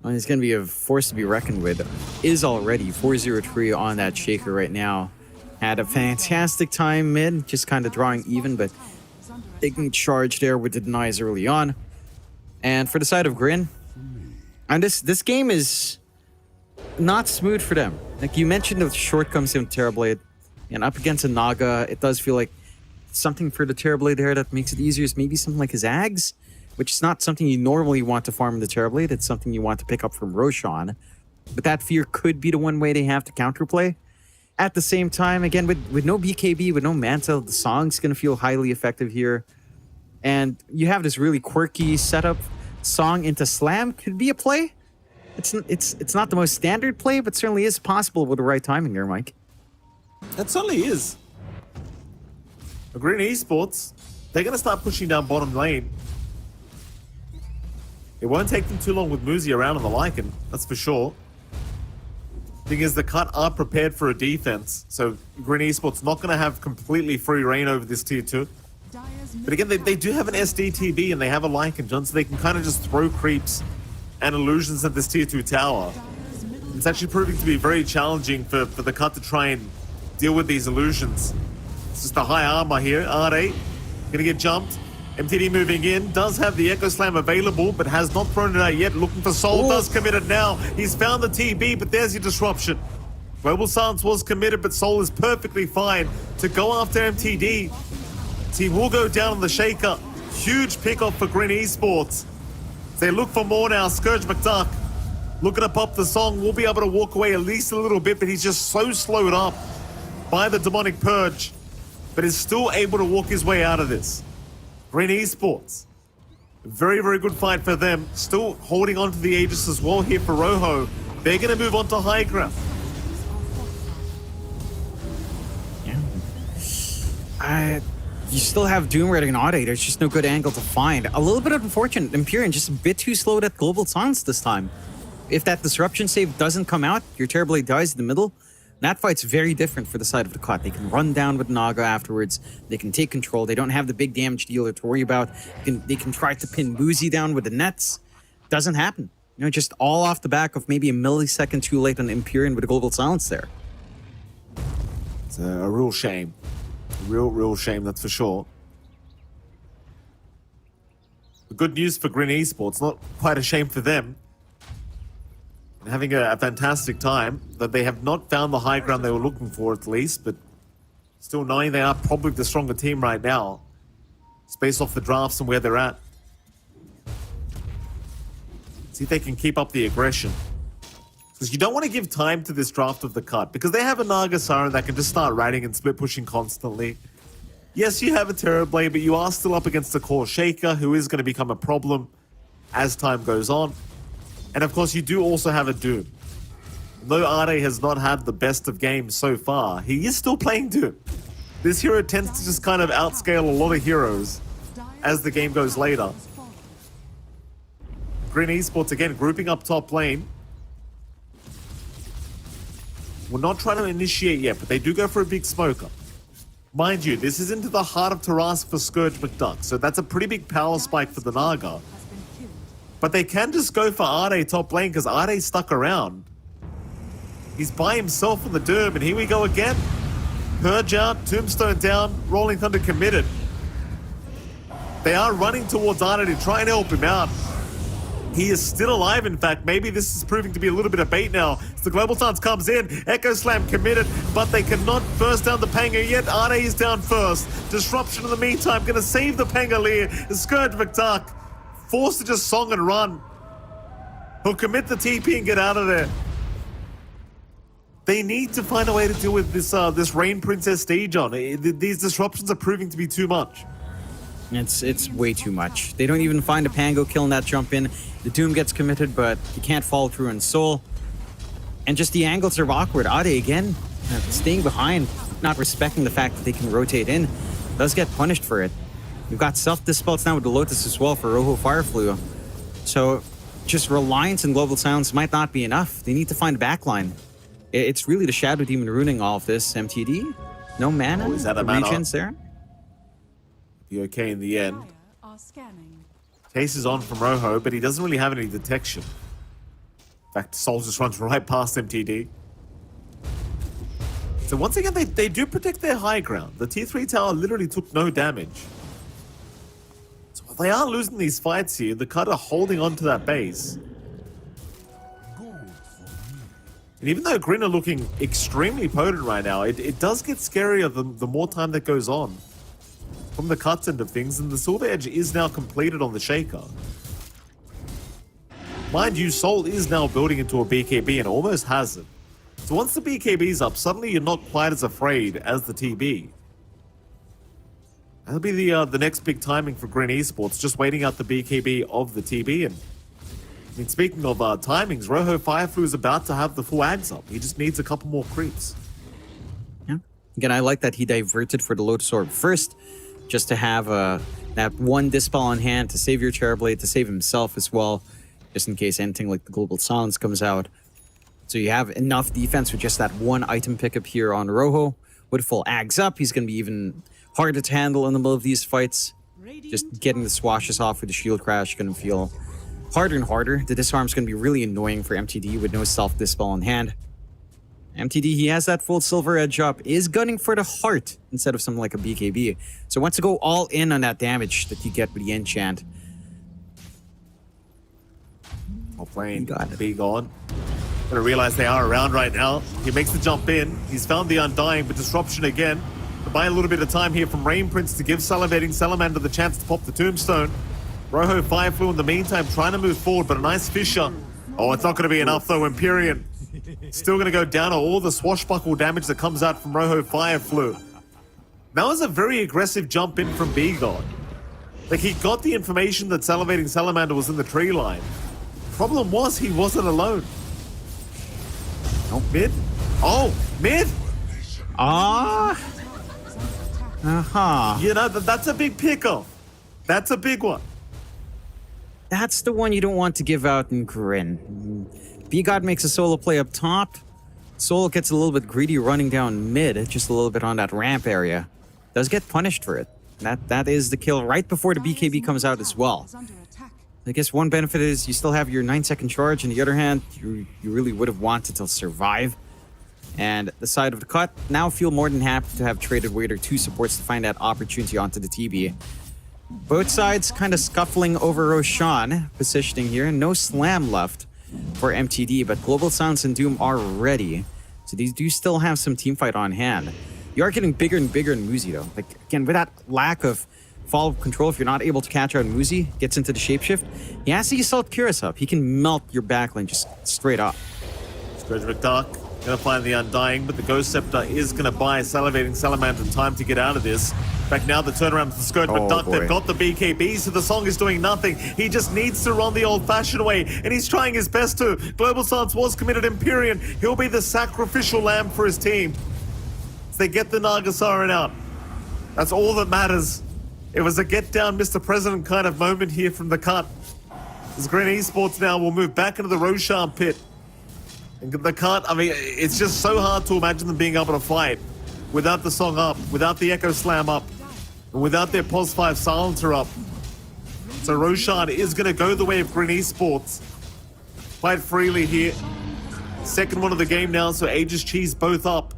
Well, he's going to be a force to be reckoned with. Is already 403 on that Shaker right now. Had a fantastic time mid, just kind of drawing even, but taking charge there with the denies early on. And for the side of Grin, and this game is not smooth for them. Like you mentioned, the shortcomings in Terrorblade, and up against a Naga, it does feel like something for the Terrorblade there that makes it easier is maybe something like his Ags, which is not something you normally want to farm in the Terrorblade. It's something you want to pick up from Roshan. But that fear could be the one way they have to counterplay. At the same time, again, with no BKB, with no Manta, the song's going to feel highly effective here. And you have this really quirky setup. Song into Slam could be a play. It's not the most standard play, but certainly is possible with the right timing there, Mike.
That certainly is. Green Esports, they're going to start pushing down bottom lane. It won't take them too long with Muzi around on the Lycan, that's for sure. Thing is, the Cut are prepared for a defense, so Green Esports not going to have completely free reign over this tier 2. But again, they do have an SDTB and they have a Lycan, John, so they can kind of just throw creeps and illusions at this tier 2 tower. It's actually proving to be very challenging for the Cut to try and deal with these illusions. It's just a high armor here. R8 gonna get jumped. MTD moving in, does have the Echo Slam available, but has not thrown it out yet. Looking for Soul, does commit it now. He's found the TB, but there's your disruption. Global Silence was committed, but Soul is perfectly fine to go after MTD. Team will go down on the Shaker. Huge pickoff for Green Esports. They look for more now. Scourge McDuck looking to pop the song. Will be able to walk away at least a little bit, but he's just so slowed up by the Demonic Purge, but is still able to walk his way out of this. Green Esports, very, very good fight for them. Still holding on to the Aegis as well here for Rojo. They're going to move on to high ground.
Yeah. You still have Doom Red and Oddate. There's just no good angle to find. A little bit unfortunate. Empyrean just a bit too slow at Global Silence this time. If that Disruption save doesn't come out, your Terrorblade dies in the middle. That fight's very different for the side of the cut. They can run down with Naga afterwards. They can take control. They don't have the big damage dealer to worry about. They can try to pin Boozy down with the nets. Doesn't happen. You know, just all off the back of maybe a millisecond too late on Empyrean with a global silence there.
It's a real shame. Real shame, that's for sure. The good news for Grin Esports, not quite a shame for them. And having a fantastic time, that they have not found the high ground they were looking for at least, but still knowing they are probably the stronger team right now. It's based off the drafts and where they're at. See if they can keep up the aggression. Because you don't want to give time to this draft of the cut, because they have a Naga Siren that can just start ratting and split pushing constantly. Yes, you have a Terrorblade, but you are still up against a core Shaker, who is going to become a problem as time goes on. And of course, you do also have a Doom. Though Ade has not had the best of games so far, he is still playing Doom. This hero tends to just kind of outscale a lot of heroes as the game goes later. Grin Esports again grouping up top lane. We're not trying to initiate yet, but they do go for a big smoker. Mind you, this is into the heart of Tarask for Scourge McDuck, so that's a pretty big power spike for the Naga. But they can just go for Ade top lane because Ade's stuck around. He's by himself on the Doom, and here we go again. Purge out, Tombstone down, Rolling Thunder committed. They are running towards Ade to try and help him out. He is still alive, in fact. Maybe this is proving to be a little bit of bait now. As the Global Stance comes in, Echo Slam committed, but they cannot burst down the Panga yet. Ade is down first. Disruption in the meantime, gonna save the Pangolier. Scourge McDuck, forced to just song and run. He'll commit the TP and get out of there. They need to find a way to deal with this Rain Princess stage on. These disruptions are proving to be too much.
It's way too much. They don't even find a Pango killing that jump in. The Doom gets committed, but he can't follow through in Soul. And just the angles are awkward. Ade again, staying behind, not respecting the fact that they can rotate in, does get punished for it. We've got self-dispels now with the Lotus as well for Rojo Fireflu. So just reliance and global silence might not be enough. They need to find a backline. It's really the Shadow Demon ruining all of this. MTD, no mana,
is that a
the
mana?
regens there.
Be okay in the end.
Are scanning.
Chase is on from Rojo, but he doesn't really have any detection. In fact, Soul just runs right past MTD. So once again, they do protect their high ground. The tier 3 tower literally took no damage. So while they are losing these fights here, the cut are holding on to that base. And even though Grin are looking extremely potent right now, it does get scarier the more time that goes on. From the cuts end of things, and the Silver Edge is now completed on the Shaker. Mind you, Soul is now building into a BKB and almost has it. So once the BKB's up, suddenly you're not quite as afraid as the TB. That'll be the next big timing for Grin Esports, just waiting out the BKB of the TB. And I mean, speaking of timings, Rojo Fireflu is about to have the full ags up. He just needs a couple more creeps.
Yeah. Again, I like that he diverted for the Lotus Orb first, just to have that one Dispel on hand to save your Terrorblade, to save himself as well, just in case anything like the Global Silence comes out. So you have enough defense with just that one item pickup here on Rojo. With full ags up, he's going to be even harder to handle in the middle of these fights. Just getting the swashes off with the shield crash going to feel harder and harder. The disarm's going to be really annoying for MTD with no self-dispel on hand. MTD, he has that full Silver Edge up, is gunning for the heart instead of something like a BKB. So wants to go all in on that damage that you get with the enchant.
Playing big on. Gonna realize they are around right now. He makes the jump in. He's found the Undying, but disruption again. To buy a little bit of time here from Rain Prince to give Salivating Salamander the chance to pop the Tombstone. Rojo Fireflu in the meantime trying to move forward, but a nice Fissure. Oh, it's not going to be enough though. Empyrean still going to go down to all the swashbuckle damage that comes out from Rojo Fireflu. That was a very aggressive jump in from B-God. Like, he got the information that Salivating Salamander was in the tree line. Problem was, he wasn't alone. Oh, mid? Oh, mid?
Ah! Uh-huh.
You know, that's a big pickup. That's a big one.
That's the one you don't want to give out in Grin. B-God makes a solo play up top. Soul gets a little bit greedy running down mid, just a little bit on that ramp area. Does get punished for it. That is the kill right before the BKB comes out as well.
Is under attack.
I guess one benefit is you still have your 9-second charge. On the other hand, you really would have wanted to survive. And the side of the cut now feel more than happy to have traded Wader 2 supports to find that opportunity onto the TB. Both sides kind of scuffling over Roshan positioning here. No slam left for MTD, but Global Silence and Doom are ready. So these do still have some teamfight on hand. You are getting bigger and bigger in Muzi though. Like again, with that lack of follow-up control, if you're not able to catch out Muzi, gets into the shapeshift, he has to assault Curious up. He can melt your backline just straight up.
Scourge McDuck gonna find the Undying, but the Ghost Scepter is gonna buy Salivating Salamander time to get out of this. In fact, now the turnaround to the Scourge McDuck, they've got the BKB, so the Song is doing nothing. He just needs to run the old-fashioned way, and he's trying his best to. Global Silence was committed Empyrean. He'll be the sacrificial lamb for his team. So they get the Naga Siren out. That's all that matters. It was a get down Mr. President kind of moment here from the cut. As Green Esports now will move back into the Roshan pit. And the cut, I mean, it's just so hard to imagine them being able to fight without the Song up, without the Echo Slam up, and without their Pos 5 silencer up. So Roshan is going to go the way of Green Esports. Fight freely here. Second one of the game now, so Aegis Cheese both up.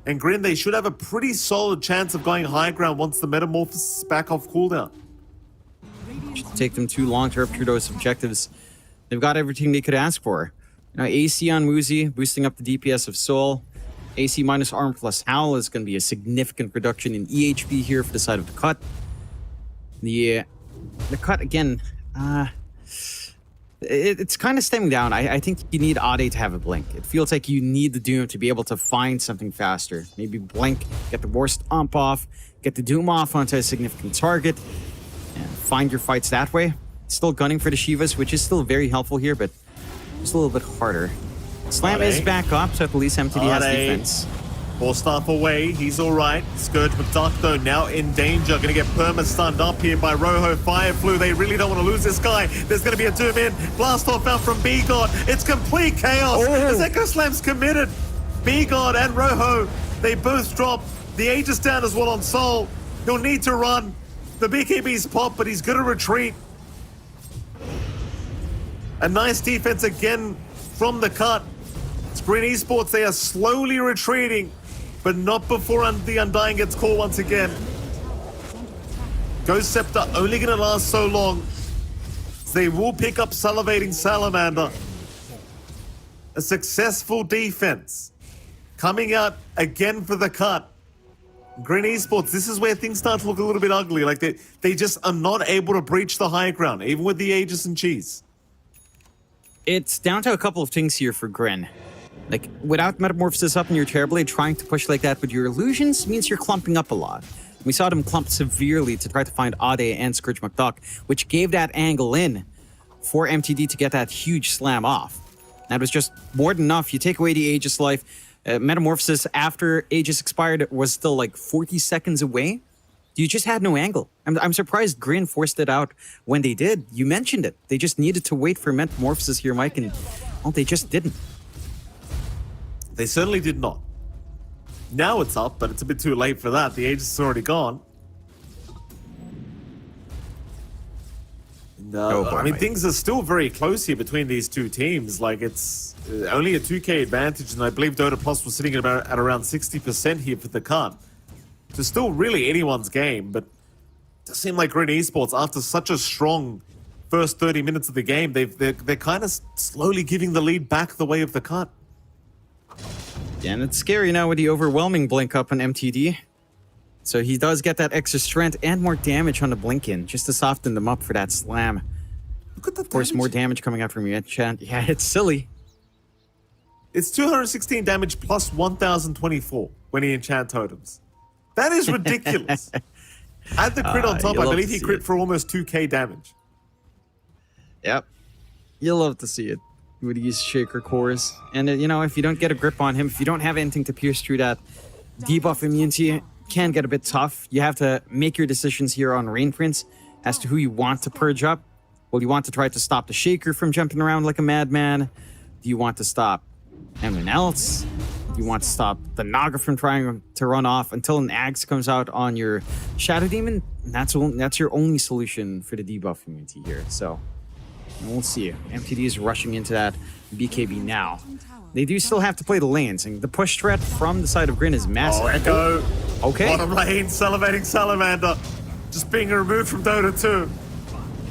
And Grin, they should have a pretty solid chance of going high ground once the Metamorphosis is back off cooldown.
Shouldn't take them too long to rupture those objectives. They've got everything they could ask for. Now AC on Muzi, boosting up the DPS of Soul. AC minus Arm plus Howl is going to be a significant reduction in EHP here for the side of the cut. The cut, again, it's kind of stemming down. I think you need Ade to have a blink. It feels like you need the Doom to be able to find something faster. Maybe blink, get the worst ump off, get the Doom off onto a significant target, and find your fights that way. Still gunning for the Shivas, which is still very helpful here, but just a little bit harder. Slam is back up, so at least MTD has defense.
Forced off away, he's alright. Scourge McDuck though now in danger. Gonna get perma-stunned up here by Rojo Fireflu. They really don't want to lose this guy. There's gonna be a Doom in. Blast off out from B-God. It's complete chaos. As Echo Slam's committed. B-God and Rojo, they both drop. The Aegis down as well on Soul. He'll need to run. The BKB's pop, but he's gonna retreat. A nice defense again from the cut. Green Esports, they are slowly retreating, but not before the Undying gets called once again. Ghost Scepter only going to last so long. So they will pick up Salivating Salamander. A successful defense. Coming out again for the cut. Green Esports, this is where things start to look a little bit ugly. Like they just are not able to breach the high ground, even with the Aegis and Cheese.
It's down to a couple of things here for Grin. Like, without Metamorphosis up in your Terrorblade, trying to push like that with your illusions means you're clumping up a lot. We saw them clump severely to try to find Ade and Scourge McDuck, which gave that angle in for MTD to get that huge slam off. That was just more than enough. You take away the Aegis life. Metamorphosis after Aegis expired was still like 40 seconds away. You just had no angle. I'm surprised Grin forced it out when they did. You mentioned it. They just needed to wait for Metamorphosis here, Mike, and well, they just didn't.
They certainly did not. Now it's up, but it's a bit too late for that. The Aegis is already gone. And, I mean, things are still very close here between these two teams. Like, it's only a 2k advantage, and I believe Dota Plus was sitting at around 60% here for the cut. So still really anyone's game, but it does seem like Green Esports, after such a strong first 30 minutes of the game, they're kind of slowly giving the lead back the way of the cut.
Yeah, and it's scary now with the overwhelming blink up on MTD. So he does get that extra strength and more damage on the blink in, just to soften them up for that slam.
Look at that.
Of course, more damage coming out from your enchant. Yeah, it's silly.
It's 216 damage plus 1024 when he enchant totems. That is ridiculous. Add the crit on top, I believe he crit for almost 2k damage.
Yep. You'll love to see it with these Shaker cores. And, you know, if you don't get a grip on him, if you don't have anything to pierce through that debuff immunity, it can get a bit tough. You have to make your decisions here on Rain Prince as to who you want to purge up. Well, you want to try to stop the Shaker from jumping around like a madman? Do you want to stop anyone else. You want to stop the Naga from trying to run off until an Axe comes out on your Shadow Demon. That's your only solution for the debuff immunity here. So we'll see. MTD is rushing into that BKB now. They do still have to play the lanes, and the push threat from the side of Grin is massive.
Oh, Echo.
Okay.
Bottom lane, salivating Salamander. Just being removed from Dota 2.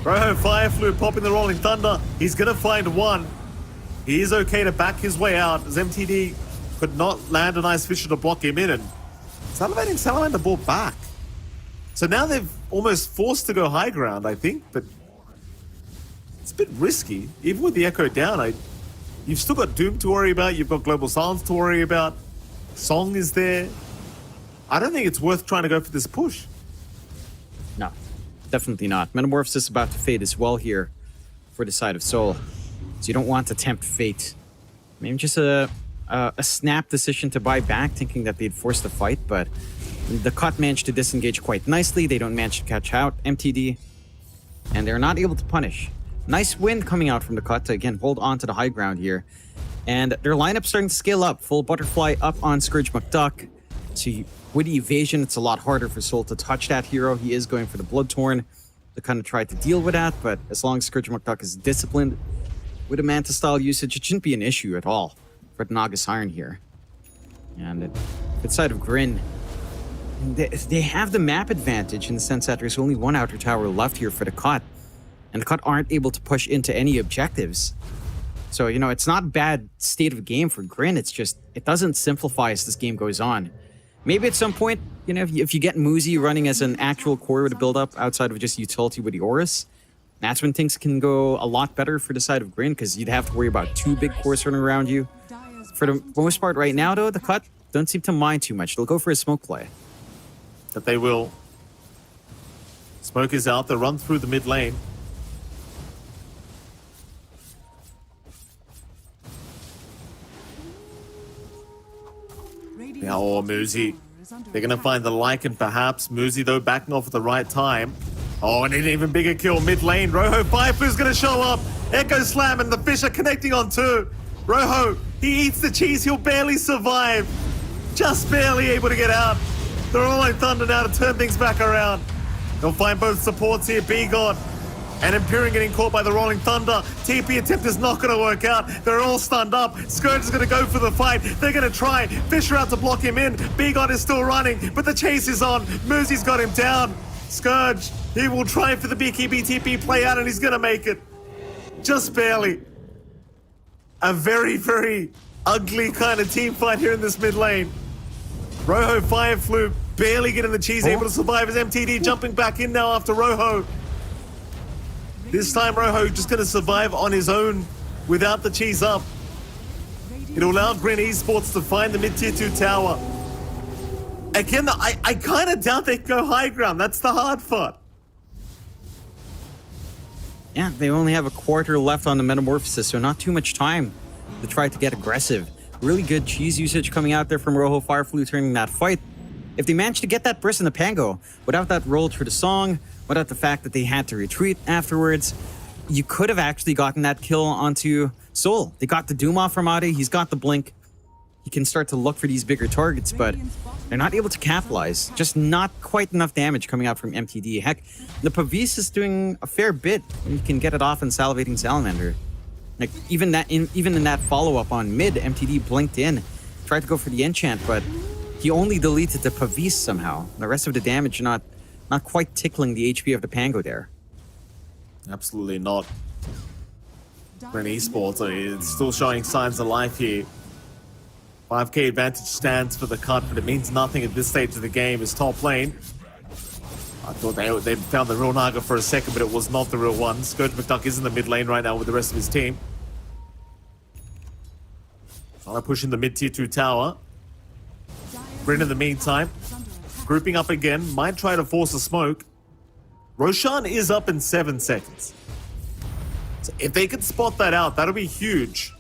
Rojo Fireflu popping the Rolling Thunder. He's going to find one. He is okay to back his way out as MTD could not land a nice Fisher to block him in, and salivating Salamander brought back. So now they've almost forced to go high ground, I think, but it's a bit risky. Even with the Echo down, you've still got Doom to worry about, you've got Global Silence to worry about, Song is there. I don't think it's worth trying to go for this push.
No, definitely not. Metamorphosis is about to fade as well here for the side of Soul. So you don't want to tempt fate. Maybe just a snap decision to buy back, thinking that they'd force the fight, but the cut managed to disengage quite nicely. They don't manage to catch out MTD, and they're not able to punish. Nice win coming out from the cut to, again, hold on to the high ground here. And their lineup's starting to scale up. Full Butterfly up on Scourge McDuck. So with evasion, it's a lot harder for Soul to touch that hero. He is going for the Bloodtorn to kind of try to deal with that, but as long as Scourge McDuck is disciplined with a Manta style usage, it shouldn't be an issue at all for the Naga Siren here. And the side of Grin, they have the map advantage in the sense that there's only one outer tower left here for the cut, and the cut aren't able to push into any objectives. So, it's not a bad state of game for Grin. It's just, it doesn't simplify as this game goes on. Maybe at some point, if you get Muzi running as an actual core with a build-up outside of just utility with the Horus, that's when things can go a lot better for the side of Grin, because you'd have to worry about two big cores running around you. For the most part right now, though, the cut don't seem to mind too much. They'll go for a smoke play.
That they will. Smoke is out. They'll run through the mid lane. Now, or Muzi. They're going to find the Lycan, perhaps. Muzi, though, backing off at the right time. Oh, and an even bigger kill mid lane. Rojo Fireflu's going to show up. Echo Slam and the Fish are connecting on two. Rojo, he eats the cheese. He'll barely survive. Just barely able to get out. They're all like Thunder now to turn things back around. They'll find both supports here. B-God and Imperium getting caught by the Rolling Thunder. TP attempt is not going to work out. They're all stunned up. Scourge is going to go for the fight. They're going to try. Fisher out to block him in. B-God is still running, but the chase is on. Muzi's got him down. Scourge, he will try for the BKB TP play out, and he's going to make it. Just barely. A very, very ugly kind of team fight here in this mid lane. Rojo Fireflu barely getting the cheese, able to survive as MTD jumping back in now after Rojo. This time Rojo just going to survive on his own without the cheese up. It'll allow Grin Esports to find the mid-tier 2 tower. Again, I kind of doubt they can go high ground. That's the hard part.
Yeah, they only have a quarter left on the Metamorphosis, so not too much time to try to get aggressive. Really good cheese usage coming out there from Rojo Fireflu turning that fight. If they manage to get that burst in the Pango, without that roll through the song, without the fact that they had to retreat afterwards, you could have actually gotten that kill onto Soul. They got the Doom off from Ade, he's got the Blink. He can start to look for these bigger targets, but they're not able to capitalize. Just not quite enough damage coming out from MTD. Heck, the Pavis is doing a fair bit when you can get it off in Salivating Salamander. Like, even in that follow-up on mid, MTD blinked in, tried to go for the enchant, but he only deleted the Pavis somehow. The rest of the damage not quite tickling the HP of the Pango there.
Absolutely not. Grin Esports is still showing signs of life here. 5k advantage stands for the cut, but it means nothing at this stage of the game. Is top lane. I thought they found the real Naga for a second, but it was not the real one. Scourge McDuck is in the mid lane right now with the rest of his team. Trying to push in the mid-tier 2 tower. Grin in the meantime, grouping up again, might try to force a smoke. Roshan is up in 7 seconds. So if they could spot that out, that'll be huge.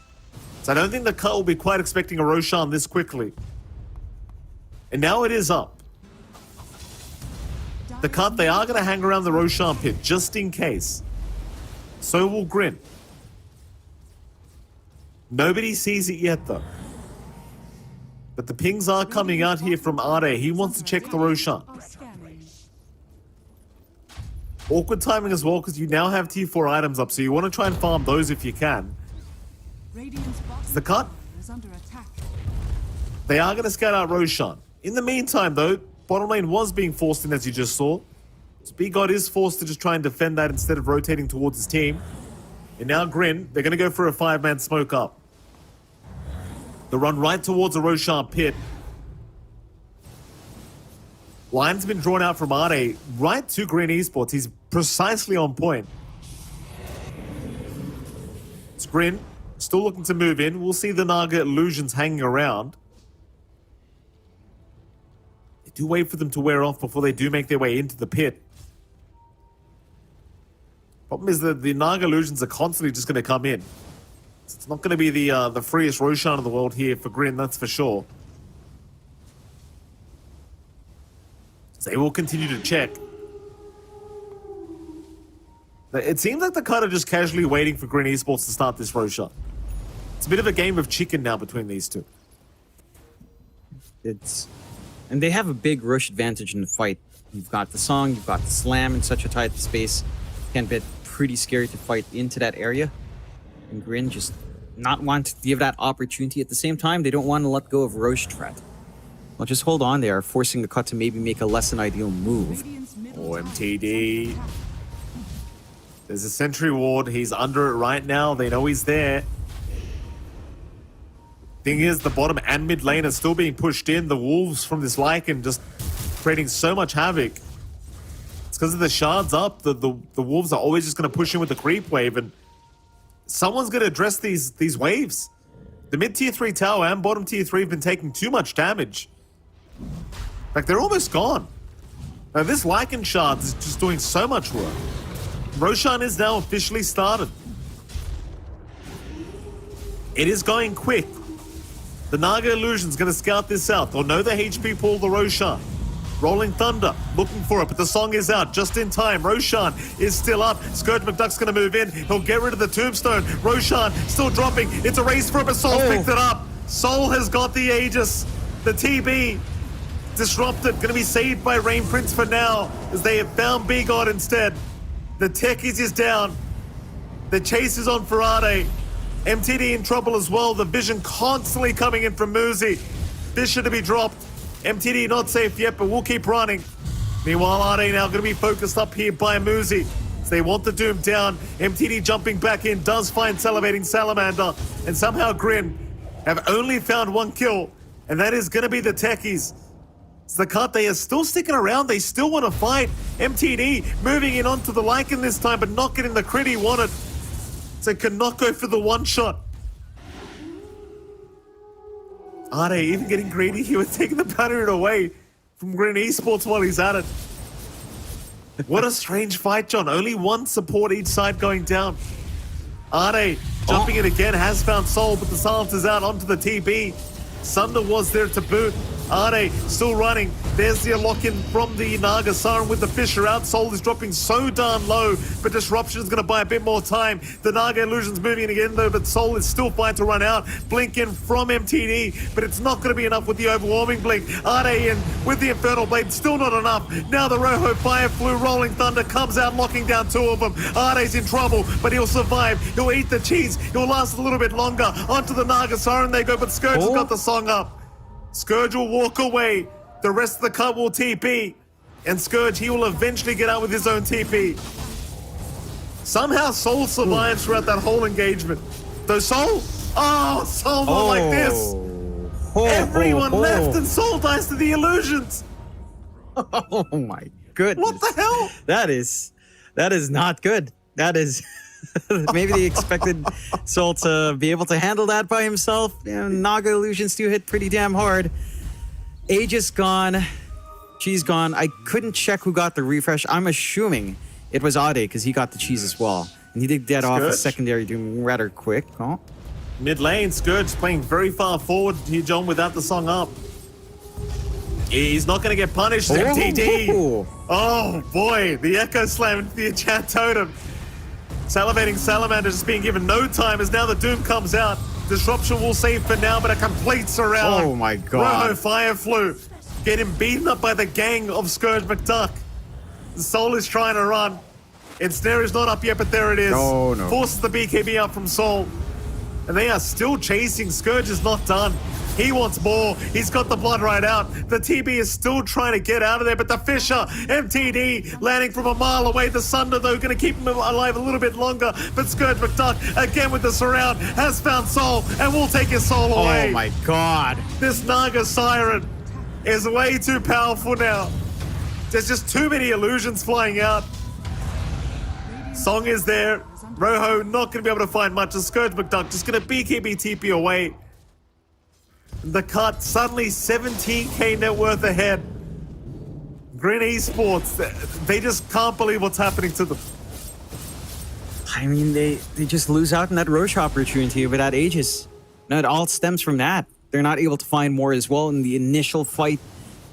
So I don't think the cut will be quite expecting a Roshan this quickly. And now it is up. The cut, they are going to hang around the Roshan pit just in case. So will Grin. Nobody sees it yet, though. But the pings are coming out here from Ade. He wants to check the Roshan.
Are scanning.
Awkward timing as well, because you now have tier 4 items up, so you want to try and farm those if you can.
Radiant's bottom
the cut.
tower is under attack.
They are going to scout out Roshan. In the meantime, though, bottom lane was being forced in, as you just saw. So B-God is forced to just try and defend that instead of rotating towards his team. And now Grin, they're going to go for a 5-man smoke up. They'll run right towards the Roshan pit. Line's been drawn out from Ade right to Green Esports. He's precisely on point. It's Grin, still looking to move in. We'll see the Naga illusions hanging around. They do wait for them to wear off before they do make their way into the pit. Problem is that the Naga illusions are constantly just going to come in. It's not going to be the freest Roshan in the world here for Grin, that's for sure. So they will continue to check. It seems like the cut are just casually waiting for Grin Esports to start this Roshan. It's a bit of a game of chicken now between these two.
And they have a big rush advantage in the fight. You've got the song, you've got the slam in such a tight space. Can be pretty scary to fight into that area. And Grin just not want to give that opportunity. At the same time, they don't want to let go of Roche threat. Well, just hold on. They are forcing the cut to maybe make a less than ideal move.
Radiant's middle
Oh,
tower
MTD.
is under attack.
There's a sentry ward. He's under it right now. They know he's there. Thing is, the bottom and mid lane are still being pushed in. The wolves from this Lycan just creating so much havoc. It's because of the shards up. The wolves are always just going to push in with the creep wave, and someone's going to address these waves. The mid tier 3 tower and bottom tier 3 have been taking too much damage. Like, they're almost gone. Now, this Lycan shards is just doing so much work. Roshan is now officially started. It is going quick. The Naga Illusion's going to scout this out. They'll know the HP pool, the Roshan. Rolling Thunder, looking for it, but the song is out just in time. Roshan is still up. Scourge McDuck's going to move in. He'll get rid of the tombstone. Roshan still dropping. It's a race for him, but Soul's picked it up. Soul has got the Aegis. The TB disrupted. Going to be saved by Rain Prince for now, as they have found B-God instead. The Techies is down. The chase is on for Ade. MTD in trouble as well. The vision constantly coming in from Muzi. Vision to be dropped. MTD not safe yet, but we'll keep running. Meanwhile, Ade now going to be focused up here by Muzi. So they want the Doom down. MTD jumping back in, does find Salivating Salamander. And somehow Grin have only found one kill. And that is going to be the Techies. So the cut, they are still sticking around. They still want to fight. MTD moving in onto the Lycan this time, but not getting the crit he wanted. So cannot go for the one shot. Ade even getting greedy. He was taking the Pattern away from Green Esports while he's at it. What a strange fight, John. Only one support each side going down. Ade jumping in again, has found Soul, but the silence is out onto the TB. Sunder was there to boot. Ade still running. There's the lock-in from the Naga Siren with the Fisher out. Soul is dropping so darn low, but Disruption is going to buy a bit more time. The Naga Illusion's moving in again though, but Soul is still fine to run out. Blink in from MTD, but it's not going to be enough with the overwhelming Blink. Ade in with the Infernal Blade, still not enough. Now the Rojo Fire Flu Rolling Thunder comes out, locking down two of them. Ade's in trouble, but he'll survive. He'll eat the cheese. He'll last a little bit longer. Onto the Naga Siren they go, but Scourge has got the song up. Scourge will walk away. The rest of the cut will TP. And Scourge, he will eventually get out with his own TP. Somehow Soul survives throughout that whole engagement. Though Soul, Soul not like this. Everyone left and Soul dies to the illusions.
Oh my goodness.
What the hell?
That is not good. That is maybe they expected Soul to be able to handle that by himself. Naga Illusions do hit pretty damn hard. Aegis gone. Cheese gone. I couldn't check who got the refresh. I'm assuming it was Ade because he got the cheese as well. And he did get off a secondary doom rather quick. Oh.
Mid lane, Scourge playing very far forward here, John, without the song up. He's not going to get punished. MTD. Oh boy, the Echo Slam into the enchant totem. Salivating Salamander just being given no time as now the Doom comes out. Disruption will save for now, but a complete surround.
Oh my god.
Rojo Fire Flu getting beaten up by the gang of Scourge McDuck. Soul is trying to run. Ensnare is not up yet, but there it is.
No, no.
Forces the BKB out from Soul. And they are still chasing. Scourge is not done. He wants more. He's got the blood right out. The TB is still trying to get out of there, but the Fisher, MTD, landing from a mile away. The Sunder, though, going to keep him alive a little bit longer. But Scourge McDuck, again with the surround, has found Soul and will take his soul away.
Oh my god.
This Naga Siren is way too powerful now. There's just too many illusions flying out. Song is there. Rojo not going to be able to find much. The Scourge McDuck just going to BKB TP away. The cut suddenly 17k net worth ahead. Green Esports, they just can't believe what's happening to them.
I mean, they just lose out on that Roche opportunity without Aegis. Now, it all stems from that. They're not able to find more as well in the initial fight,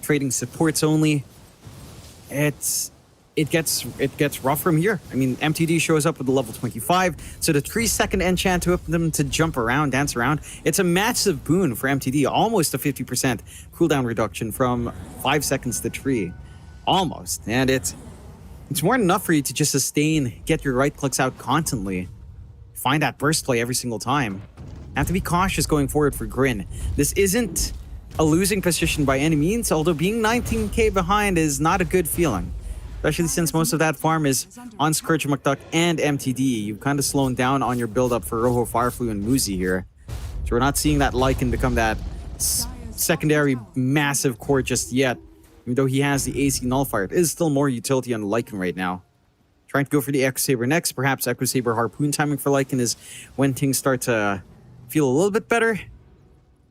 trading supports only. It gets rough from here. I mean, MTD shows up with the level 25, so the 3-second enchant to open them to jump around, dance around. It's a massive boon for MTD, almost a 50% cooldown reduction from 5 seconds to 3. Almost. And it's more than enough for you to just sustain, get your right clicks out constantly. Find that burst play every single time. Have to be cautious going forward for Grin. This isn't a losing position by any means, although being 19k behind is not a good feeling. Especially since most of that farm is on Scourge McDuck and MTD. You've kind of slowed down on your build-up for Rojo Fireflu and Muzi here. So we're not seeing that Lycan become that secondary massive core just yet. Even though he has the AC Nullifier, it is still more utility on Lycan right now. Trying to go for the Echo Saber next. Perhaps Echo Saber Harpoon timing for Lycan is when things start to feel a little bit better.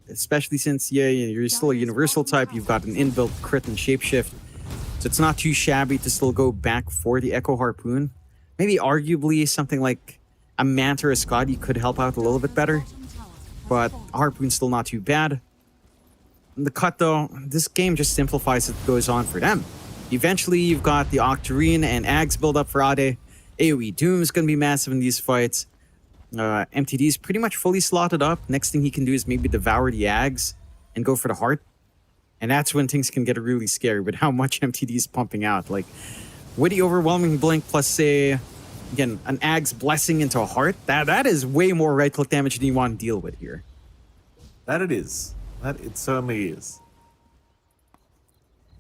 Especially since, yeah, you're still a universal type. You've got an inbuilt crit and shapeshift. So it's not too shabby to still go back for the Echo Harpoon. Maybe arguably something like a Manta or a Scotty could help out a little bit better. But Harpoon's still not too bad. And the cut though, this game just simplifies it goes on for them. Eventually you've got the Octarine and Ags build up for Ade. AoE Doom is going to be massive in these fights. MTD is pretty much fully slotted up. Next thing he can do is maybe devour the Ags and go for the Heart. And that's when things can get really scary with how much MTD is pumping out. Like, with the Overwhelming Blink plus, say, again, an Ag's Blessing into a Heart, that is way more right-click damage than you want to deal with here.
That it is. That it certainly is.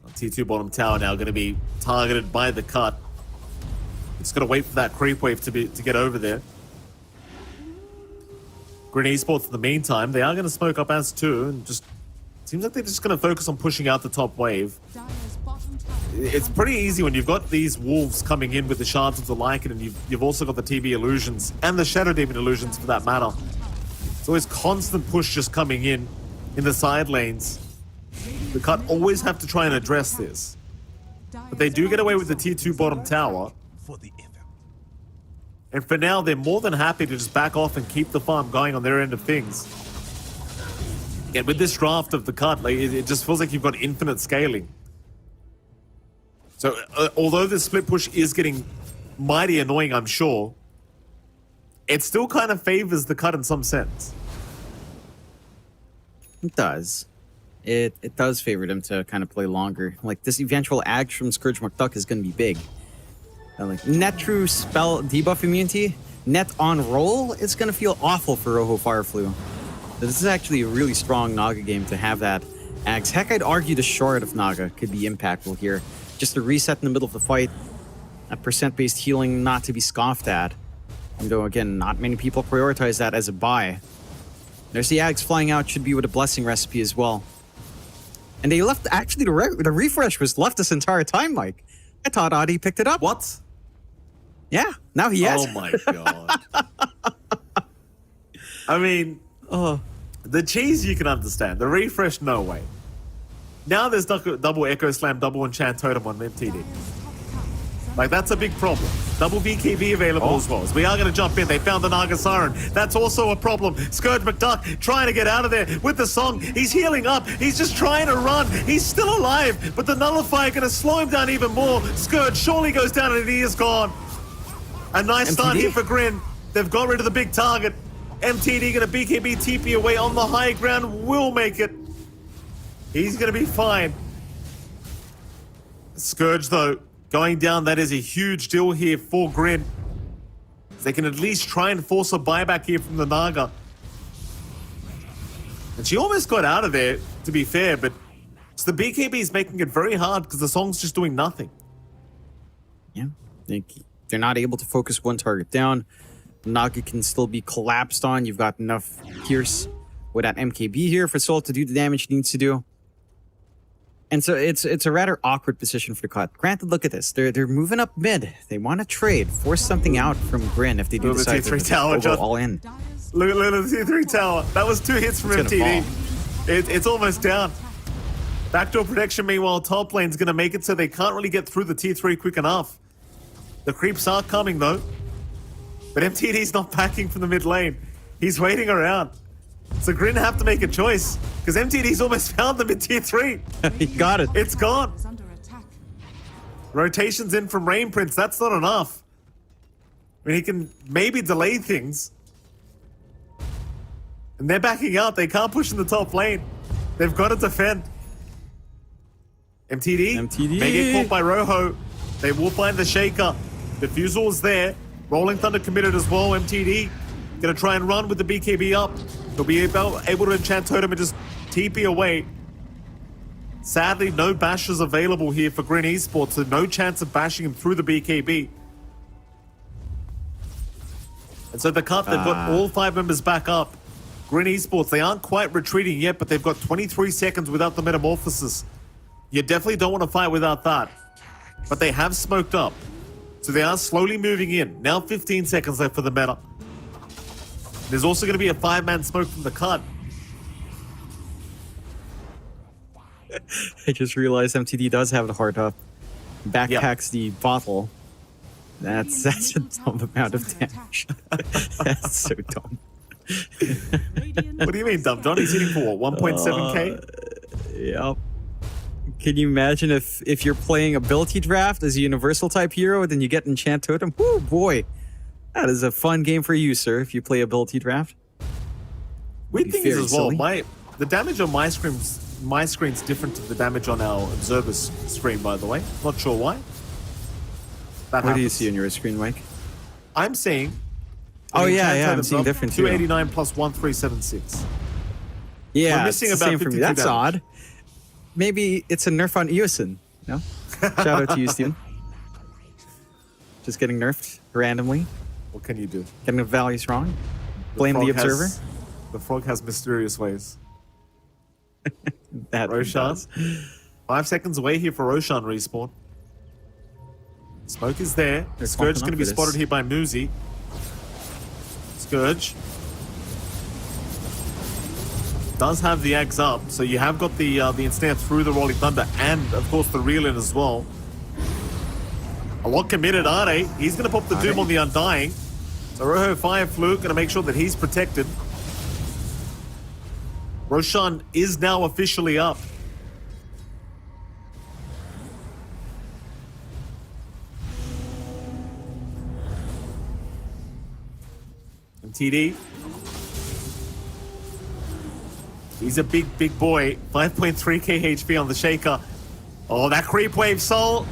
T2 bottom tower now going to be targeted by the cut. It's going to wait for that creep wave to get over there. Green Esports in the meantime, they are going to smoke up as two and just seems like they're just going to focus on pushing out the top wave. It's pretty easy when you've got these wolves coming in with the shards of the Lycan, and you've also got the TB illusions and the Shadow Demon illusions for that matter. It's always constant push just coming in the side lanes. The cut always have to try and address this. But they do get away with the T2 bottom tower. And for now, they're more than happy to just back off and keep the farm going on their end of things. And with this draft of the cut, like, it just feels like you've got infinite scaling. So, although the split push is getting mighty annoying, I'm sure, it still kind of favors the cut in some sense.
It does. It does favor them to kind of play longer. Like, this eventual Ag from Scourge McDuck is going to be big. Like, net true spell debuff immunity, net on roll, it's going to feel awful for Rojo Fireflu. This is actually a really strong Naga game to have that Axe. Heck, I'd argue the Shard of Naga could be impactful here. Just a reset in the middle of the fight. A percent-based healing not to be scoffed at. And though, again, not many people prioritize that as a buy. There's the Axe flying out, should be with a Blessing recipe as well. And they left, actually, the refresh was left this entire time, Mike. I thought Adi picked it up.
What?
Yeah, now he has.
Oh my god. I mean, the cheese you can understand. The refresh, no way. Now there's double Echo Slam, double Enchant Totem on MTD. Like, that's a big problem. Double BKB available as well. So we are going to jump in. They found the Naga Siren. That's also a problem. Scourge McDuck trying to get out of there with the song. He's healing up. He's just trying to run. He's still alive, but the Nullifier going to slow him down even more. Scourge surely goes down and he is gone. A nice start here for Grin. They've got rid of the big target. MTD gonna BKB TP away on the high ground, will make it. He's gonna be fine. Scourge though, going down, that is a huge deal here for Grin. They can at least try and force a buyback here from the Naga. And she almost got out of there, to be fair, but so the BKB is making it very hard because the song's just doing nothing.
Yeah, they're not able to focus one target down. Naga can still be collapsed on. You've got enough Pierce with that MKB here for Soul to do the damage it needs to do. And so it's a rather awkward position for the cut. Granted, look at this. They're moving up mid. They want to trade, force something out from Grin if they do
Look at the
decide
T3
to
tower,
go
John.
all in.
Look at the T3 tower. That was 2 hits from
It's gonna
MTD.
fall.
It's almost down. Backdoor protection, meanwhile, top lane's going to make it so they can't really get through the T3 quick enough. The creeps are coming, though. But MTD's not backing from the mid lane. He's waiting around. So Grin have to make a choice, because MTD's almost found them in Tier 3.
He got it.
It's gone.
Is under attack.
Rotations in from Rain Prince. That's not enough. I mean, he can maybe delay things. And they're backing out. They can't push in the top lane. They've got to defend. MTD may get caught by Rojo. They will find the Shaker. Diffusal is there. Rolling Thunder committed as well. MTD gonna try and run with the BKB up. He'll be able to enchant Totem and just TP away. Sadly, no bashes available here for Grin Esports, so no chance of bashing him through the BKB. And so the cut, they've got all 5 members back up. Grin Esports, they aren't quite retreating yet, but they've got 23 seconds without the Metamorphosis. You definitely don't want to fight without that. But they have smoked up. So they are slowly moving in. Now 15 seconds left for the meta. There's also going to be a 5-man smoke from the cut.
I just realized MTD does have the heart up. Backpacks the bottle. That's a dumb amount of damage. That's so dumb.
What do you mean, dumb? Johnny's hitting for what, 1.7k?
Yep. Can you imagine if you're playing ability draft as a universal type hero, then you get enchant totem? Whoo boy, that is a fun game for you, sir. If you play ability draft.
Weird thing is as well,
silly.
the damage on my screen's different to the damage on our observer's screen, by the way. Not sure why. That
What do you
happens.
see on your screen, Mike?
I'm seeing.
Oh
the
yeah,
enchant
I'm
totem's
seeing
up,
different too.
289 plus 1376.
Yeah,
We're
it's
missing
the
about
same for me.
52
That's
damage.
odd. Maybe it's a nerf on Eosin. No? Shout out to you, Steven. Just getting nerfed randomly,
What can you do?
getting the values wrong. Blame the
frog
observer.
The frog has mysterious ways.
That
Roshan.
does.
5 seconds away here for Roshan respawn. Smoke is there.
They're
Scourge is
clumping
going to
up
be
for
spotted
this.
here by Muzi. Scourge does have the axe up, so you have got the ensnare through the Rolling Thunder and, of course, the reel in as well. A lot committed, aren't they? He's going to pop the Doom on the Undying. So Rojo Fire Fluke going to make sure that he's protected. Roshan is now officially up. And TD. He's a big, big boy. 5.3k HP on the Shaker. Oh, that creep wave soul.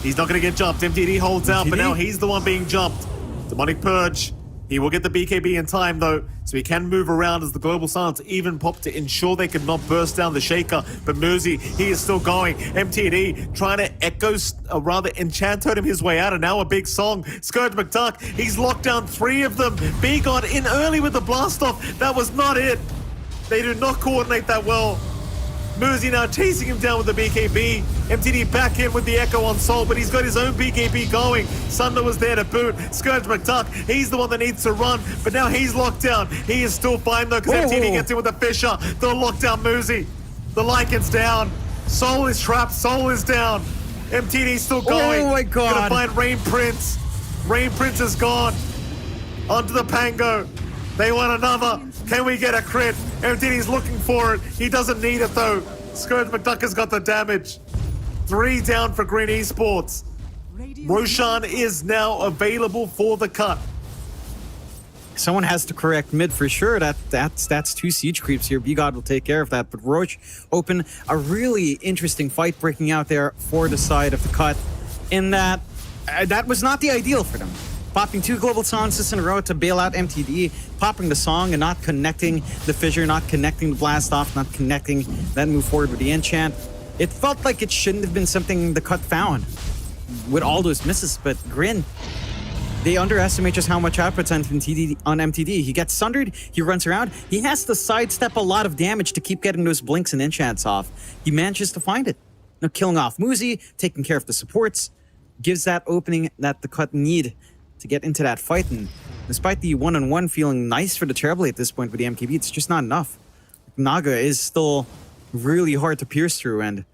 He's not going to get jumped. MTD holds out, but now he's the one being jumped. Demonic Purge. He will get the BKB in time, though, so he can move around as the Global Silence even pop to ensure they could not burst down the Shaker. But Muzi, he is still going. MTD trying to echo, rather enchant totem his way out, and now a big song. Scourge McDuck, he's locked down 3 of them. B got in early with the blast off. That was not it. They do not coordinate that well. Muzi now chasing him down with the BKB. MTD back in with the Echo on Soul, but he's got his own BKB going. Sunder was there to boot. Scourge McDuck, he's the one that needs to run, but now he's locked down. He is still fine though, because MTD gets in with the Fisher. They'll lock down Muzi. The Lycan's down. Soul is trapped. Soul is down. MTD's still going.
Oh my God.
Gonna find Rain Prince. Rain Prince is gone. Onto the Pango. They want another. Can we get a crit? MTD's looking for it. He doesn't need it though. Scourge McDuck has got the damage. 3 down for Green Esports.
Radiant
Roshan is now available for the cut.
Someone has to correct mid for sure. That's 2 siege creeps here. B-God will take care of that. But Roach open a really interesting fight breaking out there for the side of the cut. In that was not the ideal for them. Popping 2 global silences in a row to bail out MTD, popping the song and not connecting the fissure, not connecting the blast off, not connecting that move forward with the enchant. It felt like it shouldn't have been something the cut found with all those misses, but Grin, they underestimate just how much output's on MTD. He gets sundered, he runs around, he has to sidestep a lot of damage to keep getting those blinks and enchants off. He manages to find it. Now killing off Muzi, taking care of the supports, gives that opening that the cut need to get into that fight. And despite the 1-on-1 feeling nice for the Trailblade at this point with the MKB, it's just not enough. Naga is still really hard to pierce through, and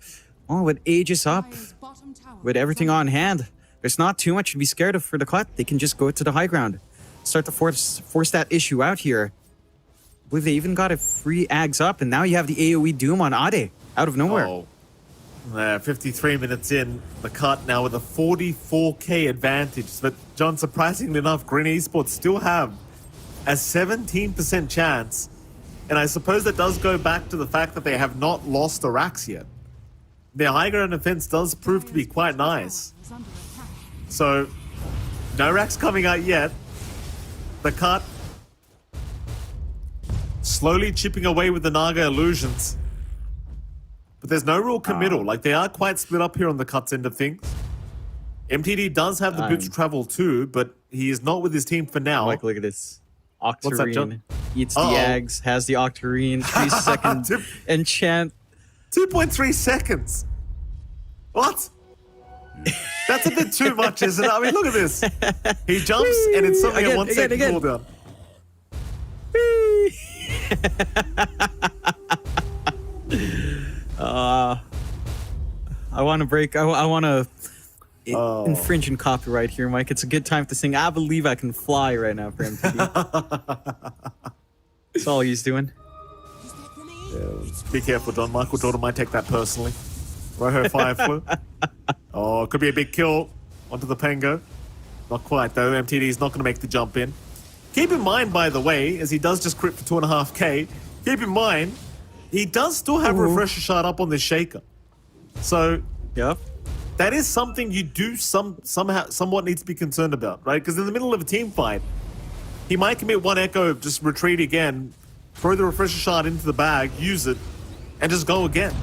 with Aegis up,
Dire's bottom tower
with
is
everything
under
on hand, there's not too much to be scared of for the cut. They can just go to the high ground, start to force that issue out here. I believe they even got a free Ags up, and now you have the AoE Doom on Ade out of nowhere.
Oh. 53 minutes in, the cut now with a 44k advantage. But John, surprisingly enough, Green Esports still have a 17% chance. And I suppose that does go back to the fact that they have not lost the racks yet. Their high ground defense does prove to be quite nice.
is under attack.
So, no racks coming out yet. The cut slowly chipping away with the Naga illusions. But there's no real committal. Like, they are quite split up here on the cut's end of things. MTD does have the boots to travel too, but he is not with his team for now.
Like, look at this.
What's that, John?
Octarine eats the eggs, has the Octarine, 3 seconds enchant.
2.3 seconds. What? That's a bit too much, isn't it? I mean, look at this. He jumps and it's suddenly a 1 second cooldown.
I want to break. I want to infringe in copyright here, Mike. It's a good time to sing "I Believe I Can Fly" right now for MTV. That's all he's doing.
Be careful, Don. Michael Jordan might take that personally. Rojo Fire Flu. Oh, it could be a big kill onto the Pango. Not quite, though. MTD is not going to make the jump in. Keep in mind, by the way, as he does just crit for 2.5k, keep in mind, he does still have Refresher Shard up on this Shaker. So,
Yep.
that is something you do somewhat need to be concerned about, right? Because in the middle of a team fight, he might commit one echo, just retreat again, throw the Refresher Shard into the bag, use it, and just go again.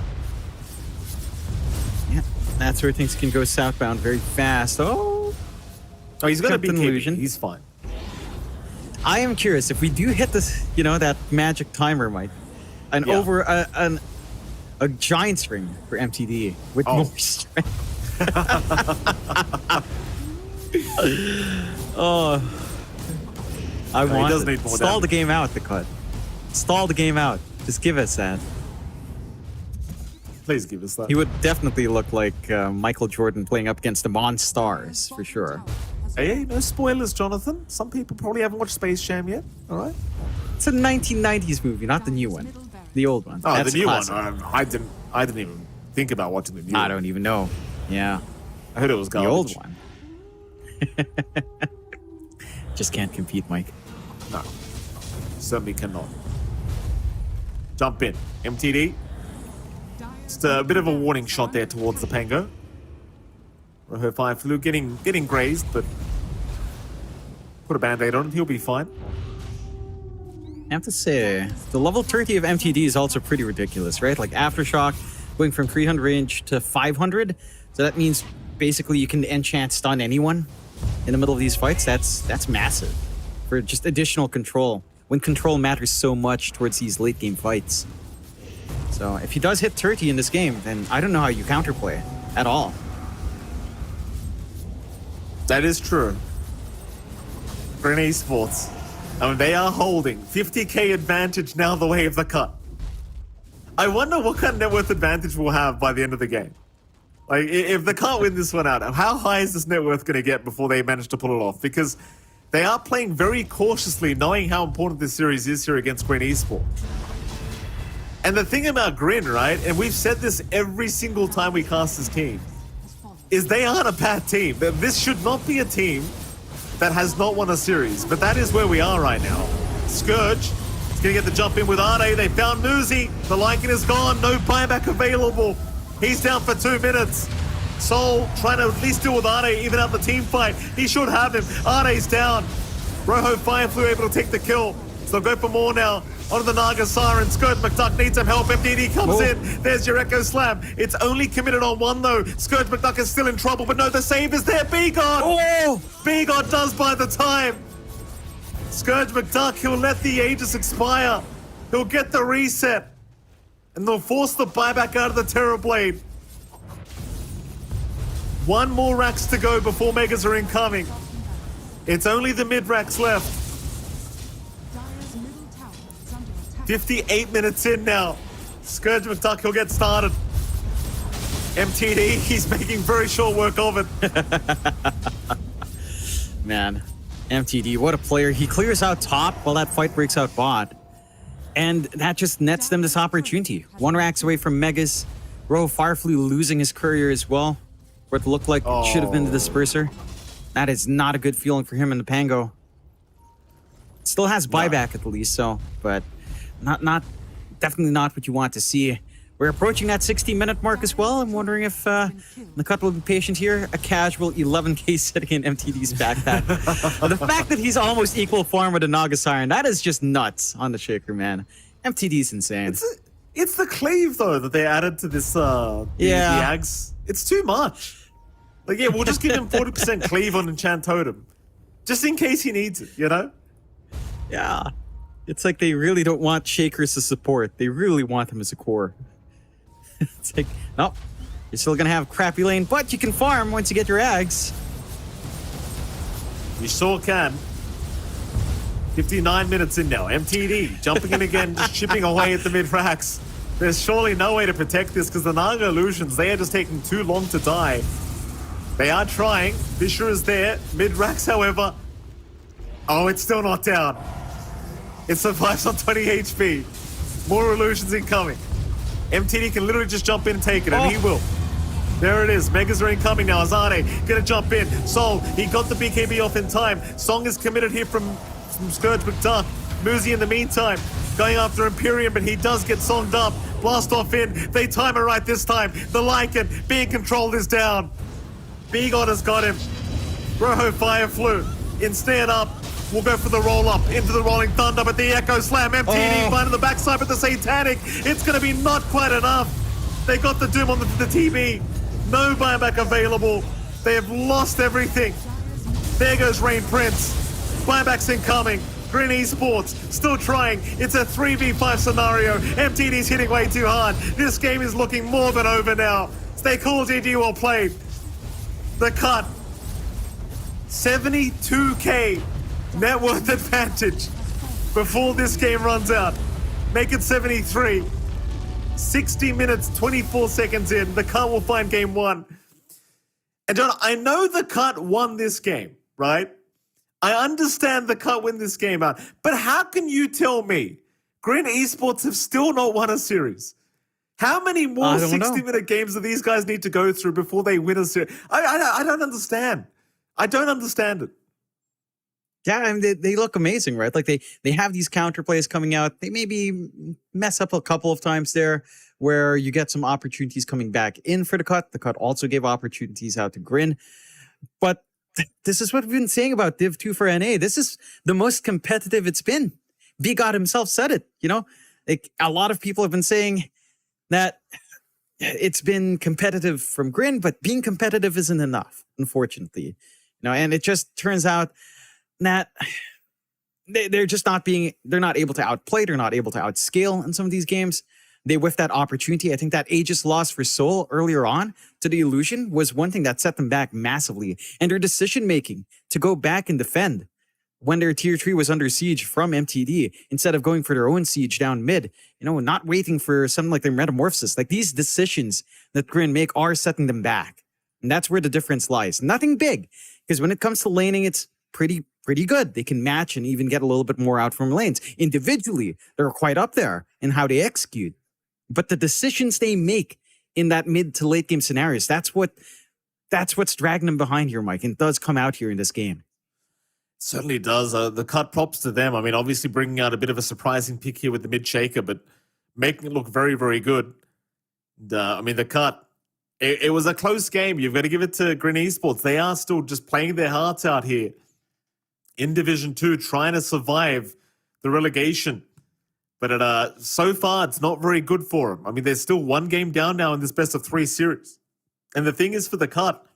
Yeah, that's where things can go southbound very fast. Oh,
He's going to be
Captain
KP.
Illusion.
He's fine.
I am curious if we do hit this, that magic timer, Mike, and over a giant ring for MTD with more strength. I want
does need more
stall the
damage.
game out, the cut. Stall the game out. Just give us that.
Please give us that.
He would definitely look like Michael Jordan playing up against the Monstars for sure.
Hey, no spoilers, Jonathan. Some people probably haven't watched Space Jam yet. All right.
It's a 1990s movie, not the new one. The old one.
Oh,
That's
the new
classic.
one. I didn't even think about watching the new one.
I don't even know. Yeah.
I heard it was
The
garbage.
old one. Just can't compete, Mike.
No, certainly cannot. Jump in, MTD. Just a bit of a warning shot there towards the Pango. Rojo Fire Flu getting grazed, but put a band-aid on it. He'll be fine.
I have to say, the level 30 of MTD is also pretty ridiculous, right? Like Aftershock going from 300 range to 500. So that means basically you can enchant stun anyone in the middle of these fights. That's massive for just additional control when control matters so much towards these late game fights. So if he does hit 30 in this game, then I don't know how you counterplay at all.
That is true. Green Esports. I mean, they are holding 50k advantage now the way of the cut. I wonder what kind of net worth advantage we'll have by the end of the game. Like, if they can't win this one out, how high is this net worth going to get before they manage to pull it off? Because they are playing very cautiously, knowing how important this series is here against Green Esports. And the thing about Grin, right, and we've said this every single time we cast this team, is they aren't a bad team. This should not be a team that has not won a series, but that is where we are right now. Scourge is going to get the jump in with Ade. They found Muzi. The Lycan is gone. No buyback available. He's down for 2 minutes. Soul trying to at least deal with Ade, even out the team fight. He should have him. Ade's down. Rojo Fireflu able to take the kill. So they'll go for more now. Onto the Naga Siren. Scourge McDuck needs some help. MDD comes in. There's your Echo Slam. It's only committed on one though. Scourge McDuck is still in trouble, but no, the save is there. B-God!
Oh!
B-God does by the time. Scourge McDuck, he'll let the Aegis expire. He'll get the reset. And they'll force the buyback out of the Terrorblade. One more racks to go before Megas are incoming. It's only the mid-racks left.
Dire's middle tower is under attack.
58 minutes in now. Scourge McDuck, he'll get started. MTD, he's making very short work of it.
Man, MTD, what a player. He clears out top while that fight breaks out bot. And that just nets them this opportunity. 1 racks away from Megas. Rojo Fireflu losing his courier as well. What it looked like it should have been the disperser. That is not a good feeling for him in the Pango. Still has buyback at the least, so, but definitely not what you want to see. We're approaching that 60-minute mark as well. I'm wondering if the cut will be patient here. A casual 11k sitting in MTD's backpack. The fact that he's almost equal farm with a Naga Siren, that is just nuts on the Shaker, man. MTD's insane.
It's the cleave though that they added to this the Ags. It's too much. Like, yeah, we'll just give him 40% cleave on Enchant Totem. Just in case he needs it, you know?
Yeah. It's like they really don't want Shakers as support. They really want him as a core. It's like, no, you're still gonna have a crappy lane, but you can farm once you get your Ags.
You sure can. 59 minutes in now. MTD jumping in again, just chipping away at the mid-racks. There's surely no way to protect this because the Naga Illusions, they are just taking too long to die. They are trying. Fisher is there. Mid-racks, however. Oh, it's still not down. It survives on 20 HP. More Illusions incoming. MTD can literally just jump in and take it, and he will. There it is. Megas are incoming now. Azade gonna jump in. Soul, he got the BKB off in time. Song is committed here from Scourge McDuck. Muzi in the meantime going after Imperium, but he does get songed up. Blast off in. They time it right this time. The Lycan being controlled is down. B-God has got him. Rojo Fireflu instead up. We'll go for the roll-up into the Rolling Thunder, but the Echo Slam, MTD finding the backside with the Satanic. It's going to be not quite enough. They got the Doom on the TB. No buyback available. They have lost everything. There goes Rain Prince. Buybacks incoming. Green Esports still trying. It's a 3v5 scenario. MTD's hitting way too hard. This game is looking more than over now. Stay cool, GG, well played. The cut. 72k net worth advantage before this game runs out. Make it 73. 60 minutes, 24 seconds in. The cut will find game 1. And John, I know the cut won this game, right? I understand the cut win this game out. But how can you tell me Green Esports have still not won a series? How many more 60-minute games do these guys need to go through before they win a series? I don't understand. I don't understand it.
Yeah, I mean, they look amazing, right? Like they have these counterplays coming out. They maybe mess up a couple of times there where you get some opportunities coming back in for the cut. The cut also gave opportunities out to Grin. But this is what we've been saying about Div 2 for NA. This is the most competitive it's been. B-God himself said it, you know? Like, a lot of people have been saying that it's been competitive from Grin, but being competitive isn't enough, unfortunately. You know, and it just turns out that they're not able to outplay, they're not able to outscale in some of these games. They whiffed that opportunity. I think that Aegis loss for Soul earlier on to the Illusion was one thing that set them back massively. And their decision-making to go back and defend when their tier 3 was under siege from MTD, instead of going for their own siege down mid, you know, not waiting for something like their Metamorphosis. Like, these decisions that Grin make are setting them back. And that's where the difference lies. Nothing big, because when it comes to laning, it's pretty good. They can match and even get a little bit more out from lanes. Individually, they're quite up there in how they execute. But the decisions they make in that mid to late game scenarios, that's what's dragging them behind here, Mike. And it does come out here in this game.
Certainly does. The cut props to them. I mean, obviously bringing out a bit of a surprising pick here with the mid shaker, but making it look very, very good. And, I mean, the cut, it was a close game. You've got to give it to Green Esports. They are still just playing their hearts out here in Division 2, trying to survive the relegation. But so far, it's not very good for them. I mean, there's still one game down now in this best of 3 series. And the thing is, for the cut,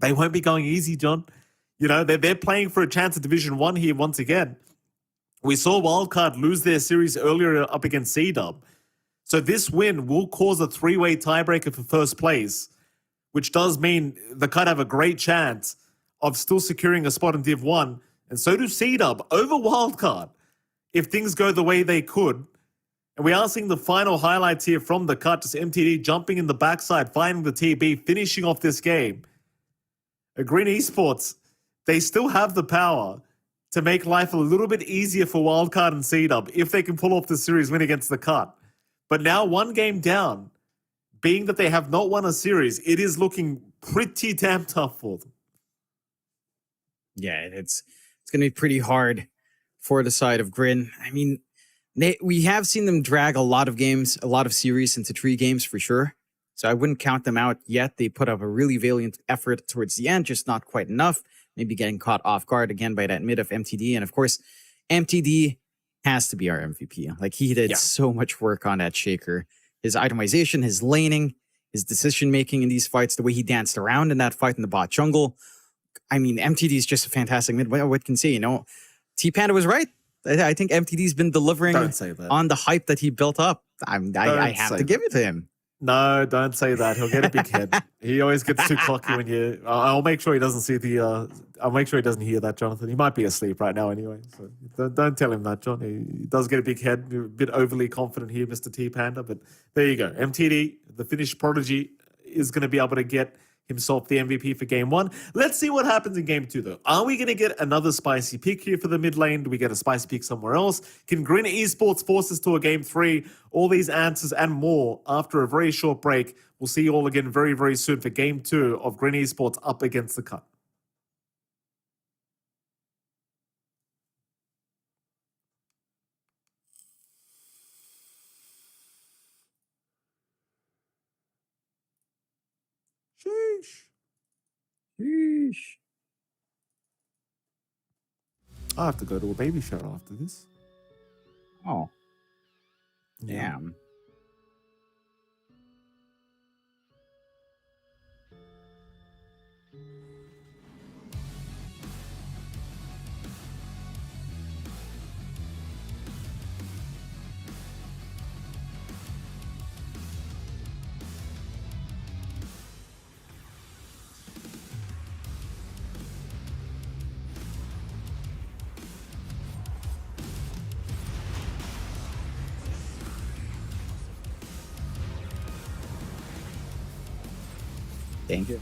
they won't be going easy, John. You know, they're playing for a chance at Division 1 here once again. We saw Wildcard lose their series earlier up against C-Dub. So this win will cause a 3-way tiebreaker for first place, which does mean the Cut have a great chance of still securing a spot in Div 1. And so do C-Dub over Wildcard if things go the way they could. And we are seeing the final highlights here from the Cut. Just MTD jumping in the backside, finding the TB, finishing off this game. Green Esports, they still have the power to make life a little bit easier for Wildcard and C-Dub if they can pull off the series win against the Cut. But now one game down, being that they have not won a series, it is looking pretty damn tough for them.
Yeah, it's going to be pretty hard for the side of Grin. I mean, we have seen them drag a lot of games, a lot of series into 3 games for sure. So I wouldn't count them out yet. They put up a really valiant effort towards the end, just not quite enough. Maybe getting caught off guard again by that mid of MTD. And of course, MTD has to be our MVP. Like, he did so much work on that shaker. His itemization, his laning, his decision-making in these fights, the way he danced around in that fight in the bot jungle. I mean, MTD is just a fantastic mid. What can say, you know? T-Panda was right. I think MTD's been delivering on the hype that he built up. I have to give it to him.
No, don't say that. He'll get a big head. He always gets too cocky when you. I'll make sure he doesn't see the. I'll make sure he doesn't hear that, Jonathan. He might be asleep right now anyway. So don't tell him that, John. He does get a big head. You're a bit overly confident here, Mr. T Panda. But there you go. MTD, the Finnish prodigy, is going to be able to get himself the MVP for game 1. Let's see what happens in game 2, though. Are we going to get another spicy pick here for the mid lane? Do we get a spicy pick somewhere else? Can Green Esports force us to a game 3? All these answers and more after a very short break. We'll see you all again very, very soon for game 2 of Green Esports up against the Cut. Sheesh.
Sheesh.
I have to go to a baby shower after this.
Oh.
Yeah.
Damn. Thank you.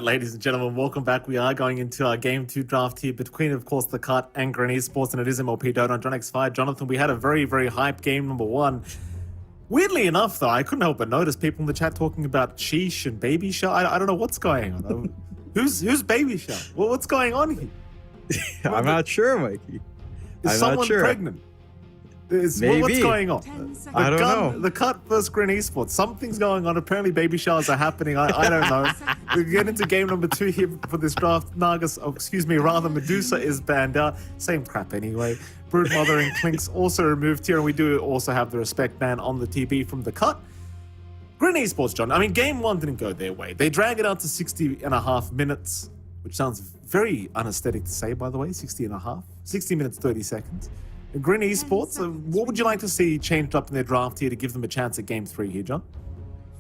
right, ladies and gentlemen, welcome back. We are going into our Game 2 draft here between, of course, The Cut and Green Esports, and it is MLP Dota on John X5. Jonathan, we had a very, very hype game number 1. Weirdly enough, though, I couldn't help but notice people in the chat talking about Sheesh and Baby Show. I don't know what's going on. Who's Baby Show? What's going on here?
I'm not sure, Mikey.
Is
I'm
someone
not sure.
pregnant? What's
Maybe.
going on?
10 seconds.
I don't know.
The Cut versus Green Esports. Something's going on. Apparently, baby showers are happening. I don't know. We get into game number 2 here for this draft. Medusa is banned out. Same crap anyway. Broodmother and Clinks also removed here, and we do also have the respect ban on the TB from The Cut. Green Esports, John. I mean, game 1 didn't go their way. They drag it out to 60.5 minutes, which sounds very unaesthetic to say, by the way. 60.5. 60 minutes, 30 seconds. Green Esports, what would you like to see changed up in their draft here to give them a chance at game 3 here, John?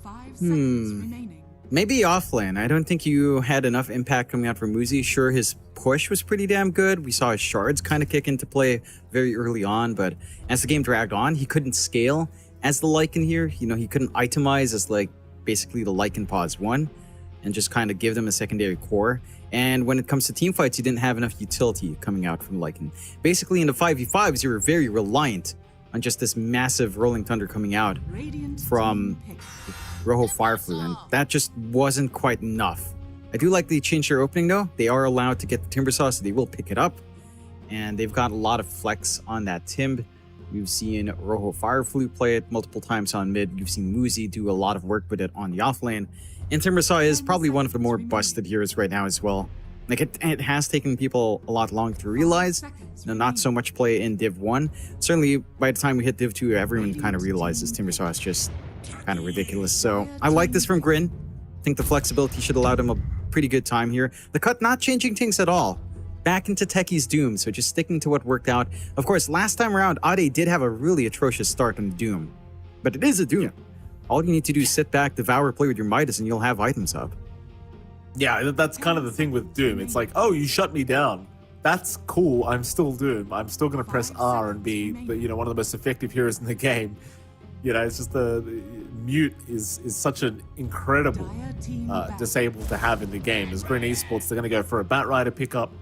5 seconds remaining.
Maybe offlane. I don't think you had enough impact coming out from Muzi. Sure, his push was pretty damn good. We saw his shards kind of kick into play very early on, but as the game dragged on, he couldn't scale as the Lycan here. You know, he couldn't itemize as like basically the Lycan Pods 1 and just kind of give them a secondary core. And when it comes to team fights, you didn't have enough utility coming out from Lycan. Basically, in the 5v5s, you were very reliant on just this massive Rolling Thunder coming out
Radiant
from
team pick.
Rojo Fireflu, and that just wasn't quite enough. I do like the change their opening, though. They are allowed to get the Timber Saw, so they will pick it up. And they've got a lot of flex on that Timb. We've seen Rojo Fireflu play it multiple times on mid. You've seen Muzi do a lot of work with it on the off lane. And Timbersaw is probably one of the more busted heroes right now as well. Like it has taken people a lot longer to realize. Not so much play in Div 1. Certainly by the time we hit Div 2, everyone kind of realizes Timbersaw is just kind of ridiculous. So I like this from Grin. I think the flexibility should allow them a pretty good time here. The Cut not changing things at all. Back into Techie's Doom, so just sticking to what worked out. Of course, last time around, Ade did have a really atrocious start on Doom. But it is a Doom. All you need to do is sit back, devour, play with your Midas, and you'll have items up.
Yeah, that's kind of the thing with Doom. It's like, oh, you shut me down. That's cool. I'm still Doom. I'm still going to press R and be, one of the most effective heroes in the game. It's just the mute is such an incredible disable to have in the game. As Green Esports, they're going to go for a Bat Rider pickup.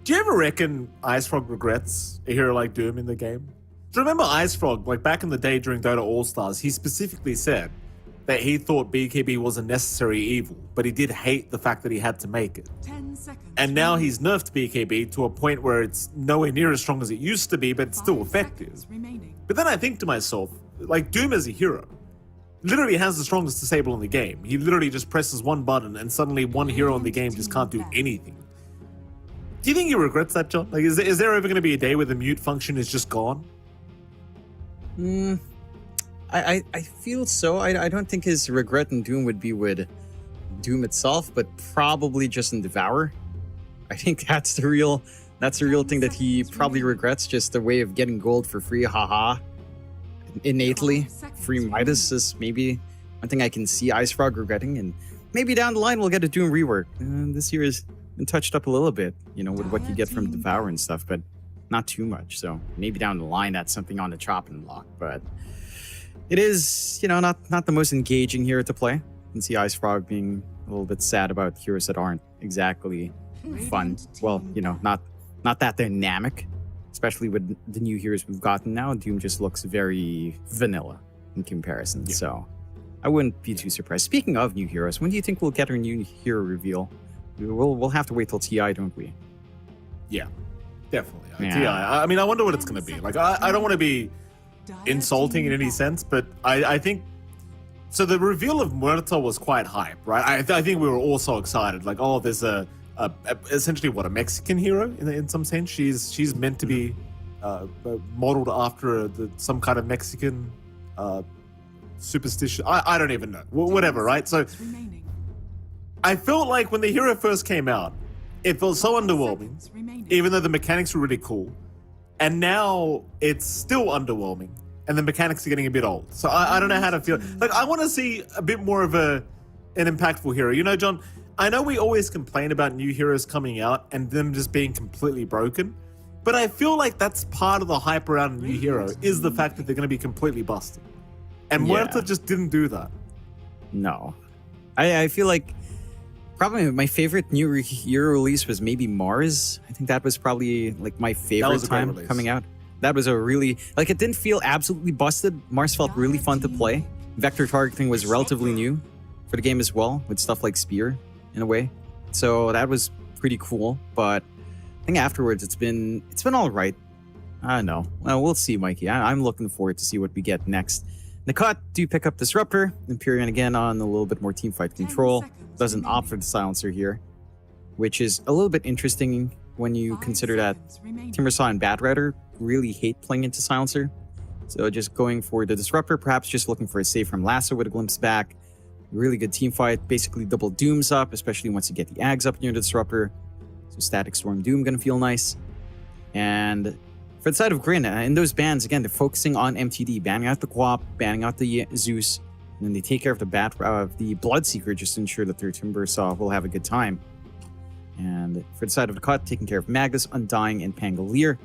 Do you ever reckon Ice Frog regrets a hero like Doom in the game? Do you remember Ice Frog, like back in the day during Dota All-Stars, he specifically said that he thought BKB was a necessary evil, but he did hate the fact that he had to make it.
10 seconds.
And now he's nerfed BKB to a point where it's nowhere near as strong as it used to be, but it's still
5
effective.
seconds remaining.
But then I think to myself, like Doom as a hero, literally has the strongest disable in the game. He literally just presses one button and suddenly one hero in the game just can't do anything. Do you think he regrets that, John? Like, is there ever going to be a day where the mute function is just gone?
I feel so. I don't think his regret in Doom would be with Doom itself, but probably just in Devour. I think that's the real thing that he probably regrets, just the way of getting gold for free, haha. Innately, free Midas is maybe one thing I can see Ice Frog regretting, and maybe down the line we'll get a Doom rework. This year has been touched up a little bit, with what you get from Devour and stuff, but not too much. So maybe down the line that's something on the chopping block, but it is, not the most engaging hero to play. You can see Ice Frog being a little bit sad about heroes that aren't exactly fun. Well, not that dynamic, especially with the new heroes we've gotten now. Doom just looks very vanilla in comparison. Yeah. So I wouldn't be too surprised. Speaking of new heroes, when do you think we'll get our new hero reveal? We'll have to wait till TI, don't we?
Yeah, definitely.
Yeah.
TI. I mean, I wonder what it's going to be. Like, I don't want to be insulting in any sense, but I think so. The reveal of Muerta was quite hype, right? I think we were all so excited. Like, oh, there's essentially a Mexican hero in some sense. She's meant to be modeled after some kind of Mexican superstition. I don't even know. Whatever, right? So I felt like when the hero first came out, it felt so underwhelming, even though the mechanics were really cool. And now it's still underwhelming, and the mechanics are getting a bit old. So I don't know how to feel. Like, I want to see a bit more of an impactful hero. John, I know we always complain about new heroes coming out and them just being completely broken, but I feel like that's part of the hype around a new hero is the fact that they're going to be completely busted. And Muerta just didn't do that.
No. I feel like Probably my favorite new Euro release was maybe Mars. I think that was probably like my favorite
was a great
time
release.
coming out. That was a really like it didn't feel absolutely busted. Mars felt really fun to play. Vector targeting was relatively new for the game as well, with stuff like Spear in a way. So that was pretty cool. But I think afterwards it's been all right. I don't know. Well, we'll see, Mikey. I'm looking forward to see what we get next. Nakat do pick up Disruptor. Empyrean again on a little bit more teamfight control. Doesn't opt for the Silencer here, which is a little bit interesting when you consider that Timbersaw and Batrider really hate playing into Silencer. So just going for the Disruptor, perhaps just looking for a save from Lasso with a glimpse back. Really good team fight, basically double Dooms up, especially once you get the Ags up near the Disruptor. So Static Storm Doom gonna feel nice. And for the side of Grin, in those bans, again, they're focusing on MTD, banning out the Quap, banning out the Zeus, and then they take care of the Bloodseeker just to ensure that their Timbersaw will have a good time. And for the side of the cut, taking care of Magus, Undying, and Pangolier.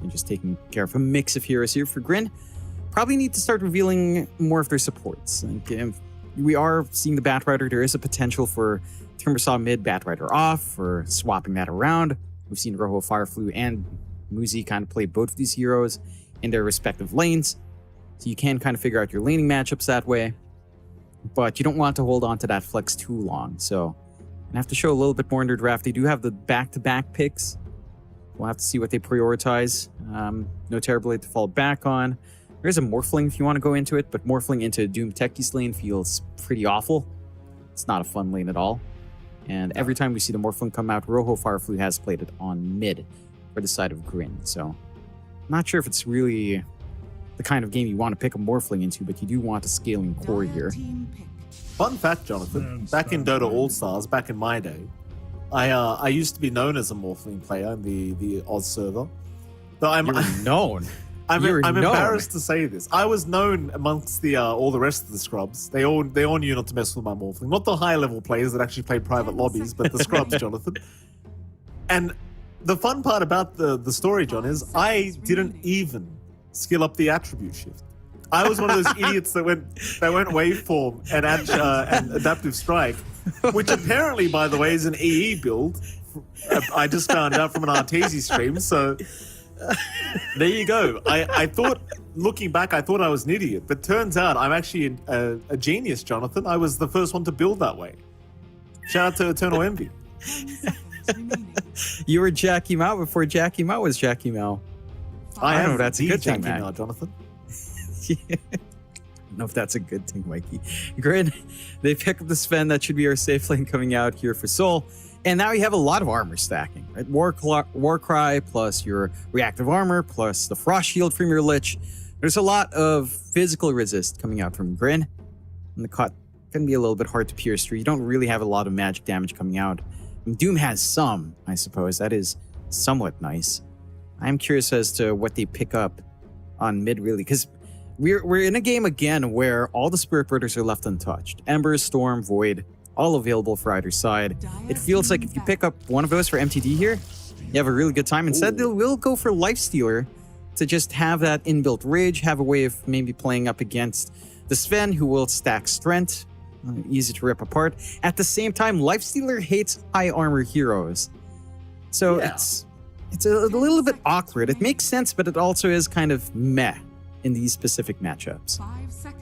And just taking care of a mix of heroes here for Grin. Probably need to start revealing more of their supports. Like, we are seeing the Batrider. There is a potential for Timbersaw mid, Batrider off, for swapping that around. We've seen Rojo, Fireflu, and Muzi kind of play both of these heroes in their respective lanes. So you can kind of figure out your laning matchups that way. But you don't want to hold on to that flex too long. So I have to show a little bit more in their draft. They do have the back-to-back picks. We'll have to see what they prioritize. No Terrorblade to fall back on. There's a Morphling if you want to go into it, but Morphling into Doom Techie's lane feels pretty awful. It's not a fun lane at all. And every time we see the Morphling come out, Rojo Fireflu has played it on mid for the side of Grin. So I'm not sure if it's really the kind of game you want to pick a Morphling into, but you do want a scaling core here.
Fun fact, Jonathan. Back in Dota All-Stars, back in my day, I used to be known as a Morphling player in the Oz server. Though
You were known.
I'm
You're known.
embarrassed to say this. I was known amongst the all the rest of the scrubs. They all knew not to mess with my Morphling. Not the high level players that actually play private lobbies, but the scrubs, Jonathan. And the fun part about the story, John, is I didn't even skill up the attribute shift. I was one of those idiots that went waveform and adaptive strike, which apparently, by the way, is an EE build. I just found out from an Arteezy stream. So there you go. I thought, looking back, I thought I was an idiot, but turns out I'm actually a genius, Jonathan. I was the first one to build that way. Shout out to Eternal Envy.
You were Jackie Mao before Jackie Mao was Jackie Mao. I don't know if that's a good thing, man.
Now, Jonathan.
I don't know if that's a good thing, Mikey. Grin, they pick up the Sven. That should be our safe lane coming out here for Soul. And now you have a lot of armor stacking, right? Warcry plus your reactive armor plus the frost shield from your Lich. There's a lot of physical resist coming out from Grin. And the cut can be a little bit hard to pierce through. You don't really have a lot of magic damage coming out. And Doom has some, I suppose. That is somewhat nice. I'm curious as to what they pick up on mid, really, because we're in a game again where all the Spirit Brothers are left untouched. Ember, Storm, Void, all available for either side. It feels like if you pick up one of those for MTD here, you have a really good time. Instead, they will go for Lifestealer to just have that inbuilt rage, have a way of maybe playing up against the Sven, who will stack strength, easy to rip apart. At the same time, Lifestealer hates high armor heroes. So it's a little bit awkward. It makes sense, but it also is kind of meh in these specific matchups.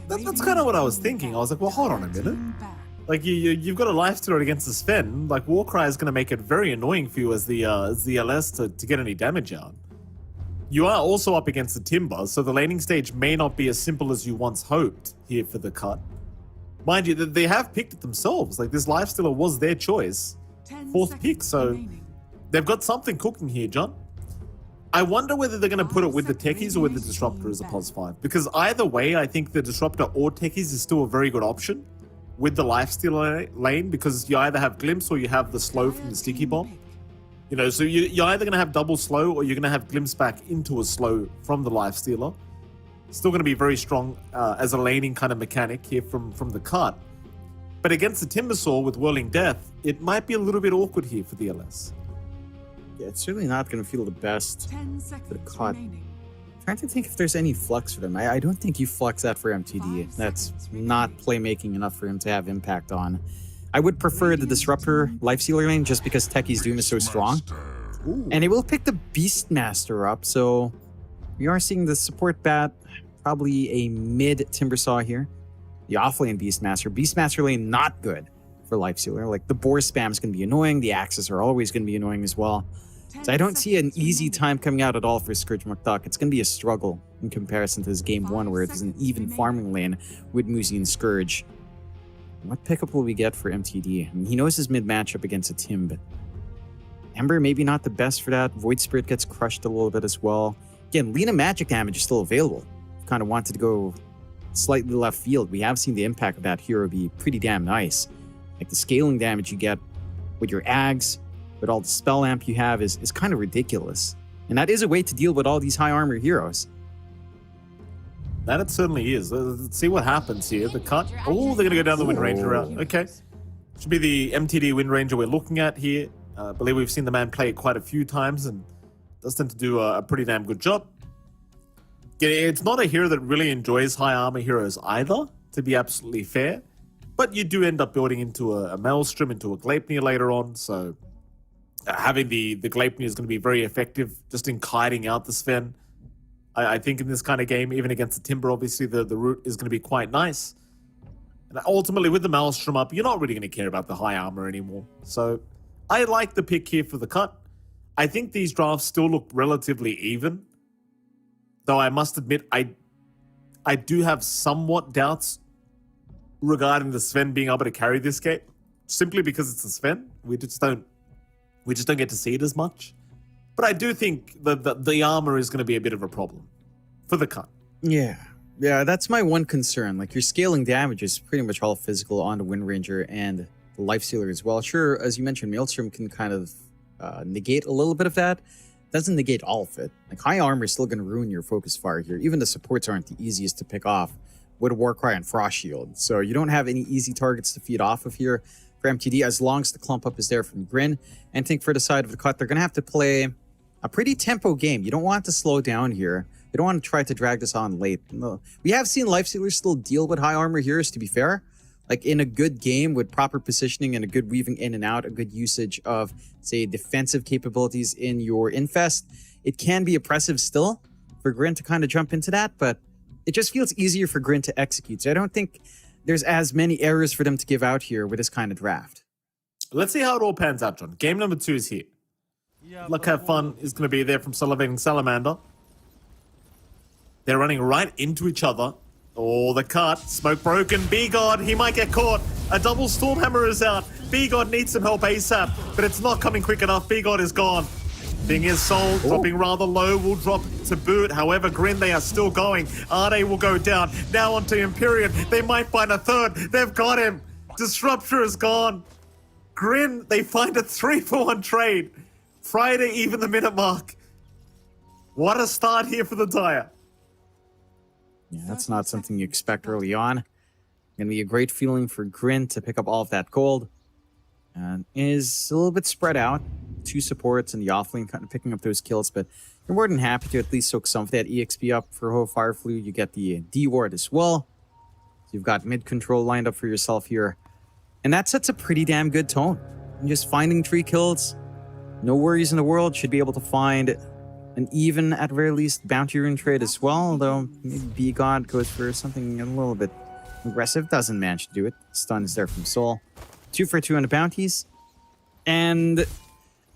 That's kind of what I was thinking. I was like, well, hold on a minute. Like you've got a Lifestealer against the Sven. Like Warcry is going to make it very annoying for you as the LS to get any damage out. You are also up against the Timber, so the laning stage may not be as simple as you once hoped here for the cut. Mind you, they have picked it themselves. Like this Lifestealer was their choice, fourth pick, so they've got something cooking here, John. I wonder whether they're going to put it with the Techies or with the Disruptor as a +5. Because either way, I think the Disruptor or Techies is still a very good option with the Lifestealer lane, because you either have Glimpse or you have the slow from the Sticky Bomb. You know, so you're either going to have double slow or you're going to have Glimpse back into a slow from the Lifestealer. Still going to be very strong as a laning kind of mechanic here from the cut. But against the Timbersaw with Whirling Death, it might be a little bit awkward here for the LS.
Yeah, it's certainly not going to feel the best for the cut. Trying to think if there's any flex for them. I don't think you flex that for MTD. That's not playmaking enough for him to have impact on. I would prefer the Disruptor Lifestealer lane just because Techie's Doom is so strong. And it will pick the Beastmaster up, so we are seeing the support bat, probably a mid Timbersaw here. The offlane Beastmaster. Beastmaster lane not good for Lifestealer. Like the boar spam is going to be annoying. The axes are always going to be annoying as well. So I don't see an easy time coming out at all for Scourge McDuck. It's going to be a struggle in comparison to this game 1 where it's an even farming lane with Muzi and Scourge. What pickup will we get for MTD? I mean, he knows his mid matchup against a Tim, but Ember maybe not the best for that. Void Spirit gets crushed a little bit as well. Again, Lena magic damage is still available. Kind of wanted to go slightly left field. We have seen the impact of that hero be pretty damn nice. Like the scaling damage you get with your Ags, with all the spell amp you have is kind of ridiculous. And that is a way to deal with all these high armor heroes.
That it certainly is. Let's see what happens here. The cut. Oh, they're going to go down the Wind Ranger route. Okay. Should be the MTD Wind Ranger we're looking at here. I believe we've seen the man play it quite a few times and does tend to do a pretty damn good job. It's not a hero that really enjoys high armor heroes either, to be absolutely fair. But you do end up building into a Maelstrom, into a Gleipnir later on, so having the Gleipnir is going to be very effective just in kiting out the Sven. I think in this kind of game, even against the Timber, obviously the route is going to be quite nice. And ultimately, with the Maelstrom up, you're not really going to care about the high armor anymore. So I like the pick here for the cut. I think these drafts still look relatively even. Though I must admit, I do have somewhat doubts regarding the Sven being able to carry this game. Simply because it's a Sven. We just don't get to see it as much. But I do think the armor is going to be a bit of a problem for the cut.
Yeah, that's my one concern. Like your scaling damage is pretty much all physical on the Wind Ranger and the Lifestealer as well. Sure, as you mentioned, Maelstrom can kind of negate a little bit of that. Doesn't negate all of it. Like high armor is still going to ruin your focus fire here. Even the supports aren't the easiest to pick off with a Warcry and Frost Shield. So you don't have any easy targets to feed off of here for MTD as long as the clump up is there from Grin. And I think for the side of the cut, they're going to have to play a pretty tempo game. You don't want to slow down here. You don't want to try to drag this on late. No. We have seen Lifestealers still deal with high armor heroes, to be fair. Like in a good game with proper positioning and a good weaving in and out, a good usage of, say, defensive capabilities in your infest, it can be oppressive still for Grin to kind of jump into that, but it just feels easier for Grin to execute. So I don't think there's as many errors for them to give out here with this kind of draft.
Let's see how it all pans out, John. Game number 2 is here. Luck Have Fun is going to be there from Salivating Salamander. They're running right into each other. Oh, the cut. Smoke broken. B-God, he might get caught. A double Stormhammer is out. B-God needs some help ASAP, but it's not coming quick enough. B-God is gone. Thing is Soul, dropping rather low, will drop to boot. However, Grin, they are still going. Arde will go down. Now onto Empyrean. They might find a third. They've got him. Disruptor is gone. Grin, they find a 3-for-1 trade. Friday, even the minute mark. What a start here for the Dire.
Yeah, that's not something you expect early on. Gonna be a great feeling for Grin to pick up all of that gold. And is a little bit spread out. 2 supports and the offlane kind of picking up those kills, but you're more than happy to at least soak some of that EXP up for Ho Fireflu. You get the D ward as well. So you've got mid control lined up for yourself here. And that sets a pretty damn good tone. And just finding 3 kills, no worries in the world. Should be able to find an even, at very least, bounty rune trade as well. Although maybe B-God goes for something a little bit aggressive. Doesn't manage to do it. Stun is there from Soul. 2 for 2 on the bounties. And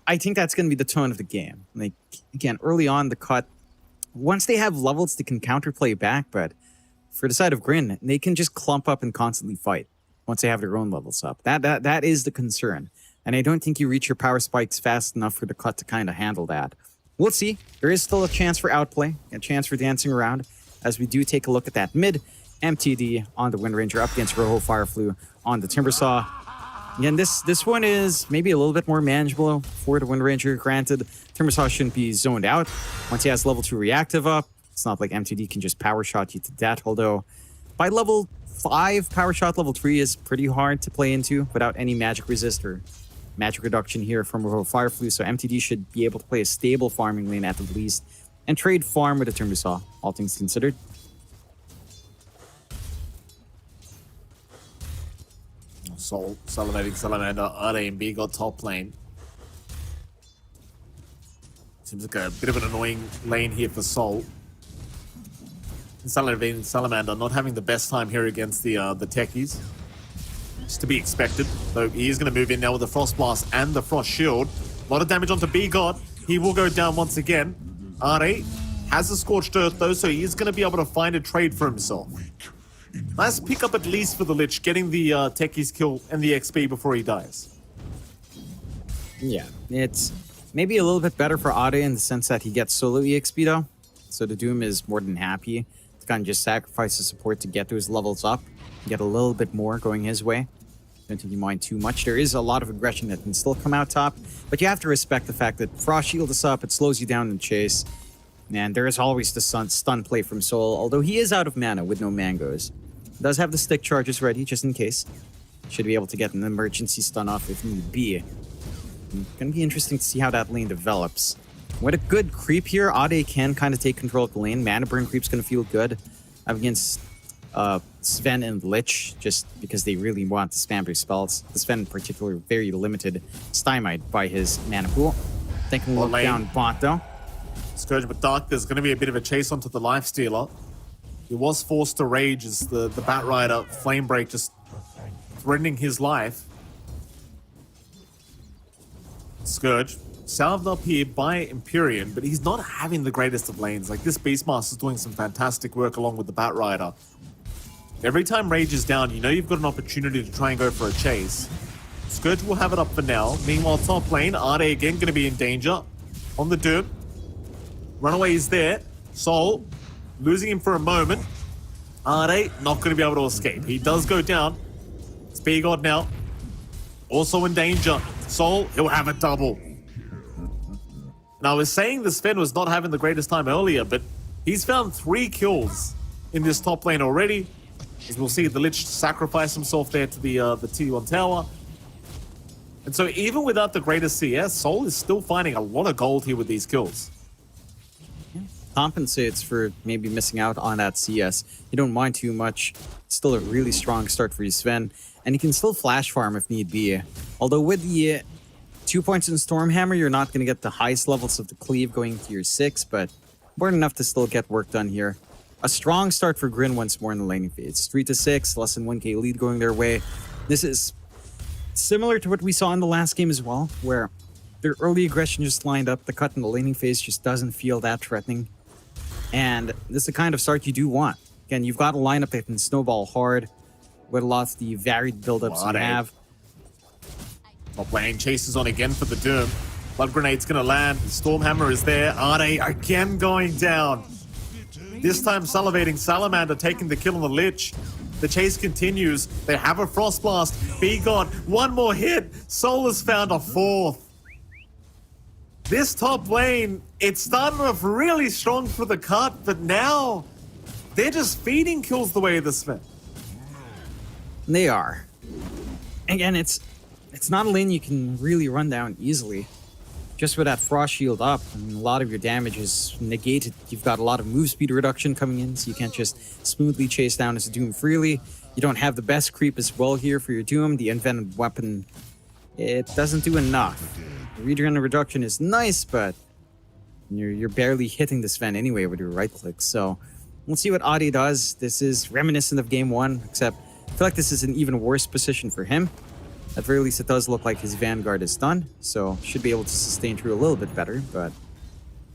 I think that's going to be the tone of the game. Like, again, early on, the cut, once they have levels, they can counterplay back. But for the side of Grin, they can just clump up and constantly fight once they have their own levels up. That is the concern. And I don't think you reach your power spikes fast enough for the cut to kind of handle that. We'll see. There is still a chance for outplay, a chance for dancing around, as we do take a look at that mid. MTD on the Wind Ranger up against Rojo Fireflu on the Timbersaw. Again, this one is maybe a little bit more manageable for the Wind Ranger. Granted, Timbersaw shouldn't be zoned out once he has level 2 reactive up. It's not like MTD can just power shot you to death, although by level 5, power shot level 3 is pretty hard to play into without any magic resist or magic reduction here from Rojo Fireflu, so MTD should be able to play a stable farming lane at the least and trade farm with a Timbersaw, all things considered.
Soul, Salivating Salamander, Are and B got top lane. Seems like a bit of an annoying lane here for Soul. Salivating Salamander not having the best time here against the techies. It's to be expected, though he is going to move in now with the Frost Blast and the Frost Shield. A lot of damage onto B-God. He will go down once again. Are has a Scorched Earth though, so he is going to be able to find a trade for himself. Nice pick up at least for the Lich, getting the techies kill and the XP before he dies.
Yeah, it's maybe a little bit better for Ade in the sense that he gets solo EXP though. So the Doom is more than happy to kind of just sacrifice the support to get those levels up, get a little bit more going his way. Don't think you mind too much. There is a lot of aggression that can still come out top, but you have to respect the fact that Frost Shield is up, it slows you down in the chase, and there is always the stun play from Soul, although he is out of mana with no mangoes. Does have the stick charges ready just in case. Should be able to get an emergency stun off if need be. Gonna be interesting to see how that lane develops. With a good creep here, Ade can kind of take control of the lane. Mana burn creep's gonna feel good against Sven and Lich, just because they really want to spam their spells. The Sven in particular, very limited, stymied by his mana pool. Taking a look down bot though.
Scourge but Dark, there's going to be a bit of a chase onto the Lifestealer. He was forced to rage as the Bat Rider Flame Break just threatening his life. Scourge, salved up here by Empyrean, but he's not having the greatest of lanes. Like, this Beastmaster's doing some fantastic work along with the Bat Rider. Every time Rage is down, you know you've got an opportunity to try and go for a chase. Scourge will have it up for now. Meanwhile, top lane, Ade again going to be in danger. On the Doom. Runaway is there. Soul, losing him for a moment. Ade not going to be able to escape. He does go down. It's B-God now. Also in danger. Soul, he'll have a double. Now, I was saying the Sven was not having the greatest time earlier, but he's found 3 kills in this top lane already. As we'll see, the Lich sacrifice himself there to the T1 tower. And so even without the greatest CS, Soul is still finding a lot of gold here with these kills.
Compensates for maybe missing out on that CS. You don't mind too much. Still a really strong start for you, Sven. And you can still flash farm if need be. Although with the 2 points in Stormhammer, you're not going to get the highest levels of the cleave going to your 6, but more than enough to still get work done here. A strong start for Grin once more in the laning phase. 3 to 6, less than 1k lead going their way. This is similar to what we saw in the last game as well, where their early aggression just lined up. The cut in the laning phase just doesn't feel that threatening. And this is the kind of start you do want. Again, you've got a lineup that can snowball hard with a lot of the varied buildups you have.
Top lane chases on again for the Doom. Blood Grenade's gonna land. Stormhammer is there. Ade again going down. This time Salivating Salamander taking the kill on the Lich. The chase continues. They have a Frost Blast. B-God, one more hit. Soul has found a 4th. This top lane, it started off really strong for the cut, but now they're just feeding kills the way this Sven.
They are. Again, it's not a lane you can really run down easily. Just with that Frost Shield up, I mean, a lot of your damage is negated. You've got a lot of move speed reduction coming in, so you can't just smoothly chase down as a Doom freely. You don't have the best creep as well here for your Doom. The Envenomed weapon, it doesn't do enough. The regen reduction is nice, but you're barely hitting the Sven anyway with your right click. So we'll see what Ade does. This is reminiscent of game 1, except I feel like this is an even worse position for him. At very least, it does look like his Vanguard is done, so should be able to sustain through a little bit better, but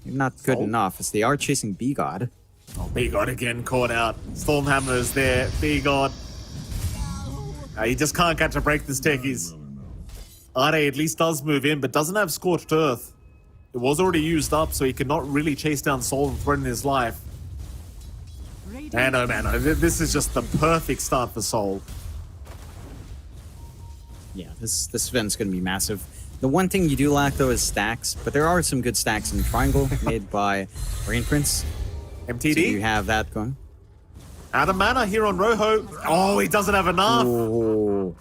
not good enough as they are chasing B-God.
Oh, B-God again caught out. Stormhammer is there. B-God. He just can't catch a break, this techies. Ade at least does move in, but doesn't have Scorched Earth. It was already used up, so he cannot really chase down Soul and threaten his life. Man, oh man, this is just the perfect start for Soul.
Yeah, this Sven's going to be massive. The one thing you do lack, though, is stacks, but there are some good stacks in Triangle made by Brain Prince.
MTD?
So you have that going.
Out of mana here on Rojo. Oh, he doesn't have enough.
Oh.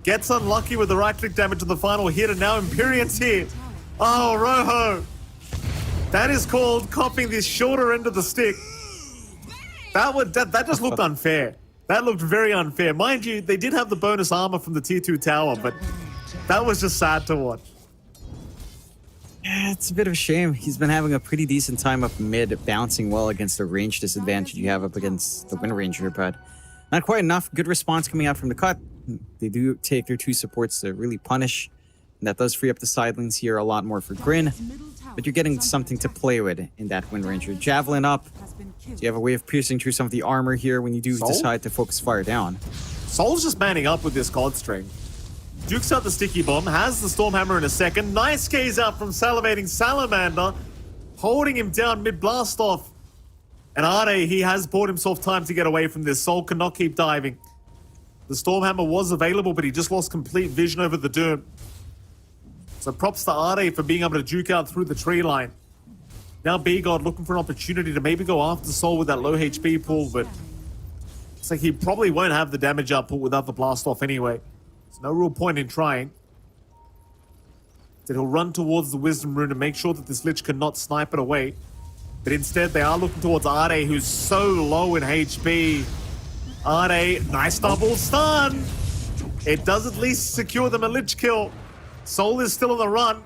Gets unlucky with the right-click damage on the final hit, and now Empyrean's here. Oh, Rojo. That is called copping the shorter end of the stick. That just looked unfair. That looked very unfair. Mind you, they did have the bonus armor from the tier 2 tower, but that was just sad to watch.
Yeah, it's a bit of a shame. He's been having a pretty decent time up mid, bouncing well against the range disadvantage you have up against the Wind Ranger, but not quite enough. Good response coming out from the cut. They do take their 2 supports to really punish, and that does free up the side lanes here a lot more for Grin. But you're getting something to play with in that Wind Ranger. Javelin up. So you have a way of piercing through some of the armor here when you do
Soul?
decide to focus fire down.
Soul's just manning up with this God String. Dukes out the Sticky Bomb, has the Stormhammer in a second. Nice gaze out from Salivating Salamander, holding him down mid-blast off. And Ade, he has bought himself time to get away from this. Soul cannot keep diving. The Stormhammer was available, but he just lost complete vision over the Doom. So props to Ade for being able to juke out through the tree line. Now B-God looking for an opportunity to maybe go after Soul with that low HP pool, but it's like he probably won't have the damage output without the blast off anyway. There's no real point in trying. Then he'll run towards the Wisdom Rune and make sure that this Lich cannot snipe it away. But instead they are looking towards Ade, who's so low in HP. Ade, nice double stun. It does at least secure them a Lich kill. Soul is still on the run.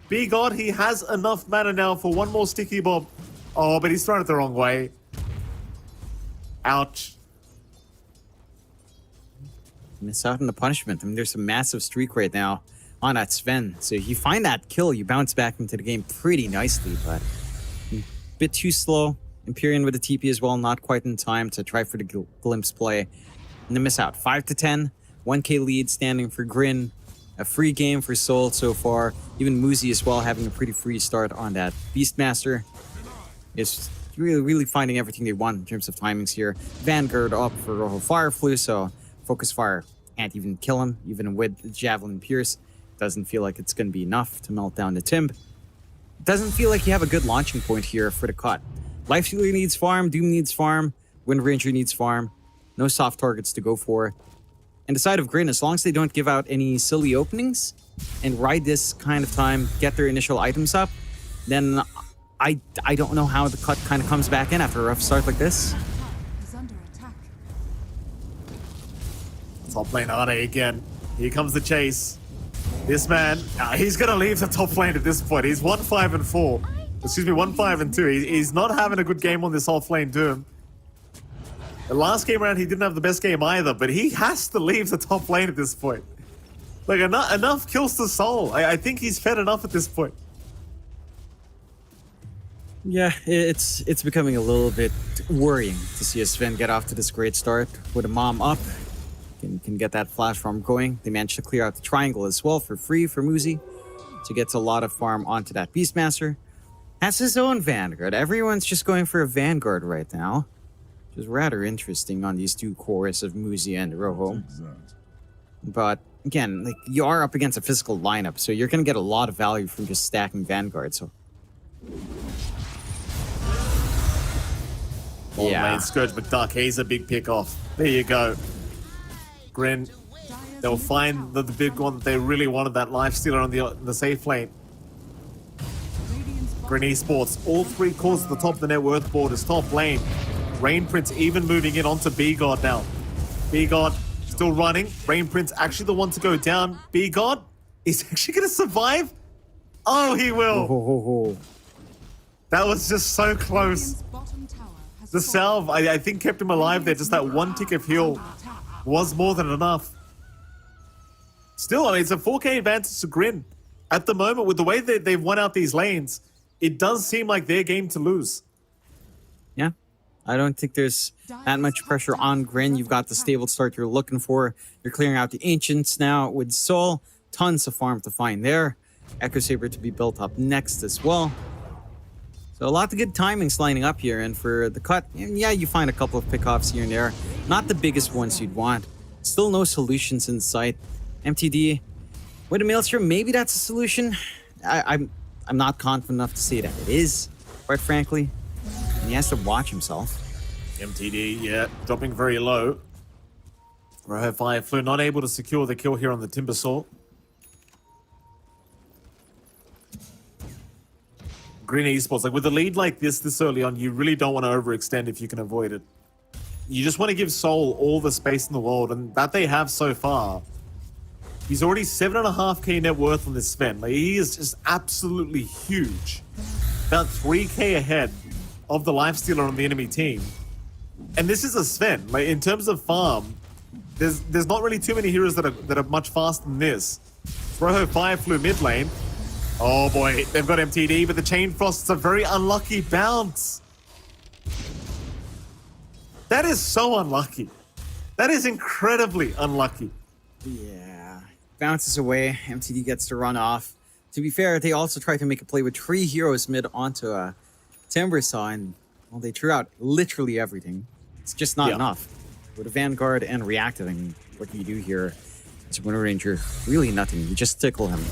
B-God, he has enough mana now for one more Sticky Bomb. Oh, but he's thrown it the wrong way. Ouch.
Miss out on the punishment. I mean, there's a massive streak right now on that Sven. So if you find that kill, you bounce back into the game pretty nicely, but a bit too slow. Empyrean with the TP as well, not quite in time to try for the glimpse play. And then miss out. 5 to 10, 1k lead standing for Grin. A free game for Soul so far. Even Muzi as well having a pretty free start on that. Beastmaster is really finding everything they want in terms of timings here. Vanguard up for Rojo Fireflu, so Focus Fire can't even kill him, even with Javelin Pierce. Doesn't feel like it's going to be enough to melt down the Timb. Doesn't feel like you have a good launching point here for the cut. Lifestealer needs farm, Doom needs farm, Wind Ranger needs farm. No soft targets to go for. And the side of Grin, as long as they don't give out any silly openings and ride this kind of time, get their initial items up, then I don't know how the cut kind of comes back in after a rough start like this.
Is under attack.
Top lane Ade again. Here comes the chase. This man, he's going to leave the top lane at this point. He's 1-5-4. Excuse me, 1-5-2. He's not having a good game on this off lane Doom. The last game around, he didn't have the best game either, but he has to leave the top lane at this point. Like, enough kills to Soul. I think he's fed enough at this point.
Yeah, it's becoming a little bit worrying to see a Sven get off to this great start with a mom up. Can get that flash farm going. They managed to clear out the triangle as well for free for Muzi. So gets a lot of farm onto that Beastmaster. Has his own Vanguard. Everyone's just going for a Vanguard right now. Which is rather interesting on these 2 cores of Muzi and Rojo. But again, like, you are up against a physical lineup, so you're going to get a lot of value from just stacking Vanguard. So
Yeah. Lane Scourge McDuck, he's a big pick off. There you go. Grin, they'll find the big one that they really wanted, that life stealer on the safe lane. Grin Esports, all 3 cores at the top of the net worth board is top lane. Rain Prince even moving in onto B-God now. B-God still running. Rain Prince actually the one to go down. B-God is actually going to survive. Oh, he will. That was just so close. The salve, I think, kept him alive there. Just that one tick of heal was more than enough. Still, I mean, it's a 4k advantage to Grin. At the moment, with the way that they've won out these lanes, it does seem like their game to lose.
Yeah. I don't think there's that much pressure on Grin. You've got the stable start you're looking for. You're clearing out the Ancients now with Soul. Tons of farm to find there. Echo Saber to be built up next as well. So a lot of good timings lining up here. And for the cut, yeah, you find a couple of pickoffs here and there. Not the biggest ones you'd want. Still no solutions in sight. MTD with a Maelstrom, maybe that's a solution. I'm not confident enough to say that it is, quite frankly. And he has to watch himself.
MTD, yeah, dropping very low. Rojo Fireflu not able to secure the kill here on the Timbersaw. Green Esports, like with a lead like this early on, you really don't want to overextend if you can avoid it. you just want to give Soul all the space in the world, and that they have so far. He's already 7.5k net worth on this Sven. Like, he is just absolutely huge. About 3k ahead of the Lifestealer on the enemy team. And this is a Sven. Like, in terms of farm, there's not really too many heroes that are much faster than this. Rojo Fire flew mid lane. Oh boy, they've got MTD, but the Chain Frost's a very unlucky bounce. That is so unlucky. That is incredibly unlucky.
Yeah. Bounces away. MTD gets to run off. To be fair, they also tried to make a play with 3 heroes mid onto a Timbersaw, and well, they threw out literally everything. It's just not enough. With a Vanguard and reactivating, what can you do here as a Winter Ranger? Really nothing. You just tickle him.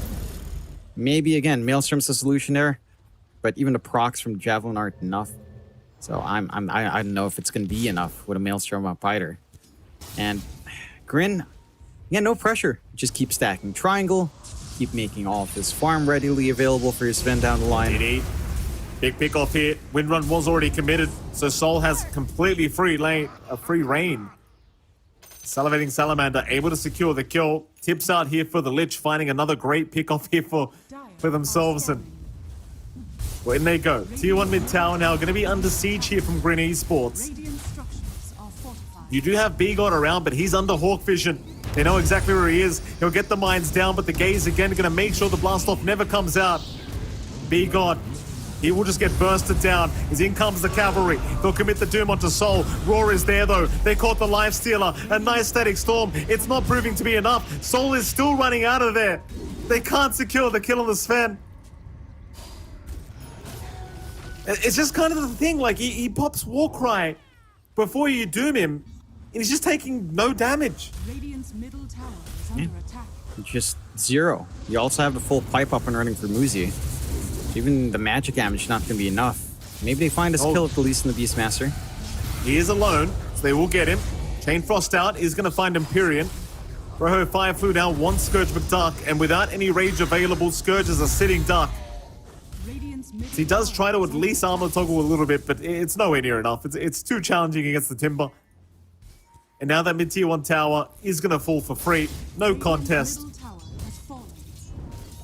Maybe, again, Maelstrom's the solution there, but even the procs from Javelin aren't enough. So I don't know if it's going to be enough with a Maelstrom up either. And Grin, yeah, no pressure. Just keep stacking Triangle, keep making all of his farm readily available for your Sven down the line.
MTD. Big pick off here. Windrun was already committed, so Soul has completely free reign. Salivating Salamander able to secure the kill. Tips out here for the Lich, finding another great pick off here for themselves. And in they go. Tier 1 mid tower now going to be under siege here from Grin Esports.
Radiant structures are fortified.
You do have B-God around, but he's under Hawk Vision. They know exactly where he is. He'll get the mines down, but the Gaze again going to make sure the blast off never comes out. B-God. He will just get bursted down. As in comes the cavalry. They'll commit the doom onto Soul. Roar is there though. They caught the Lifestealer. A nice static storm. It's not proving to be enough. Soul is still running out of there. They can't secure the kill on the Sven. It's just kind of the thing. Like, he pops Warcry before you doom him, and he's just taking no damage.
Radiant's middle tower is under attack.
Just 0. You also have the full pipe up and running for Muzi. Even the magic damage is not going to be enough. Maybe they find a skill at the least in the Beastmaster.
He is alone, so they will get him. Chain Frost out is going to find Empyrean. Rojo Fire flew down one Scourge McDuck, and without any rage available, Scourge is a sitting duck.
Radiant's middle
So he does try to at
tower
least armor toggle a little bit, but it's nowhere near enough. It's too challenging against the Timber. And now that mid-tier 1 tower is going to fall for free. No contest.
middle tower has fallen.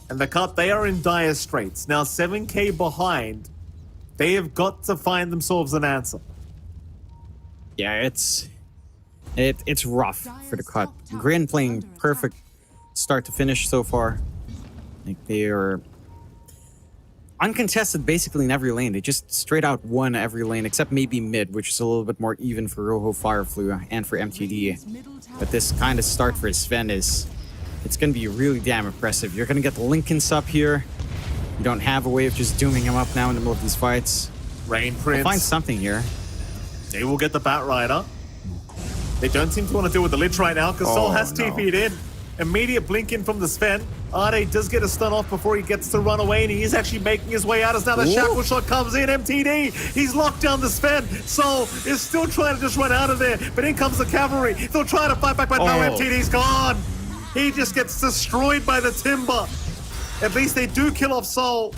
And the cut, they are in dire straits. Now 7k behind. They have got to find themselves an answer.
Yeah, it's rough for the cut. Grin playing perfect start to finish so far. Like, they are uncontested basically in every lane. They just straight out won every lane except maybe mid, which is a little bit more even for Rojo Fireflu and for MTD.
Middle tower
But this kind of start for Sven it's going to be really damn impressive. You're going to get the Lincolns up here. You don't have a way of just dooming him up now in the middle of these fights.
Rain
They'll
Prince.
find something here.
They will get the Bat Rider. They don't seem to want to deal with the Lich right now because Soul has TP'd in. Immediate blink in from the Sven. Arde does get a stun off before he gets to run away, and he is actually making his way out as now the Shackle Shot comes in. MTD, he's locked down the Sven. Soul is still trying to just run out of there, but in comes the cavalry. They'll try to fight back, but no, MTD's gone. He just gets destroyed by the Timber. At least they do kill off Soul.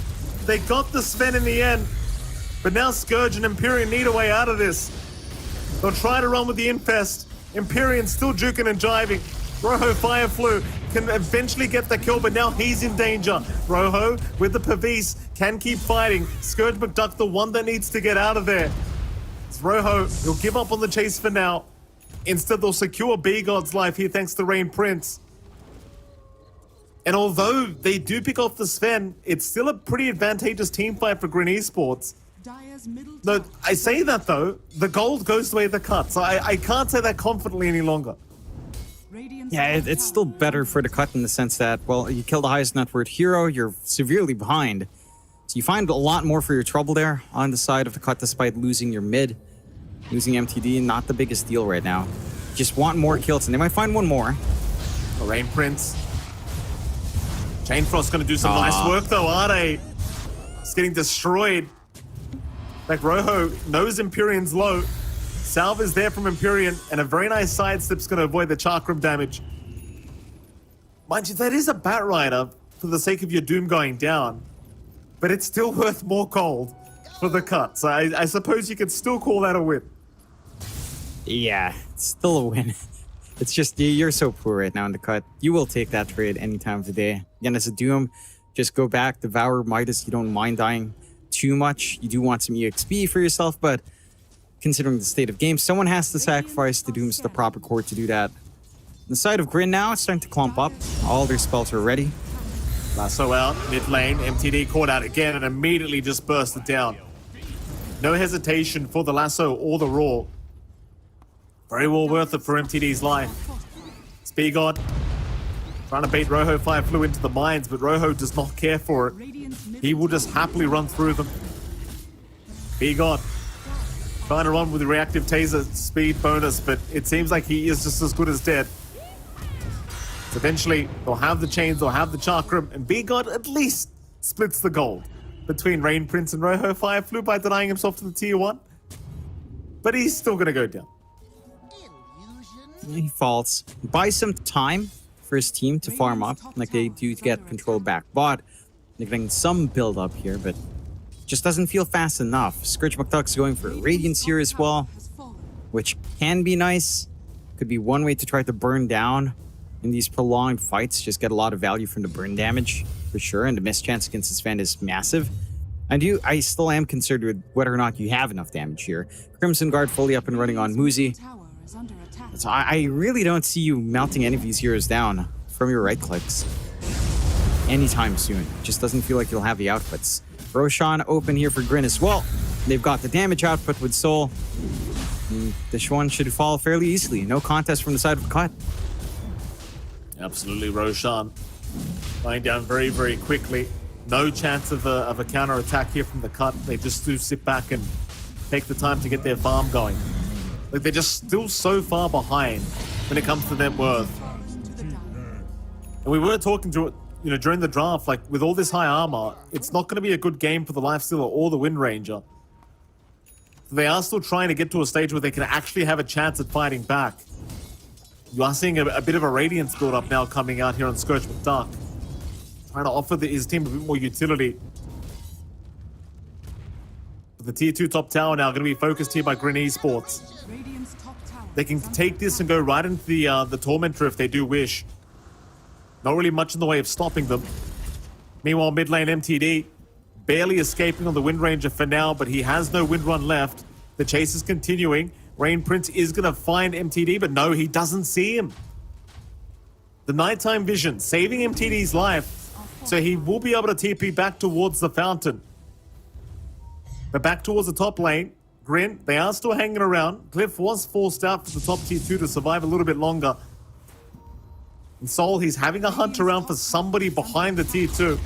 They got the Sven in the end, but now Scourge and Empyrean need a way out of this. They'll try to run with the Infest. Empyrean still juking and jiving. Rojo Fireflu can eventually get the kill, but now he's in danger. Rojo, with the Pavis, can keep fighting. Scourge McDuck, the one that needs to get out of there. It's Rojo, he'll give up on the chase for now. Instead, they'll secure B-God's life here thanks to Rain Prince. And although they do pick off the Sven, it's still a pretty advantageous team fight for Grin Esports.
Dire's middle
No,
tower
I say that though, the gold goes the way of the cut, so I can't say that confidently any longer.
Radiant's
Yeah,
middle
it's
tower
still better for the cut in the sense that, well, you kill the highest net worth hero, you're severely behind. So you find a lot more for your trouble there on the side of the cut despite losing your mid. Losing MTD, not the biggest deal right now. Just want more kills, and they might find one more.
Rain Prince. Chain Frost's gonna do some nice work though, are they? It's getting destroyed. Like Rojo knows Empyrean's low. Salve is there from Empyrean, and a very nice sidestep's gonna avoid the Chakram damage. Mind you, that is a Bat Rider for the sake of your Doom going down, but it's still worth more gold for the cut. So I suppose you could still call that a win.
Yeah, it's still a win. It's just you're so poor right now in the cut. You will take that trade any time of the day. Again, as a Doom, just go back, devour Midas. You don't mind dying too much. You do want some EXP for yourself, but considering the state of game, someone has to sacrifice the Dooms to the proper core to do that. The side of Grin now, it's starting to clump up. All their spells are ready.
Lasso out, mid lane, MTD caught out again and immediately just burst it down. No hesitation for the lasso or the roar. Very well worth it for MTD's life. Speed God trying to bait Rojo Fireflu into the mines, but Rojo does not care for it. He will just happily run through them. Speed God trying to run with the reactive taser speed bonus, but it seems like he is just as good as dead. So eventually, they'll have the chains, they'll have the chakram, and B-God at least splits the gold between Rain Prince and Rojo Fireflu by denying himself to the tier 1. But he's still gonna go down.
He falls. Buys some time for his team to farm up, like they do to get control back. But they're getting some build up here, but just doesn't feel fast enough. Scourge McDuck's going for Radiance here as well, which can be nice. Could be one way to try to burn down in these prolonged fights. Just get a lot of value from the burn damage for sure, and the miss chance against his fan is massive. I still am concerned with whether or not you have enough damage here. Crimson Guard fully up and running on Muzi. So I really don't see you melting any of these heroes down from your right clicks anytime soon. Just doesn't feel like you'll have the outputs. Roshan open here for Grin as well. They've got the damage output with Soul. This one should fall fairly easily. No contest from the side of the cut.
Absolutely, Roshan lying down very, very quickly. No chance of a counter attack here from the cut. They just do sit back and take the time to get their farm going. Like, they're just still so far behind when it comes to net worth. And we were talking to it, during the draft, like, with all this high armor, it's not going to be a good game for the Lifestealer or the Wind Ranger. They are still trying to get to a stage where they can actually have a chance at fighting back. You are seeing a bit of a Radiance build up now coming out here on Scourge McDuck. Trying to offer his team a bit more utility. The tier 2 top tower now going to be focused here by Grin Esports. They can take this and go right into the Tormentor if they do wish. Not really much in the way of stopping them. Meanwhile, mid lane MTD barely escaping on the Wind Ranger for now, but he has no Wind Run left. The chase is continuing. Rain Prince is going to find MTD, but no, he doesn't see him. The nighttime vision saving MTD's life, so he will be able to TP back towards the fountain. But back towards the top lane, Grin, they are still hanging around. Cliff was forced out for the top tier 2 to survive a little bit longer. And Soul, he's having a hunt around for somebody behind the tier 2.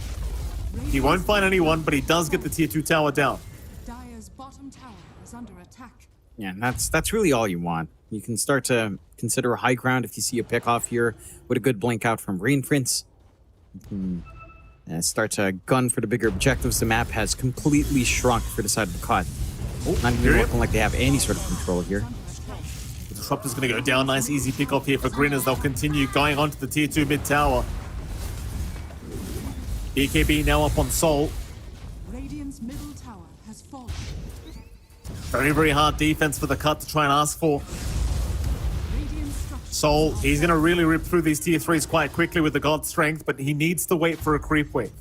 He won't find anyone, but he does get the tier 2 tower down.
Dire's bottom tower is under attack.
Yeah, and that's really all you want. You can start to consider a high ground if you see a pick off here with a good blink out from Rain Prince. Start to gun for the bigger objectives. The map has completely shrunk for the side of the cut. Not even looking like they have any sort of control here.
The Disruptor's going to go down. Nice easy pick off here for Grin as they'll continue going on to the tier 2 mid tower. BKB now up on Soul.
Radiant's middle tower has fallen.
Very, very hard defense for the cut to try and ask for.
Radiant structure.
Soul, he's going to really rip through these tier 3s quite quickly with the God Strength, but he needs to wait for a creep wave.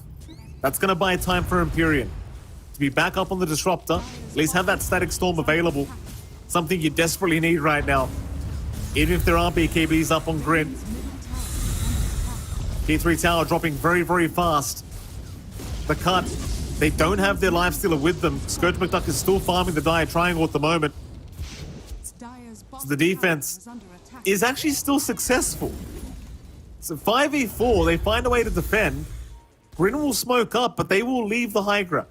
That's going to buy time for Empyrean to be back up on the Disruptor. At least have that Static Storm available. Something you desperately need right now. Even if there are BKBs up on Grin. Tier 3 tower dropping very, very fast. The cut, they don't have their Lifestealer with them. Scourge McDuck is still farming the Dire Triangle at the moment. So the defense is actually still successful. So 5v4, they find a way to defend. Grin will smoke up, but they will leave the high ground.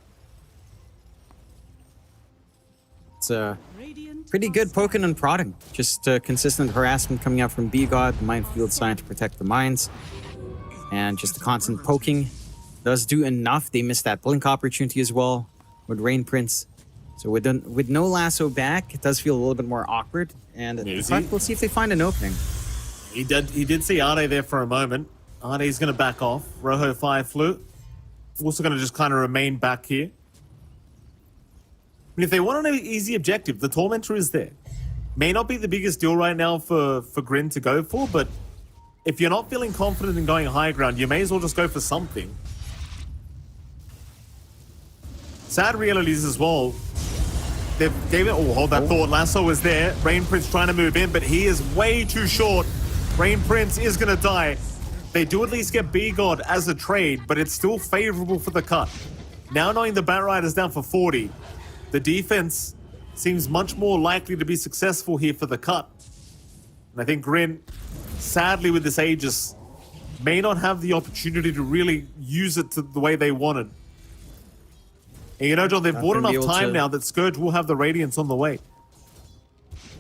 It's pretty good poking and prodding. Just consistent harassment coming out from B-God, the Minefield sign to protect the mines. And just the constant poking does do enough. They missed that blink opportunity as well with Rain Prince. So with no lasso back, it does feel a little bit more awkward. And in fact, we'll see if they find an opening.
He did see Ade there for a moment. Ade's going to back off. Rojo Fireflu also going to just kind of remain back here. And if they want an easy objective, the Tormentor is there. May not be the biggest deal right now for Grin to go for, but if you're not feeling confident in going high ground, you may as well just go for something. Sad realities as well. They gave it. Oh, hold that thought. Lasso was there. Rain Prince trying to move in, but he is way too short. Rain Prince is going to die. They do at least get B-God as a trade, but it's still favorable for the cut. Now knowing the Bat Rider's down for 40, the defense seems much more likely to be successful here for the cut. And I think Grin, sadly with this Aegis, may not have the opportunity to really use it to the way they wanted. And you know, John, they've
Not
bought
gonna be
enough
able
time
to-
now that Scourge will have the Radiance on the way.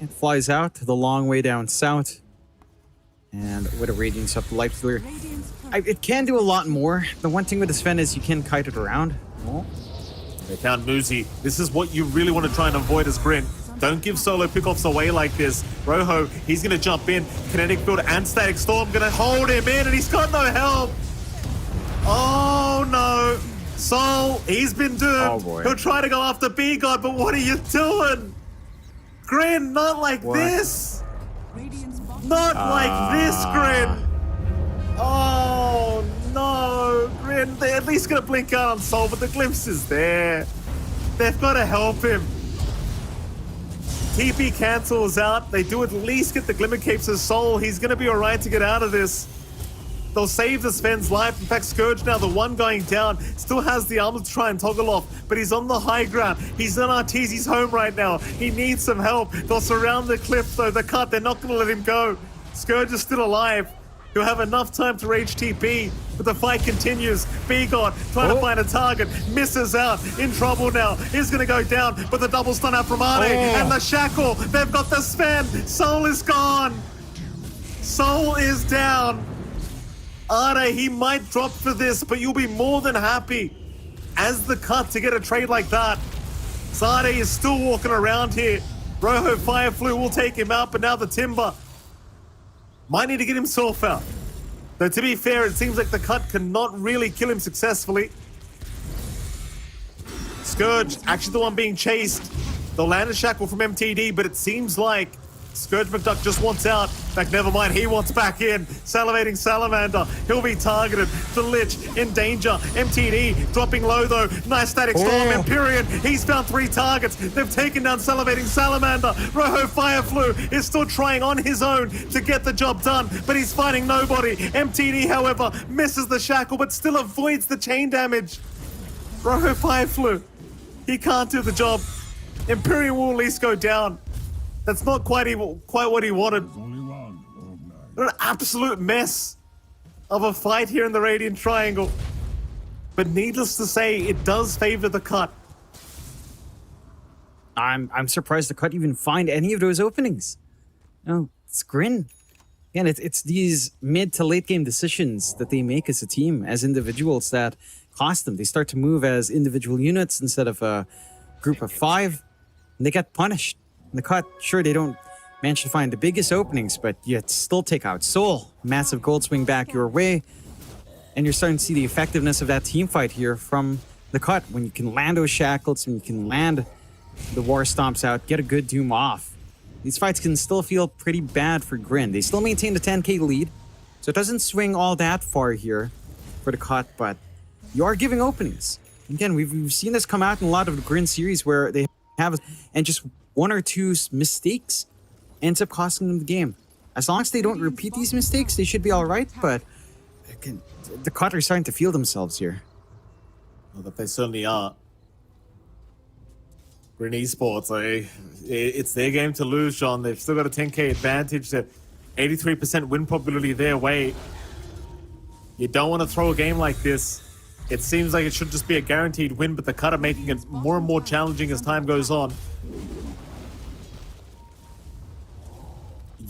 It flies out the long way down south. And with a Radiance up the life stealer.
Radiant's turret
It can do a lot more. The one thing with this Sven is you can kite it around. Oh.
They found Muzi. This is what you really want to try and avoid as Grin. Don't give solo pickoffs away like this. Rojo, he's going to jump in. Kinetic Field and Static Storm going to hold him in, and he's got no help. Oh, no. Soul, he's been doomed.
Oh, boy.
He'll try to go after B-God, but what are you doing? Grin, not like
What?
this.
Radiant's bottom
Not like this, Grin. Oh, no. Grin, they're at least going to blink out on Soul, but the glimpse is there. They've got to help him. TP cancels out. They do at least get the Glimmer Capes as Soul. He's going to be all right to get out of this. They'll save the Sven's life. In fact, Scourge now, the one going down, still has the armor to try and toggle off, but he's on the high ground. He's on Artees. He's home right now. He needs some help. They'll surround the cliff, though. The cut, they're not going to let him go. Scourge is still alive. He'll have enough time to rage TP, but the fight continues. B-God trying to find a target, misses out, in trouble now. He's going to go down, but the double stun out from Ade and the shackle. They've got the Sven. Soul is gone. Soul is down. Ade, he might drop for this, but you'll be more than happy as the cut to get a trade like that. Sade is still walking around here. Rojo Fireflu will take him out, but now the Timber might need to get himself out. Though to be fair, it seems like the cut cannot really kill him successfully. Scourge, actually the one being chased. They'll land a shackle from MTD, but it seems like Scourge McDuck just wants out. In fact, never mind, he wants back in. Salivating Salamander, he'll be targeted. The Lich in danger. MTD dropping low though. Nice Static Storm. Empyrean, he's found 3 targets. They've taken down Salivating Salamander. Rojo Fireflu is still trying on his own to get the job done, but he's finding nobody. MTD, however, misses the shackle, but still avoids the chain damage. Rojo Fireflu, he can't do the job. Empyrean will at least go down. That's not quite what he wanted.
Only one. Oh, nice.
What an absolute mess of a fight here in the Radiant Triangle. But needless to say, it does favor the cut.
I'm surprised the cut even find any of those openings. No, it's Grin. Again, it's these mid to late game decisions that they make as a team, as individuals, that cost them. They start to move as individual units instead of a group of 5, and they get punished. In the cut, sure, they don't manage to find the biggest openings, but yet still take out Soul. Massive gold swing back your way. And you're starting to see the effectiveness of that team fight here from the cut. When you can land those shackles, when you can land the war stomps out, get a good doom off. These fights can still feel pretty bad for Grin. They still maintain the 10k lead, so it doesn't swing all that far here for the cut, but you are giving openings. Again, we've seen this come out in a lot of the Grin series where they have, and just 1 or 2 mistakes ends up costing them the game. As long as they don't repeat these mistakes, they should be all right, but again, the cut are starting to feel themselves here.
Well, that they certainly are. Grin Esports, it's their game to lose, John. They've still got a 10k advantage. They're 83% win probability their way. You don't want to throw a game like this. It seems like it should just be a guaranteed win, but the cut are making it more and more challenging as time goes on.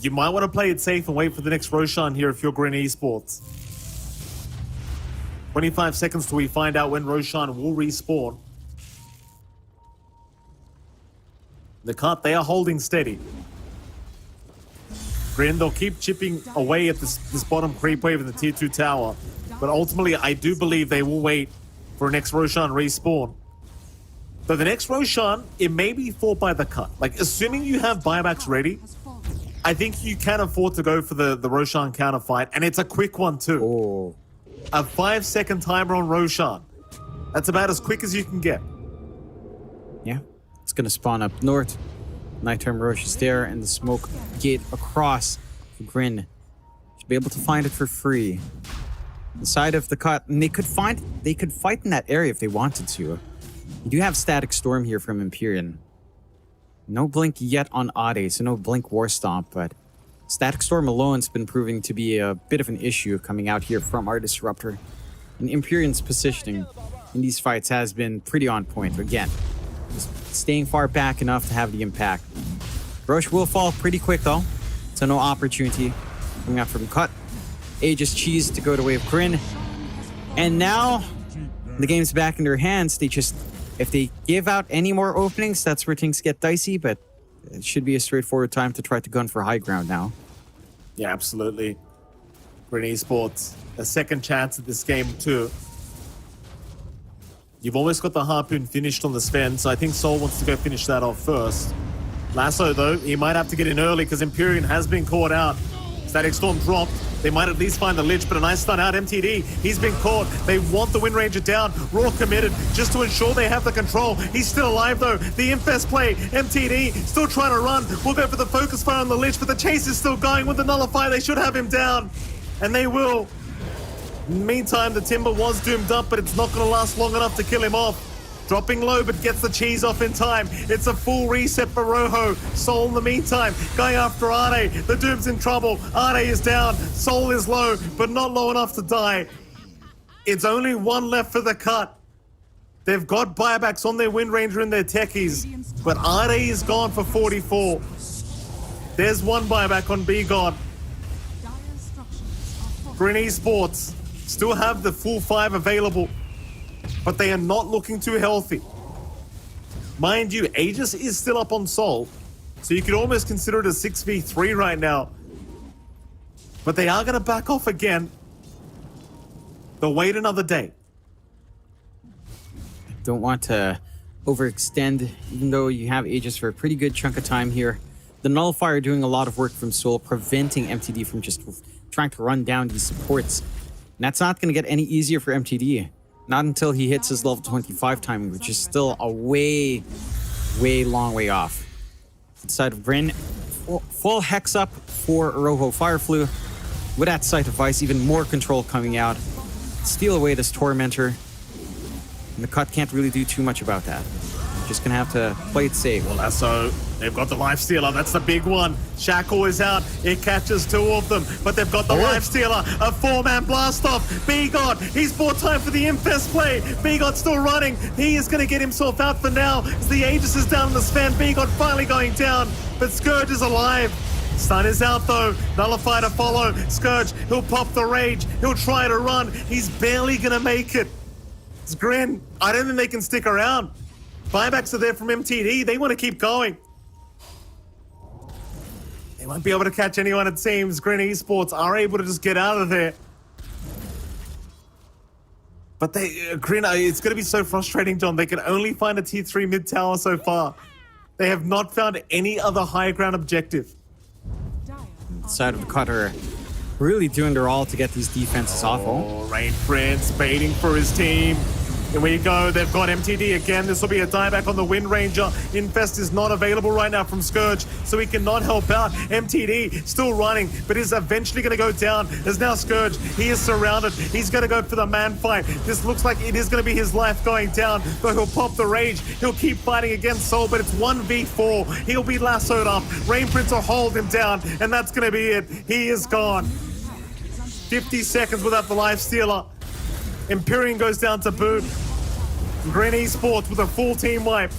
You might want to play it safe and wait for the next Roshan here if you're Grin Esports. 25 seconds till we find out when Roshan will respawn. The cut, they are holding steady. Grin, they'll keep chipping away at this bottom creep wave in the tier 2 tower. But ultimately, I do believe they will wait for next Roshan respawn. But the next Roshan, it may be fought by the cut. Like, assuming you have buybacks ready,
Has fallen.
I think you can afford to go for the Roshan counter fight, and it's a quick one too.
Oh,
A 5-second timer on Roshan. That's about as quick as you can get.
yeah. It's gonna spawn up north. Nighttime Roche is there, and the smoke gate across for Grin. Should be able to find it for free. Inside of the cut, and they could fight in that area if they wanted to. You do have Static Storm here from Empyrean. No Blink yet on Ade, so no Blink War Stomp, but Static Storm alone's been proving to be a bit of an issue coming out here from our Disruptor. And Empyrean's positioning in these fights has been pretty on point. Again, just staying far back enough to have the impact. Roche will fall pretty quick though, so no opportunity coming out from cut. Aegis Cheese to go to Wave Grin. And now the game's back in their hands. If they give out any more openings, that's where things get dicey, but it should be a straightforward time to try to gun for high ground now.
Yeah, absolutely. Grin Esports, a second chance at this game too. You've almost got the Harpoon finished on the Sven, so I think Sol wants to go finish that off first. Lasso, though, he might have to get in early because Empyrean has been caught out. Static Storm dropped. They might at least find the Lich, but a nice stun out. MTD, he's been caught. They want the Wind Ranger down. Raw committed just to ensure they have the control. He's still alive, though. The Infest play. MTD still trying to run. We'll go for the focus fire on the Lich, but the chase is still going. With the Nullify, they should have him down. And they will. Meantime, the Timber was doomed up, but it's not going to last long enough to kill him off. Dropping low, but gets the cheese off in time. It's a full reset for Rojo. Soul in the meantime, going after Ade. The Doom's in trouble. Ade is down. Soul is low, but not low enough to die. It's only one left for the cut. They've got buybacks on their Wind Ranger and their techies, but Ade is gone for 44. There's one buyback on B God.
Dire structures are falling.
Grin Esports still have the full 5 available, but they are not looking too healthy. Mind you, Aegis is still up on Sol, so you could almost consider it a 6v3 right now. But they are going to back off again. They'll wait another day.
Don't want to overextend, even though you have Aegis for a pretty good chunk of time here. The Nullifier doing a lot of work from Soul, preventing MTD from just trying to run down these supports. And that's not going to get any easier for MTD. Not until he hits his level 25 timing, which is still a way long way off. Side of Grin, full hex up for Rojo Fireflu. With that Sight of Vice, even more control coming out. Steal away this Tormentor. And the cut can't really do too much about that. Just gonna have to play it safe.
Well, that's so. They've got the Life Stealer. That's the big one. Shackle is out. It catches 2 of them, but they've got the Life Stealer. A 4-man blast off. B-God, he's bought time for the Infest play. B-God's still running. He is going to get himself out for now. As the Aegis is down in the Sven. B-God finally going down, but Scourge is alive. Stun is out though. Nullify to follow. Scourge, he'll pop the Rage. He'll try to run. He's barely going to make it. It's Grin. I don't think they can stick around. Buybacks are there from MTD. They want to keep going. They won't be able to catch anyone, it seems. Grin Esports are able to just get out of there. But Grin, it's going to be so frustrating, John. They can only find a T3 mid tower so far. They have not found any other high ground objective.
Side of the cutter really doing their all to get these defenses off.
Oh, Rain Prince baiting for his team. Here we go. They've got MTD again. This will be a dieback on the Wind Ranger. Infest is not available right now from Scourge, so he cannot help out. MTD still running, but is eventually going to go down. There's now Scourge. He is surrounded. He's going to go for the man fight. This looks like it is going to be his life going down, but he'll pop the Rage. He'll keep fighting against Soul, but it's 1v4. He'll be lassoed up. Rain Prince will hold him down, and that's going to be it. He is gone. 50 seconds without the Life Stealer. Empyrean goes down to boot. Grin Esports with a full team wipe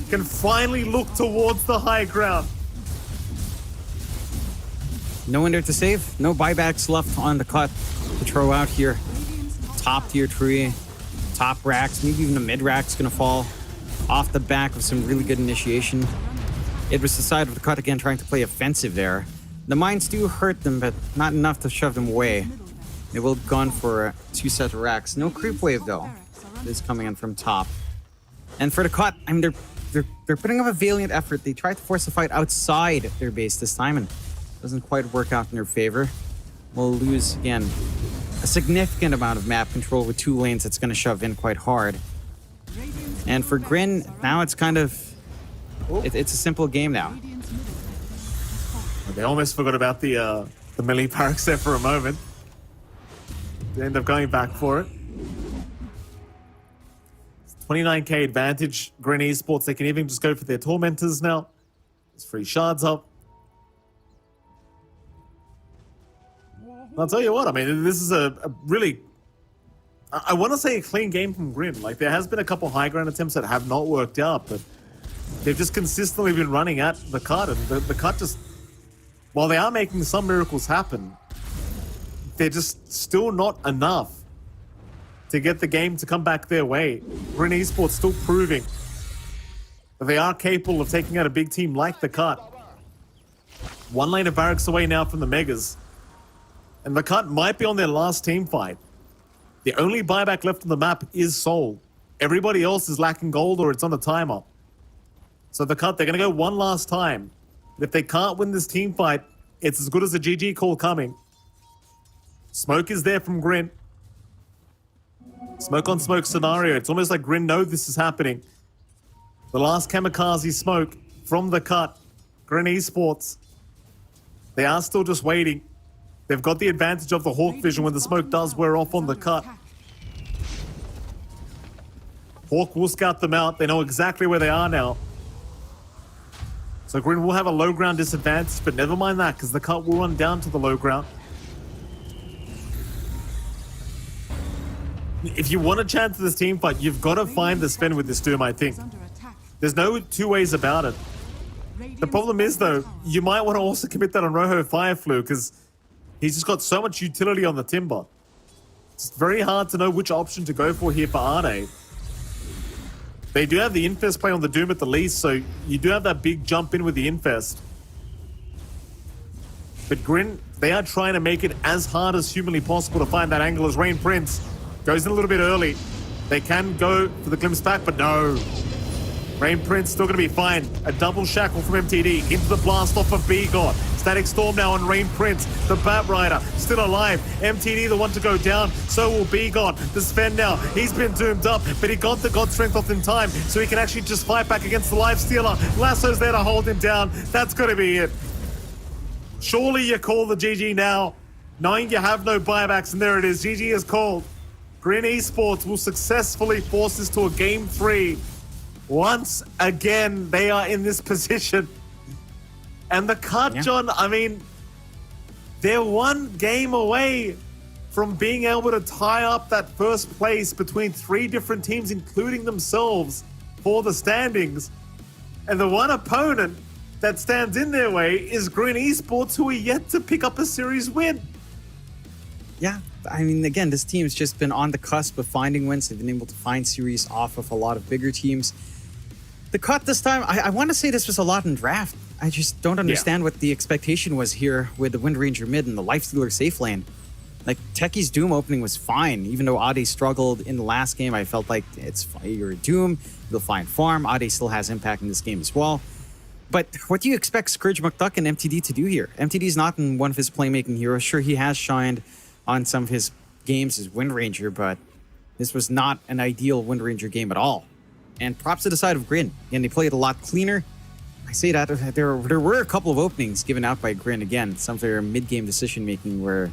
can finally look towards the high ground.
No one there to save. No buybacks left on the cut to throw out here. Top tier tree, top racks, maybe even the mid rack's gonna fall off the back of some really good initiation. It was the side of the cut again trying to play offensive there. The mines do hurt them, but not enough to shove them away. They will gun for 2 sets of racks. No creep wave though. It is coming in from top. And for the cut, I mean, they're putting up a valiant effort. They tried to force the fight outside their base this time, and doesn't quite work out in their favor. We'll lose, again, a significant amount of map control with 2 lanes that's going to shove in quite hard. And for Grin, now it's kind of... It's a simple game now.
They almost forgot about the melee barracks there for a moment. They end up going back for it. 29k advantage. Grin Esports, they can even just go for their tormentors now. There's 3 shards up. I'll tell you what, I mean, this is a really... I want to say a clean game from Grin. Like, there has been a couple high ground attempts that have not worked out, but they've just consistently been running at the cut, and the cut just... While they are making some miracles happen, they're just still not enough to get the game to come back their way. Grin Esports still proving that they are capable of taking out a big team like the cut. 1 lane of barracks away now from the Megas. And the cut might be on their last team fight. The only buyback left on the map is Soul. Everybody else is lacking gold or it's on the timer. So the cut, they're going to go one last time. If they can't win this team fight, it's as good as a GG call coming. Smoke is there from Grin. Smoke on smoke scenario. It's almost like Grin know this is happening. The last kamikaze smoke from the cut. Grin Esports. They are still just waiting. They've got the advantage of the Hawk vision when the smoke does wear off on the cut. Hawk will scout them out. They know exactly where they are now. So Grin will have a low ground disadvantage, but never mind that, because the cut will run down to the low ground. If you want a chance of this team fight, you've got to find the spin with this Doom, I think. There's no 2 ways about it. The problem is, though, you might want to also commit that on Rojo Fireflu, because he's just got so much utility on the Timber. It's very hard to know which option to go for here for Arde. They do have the Infest play on the Doom at the least, so you do have that big jump in with the Infest. But Grin, they are trying to make it as hard as humanly possible to find that angle as Rain Prince goes in a little bit early. They can go for the glimpse back, but no. Rain Prince still going to be fine. A double shackle from MTD into the blast off of B-God. Static Storm now on Rain Prince. The Bat Rider still alive. MTD the one to go down. So will B-God. The Sven now. He's been doomed up, but he got the God Strength off in time, so he can actually just fight back against the Life Stealer. Lasso's there to hold him down. That's going to be it. Surely you call the GG now, knowing you have no buybacks, and there it is. GG is called. Grin Esports will successfully force this to a Game 3. Once again, they are in this position. And the cut, John, I mean, they're 1 game away from being able to tie up that first place between 3 different teams, including themselves, for the standings. And the one opponent that stands in their way is Grin Esports, who are yet to pick up a series win.
Yeah, I mean, again, this team's just been on the cusp of finding wins. They've been able to find series off of a lot of bigger teams. The cut this time, I want to say this was a lot in draft. I just don't understand what the expectation was here with the Wind Ranger mid and the Life Stealer safe lane. Like, Techie's Doom opening was fine. Even though Ade struggled in the last game, I felt like you're a Doom, you'll find farm. Ade still has impact in this game as well. But what do you expect Scourge McDuck and MTD to do here? MTD's not in one of his playmaking heroes. Sure, he has shined on some of his games as Wind Ranger, but this was not an ideal Wind Ranger game at all. And props to the side of Grin. Again, they played a lot cleaner. I say that there were a couple of openings given out by Grin. Again, some of their mid-game decision-making were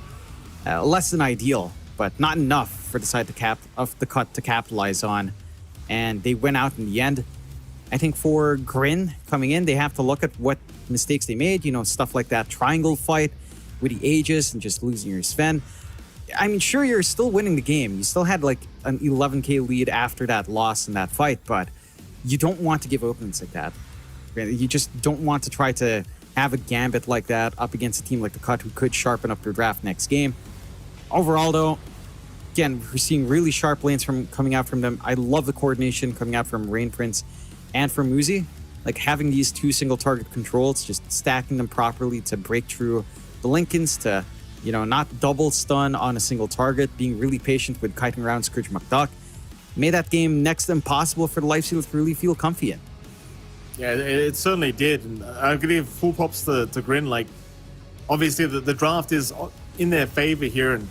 less than ideal, but not enough for the side of the cut to capitalize on. And they went out in the end. I think for Grin coming in, they have to look at what mistakes they made. You know, stuff like that triangle fight with the Aegis and just losing your Sven. I mean, sure, you're still winning the game. You still had like an 11k lead after that loss in that fight, but you don't want to give openings like that. You just don't want to try to have a gambit like that up against a team like the Cut who could sharpen up their draft next game. Overall, though, again, we're seeing really sharp lanes coming out from them. I love the coordination coming out from Rain Prince and from Uzi. Like, having these 2 single target controls, just stacking them properly to break through the Lincolns, to, you know, not double stun on a single target, being really patient with kiting around Scourge McDuck. made that game next to impossible for the Lifesteal to really feel comfy in.
Yeah, it certainly did. And I give full props to Grin. Like, obviously, the draft is in their favor here. And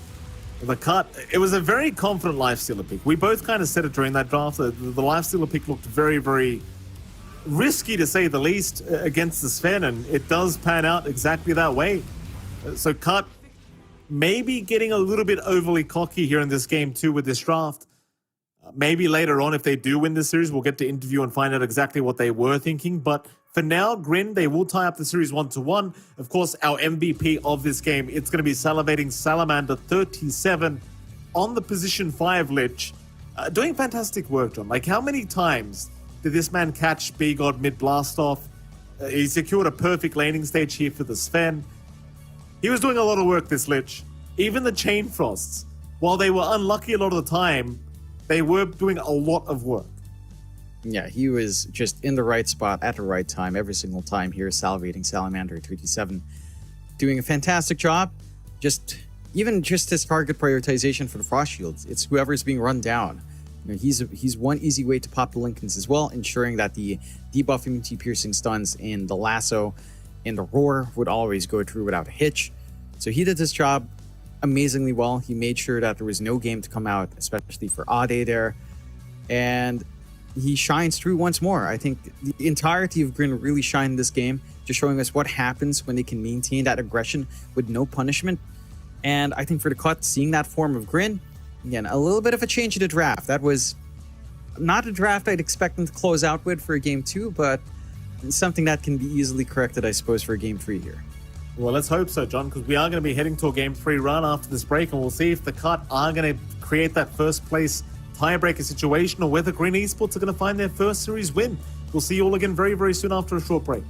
the cut, it was a very confident Lifestealer pick. We both kind of said it during that draft. The Lifestealer pick looked very, very risky, to say the least, against the Sven. And it does pan out exactly that way. So cut maybe getting a little bit overly cocky here in this game, too, with this draft. Maybe later on, if they do win this series, we'll get to interview and find out exactly what they were thinking. But for now, Grin, they will tie up the series 1-1. Of course, our MVP of this game, it's going to be Salivating Salamander 37 on the position 5 Lich. Doing fantastic work, John. Like, how many times did this man catch B-God mid-blast off? He secured a perfect laning stage here for the Sven. He was doing a lot of work, this Lich. Even the Chain Frosts, while they were unlucky a lot of the time, they were doing a lot of work.
Yeah, he was just in the right spot at the right time every single time here, Salivating Salamander 37. Doing a fantastic job. Even just his target prioritization for the Frost Shields. It's whoever's being run down. You know, he's one easy way to pop the Lincolns as well, ensuring that the debuff immunity piercing stuns in the lasso and the roar would always go through without a hitch. So he did his job amazingly well. He made sure that there was no game to come out, especially for Ade there. And he shines through once more. I think the entirety of Grin really shined this game, just showing us what happens when they can maintain that aggression with no punishment. And I think for the cut, seeing that form of Grin, again, a little bit of a change in the draft. That was not a draft I'd expect them to close out with for a game 2, but something that can be easily corrected, I suppose, for a game 3 here.
Well, let's hope so, John, because we are going to be heading to a Game 3 run after this break, and we'll see if the cut are going to create that first place tiebreaker situation or whether Green Esports are going to find their first series win. We'll see you all again very, very soon after a short break.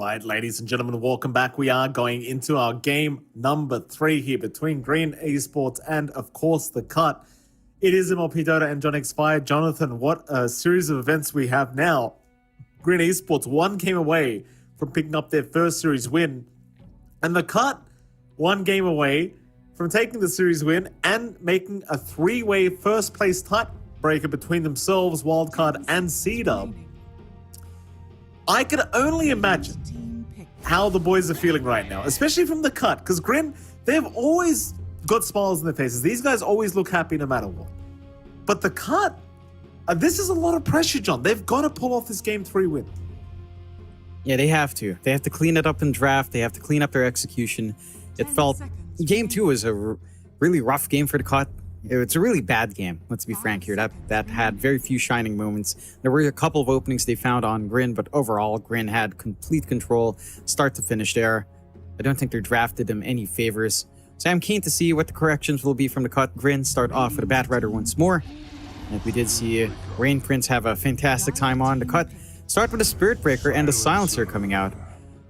right, ladies and gentlemen, welcome back. We are going into our game number 3 here between Green Esports and, of course, The Cut. It is MLP Dota and John X Fire. Jonathan, what a series of events we have now. Green Esports, one game away from picking up their first series win. And The Cut, one game away from taking the series win and making a 3-way first-place tiebreaker between themselves, Wildcard, and C-Dub. I can only imagine
Team pick.
how the boys are feeling right now, especially from The Cut, because Grin, they've always got smiles on their faces. These guys always look happy no matter what. But The Cut, this is a lot of pressure, John. They've got to pull off this Game 3 win.
Yeah, they have to. They have to clean it up in draft. They have to clean up their execution. It
10
felt
seconds
game 2 was a really rough game for The Cut. It's a really bad game, let's be frank here. That had very few shining moments. There were a couple of openings they found on Grin, but overall, Grin had complete control, start to finish there. I don't think they drafted him any favors. So I'm keen to see what the corrections will be from The Cut. Grin start off with a Bat Rider once more. Like we did see Rain Prince have a fantastic time on The Cut. Start with a Spirit Breaker and a Silencer coming out.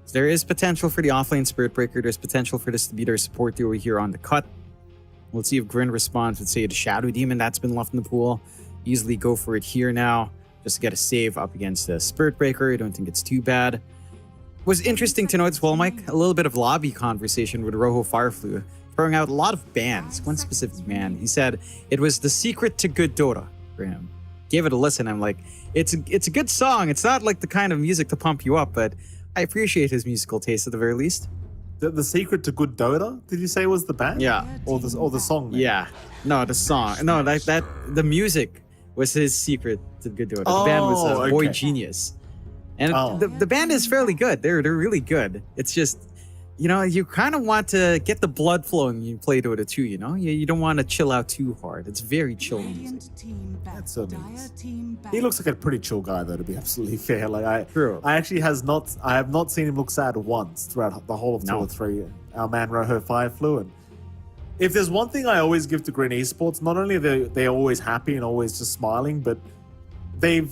So there is potential for the offlane Spirit Breaker. There's potential for this to be their support duo here on The Cut. Let's see if Grin responds with, say, the Shadow Demon that's been left in the pool. Easily go for it here now, just to get a save up against the Spirit Breaker. I don't think it's too bad. It was interesting to note as well, Mike, a little bit of lobby conversation with Rojo Fireflu, throwing out a lot of bans. One specific ban. He said it was the secret to good Dota for him. Gave it a listen. I'm like, it's a good song. It's not like the kind of music to pump you up, but I appreciate his musical taste at the very least.
The secret to good Dota, did you say was the band?
Yeah.
Or the song? Name?
Yeah. No, the song. No, that the music was his secret to good Dota. The band was Boy
okay.
Genius. And
Oh.
the band is fairly good. They're really good. It's just, you know, you kind of want to get the blood flowing when you play Dota 2, you know? You don't want to chill out too hard. It's very chill music.
Radiant team back.
That's so
Dire
nice.
team back.
He looks like a pretty chill guy, though, to be absolutely fair. Like
True.
I actually I have not seen him look sad once throughout the whole of
No.
Tour 3. Our man Rojo Fireflu. And if there's one thing I always give to Green Esports, not only are they always happy and always just smiling, but they're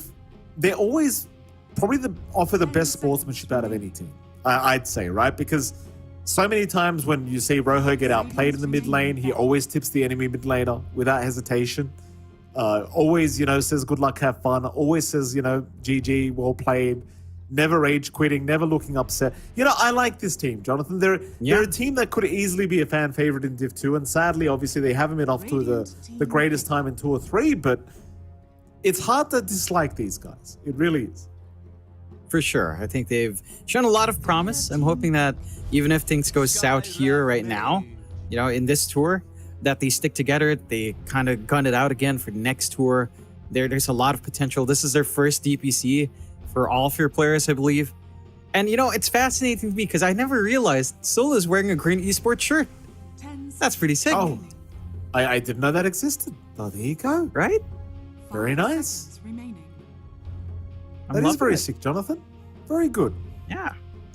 always probably offer the best sportsmanship out of any team. I'd say, right? Because so many times when you see Rojo get outplayed in the mid lane, he always tips the enemy mid laner without hesitation. Always, you know, says good luck, have fun. Always says, you know, GG, well played. Never rage quitting, never looking upset. You know, I like this team, Jonathan. They're a team that could easily be a fan favorite in Div 2, and sadly, obviously, they haven't been off to the greatest time in Tour 3, but it's hard to dislike these guys. It really is.
For sure. I think they've shown a lot of promise. I'm hoping that even if things go south here right now, you know, in this tour, that they stick together. They kind of gun it out again for the next tour. There's a lot of potential. This is their first DPC for all of your players, I believe. And, you know, it's fascinating to me because I never realized Soul is wearing a Green Esports shirt.
10
That's pretty sick.
Oh, I didn't know that existed. Oh, there you go.
Right?
Very nice.
seconds remaining.
I'm
That is
loving
very
it.
sick, Jonathan. Very good.
Yeah.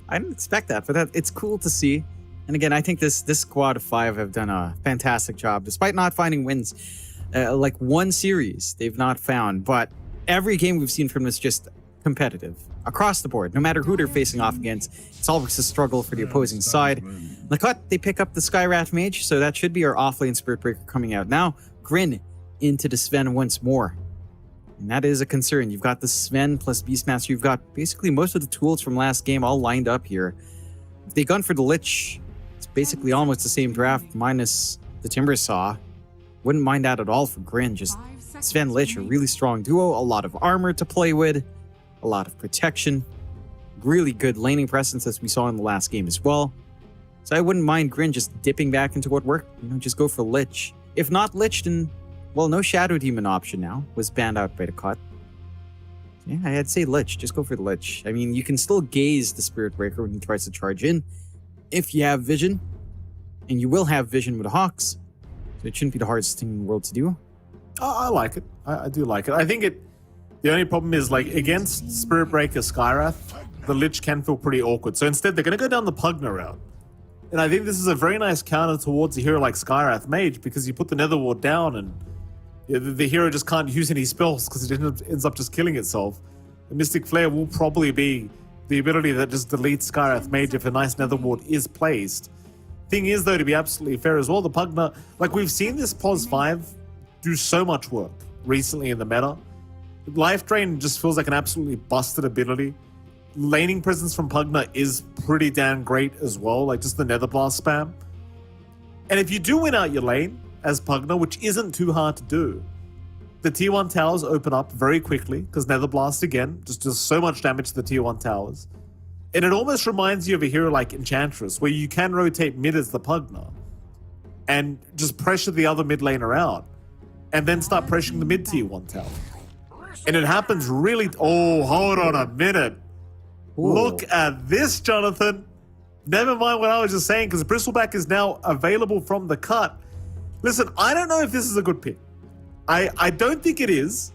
I didn't expect that, but it's cool to see. And again, I think this squad of 5 have done a fantastic job, despite not finding wins. Like one series they've not found, but every game we've seen from them is just competitive across the board. No matter who they're facing off against, it's always a struggle for the opposing side. The Cut, they pick up the Skyrath Mage, so that should be our offlane Spirit Breaker coming out now. Grin into the Sven once more. And that is a concern. You've got the Sven plus Beastmaster. You've got basically most of the tools from last game all lined up here. If they gun for the Lich, it's basically almost the same draft minus the Timber Saw. Wouldn't mind that at all for Grin. Just
5 seconds
Sven Lich, a
remaining.
really strong duo, a lot of armor to play with, a lot of protection, really good laning presence as we saw in the last game as well. So I wouldn't mind Grin just dipping back into what worked. You know, just go for Lich. If not Lich, then, well, no Shadow Demon option now. Was banned out by the Cut. Yeah, I'd say Lich. Just go for the Lich. I mean, you can still gaze the Spirit Breaker when he tries to charge in. If you have vision, and you will have vision with Hawks, so it shouldn't be the hardest thing in the world to do.
I like it. I do like it. I think the only problem is, like, against Spirit Breaker Skyrath, the Lich can feel pretty awkward. So instead, they're going to go down the Pugna route. And I think this is a very nice counter towards a hero like Skyrath Mage, because you put the Nether Ward down and the hero just can't use any spells because it ends up just killing itself. The Mystic Flare will probably be The ability that just deletes Skywrath Mage if a nice Nether Ward is placed. Thing is, though, to be absolutely fair as well, the Pugna, like we've seen this POS 5 do so much work recently in the meta. Life Drain just feels like an absolutely busted ability. Laning presence from Pugna is pretty damn great as well, like just the Nether Blast spam. And if you do win out your lane as Pugna, which isn't too hard to do, the tier 1 towers open up very quickly because Nether Blast again just does so much damage to the tier 1 towers. And it almost reminds you of a hero like Enchantress, where you can rotate mid as the Pugna and just pressure the other mid laner out and then start pressuring the mid tier 1 tower. And it happens really... Oh, hold on a minute.
Ooh.
Look at this, Jonathan. Never mind what I was just saying, because Bristleback is now available from the cut. Listen, I don't know if this is a good pick. I don't think it is,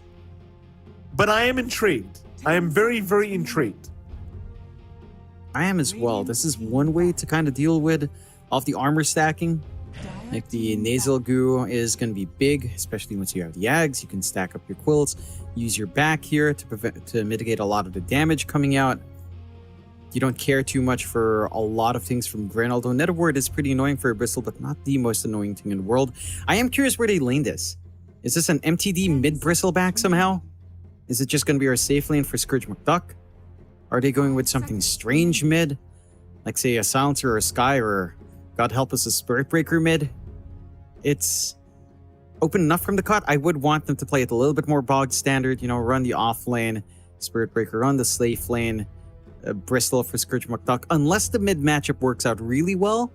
but I am intrigued. I am very, very intrigued.
I am as well. This is one way to kind of deal with off the armor stacking. Like the nasal goo is going to be big, especially once you have the Ags. You can stack up your quilts, use your back here to mitigate a lot of the damage coming out. You don't care too much for a lot of things from Grin, although Nether Ward is pretty annoying for a Bristle, but not the most annoying thing in the world. I am curious where they lane this. Is this an MTD mid-Bristleback somehow? Is it just going to be our safe lane for Scourge McDuck? Are they going with something strange mid? Like, say, a Silencer or a Sky, or God help us, a Spirit Breaker mid? It's open enough from the cut. I would want them to play it a little bit more bog standard, run the off lane, Spirit Breaker, run the Slave lane, Bristle for Scourge McDuck. Unless the mid matchup works out really well,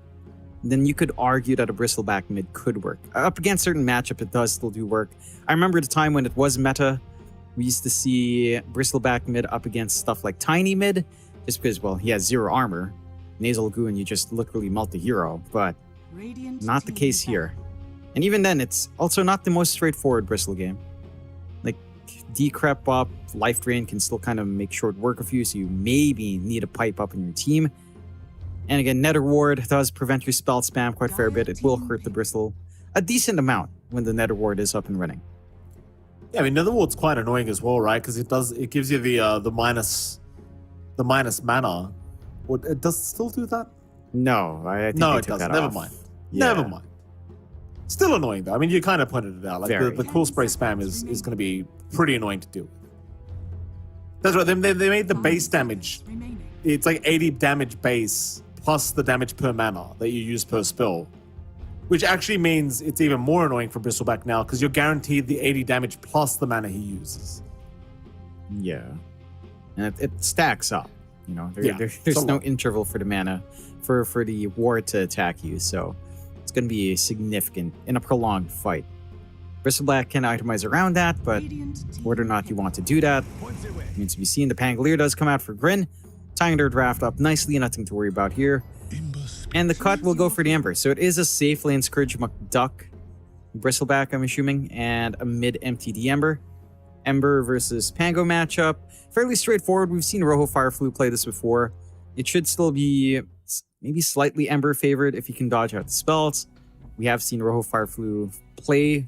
then you could argue that a Bristleback mid could work. Up against certain matchup, it does still do work. I remember the time when it was meta. We used to see Bristleback mid up against stuff like Tiny mid, just because, well, he has 0 armor. Nasal Goo and you just literally melt the hero, but not the case here. And even then, it's also not the most straightforward Bristle game. Like, decrep up, life drain can still kind of make short work of you, so you maybe need a pipe up in your team. And again, Nether Ward does prevent your spell spam quite a fair bit. It will hurt the Bristle a decent amount when the Nether Ward is up and running.
Yeah, I mean, Nether Ward's quite annoying as well, right? Because it gives you the minus mana. It does still do that?
No, I think
no,
they
it
took
doesn't.
that
Never
off.
mind.
Yeah.
Never mind. Still annoying though. I mean, you kind of pointed it out. Like
Very.
the cool spray spam is going to be pretty annoying to deal with. That's right. They made the base damage. It's like 80 damage base plus the damage per mana that you use per spell, which actually means it's even more annoying for Bristleback now because you're guaranteed the 80 damage plus the mana he uses.
Yeah. And it stacks up. There's
it's a
no
lot.
interval for the mana for the ward to attack you, so it's going to be significant in a prolonged fight. Bristleback can itemize around that, but whether or not you want to do that remains to be seen. The Pangolier does come out for Grin, tying their draft up nicely, nothing to worry about here. And the cut will go for the Ember. So it is a safe lane Scourge McDuck, Bristleback, I'm assuming, and a mid MTD Ember. Ember versus Pango matchup. Fairly straightforward. We've seen Rojo Fireflu play this before. It should still be maybe slightly Ember favored if you can dodge out the spells. We have seen Rojo Fireflu play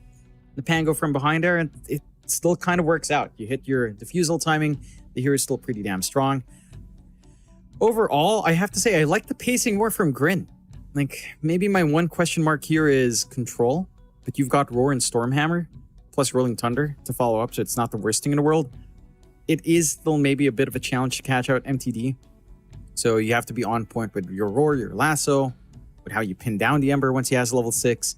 the Pango from behind there, and it still kind of works out. You hit your defusal timing, the hero is still pretty damn strong. Overall, I have to say I like the pacing more from Grin. Like, maybe my one question mark here is control, but you've got Roar and Stormhammer, plus Rolling Thunder to follow up, so it's not the worst thing in the world. It is still maybe a bit of a challenge to catch out MTD. So you have to be on point with your Roar, your Lasso, with how you pin down the Ember once he has level 6.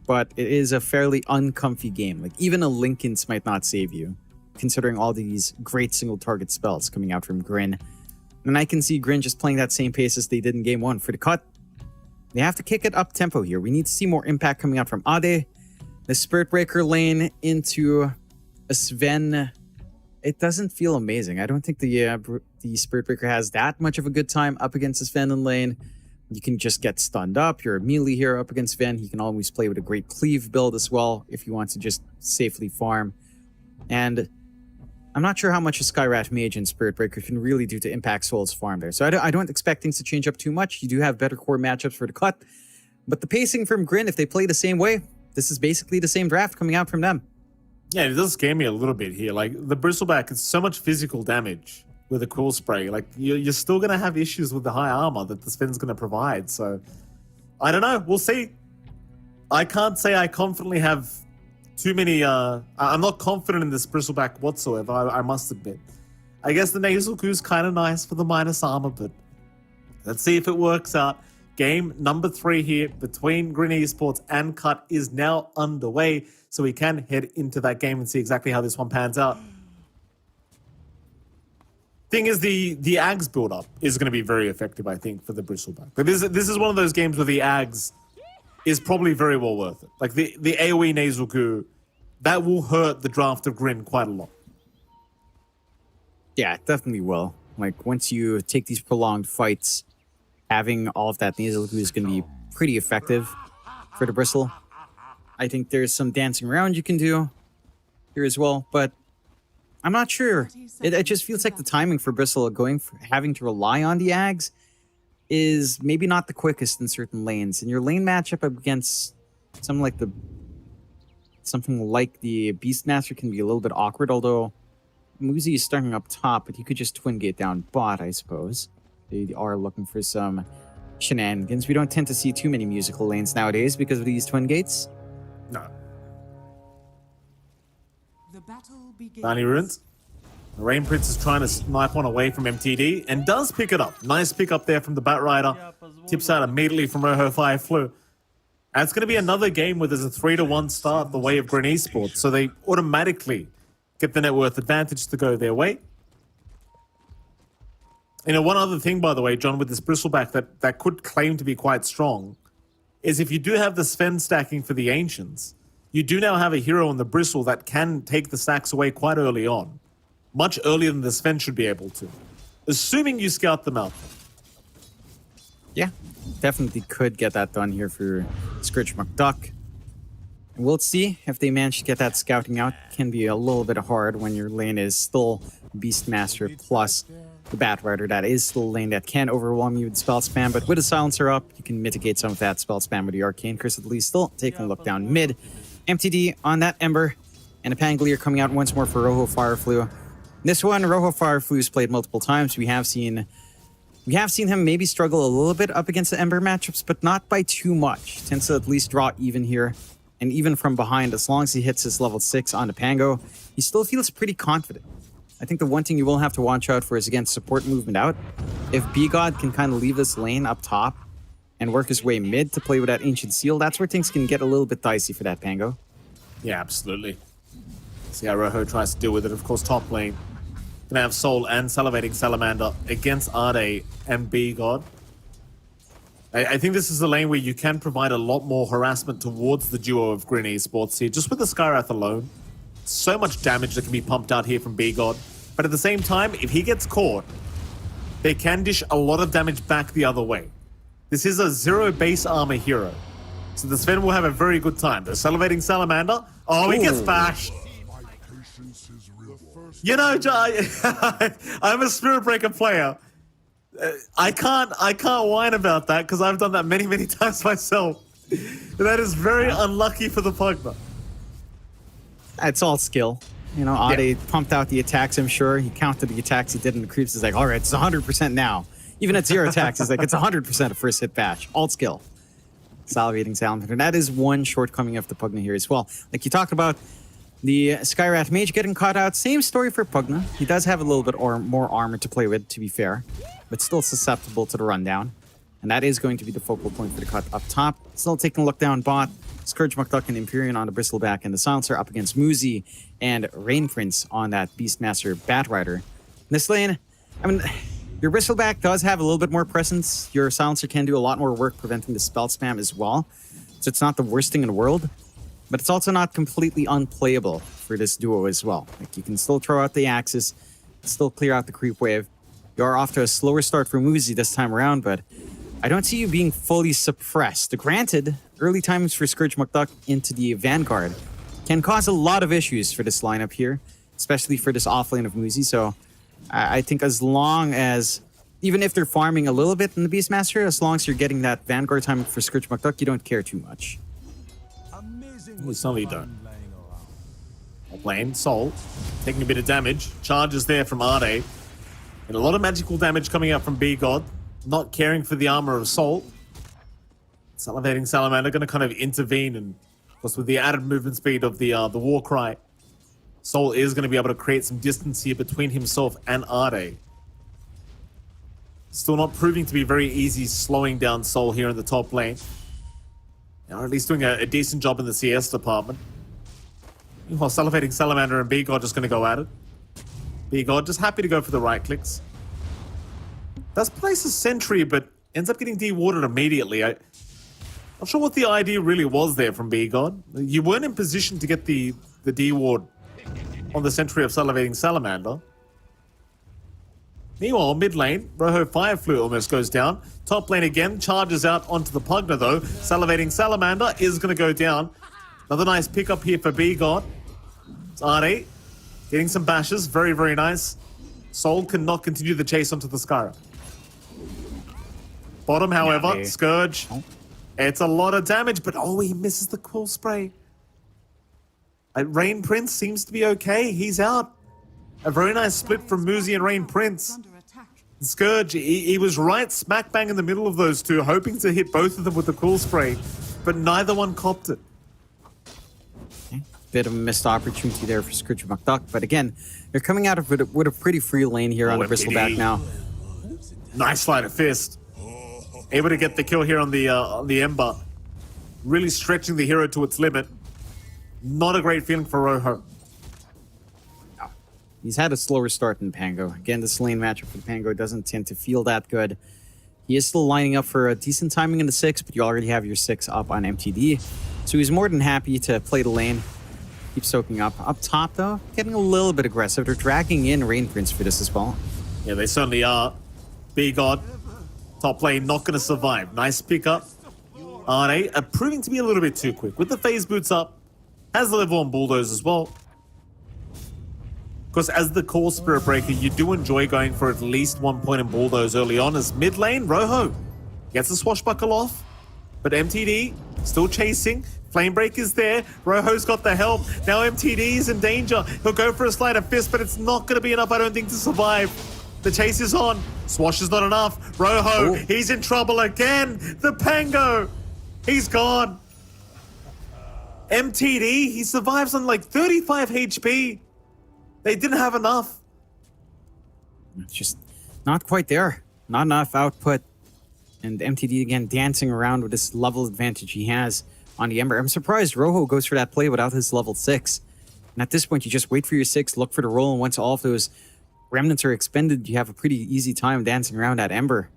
But it is a fairly uncomfy game. Like, even a Linken's might not save you, considering all these great single target spells coming out from Grin. And I can see Grin just playing that same pace as they did in game 1. For the cut, they have to kick it up tempo here. We need to see more impact coming out from Ade. The Spirit Breaker lane into a Sven, it doesn't feel amazing. I don't think the Spirit Breaker has that much of a good time up against the Sven in lane. You can just get stunned up. You're a melee here up against Sven. He can always play with a great cleave build as well if he wants to just safely farm. And I'm not sure how much a Skywrath Mage and Spirit Breaker can really do to impact Soul's farm there. So I don't expect things to change up too much. You do have better core matchups for the cut. But the pacing from Grin, if they play the same way, this is basically the same draft coming out from them.
Yeah, it does scare me a little bit here. Like, the Bristleback is so much physical damage with a cool spray. Like, you're still going to have issues with the high armor that the Sven's going to provide. So, I don't know. We'll see. I can't say I confidently have too many... I'm not confident in this Bristleback whatsoever, I must admit. I guess the Nasal Goo's kind of nice for the minus armor, but let's see if it works out. Game number 3 here between Green Esports and Cut is now underway, so we can head into that game and see exactly how this one pans out. Thing is, the Ags build-up is going to be very effective, I think, for the Bristleback. But this is one of those games where the Ags is probably very well worth it. Like, the AoE Nasal Goo, that will hurt the draft of Grin quite a lot.
Yeah, it definitely will. Like, once you take these prolonged fights, having all of that nasal goo is going to be pretty effective for the Bristle. I think there's some dancing around you can do here as well, but I'm not sure. It just feels like the timing for Bristle having to rely on the Ags is maybe not the quickest in certain lanes. And your lane matchup against something like the Beastmaster can be a little bit awkward, although Muzi is starting up top, but he could just twin gate down bot, I suppose. They are looking for some shenanigans. We don't tend to see too many musical lanes nowadays because of these twin gates.
No.
The battle begins.
90 runes. The Rain Prince is trying to snipe one away from MTD and does pick it up. Nice pick up there from the Bat Rider. Tips out immediately from Rojo Fire Flu. And it's going to be another game where there's a 3-1 start the way of Green Esports, so they automatically get the net worth advantage to go their way. You know, one other thing, by the way, John, with this Bristleback that could claim to be quite strong is if you do have the Sven stacking for the Ancients, you do now have a hero in the Bristle that can take the stacks away quite early on. Much earlier than the Sven should be able to. Assuming you scout them out.
Yeah, definitely could get that done here for Scourge McDuck. We'll see if they manage to get that scouting out. Can be a little bit hard when your lane is still Beastmaster plus the Bat Rider. That is still a lane that can overwhelm you with spell spam, but with a silencer up, you can mitigate some of that spell spam with the Arcane Curse at least. Still taking a look down mid. MTD on that Ember, and a Pangolier coming out once more for Rojo Fireflu. This one, Rojo Fireflu's played multiple times. We have seen him maybe struggle a little bit up against the Ember matchups, but not by too much. Tends to at least draw even here. And even from behind, as long as he hits his level 6 on the Pango, he still feels pretty confident. I think the one thing you will have to watch out for is against support movement out. If B-God can kind of leave this lane up top and work his way mid to play with that Ancient Seal, that's where things can get a little bit dicey for that Pango.
Yeah, absolutely. See how Rojo tries to deal with it. Of course, top lane. Gonna have Soul and Salivating Salamander against Arde and B-God. I think this is a lane where you can provide a lot more harassment towards the duo of Green Esports here, just with the Skywrath alone. So much damage that can be pumped out here from B-God. But at the same time, if he gets caught, they can dish a lot of damage back the other way. This is a 0 base armor hero. So the Sven will have a very good time. The Salivating Salamander. Oh, he gets bashed. You know, I'm a Spirit Breaker player. I can't whine about that because I've done that many times myself. That is very unlucky for the Pugna.
It's all skill. You know, Ade pumped out the attacks, I'm sure. He counted the attacks he did in the creeps. He's like, all right, it's 100% now. Even at 0 attacks, he's like, it's 100% a first hit bash. All skill. Salivating Salamander. That is one shortcoming of the Pugna here as well. Like you talked about, the Skywrath Mage getting caught out. Same story for Pugna. He does have a little bit more armor to play with, to be fair, but still susceptible to the rundown. And that is going to be the focal point for the cut up top. Still taking a look down bot. Scourge McDuck and Empyrean on the Bristleback, and the Silencer up against Muzi and Rain Prince on that Beastmaster Bat Rider. In this lane, I mean, your Bristleback does have a little bit more presence. Your Silencer can do a lot more work preventing the spell spam as well. So it's not the worst thing in the world. But it's also not completely unplayable for this duo as well. Like, you can still throw out the Axis, still clear out the creep wave. You are off to a slower start for Muzi this time around, but I don't see you being fully suppressed. Granted, early times for Scourge McDuck into the Vanguard can cause a lot of issues for this lineup here, especially for this offlane of Muzi. So I think as long as, even if they're farming a little bit in the Beastmaster, as long as you're getting that Vanguard time for Scourge McDuck, you don't care too much.
We suddenly don't. Top lane, Soul, taking a bit of damage. Charges there from Arde. And a lot of magical damage coming out from B-God, not caring for the armor of Soul. Salivating Salamander going to kind of intervene, and of course with the added movement speed of the War Cry, Soul is going to be able to create some distance here between himself and Ade. Still not proving to be very easy slowing down Soul here in the top lane. Or at least doing a decent job in the CS department. While Salivating Salamander and B-God just going to go at it. B-God just happy to go for the right clicks. Does place a sentry, but ends up getting de-warded immediately. Not sure what the idea really was there from B-God. You weren't in position to get the de-ward on the sentry of Salivating Salamander. Meanwhile, mid lane, Rojo Fireflu almost goes down. Top lane again, charges out onto the Pugna though. Salivating Salamander is going to go down. Another nice pickup here for B-God. It's Ade getting some bashes, very, very nice. Soul cannot continue the chase onto the Skyra. Bottom, however, Scourge. It's a lot of damage, but oh, he misses the cool spray. Rain Prince seems to be okay. He's out. A very nice split from Muzi and Rain Prince.
Under attack.
Scourge, he was right smack bang in the middle of those two, hoping to hit both of them with the cool spray, but neither one copped it.
Bit of a missed opportunity there for Scourge McDuck, but again, they're coming out of it with a pretty free lane here on the Bristleback now.
Nice sleight of fist. Able to get the kill here on the Ember. Really stretching the hero to its limit. Not a great feeling for Rojo.
He's had a slower start than Pango. Again, this lane matchup for Pango doesn't tend to feel that good. He is still lining up for a decent timing in the 6, but you already have your 6 up on MTD. So he's more than happy to play the lane. Keep soaking up. Up top, though, getting a little bit aggressive. They're dragging in Rain Prince for this as well.
Yeah, they certainly are. B-God, top lane, not going to survive. Nice pickup. Ade, proving to be a little bit too quick. With the phase boots up, has the level on Bulldoze as well. Because as the core Spirit Breaker, you do enjoy going for at least 1 point in Bulldoze early on. As mid lane, Rojo gets the swashbuckle off, but MTD still chasing. Flamebreak is there. Rojo's got the help. Now MTD is in danger. He'll go for a sleight of fist, but it's not going to be enough, I don't think, to survive. The chase is on. Swash is not enough. Rojo, he's in trouble again. The Pango, he's gone. MTD, he survives on like 35 HP. They didn't have enough.
It's just not quite there. Not enough output. And MTD again dancing around with this level advantage he has on the Ember. I'm surprised Rojo goes for that play without his level 6. And at this point, you just wait for your 6, look for the roll, and once all of those remnants are expended, you have a pretty easy time dancing around that Ember.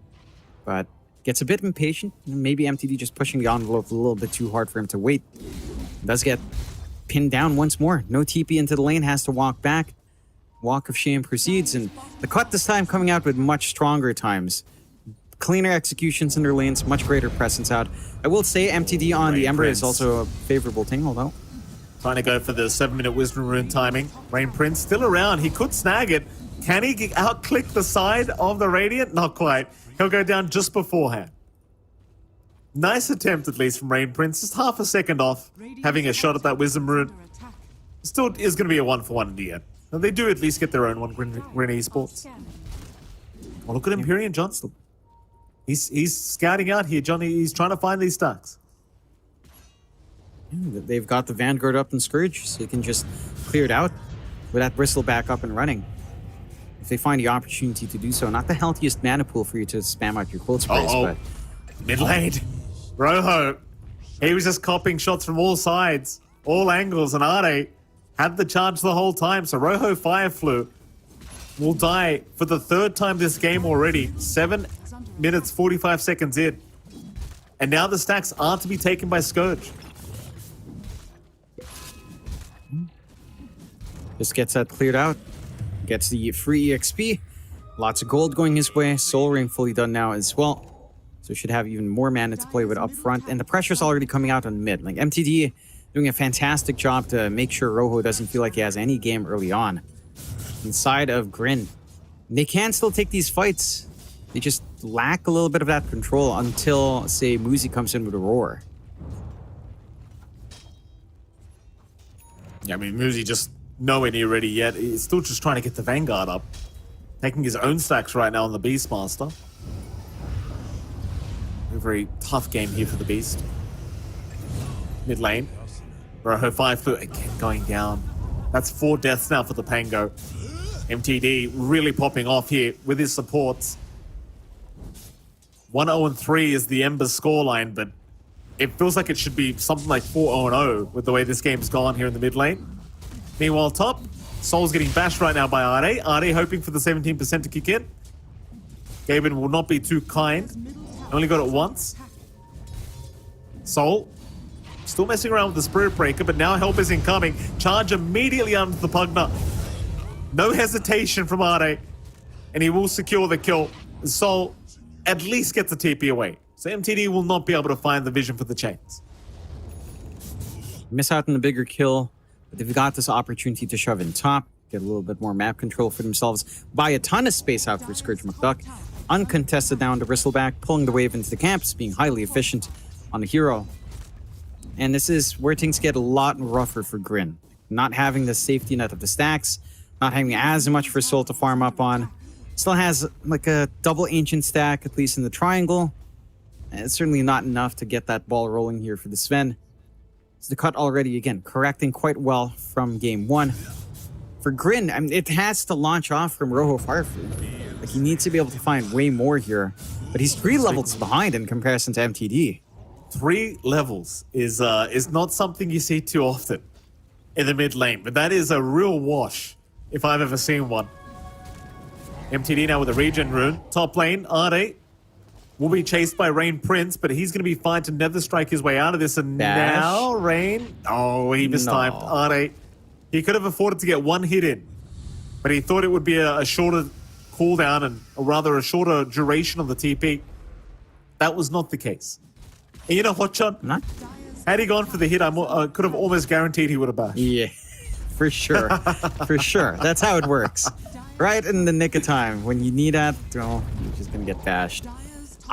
But gets a bit impatient. Maybe MTD just pushing the envelope a little bit too hard for him to wait. Does get pinned down once more. No TP into the lane, has to walk back. Walk of Shame proceeds, and the cut this time coming out with much stronger times. Cleaner executions in their lanes, much greater presence out. I will say MTD on the Ember is also a favorable thing, although.
Trying to go for the 7-minute Wisdom Rune timing. Rain Prince still around. He could snag it. Can he out-click the side of the Radiant? Not quite. He'll go down just beforehand. Nice attempt, at least, from Rain Prince. Just half a second off, having a shot at that Wisdom Rune. Still is going to be a 1-for-1 in the end. And they do at least get their own one, Grin Esports. Oh, look at Empyrean Johnston. He's scouting out here, Johnny. He's trying to find these stacks.
Yeah, they've got the Vanguard up in Scourge, so you can just clear it out with that Bristle back up and running. If they find the opportunity to do so. Not the healthiest mana pool for you to spam out your cold sprays, but...
Mid lane. Rojo. He was just copping shots from all sides, all angles, and Ade had the charge the whole time. So Rojo Fireflu will die for the 3rd time this game already. 7 minutes, 45 seconds in. And now the stacks are to be taken by Scourge.
Just gets that cleared out. Gets the free EXP. Lots of gold going his way. Soul Ring fully done now as well. So should have even more mana to play with up front. And the pressure's already coming out on mid. Like MTD doing a fantastic job to make sure Rojo doesn't feel like he has any game early on. Inside of Grin. They can still take these fights. They just lack a little bit of that control until, say, Muzi comes in with a roar.
Yeah, I mean, Muzi just nowhere near ready yet. He's still just trying to get the Vanguard up. taking his own stacks right now on the Beastmaster. A very tough game here for the Beast. Mid lane. Rojo 5 foot again going down. That's 4 deaths now for the Pango. MTD really popping off here with his supports. 1-0-3 is the Embers scoreline, but it feels like it should be something like 4-0-0 with the way this game's gone here in the mid lane. Meanwhile, top, Soul's getting bashed right now by Ade. Ade hoping for the 17% to kick in. Gaben will not be too kind. Only got it once. Soul still messing around with the Spirit Breaker, but now help is incoming. Charge immediately under the Pugna. No hesitation from Ade, and he will secure the kill. Soul at least gets the TP away. So MTD will not be able to find the vision for the chains.
Miss out on the bigger kill, but they've got this opportunity to shove in top, get a little bit more map control for themselves, buy a ton of space out for Scourge McDuck. Uncontested down to Bristleback, pulling the wave into the camps, being highly efficient on the hero. And this is where things get a lot rougher for Grin. Not having the safety net of the stacks, not having as much for Soul to farm up on. Still has like a double ancient stack, at least in the triangle. And it's certainly not enough to get that ball rolling here for the Sven. So the cut already, again, correcting quite well from game 1. For Grin, I mean, it has to launch off from Rojo Firefly. Like, he needs to be able to find way more here. But he's 3 levels behind in comparison to MTD.
3 levels is not something you see too often in the mid lane, but that is a real wash if I've ever seen one. MTD now with a regen rune. Top lane, Ade will be chased by Rain Prince, but he's going to be fine to Nether Strike his way out of this. And
Dash.
now Rain, oh, he mistimed.
No.
Ade, he could have afforded to get 1 hit in, but he thought it would be a shorter cooldown and or rather a shorter duration of the TP. That was not the case. And you know what, John?
Not?
Had he gone for the hit, I could have almost guaranteed he would have bashed.
Yeah, for sure. For sure. That's how it works. Right in the nick of time. When you need that, well, you're just going to get bashed.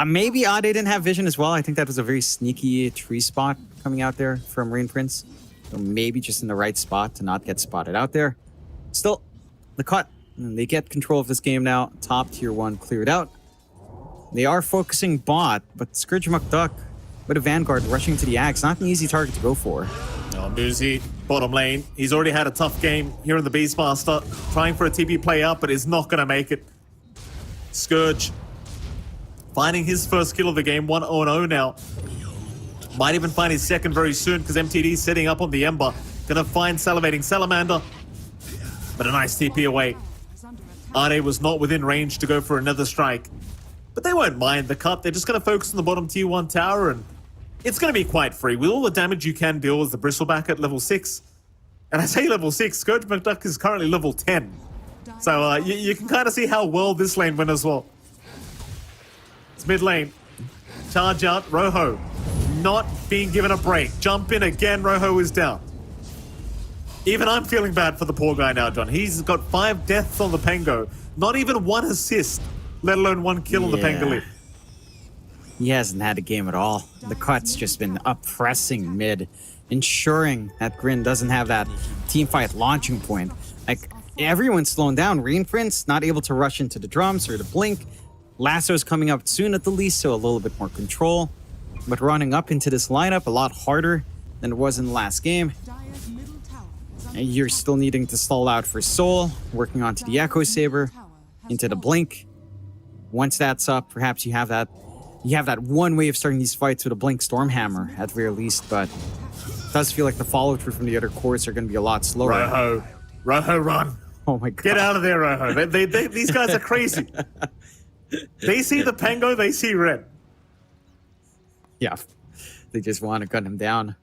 Maybe Ade didn't have vision as well. I think that was a very sneaky tree spot coming out there from Rain Prince. So maybe just in the right spot to not get spotted out there. Still, the cut. They get control of this game now. Top tier 1 cleared out. They are focusing bot, but Scourge McDuck with a Vanguard rushing to the axe. Not an easy target to go for.
No, Muzi, bottom lane. He's already had a tough game here in the Beastmaster. Trying for a TP play up, but is not going to make it. Scourge finding his first kill of the game, 1-0 now. Might even find his second very soon because MTD setting up on the Ember. Gonna find Salivating Salamander. But a nice TP away. Ade was not within range to go for another strike. But they won't mind the cut. They're just going to focus on the bottom tier 1 tower, and it's going to be quite free. With all the damage you can deal as the Bristleback at level 6. And I say level 6, Scourge McDuck is currently level 10. So you can kind of see how well this lane went as well. It's mid lane. Charge out, Rojo. Not being given a break. Jump in again, Rojo is down. Even I'm feeling bad for the poor guy now, John. He's got 5 deaths on the Pango. Not even 1 assist, let alone 1 kill on the Pangolin.
He hasn't had a game at all. The cut's just been oppressing mid, ensuring that Grin doesn't have that teamfight launching point. Like, everyone's slowing down. Rain Prince not able to rush into the drums or to blink. Lasso's coming up soon at the least, so a little bit more control. But running up into this lineup a lot harder than it was in the last game. And you're still needing to stall out for Soul, working onto the Echo Saber, into the Blink. Once that's up, perhaps you have that one way of starting these fights with a Blink Stormhammer at the very least, but it does feel like the follow-through from the other cores are going to be a lot slower.
Rojo, run.
Oh my god.
Get out of there, Rojo. These guys are crazy. They see the Pango, they see red.
Yeah, they just want to gun him down.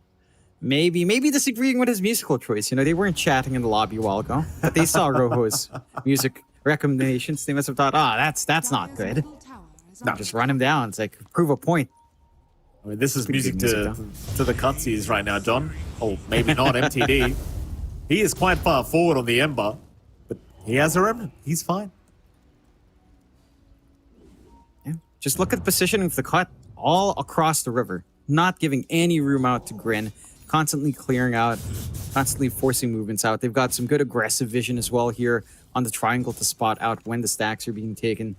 Maybe disagreeing with his musical choice. You know, they weren't chatting in the lobby a while ago, but they saw Rojo's music recommendations. They must have thought, that's not good. No, just run him down. It's like, prove a point.
I mean, this is music to the cutsies right now, John. Oh, maybe not MTD. He is quite far forward on the Ember, but he has a remnant. He's fine.
Yeah, just look at the positioning of the cut all across the river, not giving any room out to Grin. constantly clearing out, constantly forcing movements out. They've got some good aggressive vision as well here on the triangle to spot out when the stacks are being taken.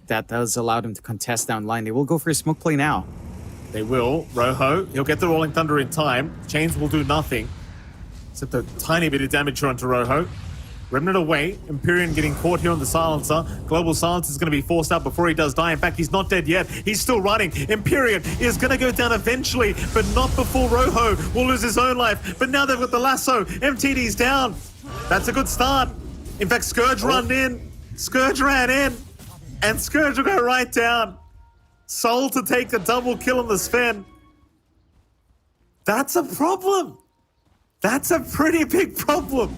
That does allow them to contest down line. They will go for a smoke play now.
They will. Rojo, he'll get the Rolling Thunder in time. Chains will do nothing. Except a tiny bit of damage here onto Rojo. Remnant away. Empyrean getting caught here on the silencer. Global Silence is going to be forced out before he does die. In fact, he's not dead yet. He's still running. Empyrean is going to go down eventually, but not before Rojo will lose his own life. But now they've got the lasso. MTD's down. That's a good start. In fact, Scourge ran in. Scourge ran in. And Scourge will go right down. Soul to take a double kill on the Sven. That's a problem. That's a pretty big problem.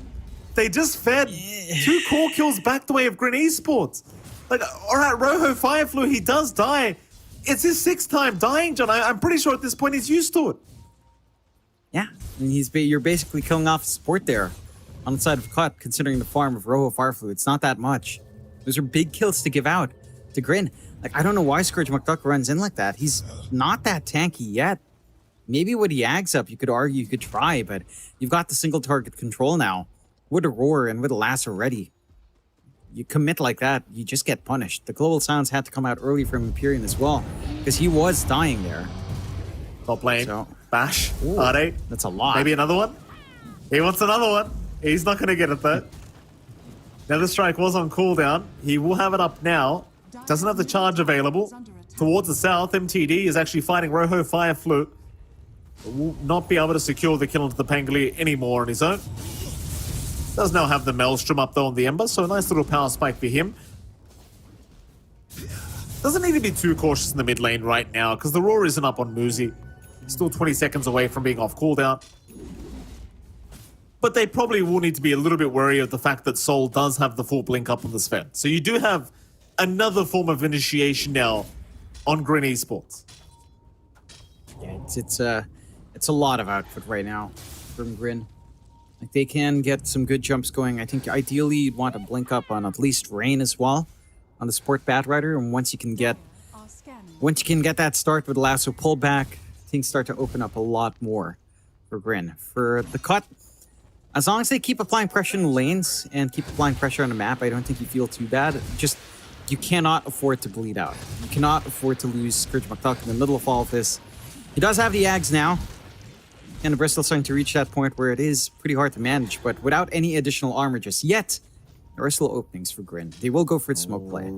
They just fed 2 core kills back the way of Grin Esports. Like, all right, Rojo Fireflu, he does die. It's his 6th time dying, John. I'm pretty sure at this point he's used to it.
Yeah, and you're basically killing off support there on the side of Cut, considering the farm of Rojo Fireflu. It's not that much. Those are big kills to give out to Grin. Like, I don't know why Scourge McDuck runs in like that. He's not that tanky yet. Maybe when he ags up, you could argue, you could try, but you've got the single target control now. With a roar and with a lasso ready. You commit like that, you just get punished. The Global Silence had to come out early from Empyrean as well, because he was dying there.
Top lane.
So,
Bash.
ooh,
Are they?
that's a lot.
Maybe another one? He wants another one. He's not going to get it though. Nether Strike was on cooldown. He will have it up now. Doesn't have the charge available. Towards the south, MTD is actually fighting Rojo Fireflu. Will not be able to secure the kill into the Pangolier anymore on his own. Does now have the Maelstrom up though on the Ember, so a nice little power spike for him. Doesn't need to be too cautious in the mid lane right now, because the Roar isn't up on Muzi. Still 20 seconds away from being off cooldown. But they probably will need to be a little bit wary of the fact that Soul does have the full blink up on the Sven. So you do have another form of initiation now on Grin Esports.
Yeah, it's a lot of output right now from Grin. Like, they can get some good jumps going. I think ideally you'd want to blink up on at least Rain as well on the Sport Bat Rider. And once you can get that start with Lasso pullback, things start to open up a lot more for Grin. For the Cut, as long as they keep applying pressure in the lanes and keep applying pressure on the map, I don't think you feel too bad. Just, you cannot afford to bleed out. You cannot afford to lose Scourge McDuck in the middle of all of this. He does have the Ags now. And the Bristol's starting to reach that point where it is pretty hard to manage, but without any additional armor just yet, there are still openings for Grin. They will go for its smoke play.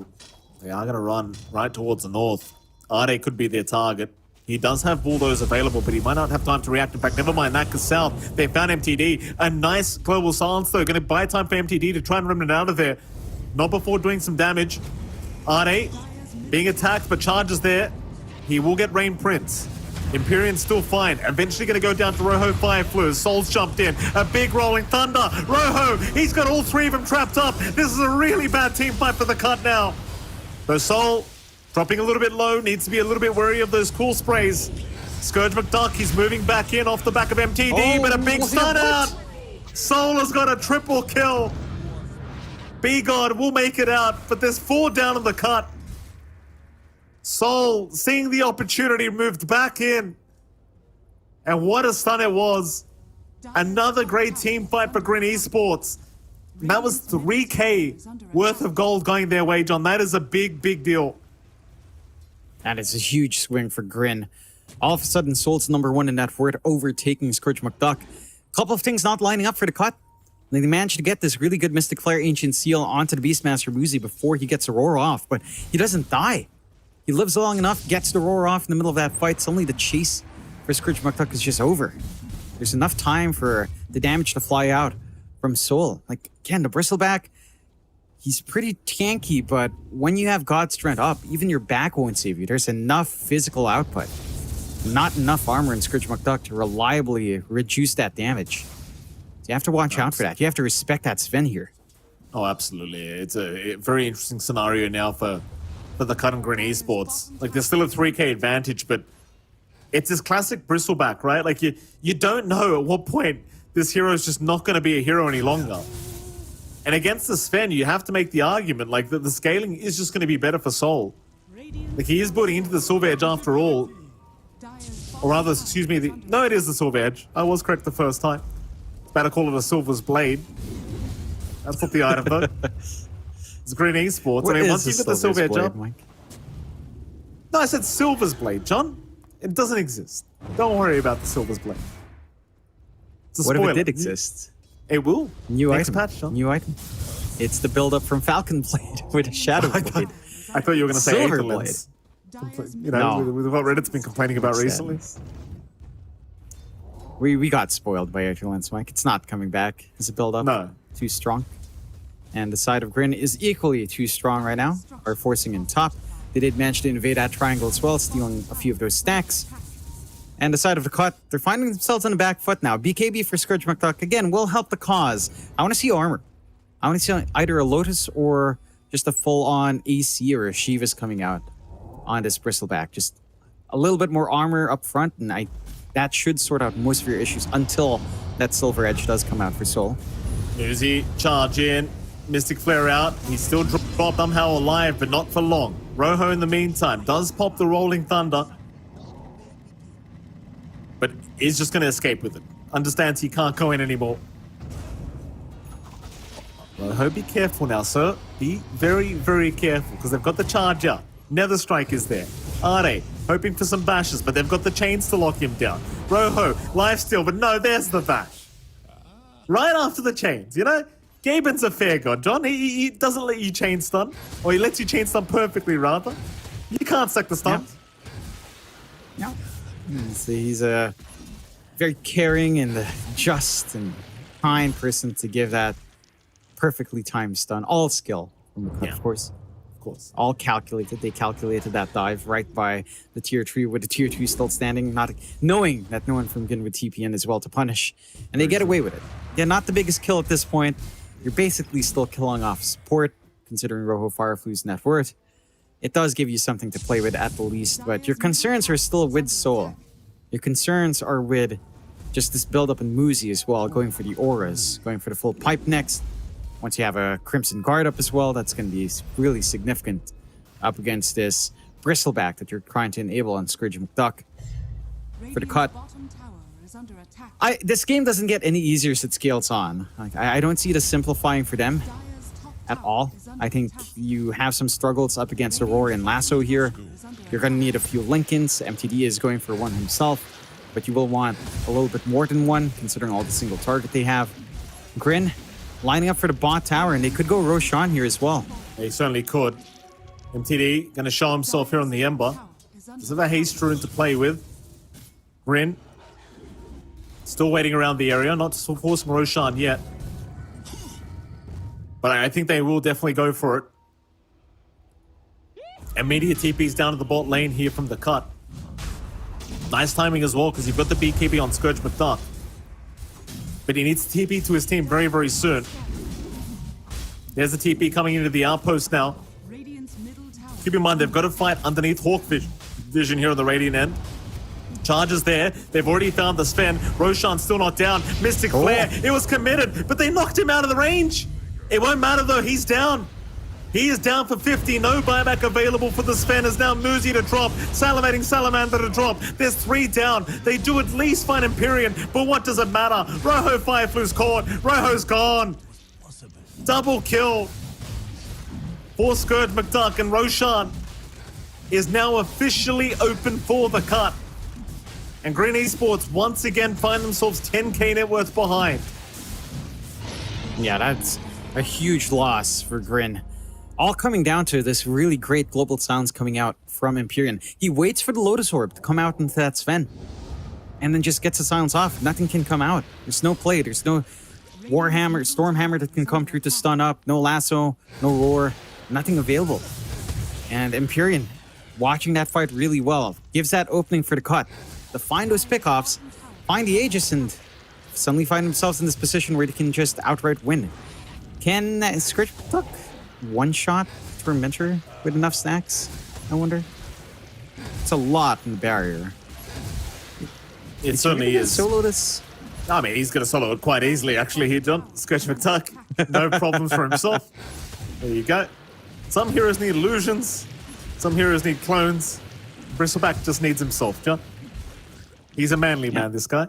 They are going to run right towards the north. Ade could be their target. He does have Bulldoze available, but he might not have time to react. In fact, never mind that, because south, they found MTD. A nice Global Silence, though. Going to buy time for MTD to try and remnant out of there. Not before doing some damage. Ade being attacked, but charges there. He will get Rain Prince. Empyrean's still fine. Eventually going to go down to Rojo Fireflu. Soul's jumped in. A big Rolling Thunder. Rojo, he's got all 3 of them trapped up. This is a really bad team fight for the Cut now. So Soul dropping a little bit low. Needs to be a little bit wary of those cool sprays. Scourge McDuck, he's moving back in off the back of MTD, but a big stun out. Soul has got a triple kill. B-God will make it out, but there's 4 down in the Cut. Soul, seeing the opportunity, moved back in. And what a stun it was. Another great team fight for Grin Esports. And that was 3k worth of gold going their way, John. That is a big, big deal.
That is a huge swing for Grin. All of a sudden, Soul's #1 in that word, overtaking Scourge McDuck. Couple of things not lining up for the Cut. They managed to get this really good Mystic Flare Ancient Seal onto the Beastmaster Muzi before he gets Aurora off, but he doesn't die. He lives long enough, gets the roar off in the middle of that fight. Suddenly the chase for Scourge McDuck is just over. There's enough time for the damage to fly out from Soul. Like, again, the Bristleback, he's pretty tanky, but when you have God Strength up, even your back won't save you. There's enough physical output. Not enough armor in Scourge McDuck to reliably reduce that damage. So you have to watch out for that. You have to respect that Sven here.
Oh, absolutely. It's a very interesting scenario now for the Cut and Grin Esports. Like, there's still a 3k advantage, but it's this classic Bristleback, right? Like, you don't know at what point this hero is just not going to be a hero any longer. And against the Sven, you have to make the argument, like, that the scaling is just going to be better for Soul. Like, he is building into the Silver Edge after all. Or rather, excuse me, no, it is the Silver Edge. I was correct the first time. It's better call it a Silver's Blade. That's not the item, though. It's Green Esports.
What
I mean,
is
once you
the
get the Silver
Silver's
Edge up...
Blade, Mike?
No, I said Silver's Blade, John. It doesn't exist. Don't worry about the Silver's Blade. It's a
What if
spoiler.
it did exist?
It will.
New
Next
item.
patch, John.
New item. It's the build-up from Falcon Blade with a Shadow Blade.
I thought you were going to say
Silver
Aetherlens.
Dyer's
You know,
No.
with what Reddit's been complaining about recently.
We got spoiled by Aetherlens, Mike. It's not coming back as a build-up.
No.
Too strong. And the side of Grin is equally too strong right now. Are forcing in top. They did manage to invade that triangle as well, stealing a few of those stacks. And the side of the cut, they're finding themselves on the back foot now. BKB for Scourge McDuck, again, will help the cause. I want to see armor. I want to see either a Lotus or just a full-on AC or a Shiva's coming out on this Bristleback. Just a little bit more armor up front, and that should sort out most of your issues until that Silver Edge does come out for Soul.
Newsy, charge in. Mystic Flare out. He's still dropped somehow alive, but not for long. Rojo, in the meantime, does pop the Rolling Thunder, but is just going to escape with it. Understands he can't go in anymore. Rojo, be careful now, sir. Be very, very careful, because they've got the charge up. Nether Strike is there. Are they? Hoping for some bashes, but they've got the chains to lock him down. Rojo, lifesteal, but no, there's the bash. Right after the chains, you know? Gaben's a fair god, John. He doesn't let you chain stun. Or he lets you chain stun perfectly, rather. You can't suck the stuns.
Yeah. He's a very caring and just and kind person to give that perfectly timed stun. All skill from the cut,
Yeah.
of course.
Of course.
All calculated. They calculated that dive right by the tier 3 with the tier 2 still standing, not knowing that no one from Gin would TP in as well to punish. And they get away with it. Yeah, not the biggest kill at this point. You're basically still killing off support, considering Rojo Fireflu's net worth. It does give you something to play with at the least, but your concerns are still with Soul. Your concerns are with just this build-up in Muzi as well, going for the auras, going for the full pipe next. Once you have a Crimson Guard up as well, that's going to be really significant up against this Bristleback that you're trying to enable on Scourge McDuck. For the cut.
bottom tower is under attack.
This game doesn't get any easier as it scales on. Like, I don't see it simplifying for them
Dyer's top
at
tower
all.
is under
I think
attack.
you have some struggles up against Aurora and Lasso here. You're going to need a few Lincolns. MTD is going for one himself, but you will want a little bit more than one, considering all the single target they have. Grin lining up for the bot tower, and they could go Roshan here as well.
He certainly could. MTD going to show himself here on the Ember. Does have a Haste Rune to play with. Grin still waiting around the area, not to force Roshan yet. But I think they will definitely go for it. Immediate TP's down to the bot lane here from the cut. Nice timing as well, because you've got the BKB on Scourge McDuck. But he needs TP to his team very, very soon. There's the TP coming into the outpost now.
Radiant's middle tower.
Keep in mind, they've got to fight underneath Hawk Vision here on the Radiant end. Charges there. They've already found the Sven. Roshan's still not down. Mystic Flare. It was committed, but they knocked him out of the range. It won't matter, though. He's down. He is down for 50. No buyback available for the Sven. Is now Muzi to drop. Salivating Salamander to drop. There's 3 down. They do at least find Empyrean, but what does it matter? Rojo Fireflu's caught. Rojo's gone. Double kill for Scourge McDuck, and Roshan is now officially open for the cut. And Green Esports once again find themselves 10k net worth behind.
Yeah, that's a huge loss for Grin. All coming down to this really great global sounds coming out from Empyrean. He waits for the Lotus Orb to come out into that Sven, and then just gets the silence off. Nothing can come out. There's no play. There's no Warhammer, Stormhammer that can come through to stun up. No Lasso, no Roar. Nothing available. And Empyrean, watching that fight really well, gives that opening for the cut. To find those pickoffs, find the Aegis, and suddenly find themselves in this position where they can just outright win. Can Scourge McDuck one-shot for Mentor with enough stacks, I wonder? It's a lot in the barrier.
It certainly is.
Solo this?
I mean, he's going to solo it quite easily, actually, here, John. Scourge McDuck, no problems for himself. There you go. Some heroes need illusions. Some heroes need clones. Bristleback just needs himself, John. He's a manly man, this guy.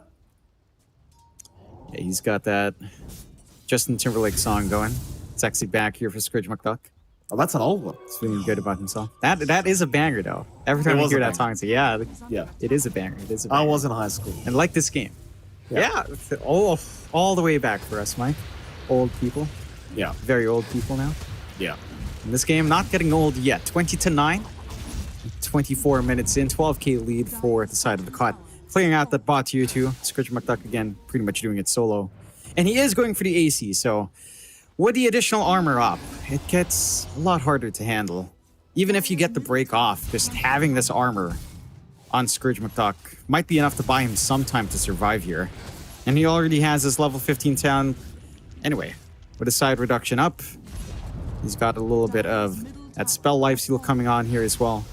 Yeah, he's got that Justin Timberlake song going. Sexy back here for Scrooge McDuck.
Oh, that's an old one.
He's feeling good about himself. That is a banger though. Every time I
was
hear
a
that song,
banger.
I say, yeah,
Yeah.
it is a banger. It is a
I
banger.
was in high school.
And like this game.
Yeah.
Yeah, all the way back for us, Mike. Old people.
Yeah.
Very old people now.
Yeah.
In this game, not getting old yet. 20-9. 24 minutes in. 12k lead for the side of the cut. Clearing out that bot tier 2. Scrooge McDuck again, pretty much doing it solo. And he is going for the AC, so with the additional armor up, it gets a lot harder to handle. Even if you get the break off, just having this armor on Scrooge McDuck might be enough to buy him some time to survive here. And he already has his level 15 town. Anyway, with his side reduction up, he's got a little bit of that spell life steal coming on here as well.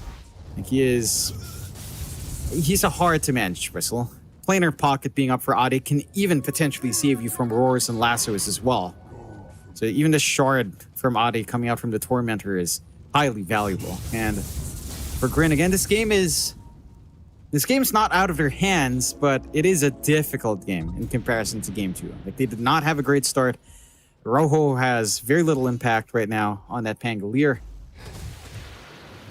And he's a hard to manage Bristle. Planar pocket being up for Ade can even potentially save you from roars and lassos as well. So even the shard from Ade coming out from the Tormentor is highly valuable. And for Grin, again, this game's not out of their hands, but it is a difficult game in comparison to Game 2. Like, they did not have a great start. Rojo has very little impact right now on that Pangolier.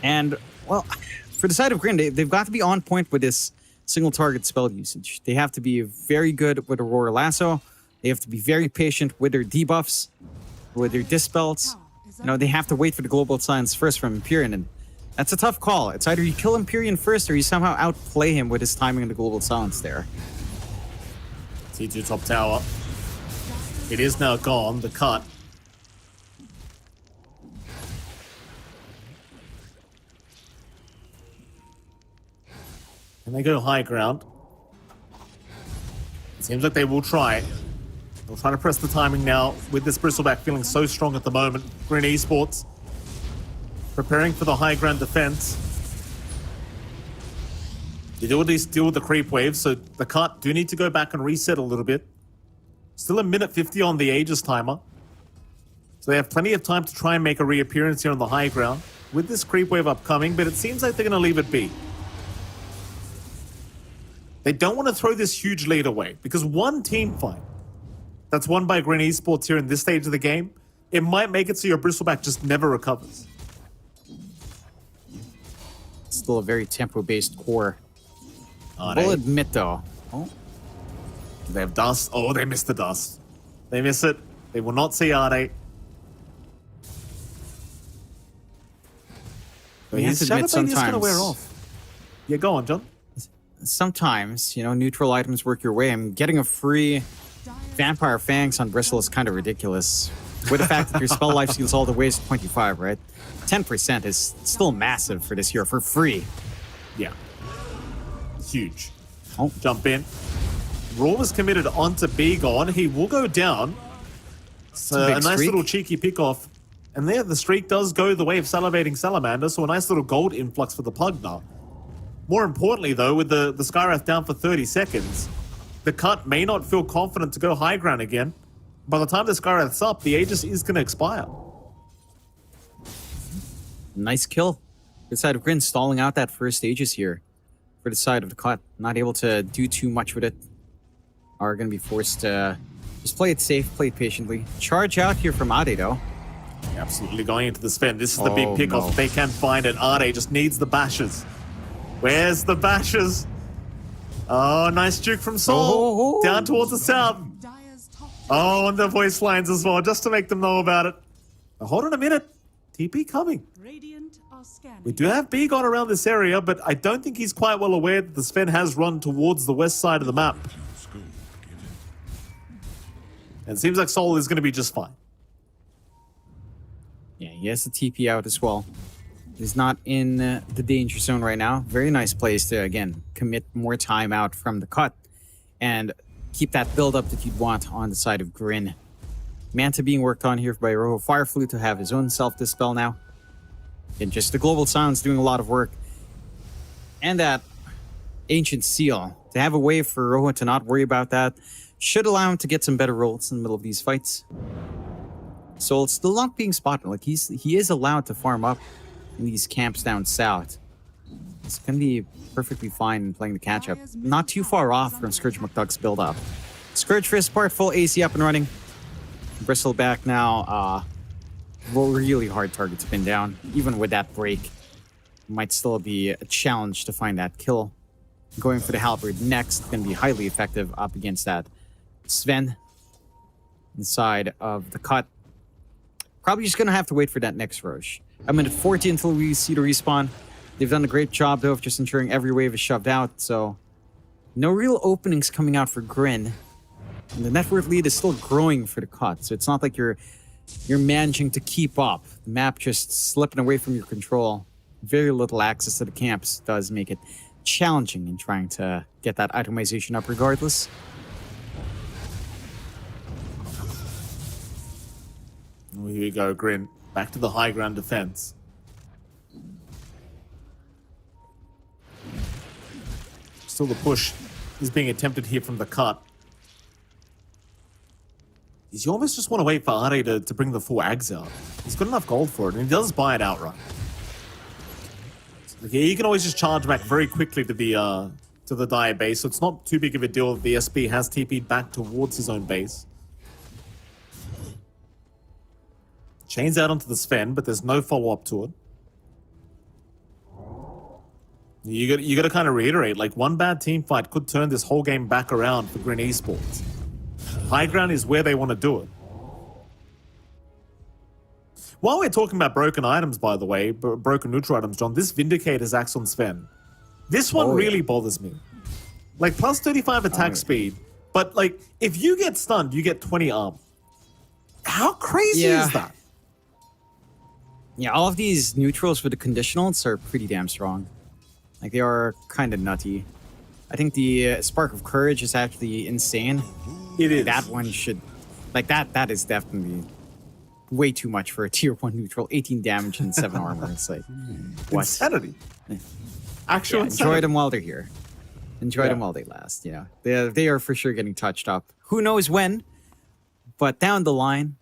And, well, for the side of Grin, they've got to be on point with this single target spell usage. They have to be very good with Aurora Lasso. They have to be very patient with their debuffs, with their dispels. You know, they have to wait for the global silence first from Empyrean, and that's a tough call. It's either you kill Empyrean first or you somehow outplay him with his timing in the global silence there.
T2 top tower. It is now gone, the cut. And they go high ground. It seems like they will try. They'll try to press the timing now with this Bristleback feeling so strong at the moment. Green Esports preparing for the high ground defense. They do at least deal with the creep wave, so the cut do need to go back and reset a little bit. Still a minute 50 on the Aegis timer. So they have plenty of time to try and make a reappearance here on the high ground with this creep wave upcoming, but it seems like they're going to leave it be. They don't want to throw this huge lead away, because one team fight that's won by Green Esports here in this stage of the game, it might make it so your Bristleback just never recovers.
Still a very tempo-based core.
Oh,
We'll admit, though. Oh,
they have dust. Oh, they missed the dust. They miss it. They will not see Ade.
we have
His
to
Shadow
admit
Blade is going to wear
sometimes.
off. Yeah, go on, John.
Sometimes, you know, neutral items work your way. I'm getting a free Vampire Fangs on Bristle is kind of ridiculous. With the fact that your spell life steals all the ways to 25, right? 10% is still massive for this year, for free.
Yeah. Huge.
Oh.
Jump in. Raw was committed onto Begon. He will go down. So
a
a
big
nice
streak.
little cheeky pick off. And there, the streak does go the way of Salivating Salamander, so a nice little gold influx for the Pugna. More importantly, though, with the Skywrath down for 30 seconds, the cut may not feel confident to go high ground again. By the time the Skywrath's up, the Aegis is going to expire.
Nice kill. Good side of Grin stalling out that first Aegis here. For the side of the cut. Not able to do too much with it. Are going to be forced to just play it safe, play it patiently. Charge out here from Ade, though.
Absolutely going into the spin. This is the big
Oh,
pickoff.
no.
If they can find it, Ade just needs the bashes. Where's the bashes? Oh, nice juke from Sol.
Oh.
Down towards the south.
Dire's top
Oh, and the voice lines as well, just to make them know about it. Now, hold on a minute. TP coming.
radiant are scanning.
We do have Begon around this area, but I don't think he's quite well aware that the Sven has run towards the west side of the map.
School, get it.
And it seems like Sol is going to be just fine.
Yeah, he has the TP out as well. He's not in the danger zone right now. Very nice place to, again, commit more time out from the cut and keep that build-up that you'd want on the side of Grin. Manta being worked on here by Rojo Fireflu to have his own self-dispel now. And just the global sounds doing a lot of work. And that Ancient Seal. To have a way for Rojo to not worry about that should allow him to get some better rolls in the middle of these fights. So it's still not being spotted. Like he is allowed to farm up in these camps down south. It's going to be perfectly fine in playing the catch-up. Not too far off from Scourge McDuck's build-up. Scourge for his part, full AC up and running. Bristle back now. Really hard target to pin down. Even with that break, it might still be a challenge to find that kill. Going for the halberd next, going to be highly effective up against that Sven inside of the cut. Probably just going to have to wait for that next Roche. I'm at 40 until we see the respawn. They've done a great job, though, of just ensuring every wave is shoved out, so no real openings coming out for Grin. And the net worth lead is still growing for the cut, so it's not like you're managing to keep up. The map just slipping away from your control. Very little access to the camps does make it challenging in trying to get that itemization up regardless.
Well, here you go, Grin. Back to the high ground defense. Still the push is being attempted here from the cut. You almost just want to wait for Are to bring the full Ags out. He's got enough gold for it, and he does buy it outright. So, he can always just charge back very quickly to the Dire base, so it's not too big of a deal if the SB has TP'd back towards his own base. Chains out onto the Sven, but there's no follow-up to it. You got to kind of reiterate, like, one bad team fight could turn this whole game back around for Grin Esports. High ground is where they want to do it. While we're talking about broken items, by the way, broken neutral items, John, this Vindicator's axe on Sven. This one really bothers me. Like, plus 35 attack speed, but, like, if you get stunned, you get 20 arm. How crazy is that?
Yeah, all of these neutrals for the conditionals are pretty damn strong. Like, they are kind of nutty. I think the Spark of Courage is actually insane.
It is.
That one should... Like, that is definitely way too much for a tier 1 neutral. 18 damage and 7 armor. It's like, what?
Insanity. Actual insanity.
Enjoy them while they're here. Enjoy them while they last, you know. They are for sure getting touched up. Who knows when, but down the line,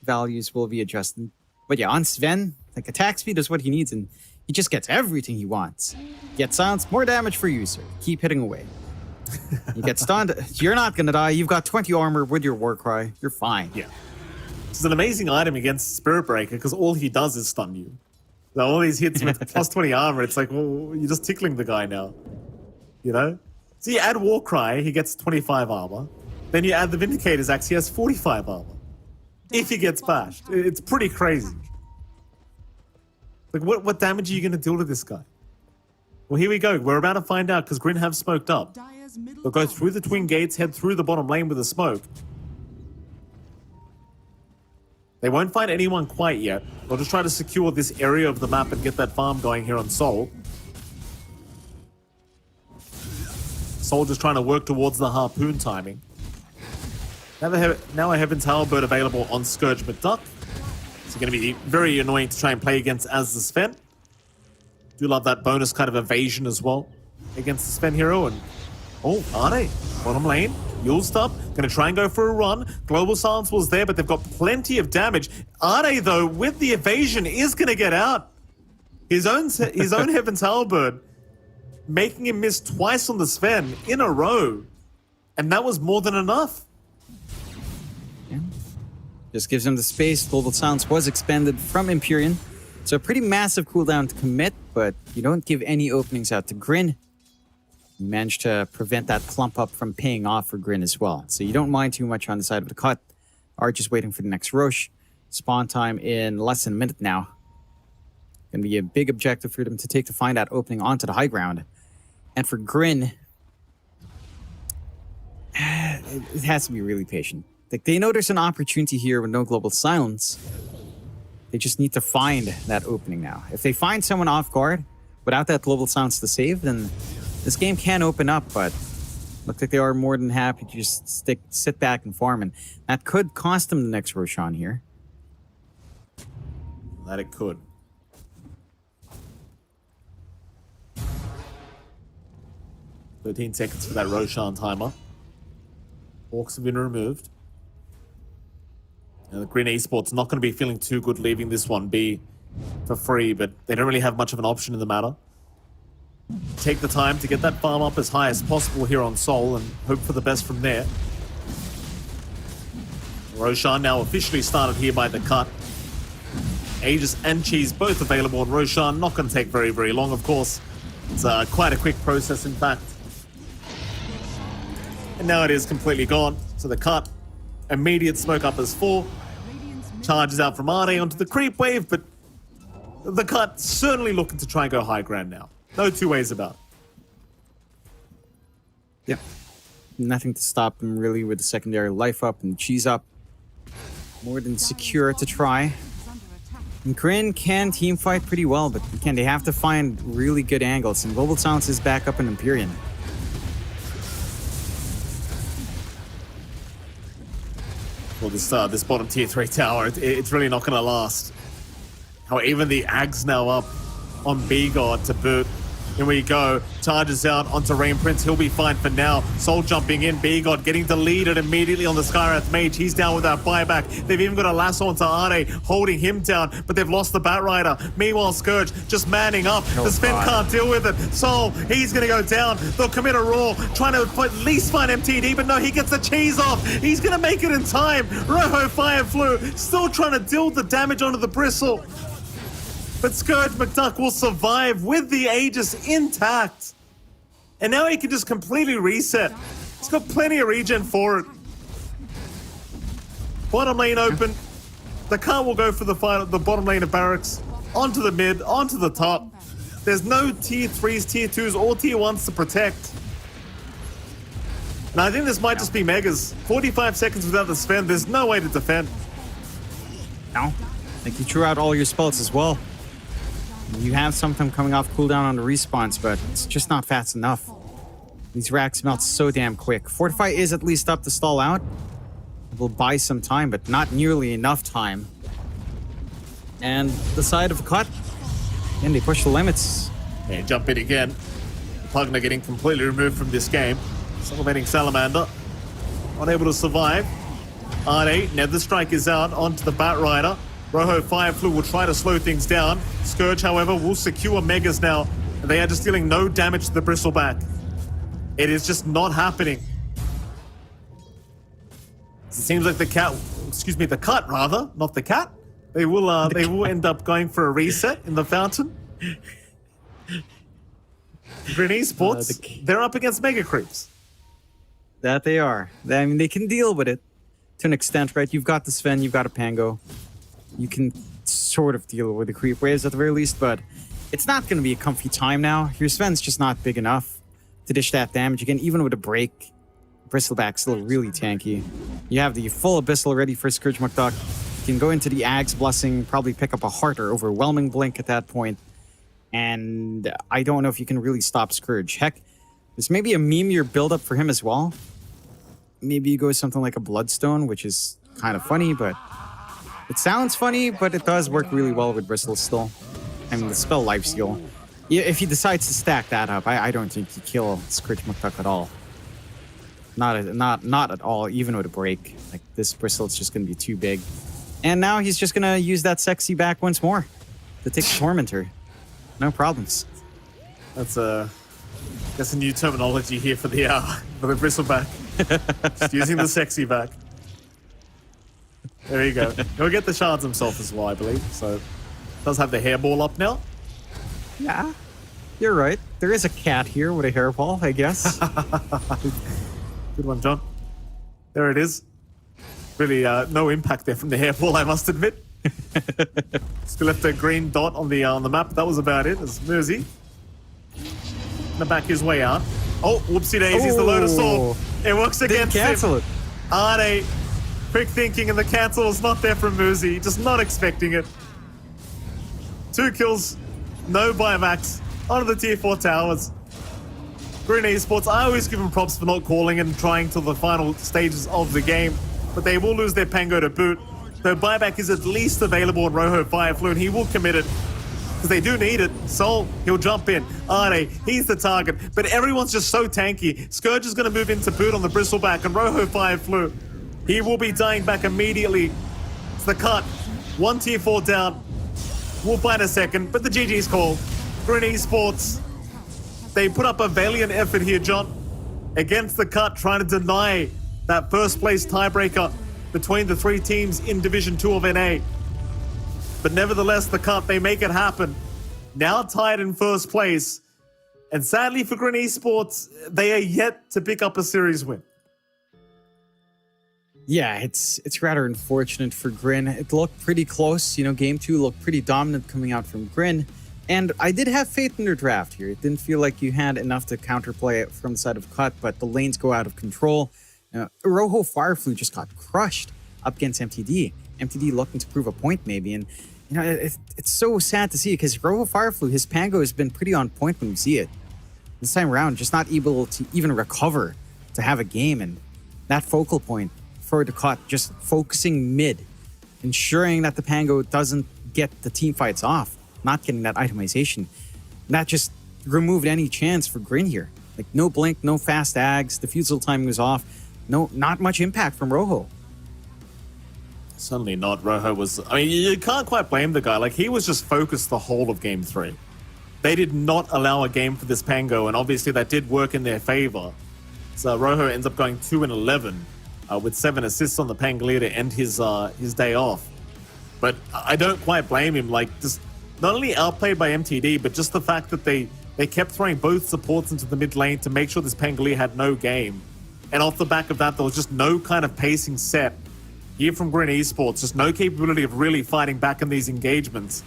values will be adjusted. But yeah, on Sven, like, attack speed is what he needs, and he just gets everything he wants. Get silence, more damage for you, sir. Keep hitting away. You get stunned, you're not gonna die. You've got 20 armor with your Warcry. You're fine.
Yeah. This is an amazing item against Spirit Breaker because all he does is stun you. So all these hits with plus 20 armor, it's like, well, you're just tickling the guy now. You know? So you add Warcry, he gets 25 armor. Then you add the Vindicator's axe, he has 45 armor. If he gets bashed. It's pretty crazy. Like, what damage are you going to deal to this guy? Well, here we go. We're about to find out because Grin have smoked up. They'll go through the twin gates, head through the bottom lane with a smoke. They won't find anyone quite yet. They'll just try to secure this area of the map and get that farm going here on Soul. Soul just trying to work towards the harpoon timing. Now a Heaven's Halberd available on Scourge McDuck. It's going to be very annoying to try and play against as the Sven. Do love that bonus kind of evasion as well against the Sven hero. And oh, Arne, bottom lane, Yule's up, going to try and go for a run. Global Silence was there, but they've got plenty of damage. Arne, though, with the evasion, is going to get out. His own Heaven's Halberd, making him miss twice on the Sven in a row. And that was more than enough.
Yeah. Just gives him the space. Global Silence was expanded from Empyrean. So a pretty massive cooldown to commit, but you don't give any openings out to Grin. You manage to prevent that clump up from paying off for Grin as well. So you don't mind too much on the side of the cut. Are just waiting for the next Roche. Spawn time in less than a minute now. Gonna be a big objective for them to take to find that opening onto the high ground. And for Grin, it has to be really patient. Like, they know there's an opportunity here with no Global Silence. They just need to find that opening now. If they find someone off guard without that Global Silence to save, then this game can open up, but looks like they are more than happy to just sit back and farm, and that could cost them the next Roshan here.
That it could. "13 seconds for that Roshan timer. Orcs have been removed. And the Green Esports not going to be feeling too good leaving this one be for free, but they don't really have much of an option in the matter. take the time to get that farm up as high as possible here on Sol and hope for the best from there. Roshan now officially started here by the cut. Aegis and Cheese both available on Roshan. Not going to take very, very long, of course. It's quite a quick process, in fact. And now it is completely gone. So the cut, immediate smoke up as 4. Charges out from Arde onto the creep wave, but the cut certainly looking to try and go high ground now. No two ways about it.
Yep. Nothing to stop him really with the secondary life up and cheese up. More than secure to try. And Grin can team fight pretty well, but again, they have to find really good angles, and Global Silence is back up in Empyrean.
Well, this bottom tier 3 tower, it's really not going to last. How even the Ags now up on B-God to boot. Here we go. Charges out onto Rain Prince. He'll be fine for now. Soul jumping in. B-God getting deleted immediately on the Skywrath Mage. He's down with that buyback. They've even got a lasso onto Arde, holding him down, but they've lost the Batrider. Meanwhile, Scourge just manning up. The Sven can't deal with it. Soul, he's going to go down. They'll commit a Roar, trying to at least find MTD, but no, he gets the cheese off. He's going to make it in time. Rojo Fire Flu still trying to deal the damage onto the Bristle. But Scourge McDuck will survive with the Aegis intact. And now he can just completely reset. He's got plenty of regen for it. Bottom lane open. The car will go for the bottom lane of barracks. Onto the mid, onto the top. There's no tier 3s, tier 2s, or tier 1s to protect. And I think this might just be Megas. 45 seconds without the Sven, there's no way to defend.
No. I think you threw out all your spells as well. You have something coming off cooldown on the respawns, but it's just not fast enough. These racks melt so damn quick. Fortify is at least up to stall out. It will buy some time, but not nearly enough time. And the side of the cut, and they push the limits.
Yeah, jump in again. Pugna getting completely removed from this game. Celebrating Salamander. Unable to survive. Arde, Nether Strike is out onto the Batrider. Rojo Fireflu will try to slow things down. Scourge, however, will secure Megas now. And they are just dealing no damage to the Bristleback. It is just not happening. It seems like the cut rather, not the cat. They will end up going for a reset in the fountain. Green Esports, they're up against Mega Creeps.
That they are. I mean, they can deal with it to an extent, right? You've got the Sven, you've got a Pango. You can sort of deal with the creep waves at the very least, but it's not going to be a comfy time now. Your Sven's just not big enough to dish that damage again, even with a break. Bristleback's still really tanky. You have the full Abyssal ready for Scourge McDuck. You can go into the Ag's Blessing, probably pick up a Heart or Overwhelming Blink at that point. And I don't know if you can really stop Scourge. Heck, there's maybe a memeier build-up for him as well. Maybe you go with something like a Bloodstone, which is kind of funny, but it sounds funny, but it does work really well with Bristles still. I mean, the spell Lifesteal. Yeah, if he decides to stack that up, I don't think you kill Scourge McDuck at all. Not at all, even with a break. Like, this Bristle is just going to be too big. And now he's just going to use that sexy back once more to take the Tormentor. No problems.
That's a new terminology here for the Bristleback. Just using the sexy back. There you go. He'll get the shards himself as well, I believe. So, does have the hairball up now.
Yeah, you're right. There is a cat here with a hairball, I guess.
Good one, John. There it is. Really, no impact there from the hairball, I must admit. Still left a green dot on the map. That was about it. It's Mersey. Gonna back his way out. Oh, whoopsie daisies, the Lotus Sword. It works against him.
Cancel it.
Arde, quick thinking, and the cancel is not there from Mersey. Just not expecting it. 2 kills, no buybacks, onto the tier 4 towers. Green Esports, I always give them props for not calling and trying till the final stages of the game, but they will lose their Pango to boot. Their buyback is at least available on Rojo Fireflu, and he will commit it. Because they do need it. Soul, he'll jump in. Arde, he's the target. But everyone's just so tanky. Scourge is going to move into boot on the Bristleback, and Rojo Fireflu, he will be dying back immediately. It's the cut. 1 tier 4 down. We'll find a second, but the GG's called. Green Esports, they put up a valiant effort here, John, against the cut, trying to deny that first place tiebreaker between the three teams in Division 2 of NA. But nevertheless, the cut, they make it happen. Now tied in first place. And sadly for Grin Esports, they are yet to pick up a series win.
Yeah, it's rather unfortunate for Grin. It looked pretty close. You know, game 2 looked pretty dominant coming out from Grin. And I did have faith in their draft here. It didn't feel like you had enough to counterplay it from the side of Cut, but the lanes go out of control. Rojo Fireflu just got crushed up against MTD. MTD looking to prove a point maybe. And, you know, it's so sad to see because Rojo Fireflu, his Pango has been pretty on point when we see it. This time around, just not able to even recover to have a game. And that focal point for the Cut, just focusing mid, ensuring that the Pango doesn't get the team fights off. Not getting that itemization. That just removed any chance for Grin here. Like no blink, no fast ags, the fusel timing was off. Not much impact from Rojo.
Certainly not. Rojo was, I mean, you can't quite blame the guy. Like he was just focused the whole of game 3. They did not allow a game for this Pango, and obviously that did work in their favor. So Rojo ends up going 2-11 with 7 assists on the Pangolier to end his day off. But I don't quite blame him. Like just not only outplayed by MTD, but just the fact that they kept throwing both supports into the mid lane to make sure this Pangolier had no game. And off the back of that, there was just no kind of pacing set here from Grin Esports, just no capability of really fighting back in these engagements.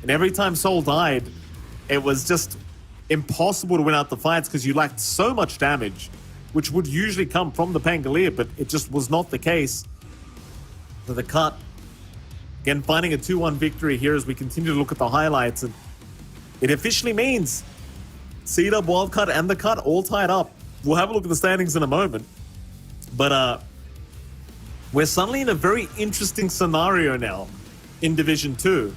And every time Soul died, it was just impossible to win out the fights because you lacked so much damage, which would usually come from the Pangolier, but it just was not the case. So the Cut, again, finding a 2-1 victory here as we continue to look at the highlights. And it officially means C-Dub, Wildcard, and the Cut all tied up. We'll have a look at the standings in a moment. But we're suddenly in a very interesting scenario now in Division 2.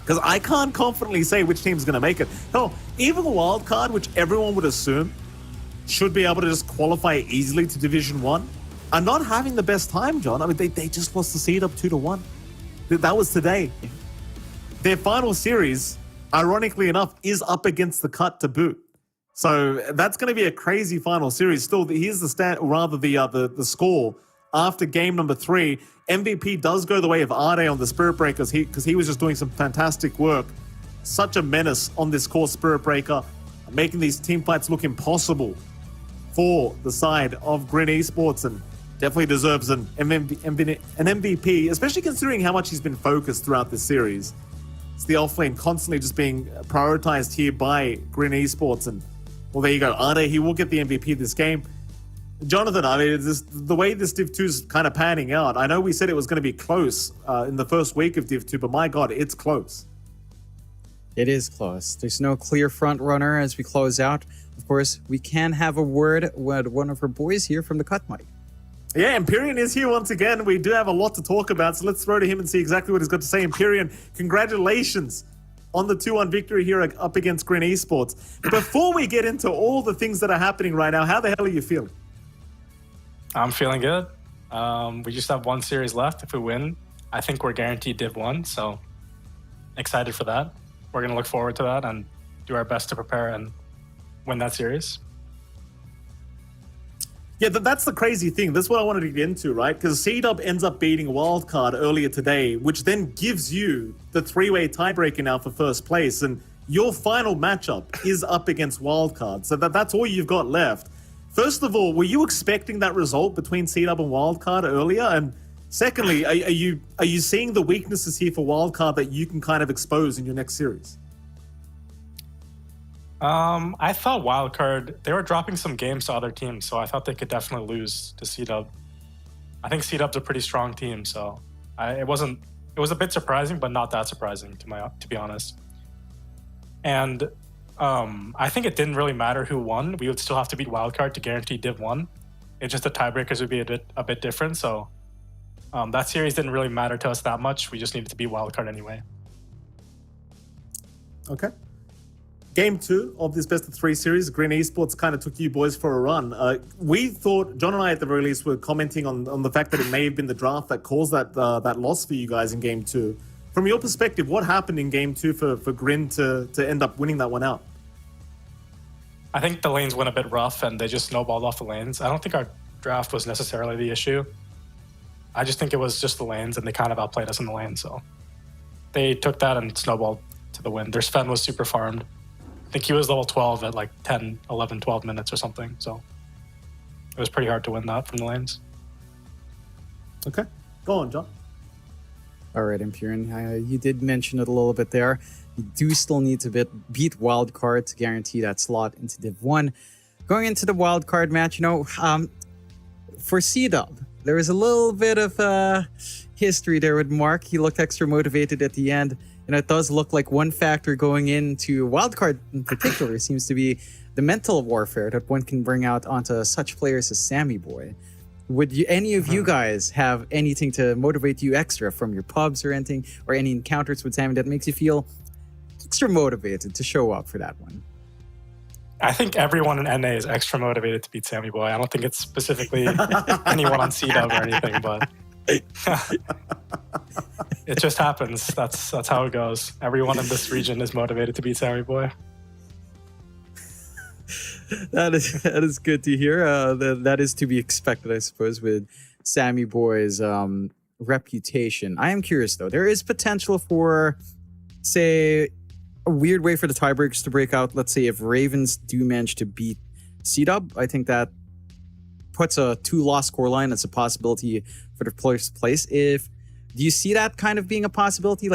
Because I can't confidently say which team's going to make it. Hell, even Wildcard, which everyone would assume should be able to just qualify easily to Division 1, are not having the best time, John. I mean, they just lost the C-Dub 2-1. That was today. Their final series, ironically enough, is up against the Cut to boot. So that's going to be a crazy final series. Still, here's the the score after game number 3. MVP does go the way of Ade on the Spirit Breakers because he was just doing some fantastic work. Such a menace on this core Spirit Breaker, making these team fights look impossible for the side of Grin Esports, and definitely deserves an MVP, especially considering how much he's been focused throughout this series. It's the offlane constantly just being prioritized here by Grin Esports, and well, there you go. Ade, he will get the MVP this game. Jonathan, I mean, the way this Div 2 is kind of panning out, I know we said it was going to be close in the first week of Div 2, but my God, it's close.
It is close. There's no clear front runner as we close out. Of course, we can have a word with one of our boys here from the Cut mic.
Yeah, Empyrean is here once again. We do have a lot to talk about, so let's throw to him and see exactly what he's got to say. Empyrean, congratulations on the 2-1 victory here up against Grin Esports. Before we get into all the things that are happening right now, how the hell are you feeling?
I'm feeling good. We just have one series left. If we win, I think we're guaranteed Div 1, so excited for that. We're going to look forward to that and do our best to prepare and win that series.
Yeah, that's the crazy thing. That's what I wanted to get into, right? Because C-Dub ends up beating Wildcard earlier today, which then gives you the 3-way tiebreaker now for first place. And your final matchup is up against Wildcard. So that's all you've got left. First of all, were you expecting that result between C-Dub and Wildcard earlier? And secondly, are you seeing the weaknesses here for Wildcard that you can kind of expose in your next series?
I thought Wildcard, they were dropping some games to other teams, so I thought they could definitely lose to C-Dub. I think C-Dub's a pretty strong team, so it was a bit surprising, but not that surprising to be honest. And I think it didn't really matter who won. We would still have to beat Wildcard to guarantee Div 1. It's just the tiebreakers would be a bit different, so that series didn't really matter to us that much. We just needed to beat Wildcard anyway.
Okay. Game 2 of this best of 3 series, Grin Esports kind of took you boys for a run. We thought, John and I at the very least were commenting on the fact that it may have been the draft that caused that loss for you guys in Game 2. From your perspective, what happened in Game 2 for Grin to end up winning that one out?
I think the lanes went a bit rough and they just snowballed off the lanes. I don't think our draft was necessarily the issue. I just think it was just the lanes, and they kind of outplayed us in the lane. So they took that and snowballed to the win. Their Sven was super farmed. I think he was level 12 at like 10, 11, 12 minutes or something. So it was pretty hard to win that from the lanes.
Okay, go on, John.
All right, Imperium, you did mention it a little bit there. You do still need to beat Wildcard to guarantee that slot into Div 1. Going into the Wildcard match, for C-Dub, there was a little bit of history there with Mark. He looked extra motivated at the end. It does look like one factor going into Wildcard in particular seems to be the mental warfare that one can bring out onto such players as Sammy Boy. Would any of you guys have anything to motivate you extra from your pubs or anything, or any encounters with Sammy that makes you feel extra motivated to show up for that one?
I think everyone in NA is extra motivated to beat Sammy Boy. I don't think it's specifically anyone on C-Dub or anything, but it just happens. That's how it goes. Everyone in this region is motivated to beat Sammy Boy.
That is good to hear. That is to be expected, I suppose, with Sammy Boy's reputation. I am curious, though. There is potential for, say, a weird way for the tiebreakers to break out. Let's say if Ravens do manage to beat C-Dub, I think that puts a 2-loss scoreline as a possibility for the first place. Do you see that kind of being a possibility?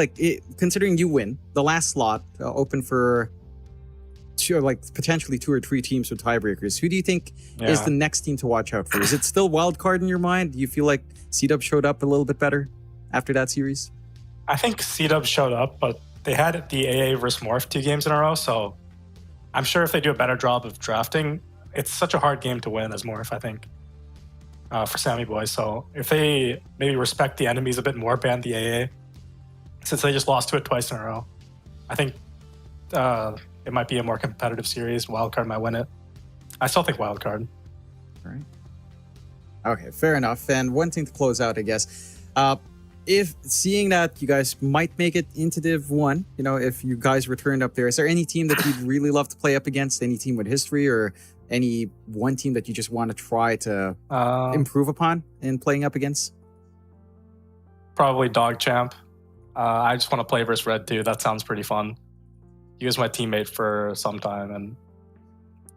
Considering you win, the last slot open for potentially 2 or 3 teams with tiebreakers, who do you think is the next team to watch out for? Is it still Wildcard in your mind? Do you feel like C-Dub showed up a little bit better after that series?
I think C-Dub showed up, but they had the AA versus Morph 2 games in a row, so I'm sure if they do a better job of drafting, it's such a hard game to win as Morph, I think, for Sammy Boy. So if they maybe respect the enemies a bit more, ban the AA, since they just lost to it twice in a row, I think it might be a more competitive series. Wildcard might win it. I still think Wildcard.
All right. Okay, fair enough. And one thing to close out, I guess, if seeing that you guys might make it into Div 1, if you guys returned up there, is there any team that you'd really love to play up against? Any team with history, or any one team that you just want to try to improve upon in playing up against?
Probably Dog Champ. I just want to play versus Red 2. That sounds pretty fun. He was my teammate for some time, and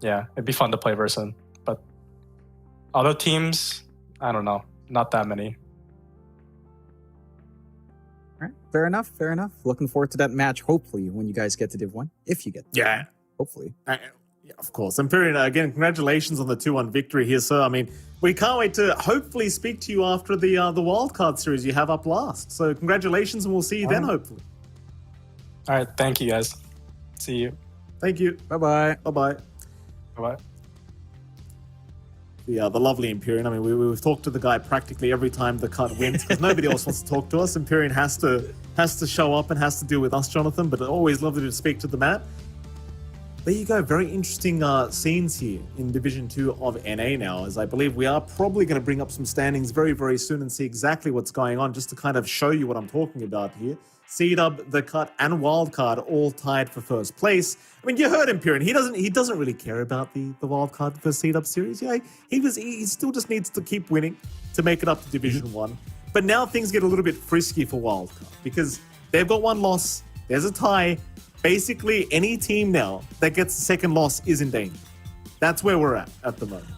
yeah, it'd be fun to play versus him. But other teams, I don't know. Not that many.
All right, fair enough. Looking forward to that match, hopefully, when you guys get to Div 1. If you get there.
Yeah.
Hopefully.
Yeah, of course. Imperium, again, congratulations on the 2-1 victory here, sir. I mean, we can't wait to hopefully speak to you after the wildcard series you have up last. So congratulations, and we'll see you then, hopefully.
All right, thank you, guys. See you.
Thank you.
Bye-bye.
Bye-bye.
Bye-bye.
The lovely Imperium. I mean, we've talked to the guy practically every time the cut wins, because nobody else wants to talk to us. Imperium has to show up and has to deal with us, Jonathan, but always lovely to speak to the Matt. There you go. Very interesting scenes here in Division 2 of NA now, as I believe we are probably going to bring up some standings very, very soon and see exactly what's going on, just to kind of show you what I'm talking about here. C-Dub, The Cut, and Wildcard all tied for first place. I mean, you heard Imperium. He doesn't really care about the Wildcard for C-Dub series. Yeah, he still just needs to keep winning to make it up to Division 1. But now things get a little bit frisky for Wildcard, because they've got 1 loss. There's a tie. Basically, any team now that gets the second loss is in danger. That's where we're at the moment.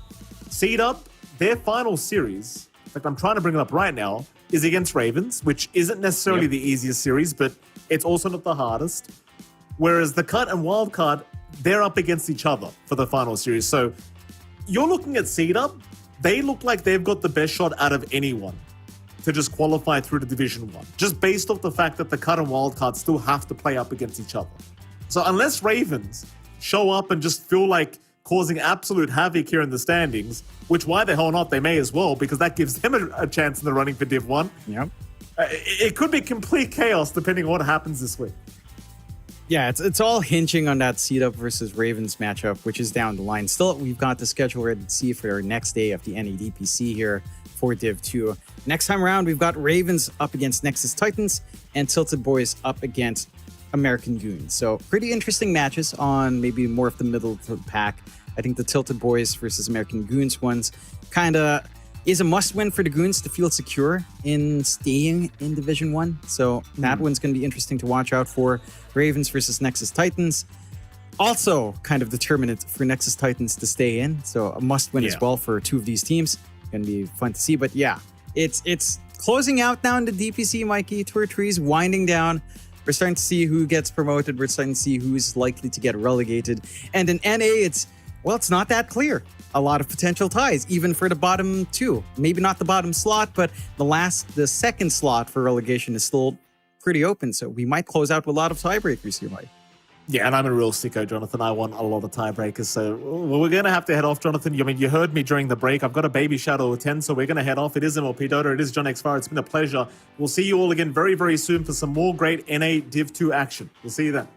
C-Dub, their final series, in fact, I'm trying to bring it up right now, is against Ravens, which isn't necessarily the easiest series, but it's also not the hardest. Whereas the Cut and Wildcard, they're up against each other for the final series. So you're looking at C-Dub, they look like they've got the best shot out of anyone to just qualify through to Division 1, just based off the fact that the Cut and Wildcard still have to play up against each other. So unless Ravens show up and just feel like causing absolute havoc here in the standings, which why the hell not, they may as well, because that gives them a chance in the running for Div 1.
Yep.
It could be complete chaos depending on what happens this week.
Yeah, it's all hinging on that C-Dub versus Ravens matchup, which is down the line. Still, we've got the schedule ready to see for our next day of the NADPC here for Div 2. Next time around, we've got Ravens up against Nexus Titans and Tilted Boys up against American Goons. So pretty interesting matches on maybe more of the middle of the pack. I think the Tilted Boys versus American Goons ones kind of is a must-win for the Goons to feel secure in staying in Division 1. So that one's going to be interesting to watch out for. Ravens versus Nexus Titans. Also kind of determinant for Nexus Titans to stay in. So a must-win as well for two of these teams. Going to be fun to see. But yeah, it's closing out now in the DPC, Mikey. Tour 3 is winding down. We're starting to see who gets promoted. We're starting to see who's likely to get relegated. And in NA, it's not that clear. A lot of potential ties, even for the bottom two. Maybe not the bottom slot, but the second slot for relegation is still pretty open. So we might close out with a lot of tiebreakers here, Mike.
Yeah, and I'm a real sicko, Jonathan. I want a lot of tiebreakers. So we're going to have to head off, Jonathan. I mean, you heard me during the break. I've got a baby shadow of 10, so we're going to head off. It is MLP Dota. It is John XFAR. It's been a pleasure. We'll see you all again very, very soon for some more great NA Div 2 action. We'll see you then.